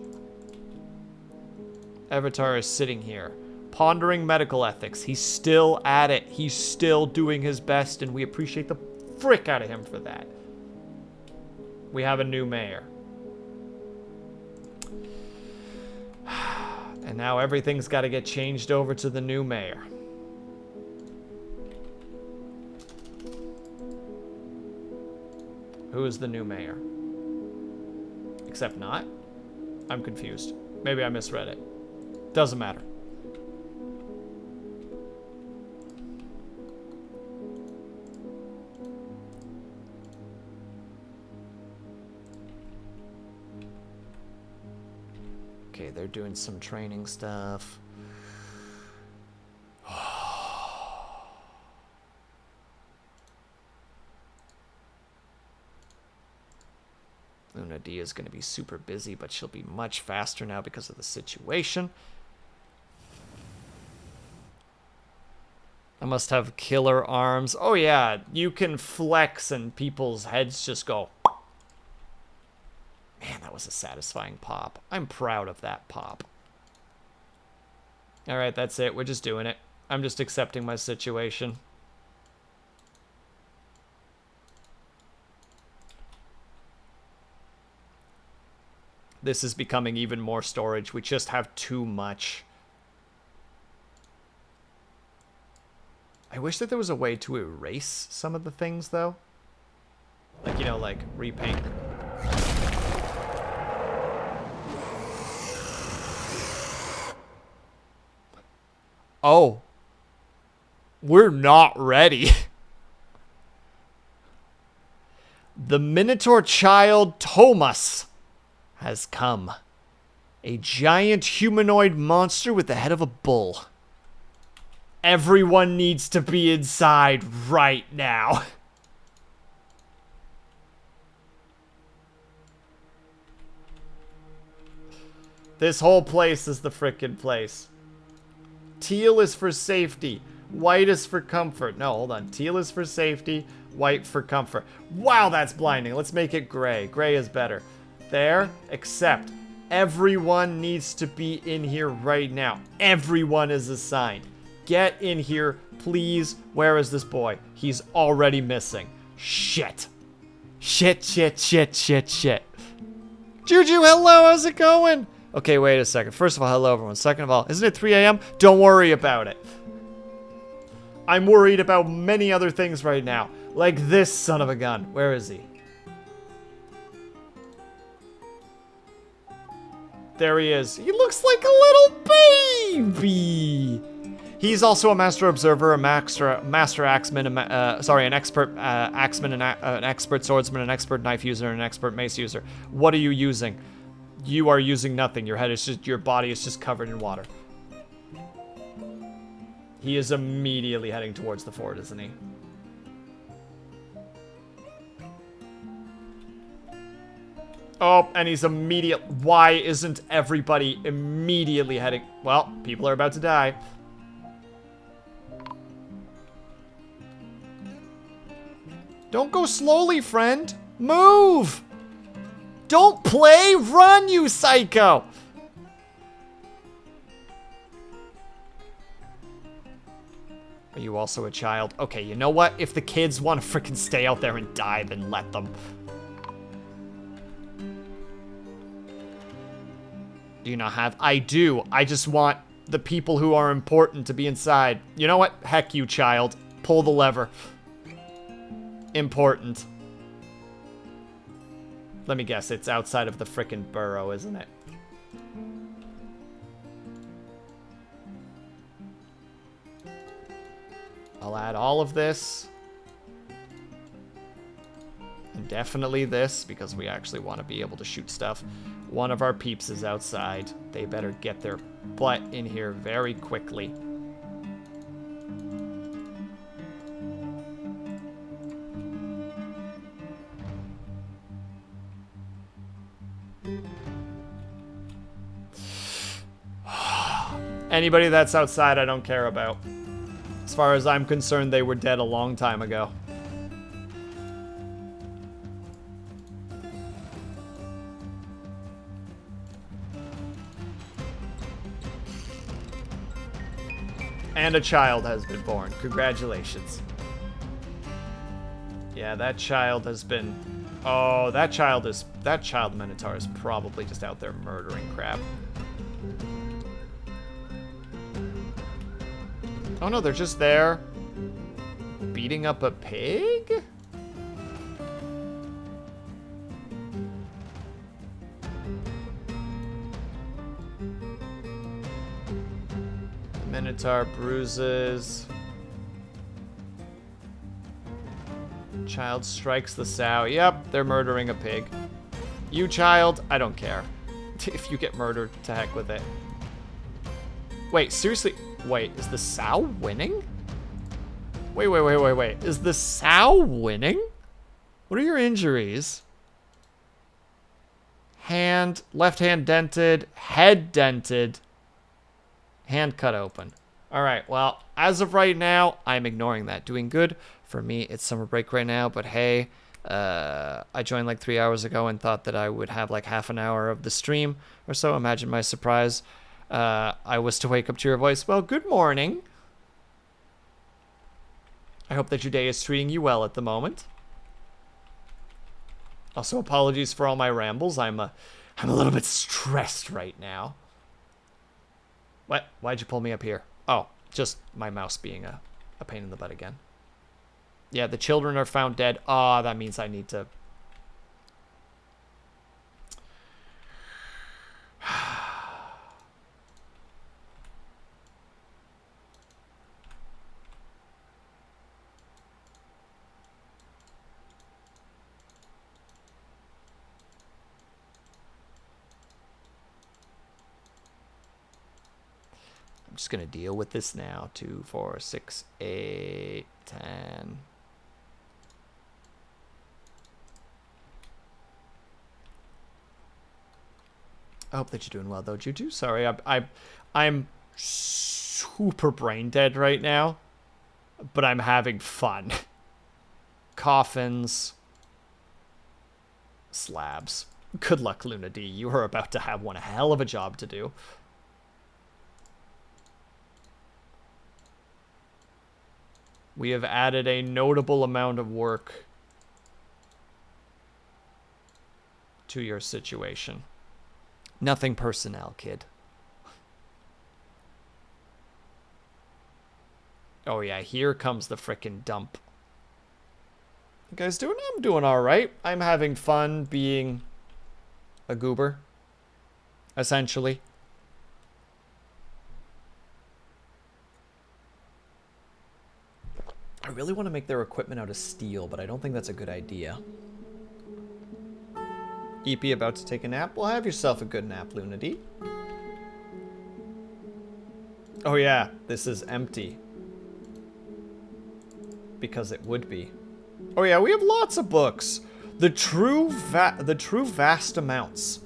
Avatar is sitting here. Pondering medical ethics. He's still at it. He's still doing his best, and we appreciate the frick out of him for that. We have a new mayor. And now everything's got to get changed over to the new mayor. Who is the new mayor? Except not? I'm confused. Maybe I misread it. Doesn't matter. Okay, they're doing some training stuff. Luna D is going to be super busy, but she'll be much faster now because of the situation. I must have killer arms. Oh yeah, you can flex and people's heads just go... Man, that was a satisfying pop. I'm proud of that pop. Alright, that's it. We're just doing it. I'm just accepting my situation. This is becoming even more storage. We just have too much. I wish that there was a way to erase some of the things, though. Like, you know, like repaint. Oh. We're not ready. The Minotaur child Thomas has come. A giant humanoid monster with the head of a bull. Everyone needs to be inside right now. This whole place is the frickin' place. Teal is for safety. White is for comfort. No, hold on. Teal is for safety. White for comfort. Wow, that's blinding. Let's make it gray. Gray is better. There, except Everyone needs to be in here right now. Everyone is assigned. Get in here, please. Where is this boy? He's already missing. Shit. Shit, shit, shit, shit, shit. Juju, hello, how's it going? Okay, wait a second. First of all, hello, everyone. Second of all, isn't it 3 a.m.? Don't worry about it. I'm worried about many other things right now. Like this son of a gun. Where is he? There he is. He looks like a little baby. He's also a master observer, a master axeman, an expert axeman, an expert swordsman, an expert knife user, and an expert mace user. What are you using? You are using nothing. Your body is just covered in water. He is immediately heading towards the fort, isn't he? Oh, and he's Why isn't everybody immediately heading? Well, people are about to die. Don't go slowly, friend. Move! Don't play! Run, you psycho! Are you also a child? Okay, you know what? If the kids want to freaking stay out there and die, then let them. Do you not have? I do. I just want the people who are important to be inside. You know what? Heck you, child. Pull the lever. Important. Let me guess, it's outside of the frickin' burrow, isn't it? I'll add all of this. And definitely this, because we actually want to be able to shoot stuff. One of our peeps is outside. They better get their butt in here very quickly. Anybody that's outside, I don't care about. As far as I'm concerned, they were dead a long time ago. And a child has been born. Congratulations. Yeah, that child has been... Oh, that child Minotaur is probably just out there murdering crap. Oh no, they're just there beating up a pig? Minotaur bruises. Child strikes the sow. Yep, they're murdering a pig. You child, I don't care. If you get murdered, to heck with it. Wait, seriously? Wait, is the sow winning? Wait. Is the sow winning? What are your injuries? Hand, left hand dented, head dented, hand cut open. All right, well, as of right now, I'm ignoring that. Doing good. For me, it's summer break right now, but hey, I joined like 3 hours ago and thought that I would have like half an hour of the stream or so. Imagine my surprise. I was to wake up to your voice. Well, good morning. I hope that your day is treating you well at the moment. Also, apologies for all my rambles. I'm a little bit stressed right now. What? Why'd you pull me up here? Oh, just my mouse being a pain in the butt again. Yeah, the children are found dead. Ah, that means I need to... I'm just going to deal with this now. 2, 4, 6, 8, 10. I hope that you're doing well, though, Juju. Sorry, I'm super brain dead right now, but I'm having fun. Coffins. Slabs. Good luck, Luna D. You are about to have one hell of a job to do. We have added a notable amount of work to your situation. Nothing personnel, kid. Oh yeah, here comes the frickin' dump. You guys doing? I'm doing alright. I'm having fun being a goober, essentially. I really want to make their equipment out of steel, but I don't think that's a good idea. EP about to take a nap? Well, have yourself a good nap, Lunady. Oh yeah, this is empty. Because it would be. Oh yeah, we have lots of books. The true vast amounts.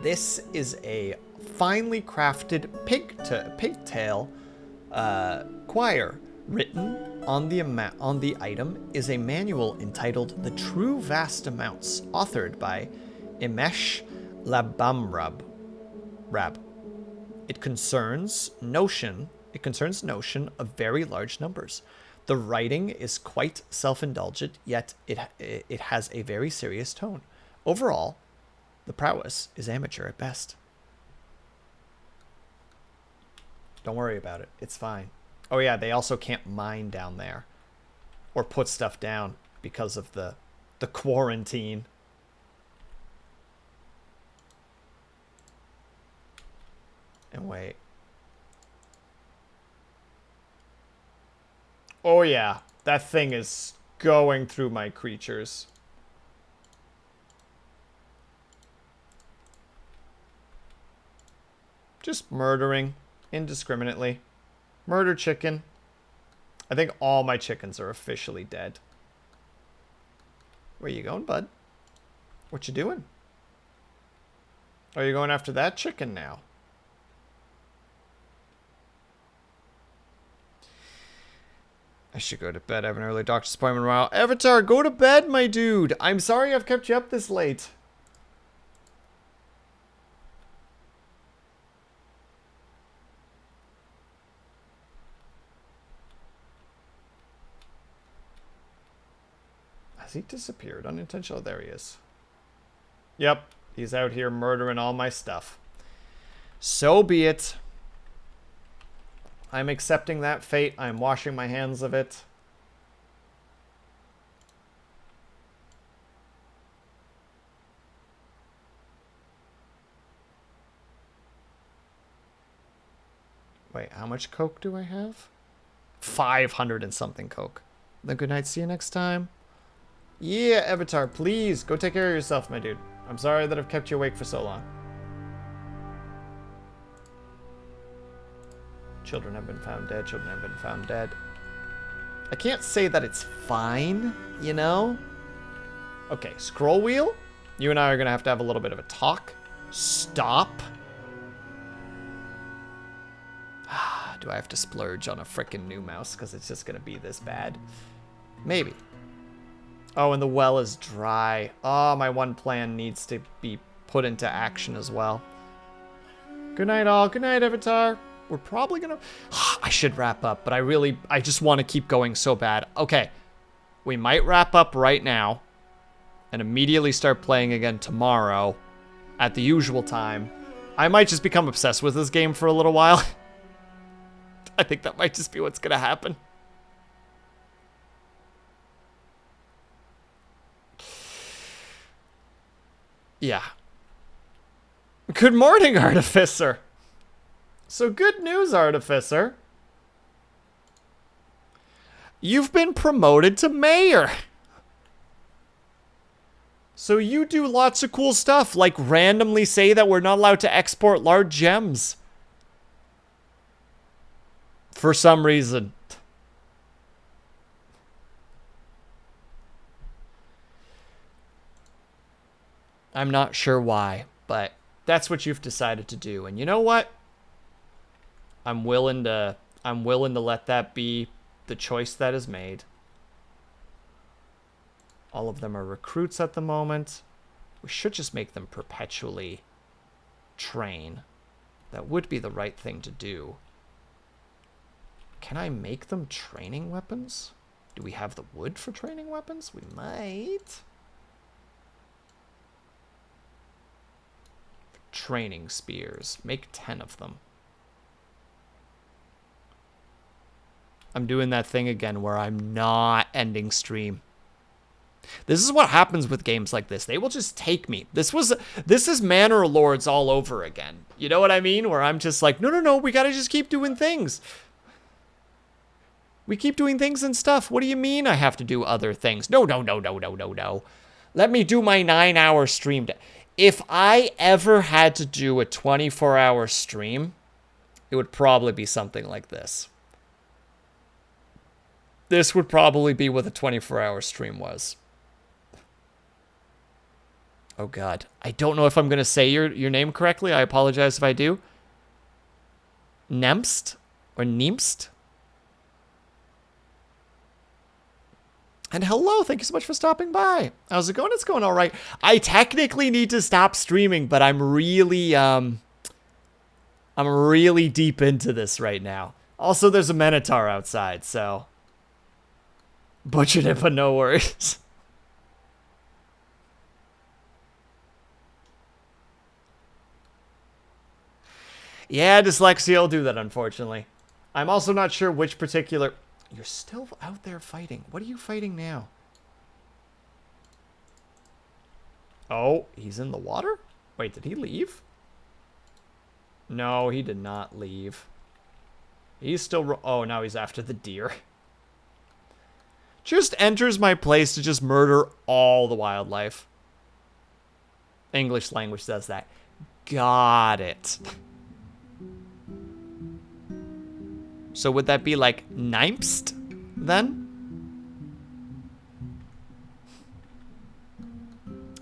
This is a finely crafted pigtail choir. Written on the item is a manual entitled "The True Vast Amounts," authored by Imesh Labamrab. It concerns notion of very large numbers. The writing is quite self-indulgent, yet it has a very serious tone. Overall, the prowess is amateur at best. Don't worry about it. It's fine. Oh yeah, they also can't mine down there. Or put stuff down because of the quarantine. And wait. Oh yeah, that thing is going through my creatures. Just murdering indiscriminately. Murder chicken. I think all my chickens are officially dead. Where you going, bud? What you doing? Are you going after that chicken now? I should go to bed. I have an early doctor's appointment tomorrow. Avatar, go to bed, my dude. I'm sorry I've kept you up this late. Has he disappeared unintentional? There he is. Yep, he's out here murdering all my stuff. So be it. I'm accepting that fate. I'm washing my hands of it. Wait, how much coke do I have? 500 and something coke. Then good night. See you next time. Yeah, Avatar, please go take care of yourself, my dude. I'm sorry that I've kept you awake for so long. Children have been found dead. Children have been found dead. I can't say that it's fine, you know? Okay, scroll wheel. You and I are going to have a little bit of a talk. Stop. Do I have to splurge on a frickin' new mouse because it's just going to be this bad? Maybe. Oh, and the well is dry. Oh, my one plan needs to be put into action as well. Good night, all. Good night, Avatar. We're probably gonna... I should wrap up, but I just want to keep going so bad. Okay. We might wrap up right now and immediately start playing again tomorrow at the usual time. I might just become obsessed with this game for a little while. I think that might just be what's gonna happen. Yeah. Good morning, Artificer. So good news, Artificer. You've been promoted to mayor. So you do lots of cool stuff, like randomly say that we're not allowed to export large gems. For some reason. I'm not sure why, but that's what you've decided to do. And you know what? I'm willing to let that be the choice that is made. All of them are recruits at the moment. We should just make them perpetually train. That would be the right thing to do. Can I make them training weapons? Do we have the wood for training weapons? We might. Training spears. Make 10 of them. I'm doing that thing again where I'm not ending stream. This is what happens with games like this. They will just take me. This is Manor Lords all over again. You know what I mean? Where I'm just like, no, we gotta just keep doing things. We keep doing things and stuff. What do you mean I have to do other things? No. Let me do my 9-hour stream. If I ever had to do a 24-hour stream, it would probably be something like this. This would probably be what a 24-hour stream was. Oh, God. I don't know if I'm going to say your name correctly. I apologize if I do. Nemst? Or Neemst? And hello, thank you so much for stopping by. How's it going? It's going all right. I technically need to stop streaming, but I'm really deep into this right now. Also, there's a Minotaur outside, so... Butchered it, but no worries. Yeah, dyslexia will do that, unfortunately. I'm also not sure which particular... You're still out there fighting. What are you fighting now? Oh, he's in the water? Wait, did he leave? No, he did not leave. He's still... Oh, now he's after the deer. Just enters my place to just murder all the wildlife. English language says that. Got it. So would that be like Nimst then?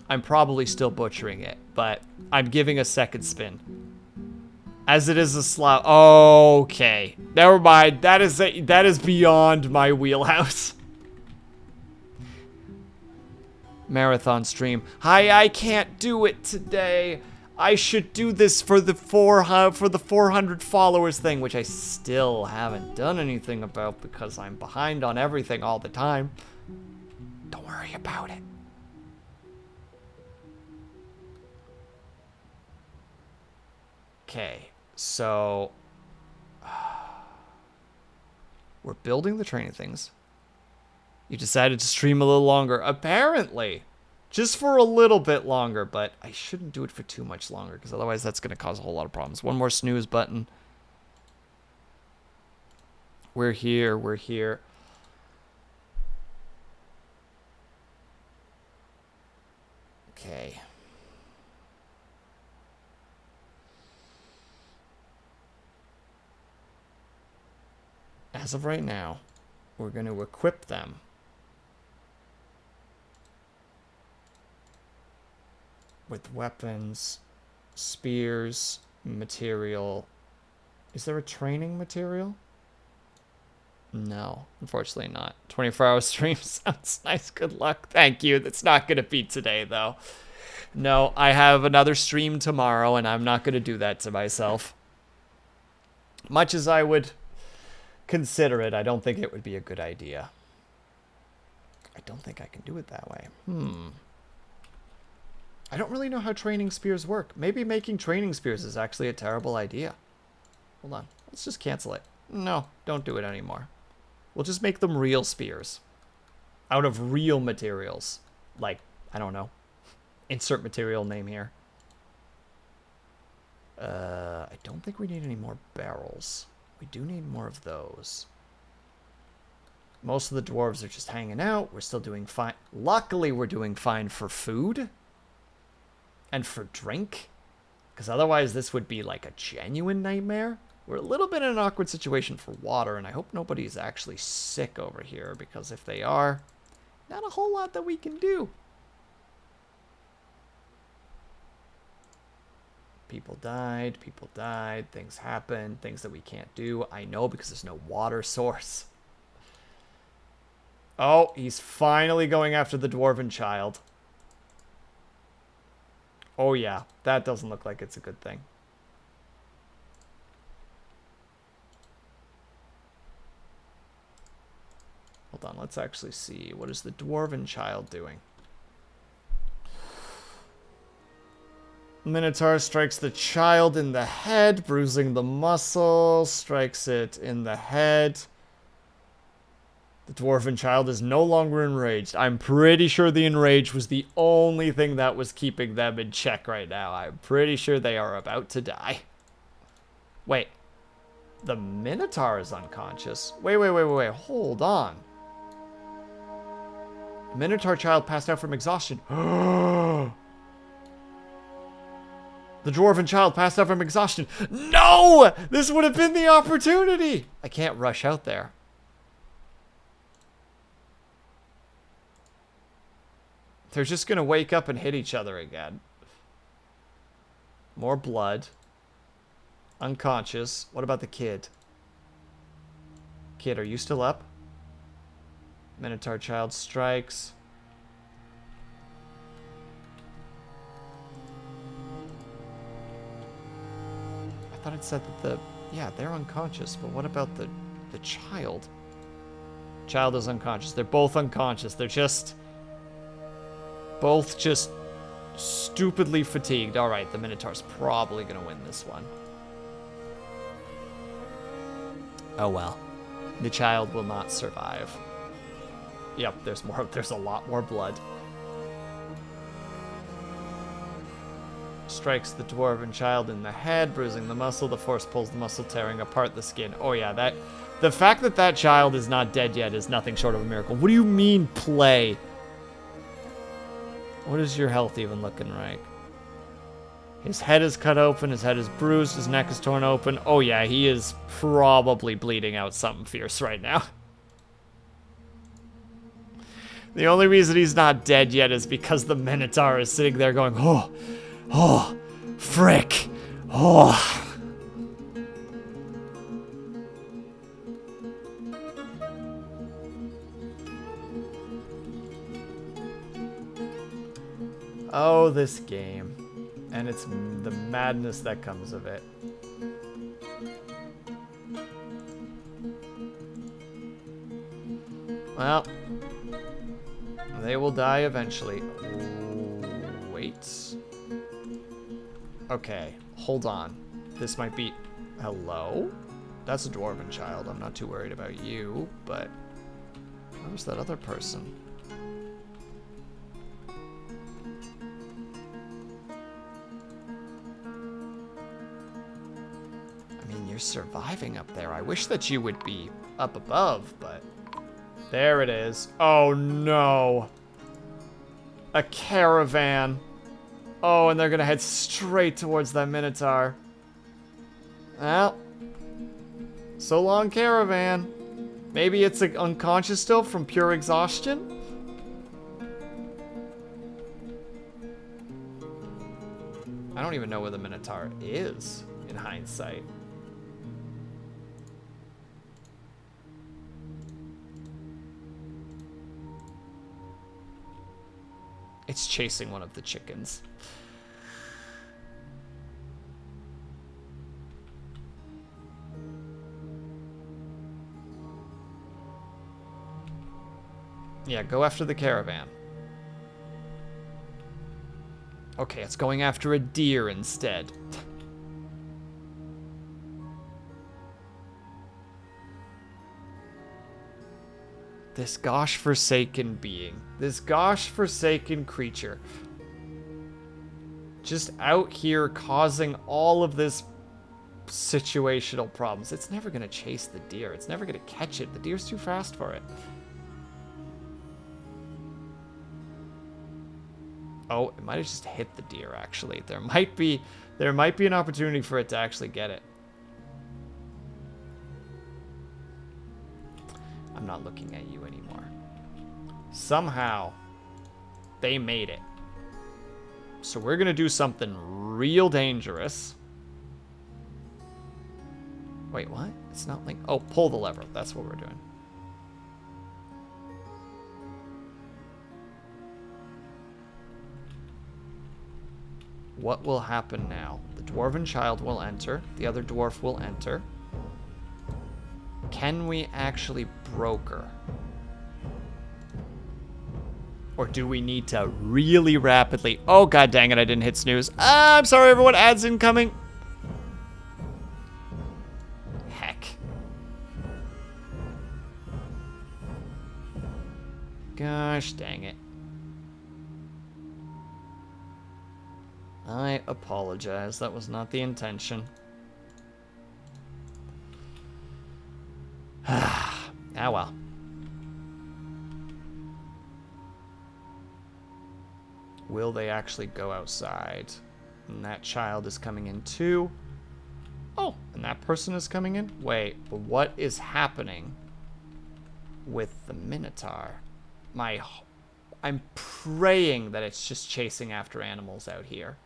I'm probably still butchering it, but I'm giving a second spin. As it is a slough. Okay. Never mind. That is beyond my wheelhouse. Marathon stream. Hi, I can't do it today. I should do this for the 400 followers thing, which I still haven't done anything about because I'm behind on everything all the time. Don't worry about it. Okay, so we're building the training things. You decided to stream a little longer, apparently. Just for a little bit longer, but I shouldn't do it for too much longer, because otherwise that's going to cause a whole lot of problems. One more snooze button. We're here, we're here. Okay. As of right now, we're going to equip them with weapons, spears, material. Is there a training material? No, unfortunately not. 24-hour stream sounds nice. Good luck. Thank you. That's not going to be today, though. No, I have another stream tomorrow, and I'm not going to do that to myself. Much as I would consider it, I don't think it would be a good idea. I don't think I can do it that way. I don't really know how training spears work. Maybe making training spears is actually a terrible idea. Hold on. Let's just cancel it. No, don't do it anymore. We'll just make them real spears. Out of real materials. Like, I don't know. Insert material name here. I don't think we need any more barrels. We do need more of those. Most of the dwarves are just hanging out. We're still doing fine. Luckily, we're doing fine for food. And for drink. Because otherwise, this would be like a genuine nightmare. We're a little bit in an awkward situation for water. And I hope nobody's actually sick over here. Because if they are, not a whole lot that we can do. People died, things happen, things that we can't do. I know because there's no water source. Oh, he's finally going after the dwarven child. Oh yeah, that doesn't look like it's a good thing. Hold on, let's actually see. What is the dwarven child doing? Minotaur strikes the child in the head, bruising the muscle, strikes it in the head. The dwarven child is no longer enraged. I'm pretty sure the enrage was the only thing that was keeping them in check right now. I'm pretty sure they are about to die. Wait. The Minotaur is unconscious. Wait. Hold on. The Minotaur child passed out from exhaustion. The dwarven child passed out from exhaustion. No! This would have been the opportunity! I can't rush out there. They're just gonna wake up and hit each other again. More blood. Unconscious. What about the kid? Kid, are you still up? Minotaur child strikes. I thought it said that yeah, they're unconscious, but what about the child? Child is unconscious. They're both unconscious. They're both just stupidly fatigued. All right, the Minotaur's probably gonna win this one. Oh well. The child will not survive. Yep, there's a lot more blood. Strikes the dwarven child in the head, bruising the muscle. The force pulls the muscle, tearing apart the skin. Oh yeah, the fact that that child is not dead yet is nothing short of a miracle. What do you mean, play? What is your health even looking like? His head is cut open, his head is bruised, his neck is torn open. Oh yeah, he is probably bleeding out something fierce right now. The only reason he's not dead yet is because the Minotaur is sitting there going, oh, frick, oh. Oh, this game. And it's the madness that comes of it. Well, they will die eventually. Wait. Okay, hold on. This might be... Hello? That's a dwarven child. I'm not too worried about you, but... Where's that other person? Surviving up there. I wish that you would be up above, but there it is. Oh no. A caravan. Oh, and they're gonna head straight towards that Minotaur. Well, so long, caravan. Maybe it's unconscious still from pure exhaustion? I don't even know where the Minotaur is in hindsight. It's chasing one of the chickens. Yeah, go after the caravan. Okay, it's going after a deer instead. This gosh-forsaken being. This gosh-forsaken creature. Just out here causing all of this situational problems. It's never going to chase the deer. It's never going to catch it. The deer's too fast for it. Oh, it might have just hit the deer, actually. There might be an opportunity for it to actually get it. I'm not looking at you anymore. Somehow, they made it. So we're going to do something real dangerous. Wait, what? It's not like... Oh, pull the lever. That's what we're doing. What will happen now? The dwarven child will enter. The other dwarf will enter. Can we actually broker? Or do we need to really rapidly... Oh, god dang it, I didn't hit snooze. I'm sorry, everyone. Ads incoming. Heck. Gosh dang it. I apologize. That was not the intention. Ah, well. Will they actually go outside? And that child is coming in too. Oh, and that person is coming in? Wait, but what is happening with the Minotaur? I'm praying that it's just chasing after animals out here.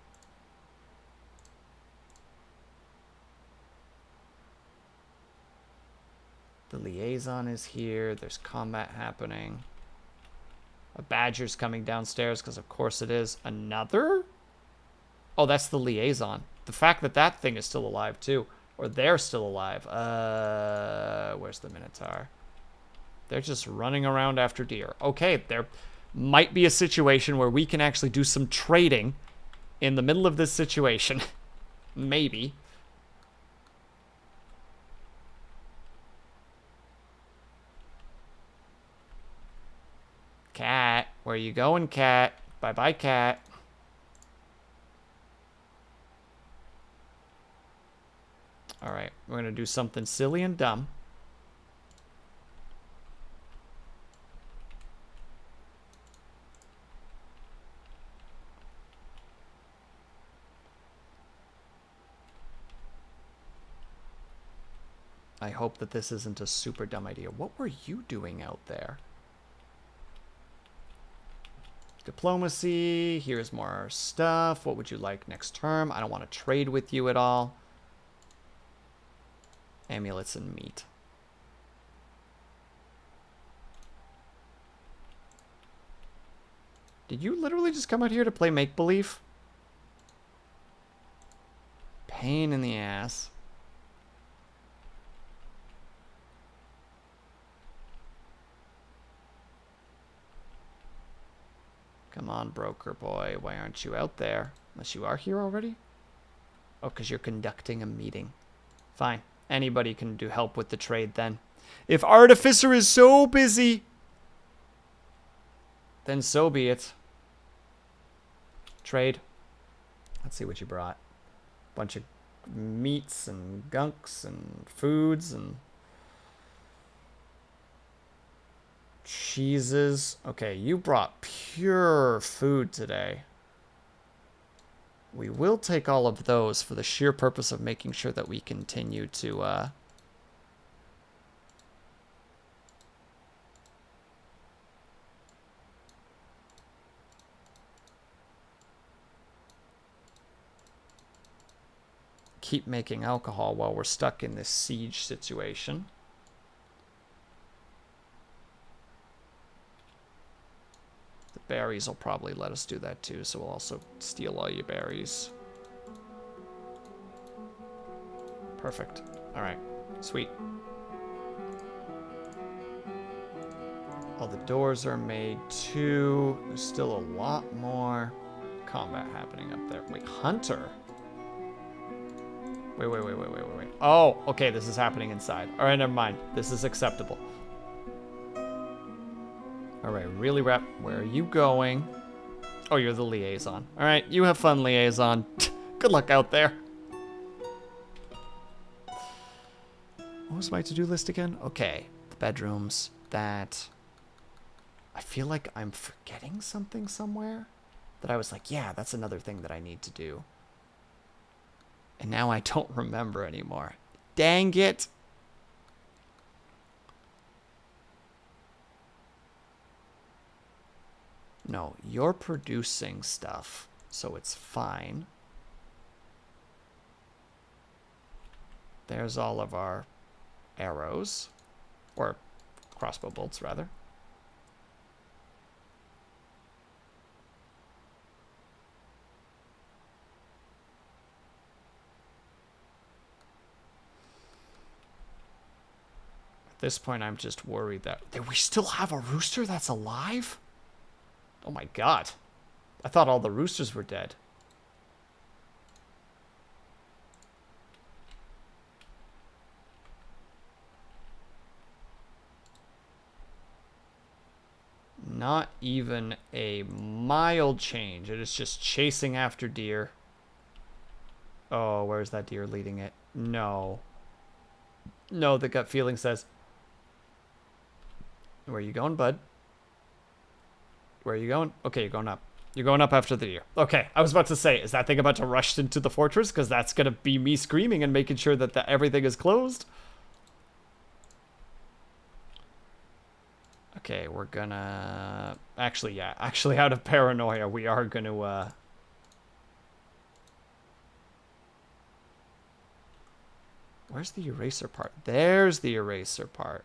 The liaison is here. There's combat happening. A badger's coming downstairs because of course it is. Another? Oh, that's the liaison. The fact that that thing is still alive too. Or they're still alive. Where's the Minotaur? They're just running around after deer. Okay, there might be a situation where we can actually do some trading in the middle of this situation. Maybe. Cat, where you going, cat? Bye-bye, cat. Alright, we're gonna do something silly and dumb. I hope that this isn't a super dumb idea. What were you doing out there? Diplomacy. Here's more stuff. What would you like next term? I don't want to trade with you at all. Amulets and meat. Did you literally just come out here to play make-believe? Pain in the ass. Come on, broker boy. Why aren't you out there? Unless you are here already? Oh, because you're conducting a meeting. Fine. Anybody can do help with the trade then. If Artificer is so busy, then so be it. Trade. Let's see what you brought. Bunch of meats and gunks and foods and cheeses. Okay, you brought pure food today. We will take all of those for the sheer purpose of making sure that we continue to keep making alcohol while we're stuck in this siege situation. The berries will probably let us do that too, so we'll also steal all your berries. Perfect. Alright. Sweet. All the doors are made too. There's still a lot more combat happening up there. Wait, Hunter? Wait. Oh, okay, this is happening inside. Alright, never mind. This is acceptable. Alright, really rep. Where are you going? Oh, you're the liaison. Alright, you have fun, liaison. Good luck out there. What was my to-do list again? Okay, the bedrooms. That. I feel like I'm forgetting something somewhere. That I was like, yeah, that's another thing that I need to do. And now I don't remember anymore. Dang it. No, you're producing stuff, so it's fine. There's all of our arrows. Or crossbow bolts, rather. this point, I'm just worried that we still have a rooster that's alive? Oh my god. I thought all the roosters were dead. Not even a mild change. It is just chasing after deer. Oh, where's that deer leading it? No. No, the gut feeling says. Where are you going, bud? Where are you going? Okay, you're going up. You're going up after the deer. Okay, I was about to say, is that thing about to rush into the fortress? Because that's going to be me screaming and making sure that everything is closed. Okay, we're gonna... Actually, yeah. Actually, out of paranoia, we are going to... Where's the eraser part? There's the eraser part.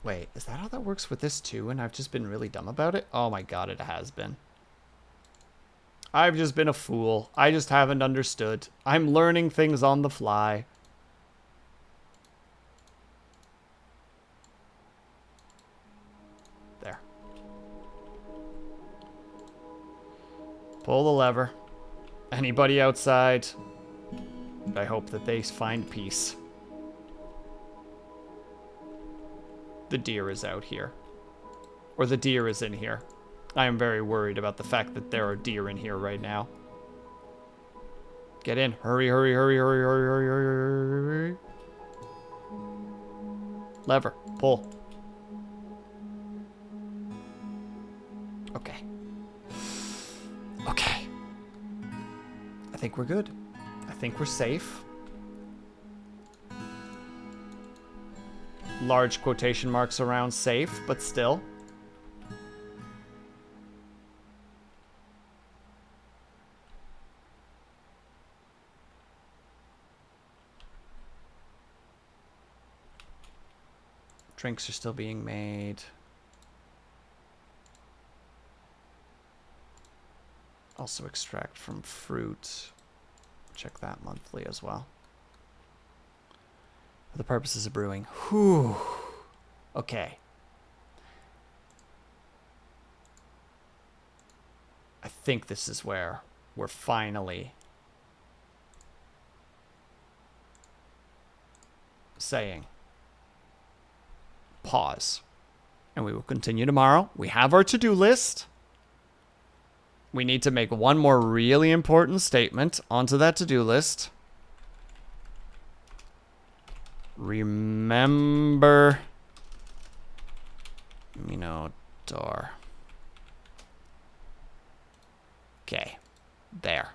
Wait, is that how that works with this too? And I've just been really dumb about it? Oh my god, it has been. I've just been a fool. I just haven't understood. I'm learning things on the fly. There. Pull the lever. Anybody outside? I hope that they find peace. The deer is out here. Or the deer is in here. I am very worried about the fact that there are deer in here right now. Get in. Hurry, hurry, hurry, hurry, hurry, hurry, hurry, hurry. Lever. Pull. Okay. Okay. I think we're good. I think we're safe. Large quotation marks around safe, but still. Drinks are still being made. Also extract from fruit. Check that monthly as well. For the purposes of brewing. Whew. Okay. I think this is where we're finally saying pause. And we will continue tomorrow. We have our to-do list. We need to make one more really important statement onto that to-do list. Remember Minotaur. Okay. There.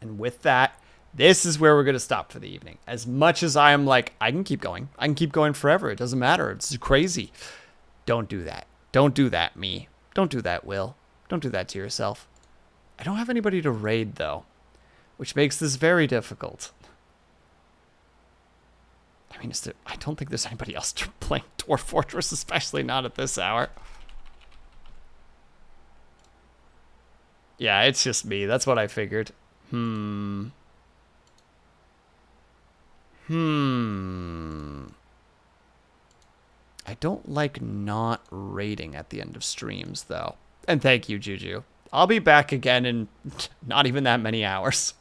And with that, this is where we're going to stop for the evening. As much as I am like, I can keep going. I can keep going forever. It doesn't matter. It's crazy. Don't do that. Don't do that, me. Don't do that, Will. Don't do that to yourself. I don't have anybody to raid, though, which makes this very difficult. I mean, I don't think there's anybody else playing Dwarf Fortress, especially not at this hour. Yeah, it's just me. That's what I figured. I don't like not raiding at the end of streams, though. And thank you, Juju. I'll be back again in not even that many hours.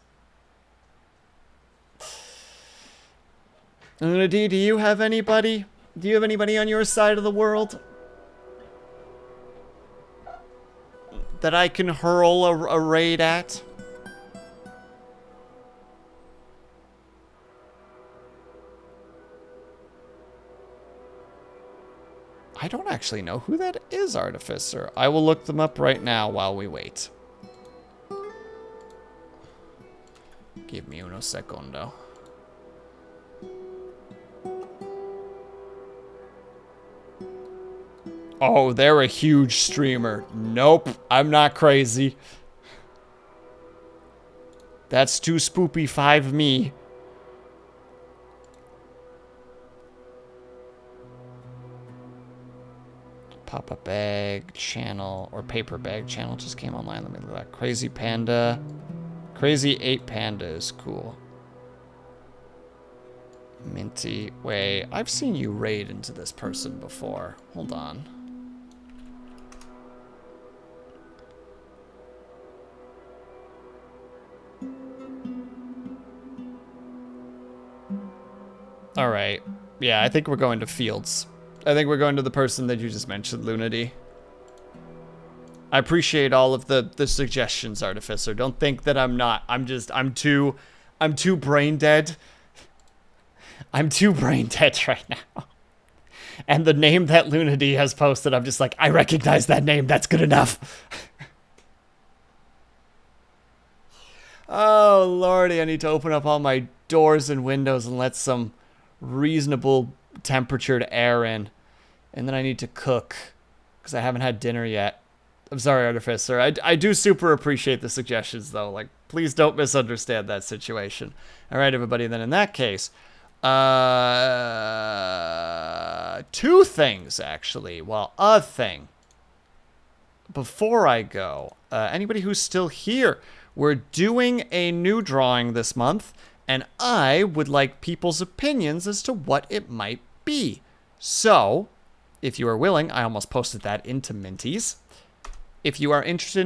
Luna D, do you have anybody? Do you have anybody on your side of the world that I can hurl a raid at? I don't actually know who that is, Artificer. I will look them up right now while we wait. Give me uno secondo. Oh, they're a huge streamer. Nope, I'm not crazy. That's too spoopy 5 me. Papa Bag channel or Paper Bag channel just came online. Let me look at that. Crazy Panda. Crazy 8 Panda is cool. Minty. Wait, I've seen you raid into this person before. Hold on. All right. Yeah, I think we're going to Fields. I think we're going to the person that you just mentioned, Lunity. I appreciate all of the suggestions, Artificer. Don't think that I'm not. I'm too brain dead. I'm too brain dead right now. And the name that Lunity has posted, I'm just like, I recognize that name. That's good enough. Oh, lordy, I need to open up all my doors and windows and let some reasonable temperatured air in. And then I need to cook because I haven't had dinner yet. I'm sorry, Artificer. I do super appreciate the suggestions, though. Like, please don't misunderstand that situation. All right, everybody. Then in that case, 2 things, actually. Well, a thing. Before I go, anybody who's still here, we're doing a new drawing this month, and I would like people's opinions as to what it might be. So, if you are willing, I almost posted that into Minties. If you are interested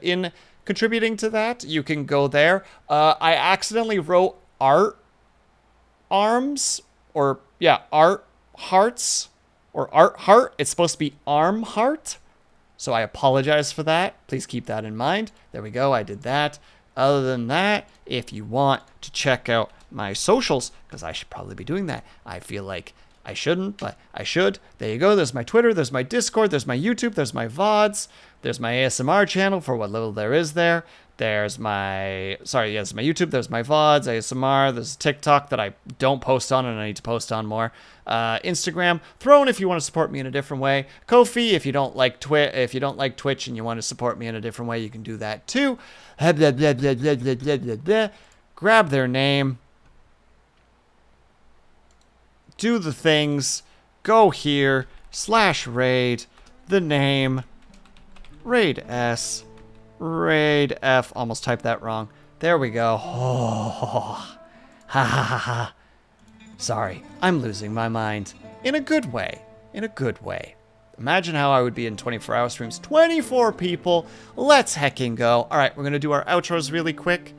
in contributing to that, you can go there. I accidentally wrote art arms, or yeah, art hearts, or art heart. It's supposed to be arm heart. So I apologize for that. Please keep that in mind. There we go. I did that. Other than that, if you want to check out my socials, because I should probably be doing that. I feel like I shouldn't, but I should. There you go. There's my Twitter. There's my Discord. There's my YouTube. There's my VODs. There's my ASMR channel for what little there is there. There's my, sorry, yes, my YouTube. There's my VODs, ASMR. There's TikTok that I don't post on and I need to post on more. Instagram. Throne if you want to support me in a different way. Ko-fi if you don't like Twitch and you want to support me in a different way, you can do that too. Grab their name. Do the things, go here, /raid, the name, raid S, raid F, almost typed that wrong. There we go. Oh, ha ha ha ha. Sorry, I'm losing my mind. In a good way, in a good way. Imagine how I would be in 24-hour streams. 24 people, let's hecking go. All right, we're gonna do our outros really quick.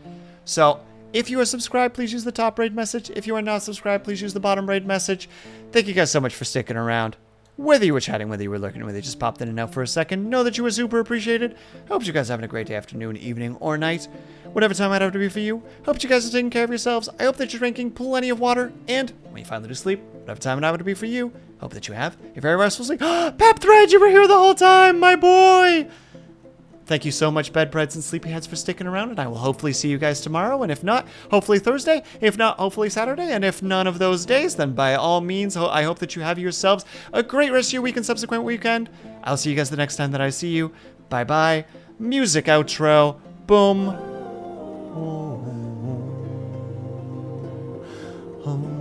So, if you are subscribed, please use the top raid message. If you are not subscribed, please use the bottom raid message. Thank you guys so much for sticking around. Whether you were chatting, whether you were lurking, whether you just popped in and out for a second, know that you were super appreciated. Hope you guys are having a great day, afternoon, evening, or night. Whatever time might have to be for you. Hope you guys are taking care of yourselves. I hope that you're drinking plenty of water. And when you finally do sleep, whatever time it have to be for you, hope that you have a very restful sleep. Pep Thread, you were here the whole time, my boy! Thank you so much, bedbreads and sleepyheads, for sticking around, and I will hopefully see you guys tomorrow, and if not, hopefully Thursday, if not, hopefully Saturday, and if none of those days, then by all means, I hope that you have yourselves a great rest of your week and subsequent weekend. I'll see you guys the next time that I see you. Bye-bye. Music outro. Boom. Oh.